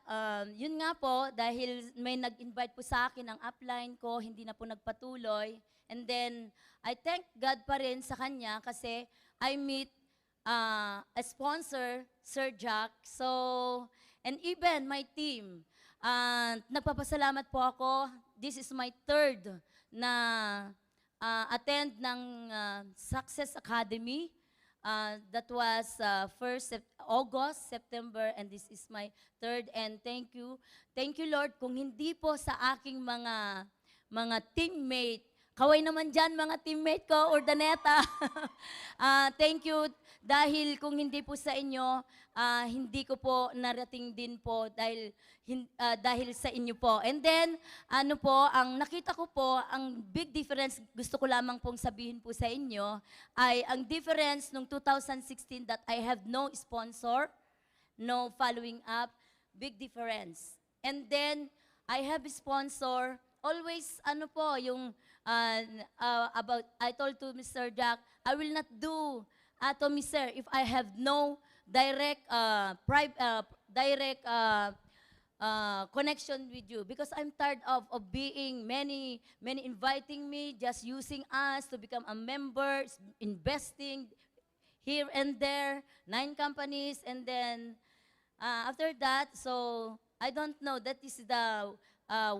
yun nga po, dahil may nag-invite po sa akin ng upline ko, hindi na po nagpatuloy. And then, I thank God pa rin sa kanya kasi I meet a sponsor, Sir Jack. So, and even my team. Nagpapasalamat po ako. This is my third na attend ng Success Academy. That was August, September, and this is my third. And thank you. Thank you, Lord. Kung hindi po sa aking mga teammate, kaway naman dyan mga teammate ko, Urdaneta. Thank you. Dahil kung hindi po sa inyo, hindi ko po narating din po dahil sa inyo po. And then, ang nakita ko po, ang big difference, gusto ko lamang pong sabihin po sa inyo, ay ang difference nung 2016 that I have no sponsor, no following up, big difference. And then, I have a sponsor, always, yung I told to Mr. Jack, I will not do Atomy, sir, if I have no direct connection with you, because I'm tired of being many inviting me, just using us to become a member, investing here and there, 9 companies, and then after that, so I don't know, that is the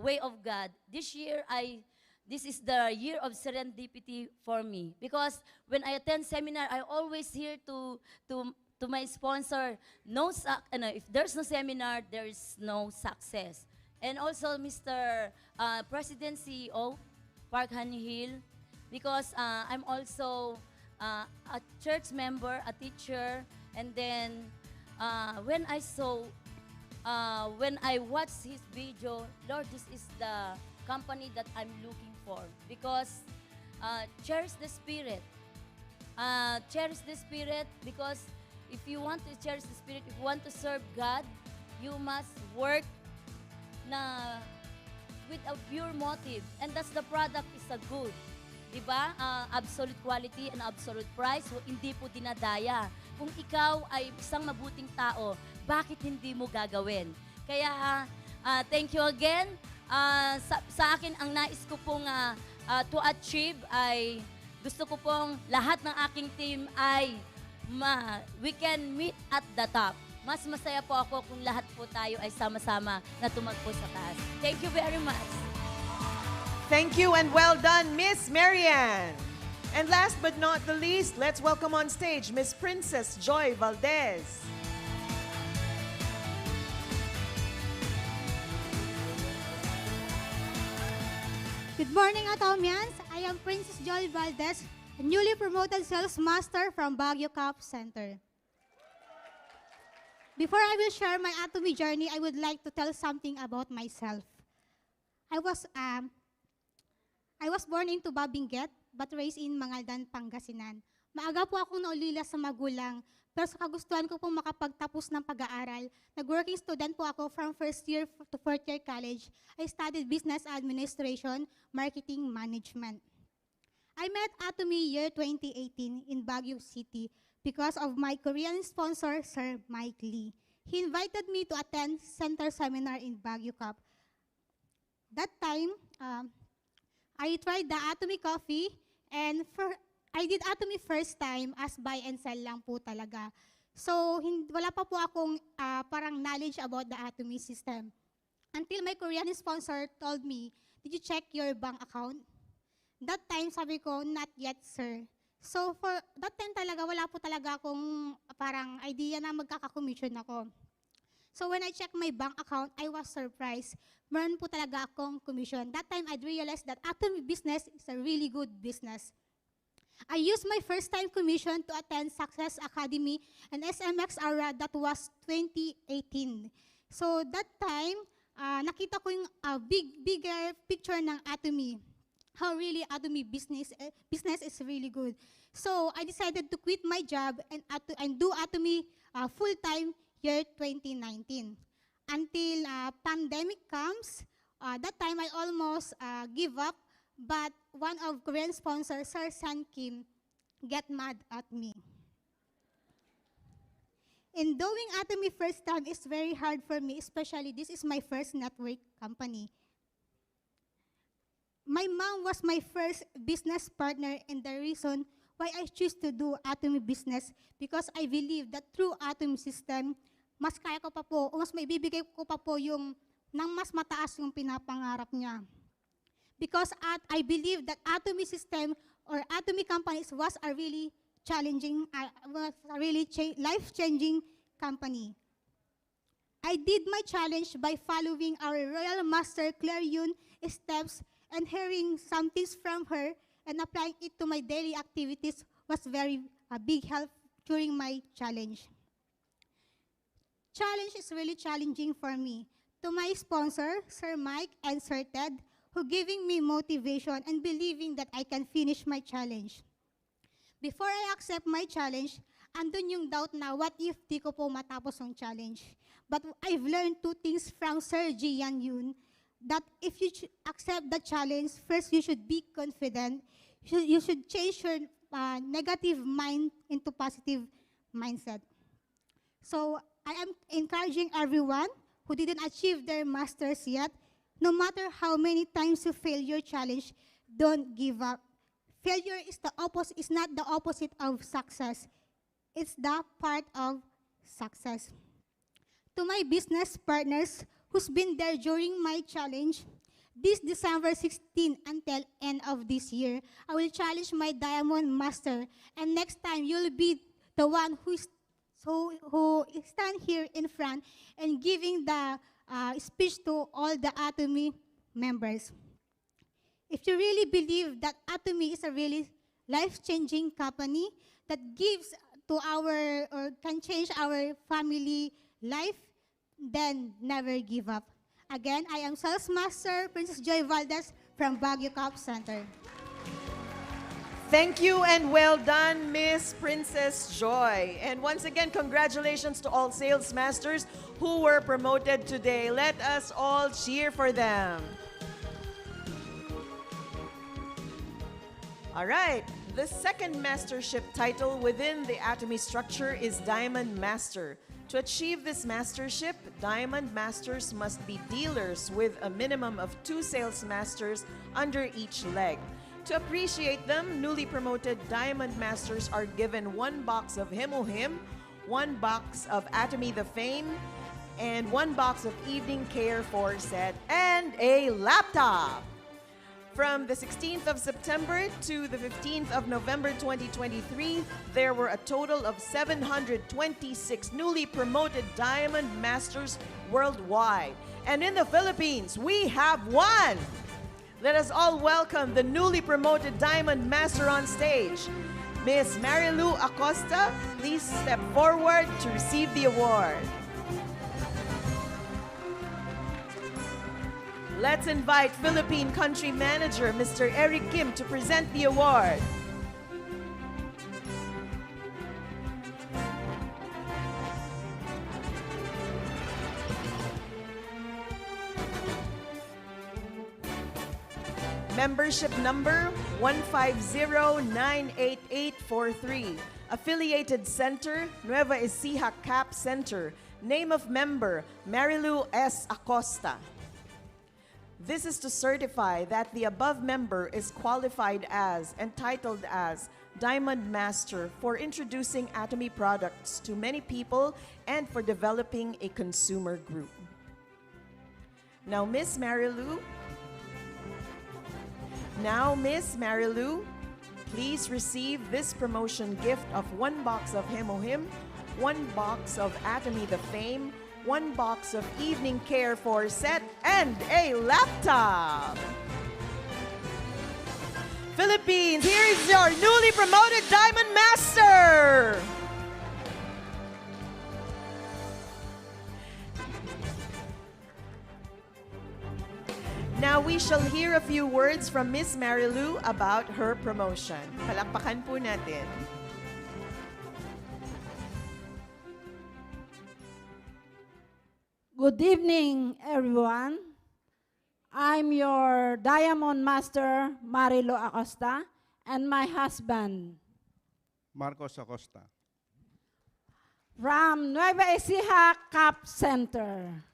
way of God. This is the year of serendipity for me. Because when I attend seminar, I always hear to my sponsor, if there's no seminar, there is no success. And also Mr. President CEO, Park Han Hill, because I'm also a church member, a teacher, and then when I watched his video, Lord, this is the company that I'm looking for, because cherish the spirit. Cherish the spirit, because if you want to cherish the spirit, if you want to serve God, you must work with a pure motive. And that's the product is a good. Diba? Absolute quality and absolute price, hindi po dinadaya. Kung ikaw ay isang mabuting tao, bakit hindi mo gagawin? Kaya, thank you again. Sa akin, ang nais ko pong to achieve ay gusto ko pong lahat ng aking team ay we can meet at the top. Mas masaya po ako kung lahat po tayo ay sama-sama na tumagpo sa taas. Thank you very much. Thank you and well done, Miss Marian. And last but not the least, let's welcome on stage Miss Princess Joy Valdez. Good morning, Atomians. I am Princess Joy Valdez, a newly promoted sales master from Baguio Cap Center. Before I will share my Atomy journey, I would like to tell something about myself. I was born into Babinguet, but raised in Mangaldan, Pangasinan. Maaga po akong naulila sa magulang, pero sa kagustuhan ko pong makapagtapos ng pag-aaral, nag-working student po ako from first year to fourth year college. I studied business administration, marketing management. I met Atomy year 2018 in Baguio City because of my Korean sponsor, Sir Mike Lee. He invited me to attend center seminar in Baguio Cup. That time, I tried the Atomy coffee, and I did Atomy first time as buy and sell lang po talaga. So, wala pa po akong parang knowledge about the Atomy system. Until my Korean sponsor told me, "Did you check your bank account?" That time, sabi ko, "Not yet, sir." So, for that time talaga, wala po talaga akong parang idea na magkaka-commission ako. So, when I checked my bank account, I was surprised. Meron po talaga akong commission. That time, I realized that Atomy business is a really good business. I used my first time commission to attend Success Academy and SMX Ara. That was 2018. So, that time, nakita ko yung bigger picture ng Atomy. How really Atomy business is really good. So, I decided to quit my job and do Atomy full-time year 2019. Until pandemic comes, that time I almost give up, but one of Korean sponsors, Sir San Kim, get mad at me. In doing Atomy first time is very hard for me, especially this is my first network company. My mom was my first business partner, and the reason why I choose to do Atomy business because I believe that through Atomy system, mas kaya ko pa po, o mas maibibigay ko pa po yung nang mas mataas yung pinapangarap niya. Because I believe that Atomy system or Atomy companies was a really challenging, life-changing company. I did my challenge by following our Royal Master Claire Yun steps and hearing some things from her and applying it to my daily activities was very big help during my challenge. Challenge is really challenging for me. To my sponsor, Sir Mike and Sir Ted, who giving me motivation and believing that I can finish my challenge. Before I accept my challenge, andun yung doubt na what if di ko po matapos ang challenge. But I've learned two things from Sir Jian Yun, that if you accept the challenge, first you should be confident. You should change your negative mind into positive mindset. So I am encouraging everyone who didn't achieve their masters yet, no matter how many times you fail your challenge, don't give up. Failure is not the opposite of success. It's the part of success. To my business partners who's been there during my challenge, this December 16 until end of this year, I will challenge my Diamond Master. And next time, you'll be the one who stand here in front and giving the speech to all the Atomy members. If you really believe that Atomy is a really life-changing company that gives to our, or can change our family life, then never give up. Again, I am Sales Master Princess Joy Valdez from Baguio Cup Center. Thank you and well done, Miss Princess Joy. And once again, congratulations to all sales masters who were promoted today. Let us all cheer for them. All right, the second mastership title within the Atomy structure is Diamond Master. To achieve this mastership, Diamond Masters must be dealers with a minimum of 2 sales masters under each leg. To appreciate them, newly promoted Diamond Masters are given 1 box of Him, 1 box of Atomy the Fame, and 1 box of Evening Care 4 set, and a laptop. From the 16th of September to the 15th of November 2023, there were a total of 726 newly promoted Diamond Masters worldwide. And in the Philippines, we have 1. Let us all welcome the newly promoted Diamond Master on stage. Miss Marilu Acosta, please step forward to receive the award. Let's invite Philippine Country Manager, Mr. Eric Kim, to present the award. Membership number 150-98843. Affiliated Center, Nueva Ecija Cap Center. Name of member, Marilu S. Acosta. This is to certify that the above member is qualified as, entitled as, Diamond Master for introducing Atomy products to many people and for developing a consumer group. Now, Miss Marilu, please receive this promotion gift of 1 box of Hemohim, 1 box of Atomy the Fame, 1 box of evening care for set, and a laptop. Philippines, here is your newly promoted Diamond Master. Now we shall hear a few words from Miss Marilu about her promotion. Palakpakan po natin. Good evening, everyone. I'm your Diamond Master, Marilo Acosta, and my husband Marcos Acosta. from Nueva Ecija Cup Center.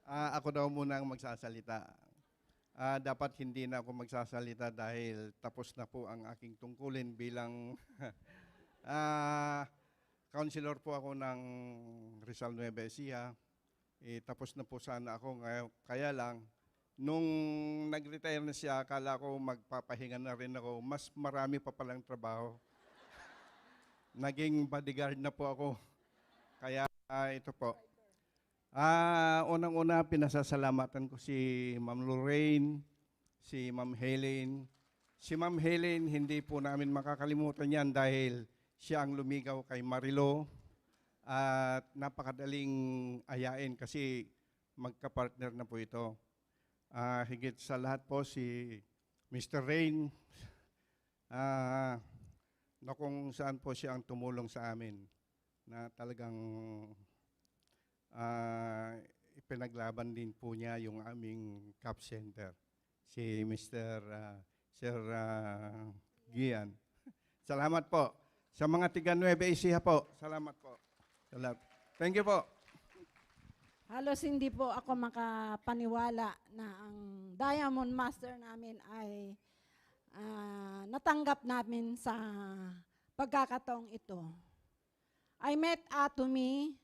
Ako daw muna ang magsasalita. Dapat hindi na ako magsasalita dahil tapos na po ang aking tungkulin bilang counselor po ako ng Rizal Nueva Ecija. Tapos na po sana ako. Kaya lang, nung nag-retire na siya, akala ko magpapahinga na rin ako. Mas marami pa palang trabaho. Naging bodyguard na po ako. Kaya ito po. Unang-una, pinasasalamatan ko si Ma'am Lorraine, si Ma'am Helen. Si Ma'am Helen, hindi po namin makakalimutan yan dahil siya ang lumigaw kay Marilo. At napakadaling ayain kasi magka-partner na po ito. Higit sa lahat po si Mr. Rain, na kung saan po siya ang tumulong sa amin na talagang ipinaglaban din po niya yung aming cup center, si Mr. Sir Gian. Salamat po. Sa mga tiga Nueva Ecija po, salamat po. Thank you po. Halos hindi po ako makapaniwala na ang Diamond Master namin ay natanggap namin sa pagkakataong ito. I met Atomy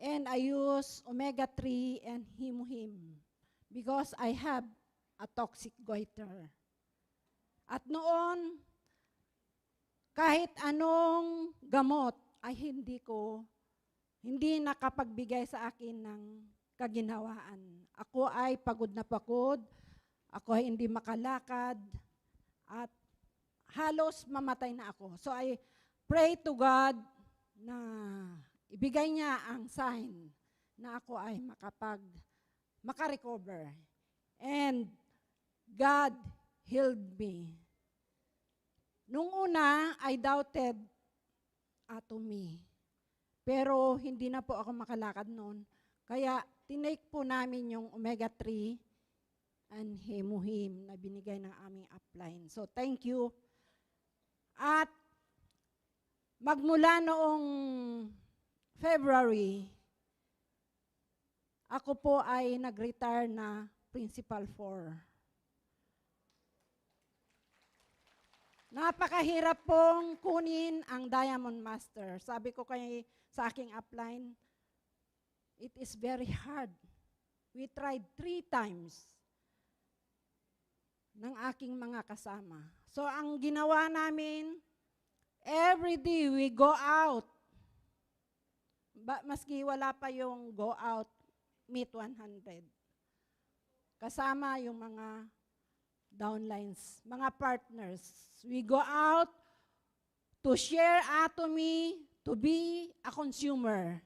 and I use omega-3 and Hemohim because I have a toxic goiter. At noon, kahit anong gamot ay hindi nakapagbigay sa akin ng kaginhawaan. Ako ay pagod na pagod, ako ay hindi makalakad, at halos mamatay na ako. So I pray to God na ibigay niya ang sign na ako ay makarecover. And God healed me. Nung una, I doubted Atomy. Pero hindi na po ako makalakad noon. Kaya tinake po namin yung omega-3 and Hemohim na binigay ng aming upline. So thank you. At magmula noong February, ako po ay nag-retire na Principal 4. Napakahirap pong kunin ang Diamond Master. Sabi ko sa aking upline, it is very hard. We tried 3 times ng aking mga kasama. So ang ginawa namin, every day we go out. Maski wala pa yung go out, meet 100. Kasama yung mga downlines, mga partners. We go out to share Atomy, to be a consumer,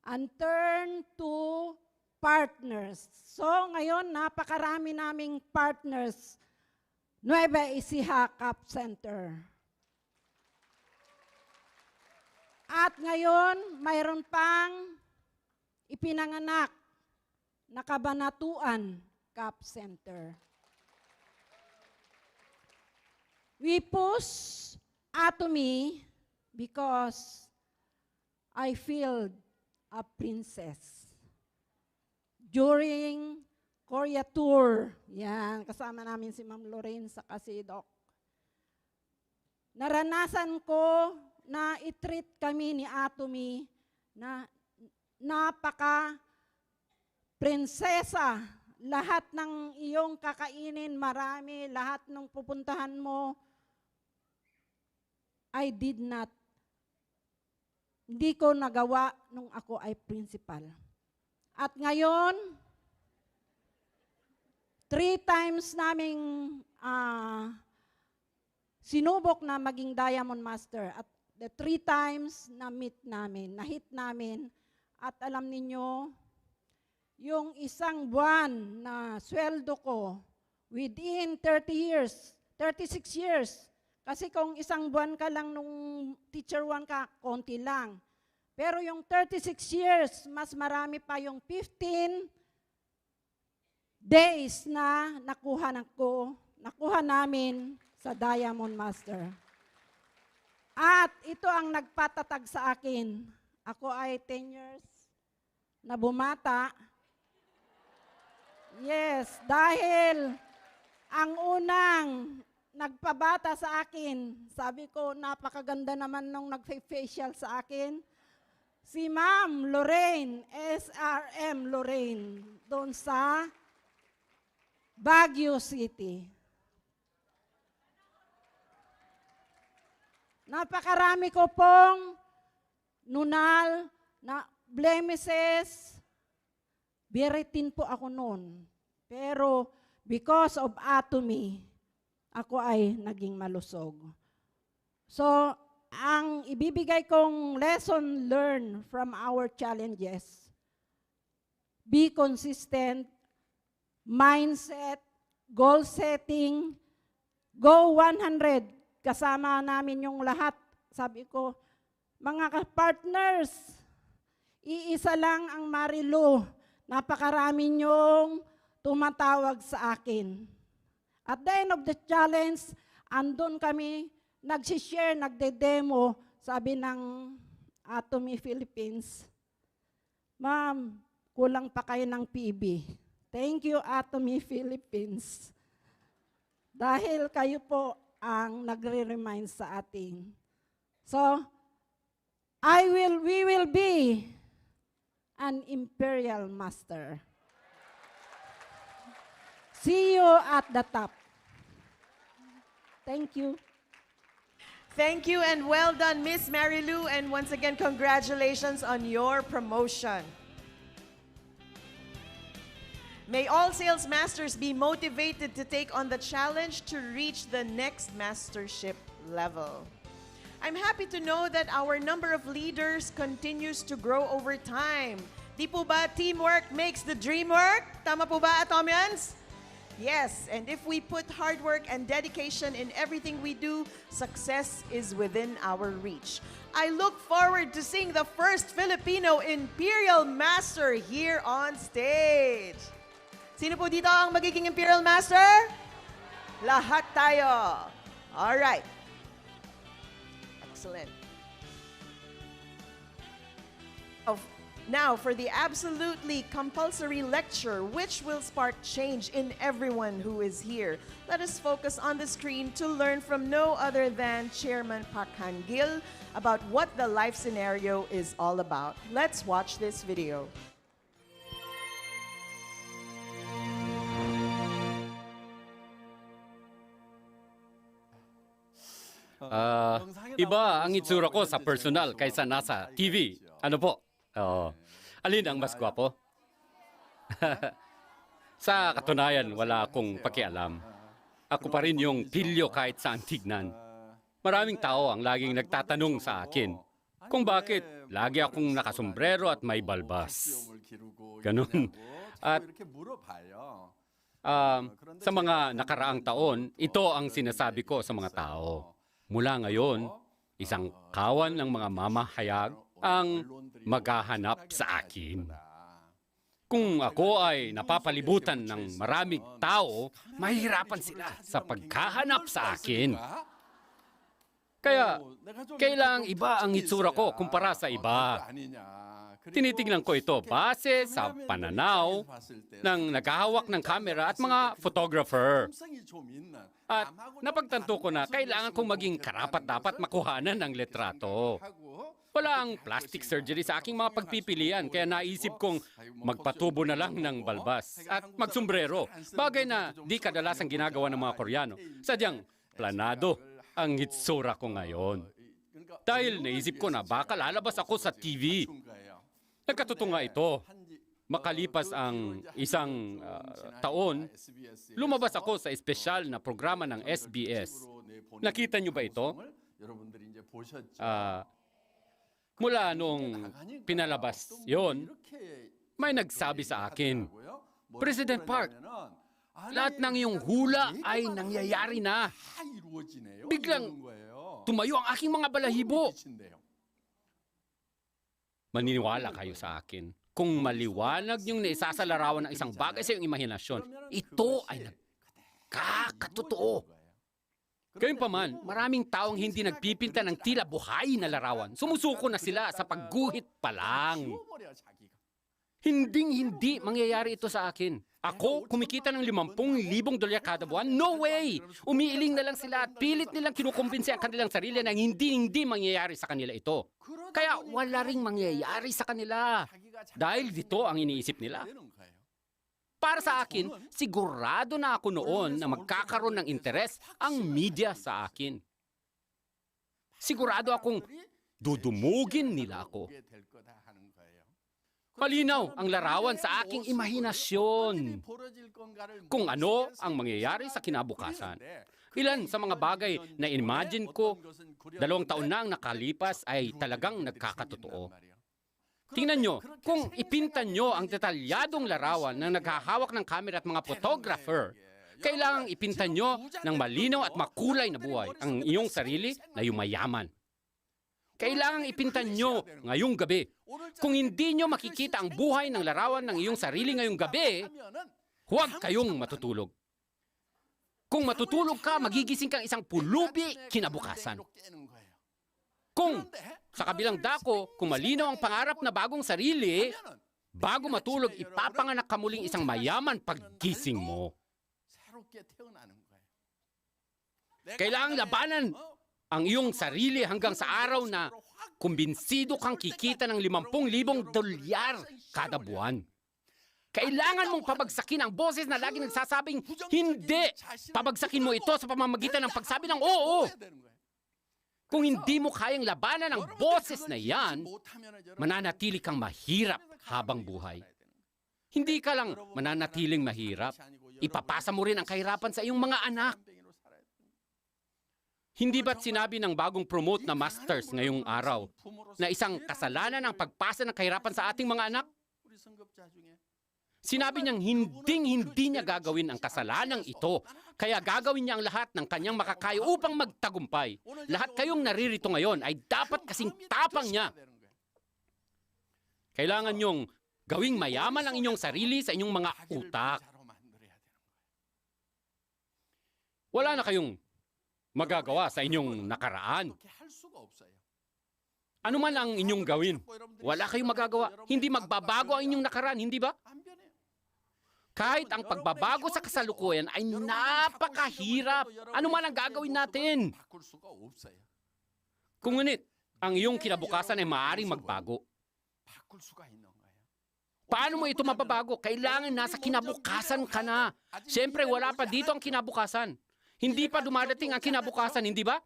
and turn to partners. So ngayon, napakarami naming partners. Nueva Ecija Cup Center. At ngayon, mayroon pang ipinanganak na Kabanatuan Cup Center. We push Atomy because I feel a princess. During Korea tour, yan, kasama namin si Ma'am Lorraine sa si Doc. Naranasan ko na i-treat kami ni Atomy na napaka prinsesa. Lahat ng iyong kakainin, marami, lahat ng pupuntahan mo, hindi ko nagawa nung ako ay principal. At ngayon, 3 times naming sinubok na maging Diamond Master. At the 3 times na-meet namin, na-hit namin. At alam ninyo, yung isang buwan na sweldo ko within 30 years, 36 years. Kasi kung isang buwan ka lang nung teacher 1 ka, konti lang. Pero yung 36 years, mas marami pa yung 15 days na nakuha namin sa Diamond Master. At ito ang nagpatatag sa akin. Ako ay 10 years na bumata. Yes, dahil ang unang nagpabata sa akin, sabi ko, napakaganda naman nung nag-facial sa akin, si Ma'am Lorraine, SRM Lorraine, doon sa Baguio City. Napakarami ko pong nunal na blemishes, biritin po ako noon. Pero because of Atomy, ako ay naging malusog. So, ang ibibigay kong lesson learned from our challenges, be consistent, mindset, goal setting, go 100. Kasama namin yung lahat. Sabi ko, mga partners, iisa lang ang Marilu. Napakarami niyong tumatawag sa akin. At the end of the challenge, andun kami, nagsishare, nagde-demo, sabi ng Atomy Philippines, Ma'am, kulang pa kayo ng PB. Thank you, Atomy Philippines. Dahil kayo po ang nagre-remind sa atin. So, we will be an imperial master. See you at the top. Thank you. Thank you and well done, Miss Marilu. And once again, congratulations on your promotion. May all sales masters be motivated to take on the challenge to reach the next mastership level. I'm happy to know that our number of leaders continues to grow over time. Di po ba teamwork makes the dream work? Tama po ba, Atomians? Yes, and if we put hard work and dedication in everything we do, success is within our reach. I look forward to seeing the first Filipino Imperial Master here on stage. Sino po dito ang magiging Imperial Master? Lahat tayo. All right. Excellent. Now, for the absolutely compulsory lecture, which will spark change in everyone who is here, let us focus on the screen to learn from no other than Chairman Pak Han-gil about what the life scenario is all about. Let's watch this video. Iba ang itsura ko sa personal kaysa nasa TV. Ano po? Alin ang mas gwapo? Sa katunayan, wala akong pakialam. Ako pa rin yung pilyo kahit saan tignan. Maraming tao ang laging nagtatanong sa akin kung bakit lagi akong nakasombrero at may balbas. Ganun. At sa mga nakaraang taon, ito ang sinasabi ko sa mga tao. Mula ngayon, isang kawan ng mga mamahayag ang maghahanap sa akin. Kung ako ay napapalibutan ng maraming tao, mahihirapan sila sa paghahanap sa akin. Kaya, kailangang iba ang itsura ko kumpara sa iba. Tinitingnan ko ito base sa pananaw ng naghahawak ng camera at mga photographer. At napagtanto ko na kailangan kong maging karapat-dapat makuhanan ng litrato. Wala ang plastic surgery sa aking mga pagpipilian, kaya naisip kong magpatubo na lang ng balbas at magsombrero. Bagay na di kadalasang ginagawa ng mga Koreano. Sadyang planado ang hitsura ko ngayon. Dahil naisip ko na baka lalabas ako sa TV. Nagkatotoo nga ito. Makalipas ang isang taon, lumabas ako sa espesyal na programa ng SBS. Nakita niyo ba ito? Mula nung pinalabas yon, may nagsabi sa akin, President Park, lahat ng iyong hula ay nangyayari na. Biglang tumayo ang aking mga balahibo. Maniniwala kayo sa akin. Kung maliwanag niyong naisasalarawan ng isang bagay sa iyong imahinasyon, ito ay nagkakatotoo. Gayunpaman, maraming taong hindi nagpipinta ng tila buhay na larawan. Sumusuko na sila sa pagguhit pa lang. Hinding-hindi mangyayari ito sa akin. Ako, kumikita ng $50,000 kada buwan? No way! Umiiling na lang sila at pilit nilang kinukumbinsi ang kanilang sarili na hindi mangyayari sa kanila ito. Kaya wala ring mangyayari sa kanila. Dahil dito ang iniisip nila. Para sa akin, sigurado na ako noon na magkakaroon ng interes ang media sa akin. Sigurado akong dudumugin nila ako. Malinaw ang larawan sa aking imahinasyon kung ano ang mangyayari sa kinabukasan. Ilan sa mga bagay na imagine ko 2 taon na ang nakalipas ay talagang nagkakatotoo. Tingnan nyo, kung ipintan nyo ang detalyadong larawan ng naghahawak ng camera at mga photographer, kailangang ipintan nyo ng malinaw at makulay na buhay ang iyong sarili na yumayaman. Kailangang ipintan nyo ngayong gabi. Kung hindi nyo makikita ang buhay ng larawan ng iyong sarili ngayong gabi, huwag kayong matutulog. Kung matutulog ka, magigising kang isang pulubi kinabukasan. Kung sa kabilang dako, kung malinaw ang pangarap na bagong sarili, bago matulog, ipapanganak ka muling isang mayaman paggising mo. Kailangang labanan ang iyong sarili hanggang sa araw na kumbinsido kang kikita ng $50,000 kada buwan. Kailangan mong pabagsakin ang boses na lagi nagsasabing, hindi! Pabagsakin mo ito sa pamamagitan ng pagsabi ng oo! Kung hindi mo kayang labanan ang boses na yan, mananatili kang mahirap habang buhay. Hindi ka lang mananatiling mahirap, ipapasa mo rin ang kahirapan sa iyong mga anak. Hindi ba't sinabi ng bagong promote na masters ngayong araw na isang kasalanan ang pagpasa ng kahirapan sa ating mga anak? Sinabi niyang hindi niya gagawin ang kasalanang ito, kaya gagawin niya ang lahat ng kanyang makakaya upang magtagumpay. Lahat kayong naririto ngayon ay dapat kasing tapang niya. Kailangan niyong gawing mayaman ang inyong sarili sa inyong mga utak. Wala na kayong magagawa sa inyong nakaraan. Ano man ang inyong gawin, wala kayong magagawa. Hindi magbabago ang inyong nakaraan, hindi ba? Kahit ang pagbabago sa kasalukuyan ay napakahirap. Ano man ang gagawin natin? Kung ngunit, ang iyong kinabukasan ay maaaring magbago. Paano mo ito mababago? Kailangan nasa kinabukasan ka na. Siyempre, wala pa dito ang kinabukasan. Hindi pa dumadating ang kinabukasan, hindi ba?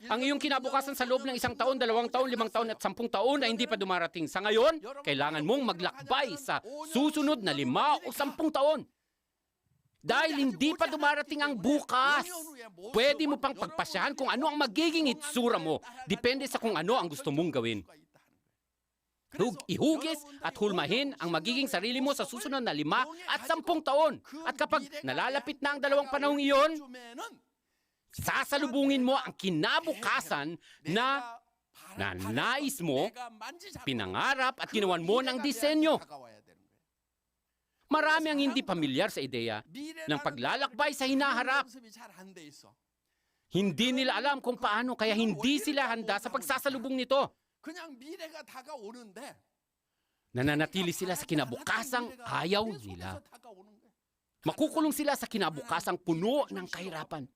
Ang iyong kinabukasan sa loob ng 1 taon, 2 taon, 5 taon at 10 taon na hindi pa dumarating. Sa ngayon, kailangan mong maglakbay sa susunod na 5 o 10 taon. Dahil hindi pa dumarating ang bukas. Pwede mo pang pagpasyahan kung ano ang magiging itsura mo. Depende sa kung ano ang gusto mong gawin. Ihugis at hulmahin ang magiging sarili mo sa susunod na 5 at 10 taon. At kapag nalalapit na ang 2 panahong iyon, sasalubungin mo ang kinabukasan na na nais mo, pinangarap at ginawan mo ng disenyo. Marami ang hindi pamilyar sa ideya ng paglalakbay sa hinaharap. Hindi nila alam kung paano, kaya hindi sila handa sa pagsasalubong nito. Nananatili sila sa kinabukasang ayaw nila. Makukulong sila sa kinabukasang puno ng kahirapan.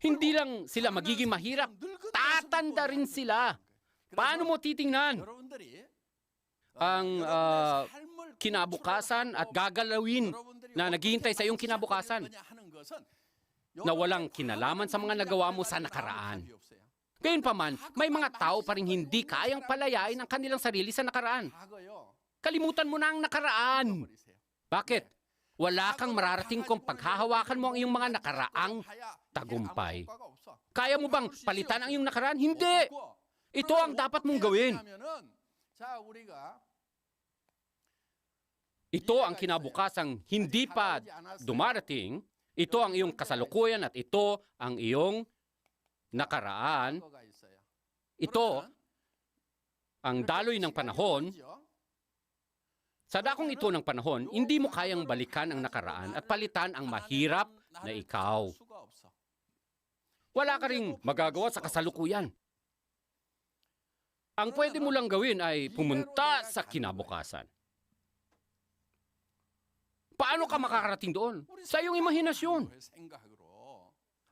Hindi lang sila magiging mahirap, tatanda rin sila. Paano mo titingnan ang kinabukasan at gagalawin na naghihintay sa iyong kinabukasan na walang kinalaman sa mga nagawa mo sa nakaraan? Gayunpaman, may mga tao pa rin hindi kayang palayain ang kanilang sarili sa nakaraan. Kalimutan mo na ang nakaraan. Bakit? Wala kang mararating kung paghahawakan mo ang iyong mga nakaraang tagumpay. Kaya mo bang palitan ang iyong nakaraan? Hindi! Ito ang dapat mong gawin. Ito ang kinabukasang hindi pa dumarating. Ito ang iyong kasalukuyan at ito ang iyong nakaraan. Ito ang daloy ng panahon. Sa dakong ito ng panahon, hindi mo kayang balikan ang nakaraan at palitan ang mahirap na ikaw. Wala ka ring magagawa sa kasalukuyan. Ang pwede mo lang gawin ay pumunta sa kinabukasan. Paano ka makakarating doon? Sa iyong imahinasyon.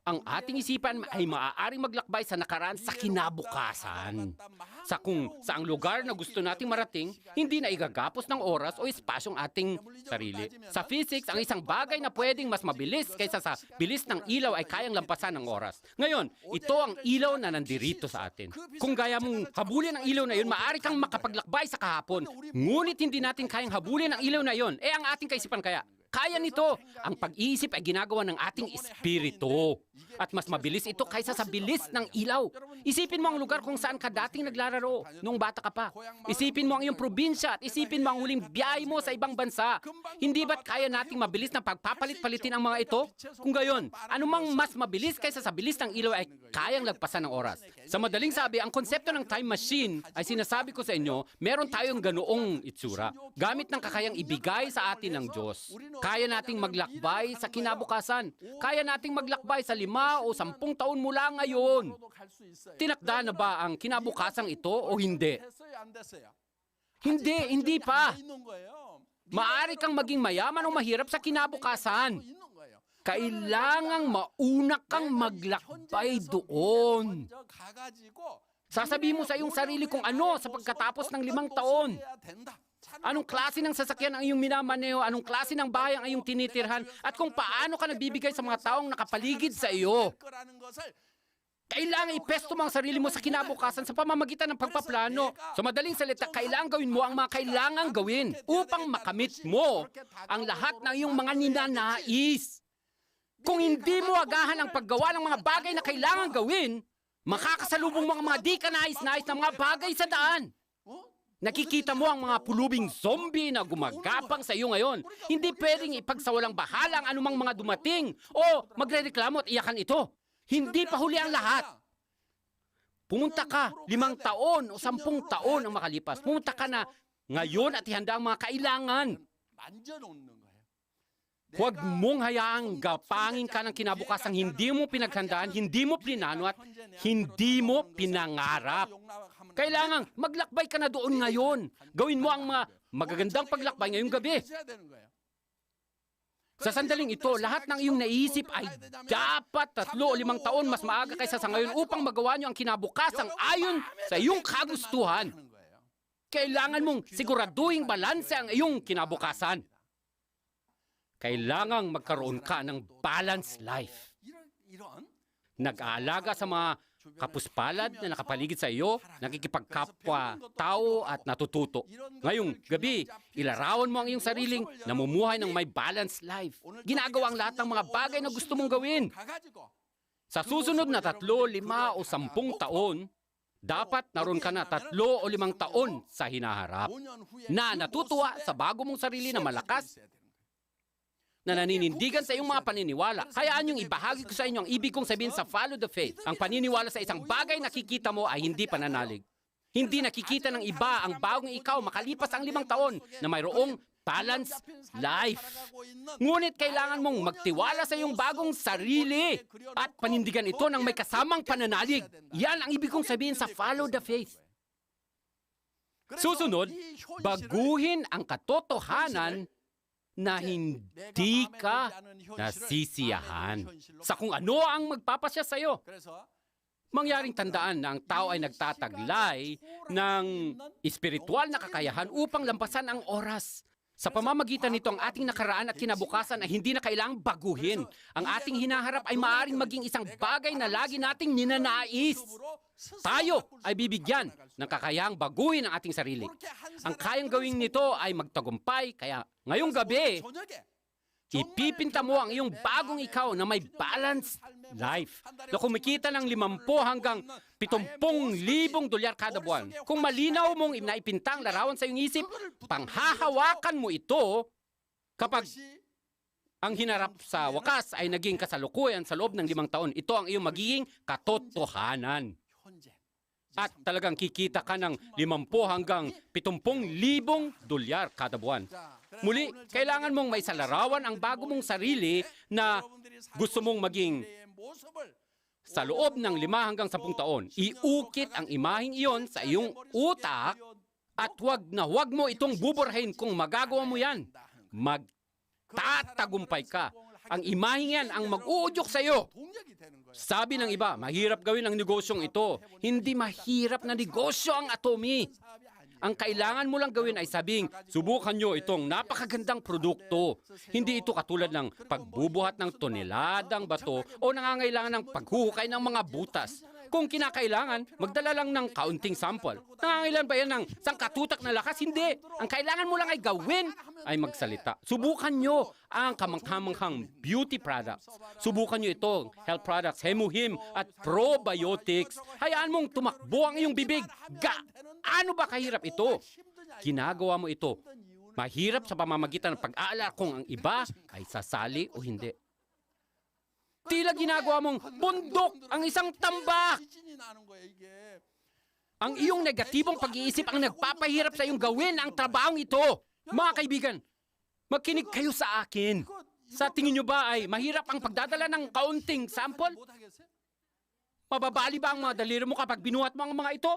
Ang ating isipan ay maaaring maglakbay sa nakaraan sa kinabukasan. Sa kung saang lugar na gusto nating marating, hindi na igagapos ng oras o espasyong ating sarili. Sa physics, ang isang bagay na pwedeng mas mabilis kaysa sa bilis ng ilaw ay kayang lampasan ng oras. Ngayon, ito ang ilaw na nandirito sa atin. Kung gaya mong habulin ang ilaw na yun, maaari kang makapaglakbay sa kahapon. Ngunit hindi natin kayang habulin ang ilaw na yun. Ang ating kaisipan kaya, kaya nito. Ang pag-iisip ay ginagawa ng ating espiritu. At mas mabilis ito kaysa sa bilis ng ilaw. Isipin mo ang lugar kung saan ka dating naglalaro nung bata ka pa. Isipin mo ang iyong probinsya at isipin mo ang huling biyahe mo sa ibang bansa. Hindi ba't kaya nating mabilis na pagpapalit-palitin ang mga ito? Kung gayon, anumang mas mabilis kaysa sa bilis ng ilaw ay kayang lagpasan ng oras. Sa madaling sabi, ang konsepto ng time machine ay sinasabi ko sa inyo, meron tayong ganoong itsura. Gamit ng kakayang ibigay sa atin ng Diyos. Kaya nating maglakbay sa kinabukasan. Kaya nating maglakbay sa 5 o 10 taon mula ngayon. Tinakda na ba ang kinabukasang ito o hindi? Hindi pa. Maaari kang maging mayaman o mahirap sa kinabukasan. Kailangang mauna kang maglakbay doon. Sasabihin mo sa iyong sarili kung ano sa pagkatapos ng 5 taon. Anong klase ng sasakyan ang iyong minamaneho, anong klase ng bahay ang iyong tinitirhan, at kung paano ka nagbibigay sa mga taong nakapaligid sa iyo. Kailangan ipesto mo ang sarili mo sa kinabukasan sa pamamagitan ng pagpaplano. Sa madaling salita, kailangan gawin mo ang mga kailangang gawin upang makamit mo ang lahat ng iyong mga ninanais. Kung hindi mo agahan ang paggawa ng mga bagay na kailangan gawin, makakasalubong mo ang mga di ka nais-nais na mga bagay sa daan. Nakikita mo ang mga pulubing zombie na gumagapang sa iyo ngayon. Hindi pwedeng ipagsawalang bahala ang anumang mga dumating o magrereklamo at iyakan ito. Hindi pa huli ang lahat. Pumunta ka 5 taon o 10 taon ang makalipas. Pumunta ka na ngayon at ihanda ang mga kailangan. Huwag mong hayaang gapangin ka ng kinabukasang hindi mo pinaghandaan, hindi mo plinano at hindi mo pinangarap. Kailangang maglakbay ka na doon ngayon. Gawin mo ang mga magagandang paglakbay ngayong gabi. Sa sandaling ito, lahat ng iyong naisip ay dapat 3 o 5 taon mas maaga kaysa sa ngayon upang magawa niyo ang kinabukasang ayon sa iyong kagustuhan. Kailangan mong siguraduhing balanse ang iyong kinabukasan. Kailangang magkaroon ka ng balanced life. Nag-aalaga sa mga kapuspalad na nakapaligid sa iyo, nakikipagkapwa tao at natututo. Ngayong gabi, ilarawan mo ang iyong sariling namumuhay ng may balanced life. Ginagawa ang lahat ng mga bagay na gusto mong gawin. Sa susunod na 3, 5 o 10 taon, dapat naroon ka na 3 o 5 taon sa hinaharap na natutuwa sa bago mong sarili na malakas, na naninindigan sa iyong mga paniniwala. Hayaan niyong ibahagi ko sa inyo ang ibig kong sabihin sa follow the faith. Ang paniniwala sa isang bagay nakikita mo ay hindi pananalig. Hindi nakikita ng iba ang bagong ikaw makalipas ang 5 taon na mayroong balanced life. Ngunit kailangan mong magtiwala sa iyong bagong sarili at panindigan ito ng may kasamang pananalig. Yan ang ibig kong sabihin sa follow the faith. Susunod, baguhin ang katotohanan na hindi ka nasisiyahan sa kung ano ang magpapasya sa iyo. Mangyaring tandaan na ang tao ay nagtataglay ng espiritual na kakayahan upang lampasan ang oras. Sa pamamagitan nito ang ating nakaraan at kinabukasan ay hindi na kailangang baguhin. Ang ating hinaharap ay maaaring maging isang bagay na lagi nating ninanais. Tayo ay bibigyan ng kakayahang baguhin ang ating sarili. Ang kayang gawin nito ay magtagumpay, kaya ngayong gabi, ipipinta mo ang iyong bagong ikaw na may balanced life na kumikita ng 50 hanggang 70,000 dolyar kada buwan. Kung malinaw mong naipinta ang larawan sa iyong isip, panghahawakan mo ito kapag ang hinarap sa wakas ay naging kasalukuyan sa loob ng 5 taon. Ito ang iyong magiging katotohanan. At talagang kikita ka ng 50 hanggang 70,000 dolyar kada buwan. Muli, kailangan mong maisalarawan ang bago mong sarili na gusto mong maging sa loob ng 5 hanggang 10 taon. Iukit ang imaheng iyon sa iyong utak at huwag mo itong buburahin kung magagawa mo yan. Magtatagumpay ka. Ang imaheng yan ang mag-uudyok sa iyo. Sabi ng iba, mahirap gawin ang negosyong ito. Hindi mahirap na negosyo ang Atomy. Ang kailangan mo lang gawin ay sabing, subukan nyo itong napakagandang produkto. Hindi ito katulad ng pagbubuhat ng toneladang bato o nangangailangan ng paghuhukay ng mga butas. Kung kinakailangan, magdala lang ng kaunting sample. Nangangailangan ba yan ng sangkatutak na lakas? Hindi. Ang kailangan mo lang ay gawin ay magsalita. Subukan nyo ang kamanghamanghang beauty products. Subukan nyo ito, health products, hemuhim at probiotics. Hayaan mong tumakbo ang iyong bibig. Ano ba kahirap ito? Ginagawa mo ito. Mahirap sa pamamagitan ng pag-aalala kung ang iba ay sasali o hindi. Tila ginagawa mong bundok ang isang tambak. Ang iyong negatibong pag-iisip ang nagpapahirap sa iyong gawin ang trabahong ito. Mga kaibigan, makinig kayo sa akin. Sa tingin nyo ba ay mahirap ang pagdadala ng kaunting sample? Mababali ba ang mga daliri mo kapag binuhat mo ang mga ito?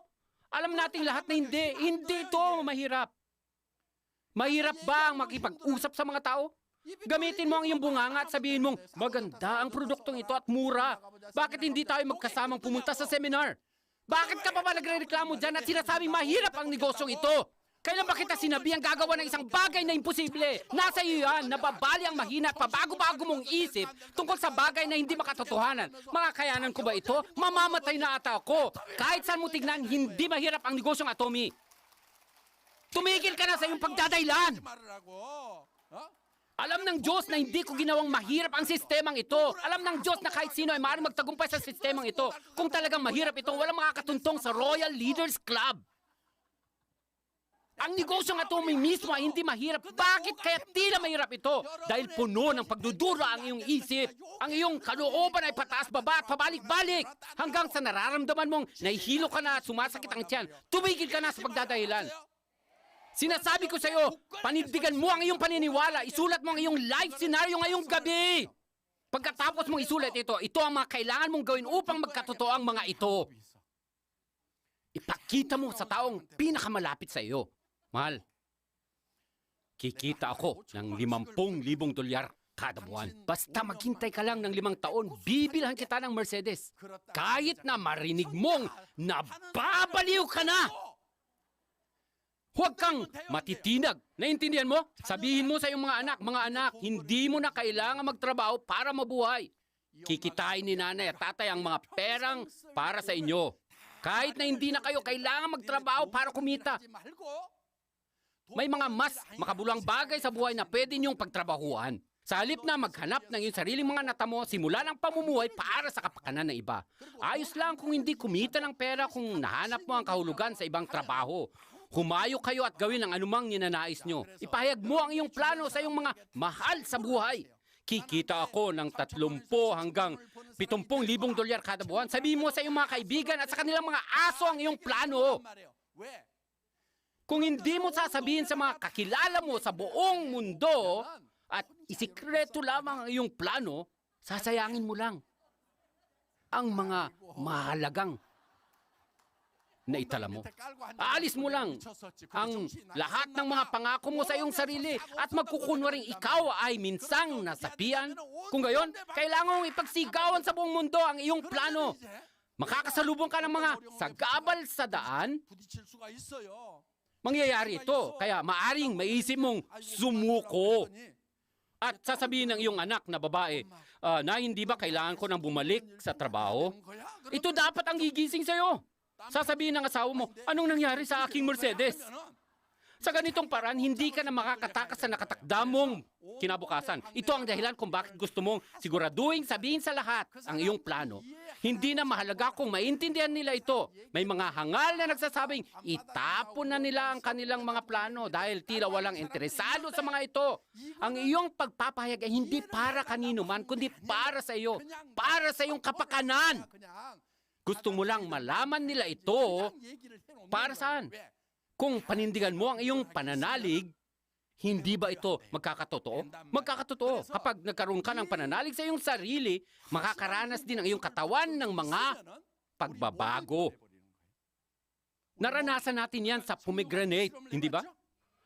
Alam nating lahat na hindi. Hindi ito mahirap. Mahirap ba ang makipag-usap sa mga tao? Gamitin mo ang iyong bunganga at sabihin mong, maganda ang produktong ito at mura. Bakit hindi tayo magkasamang pumunta sa seminar? Bakit ka pa ba nagre-reklamo dyan at sinasabing mahirap ang negosyong ito? Kailan ba kita sinabi ang gagawa ng isang bagay na imposible? Nasa iyo yan, nababali ang mahina at pabago-bago mong isip tungkol sa bagay na hindi makatotohanan. Makakayanan ko ba ito? Mamamatay na ata ako. Kahit saan mo tignan, hindi mahirap ang negosyong Atomy. Tumigil ka na sa iyong pagdadailan. Alam ng Diyos na hindi ko ginawang mahirap ang sistemang ito. Alam ng Diyos na kahit sino ay maaaring magtagumpay sa sistemang ito. Kung talagang mahirap ito, walang makakatuntong sa Royal Leaders Club. Ang negosyong Atomy mismo ay hindi mahirap. Bakit kaya tila mahirap ito? Dahil puno ng pagdudura ang iyong isip. Ang iyong kalooban ay pataas-baba at pabalik-balik. Hanggang sa nararamdaman mong nahihilo ka na at sumasakit ang tiyan. Tumigil ka na sa pagdadahilan. Sinasabi ko sa iyo, panindigan mo ang iyong paniniwala. Isulat mo ang iyong life scenario ngayong gabi. Pagkatapos mong isulat ito ang mga kailangan mong gawin upang magkatotoo ang mga ito. Ipakita mo sa taong pinakamalapit sa iyo. Mahal, kikita ako ng 50,000 dolyar kada buwan. Basta maghintay ka lang ng 5 taon, bibilhan kita ng Mercedes. Kahit na marinig mong nababaliw ka na. Huwag kang matitinag. Naintindihan mo? Sabihin mo sa iyong mga anak, hindi mo na kailangan magtrabaho para mabuhay. Kikitain ni nanay at tatay ang mga perang para sa inyo. Kahit na hindi na kayo kailangan magtrabaho para kumita. May mga mas makabuluhang bagay sa buhay na pwede niyong pagtrabahuan. Sa halip na maghanap ng iyong sariling mga natamo, simula ng pamumuhay para sa kapakanan ng iba. Ayos lang kung hindi kumita ng pera kung nahanap mo ang kahulugan sa ibang trabaho. Humayo kayo at gawin ang anumang ninanais nyo. Ipahayag mo ang iyong plano sa iyong mga mahal sa buhay. kikita ako ng 30 hanggang 70,000 dolyar kada buwan. Sabihin mo sa iyong mga kaibigan at sa kanilang mga aso ang iyong plano. Kung hindi mo sasabihin sa mga kakilala mo sa buong mundo at isikreto lamang ang iyong plano, sasayangin mo lang ang mga mahalagang na itala mo. Aalis mo lang ang lahat ng mga pangako mo sa iyong sarili at magkukunwaring ikaw ay minsang nasapian. Kung gayon, kailangan mong ipagsigawan sa buong mundo ang iyong plano. Makakasalubong ka ng mga sagabal sa daan. Mangyayari ito, kaya maaring maisip mong sumuko. At sasabihin ng iyong anak na babae, na hindi ba kailangan ko nang bumalik sa trabaho? Ito dapat ang gigising sa'yo. Sasabihin ng asawa mo, anong nangyari sa aking Mercedes? Sa ganitong paraan, hindi ka na makakatakas sa nakatakda mong kinabukasan. Ito ang dahilan kung bakit gusto mong siguraduhin sabihin sa lahat ang iyong plano. Hindi na mahalaga kung maintindihan nila ito. May mga hangal na nagsasabing itapon na nila ang kanilang mga plano dahil tila walang interesado sa mga ito. Ang iyong pagpapahayag ay hindi para kanino man, kundi para sa iyo. Para sa iyong kapakanan. Gusto mo lang malaman nila ito para saan? Kung panindigan mo ang iyong pananalig, hindi ba ito magkakatotoo? Magkakatotoo. Kapag nagkaroon ka ng pananalig sa iyong sarili, makakaranas din ang iyong katawan ng mga pagbabago. Naranasan natin yan sa pomegranate, hindi ba?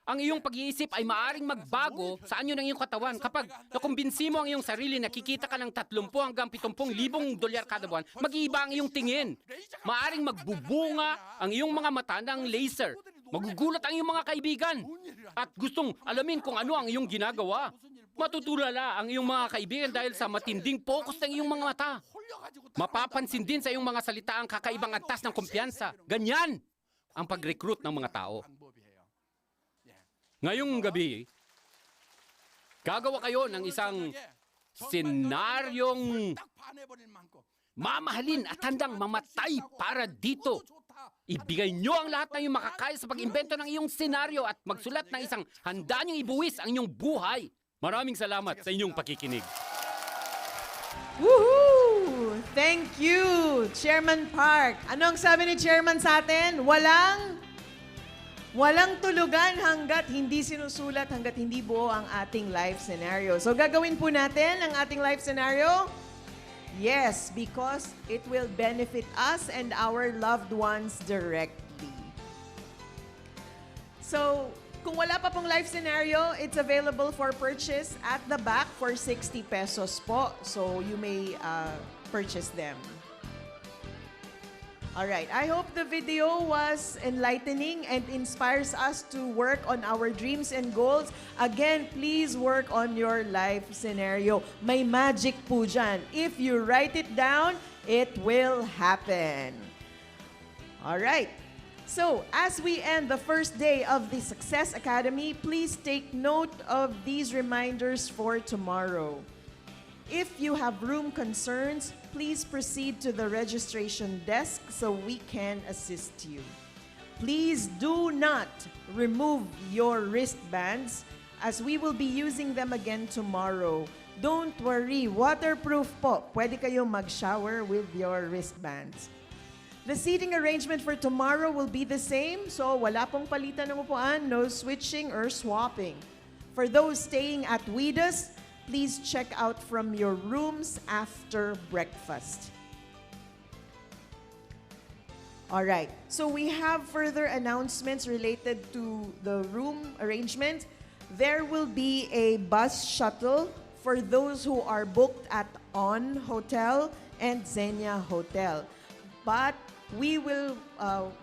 Ang iyong pag-iisip ay maaring magbago sa anyo ng iyong katawan. Kapag nakumbinsi mo ang iyong sarili, nakikita ka ng 30 hanggang 70,000 dolyar kada buwan, mag-iiba ang iyong tingin. Maaring magbubunga ang iyong mga mata ng laser. Magugulat ang iyong mga kaibigan. At gustong alamin kung ano ang iyong ginagawa. Matutulala ang iyong mga kaibigan dahil sa matinding focus ng iyong mga mata. Mapapansin din sa iyong mga salita ang kakaibang antas ng kumpiyansa. Ganyan ang pag-recruit ng mga tao. Ngayong gabi, gagawa kayo ng isang senaryong mamahalin at handang mamatay para dito. Ibigay nyo ang lahat ng iyong makakaya sa pag-imbento ng iyong senaryo at magsulat ng isang handa niyong ibuwis ang inyong buhay. Maraming salamat sa inyong pakikinig. Woohoo! Thank you, Chairman Park. Anong sabi ni Chairman sa atin? Walang tulugan hanggat hindi sinusulat, hanggat hindi buo ang ating life scenario. So gagawin po natin ang ating life scenario? Yes, because it will benefit us and our loved ones directly. So, kung wala pa pong life scenario, it's available for purchase at the back for 60 pesos po. So, you may purchase them. Alright, I hope the video was enlightening and inspires us to work on our dreams and goals. Again, please work on your life scenario. May magic po dyan. If you write it down, it will happen. Alright, so as we end the first day of the Success Academy, please take note of these reminders for tomorrow. If you have room concerns, please proceed to the registration desk so we can assist you. Please do not remove your wristbands as we will be using them again tomorrow. Don't worry, waterproof po. Pwede kayo mag-shower with your wristbands. The seating arrangement for tomorrow will be the same, so wala pong palitan ng upuan, no switching or swapping. For those staying at Widas, please check out from your rooms after breakfast. All right, so we have further announcements related to the room arrangement. There will be a bus shuttle for those who are booked at On Hotel and Xenia Hotel. But we will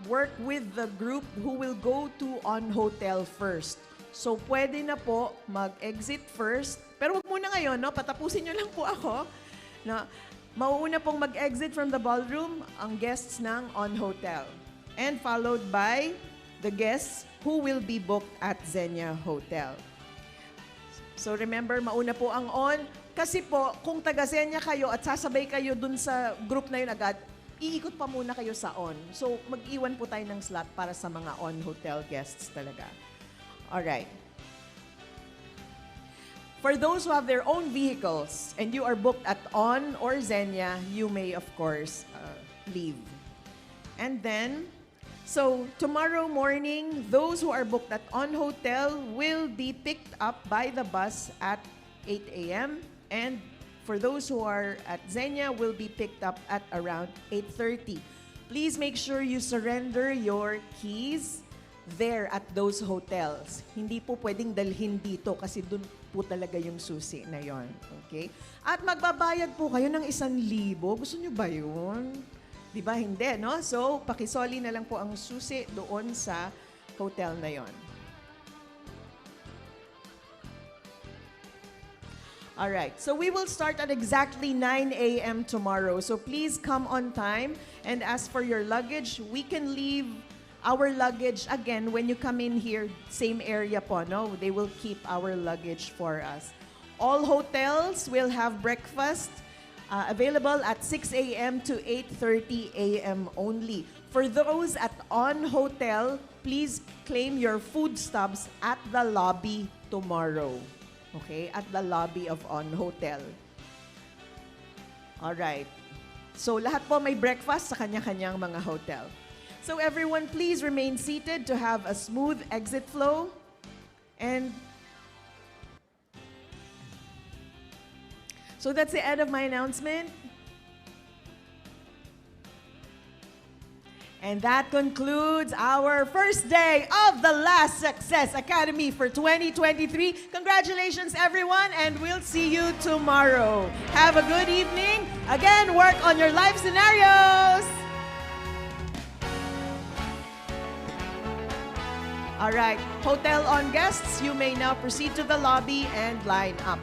work with the group who will go to On Hotel first. So pwede na po mag-exit first. Pero wag muna ngayon, no? Patapusin nyo lang po ako. No? Mauuna pong mag-exit from the ballroom ang guests ng On Hotel. And followed by the guests who will be booked at Xenia Hotel. So remember, mauna po ang On. Kasi po, kung taga Xenia kayo at sasabay kayo dun sa group na yun agad, iikot pa muna kayo sa On. So mag-iwan po tayo ng slot para sa mga On Hotel guests talaga. Alright. For those who have their own vehicles and you are booked at On or Xenia, you may, of course, leave. And then, so tomorrow morning, those who are booked at On Hotel will be picked up by the bus at 8 a.m. And for those who are at Xenia, will be picked up at around 8:30. Please make sure you surrender your keys there at those hotels. Hindi po pwedeng dalhin dito kasi dun po talaga yung susi na yon. Okay? At magbabayad po kayo ng 1,000. Gusto nyo ba yun? Di ba? Hindi, no? So, pakisoli na lang po ang susi doon sa hotel na yon. Alright, so we will start at exactly 9 a.m. tomorrow. So please come on time. And as for your luggage, we can leave our luggage again when you come in here, same area po, no? They will keep our luggage for us. All hotels will have breakfast available at 6 a.m. to 8:30 a.m. only. For those at On Hotel, please claim your food stubs at the lobby tomorrow. Okay? At the lobby of On Hotel. Alright. So lahat po may breakfast sa kanya-kanyang mga hotel. So everyone, please remain seated to have a smooth exit flow. And so that's the end of my announcement. And that concludes our first day of the Last Success Academy for 2023. Congratulations, everyone, and we'll see you tomorrow. Have a good evening. Again, work on your life scenarios. All right, hotel on guests, you may now proceed to the lobby and line up.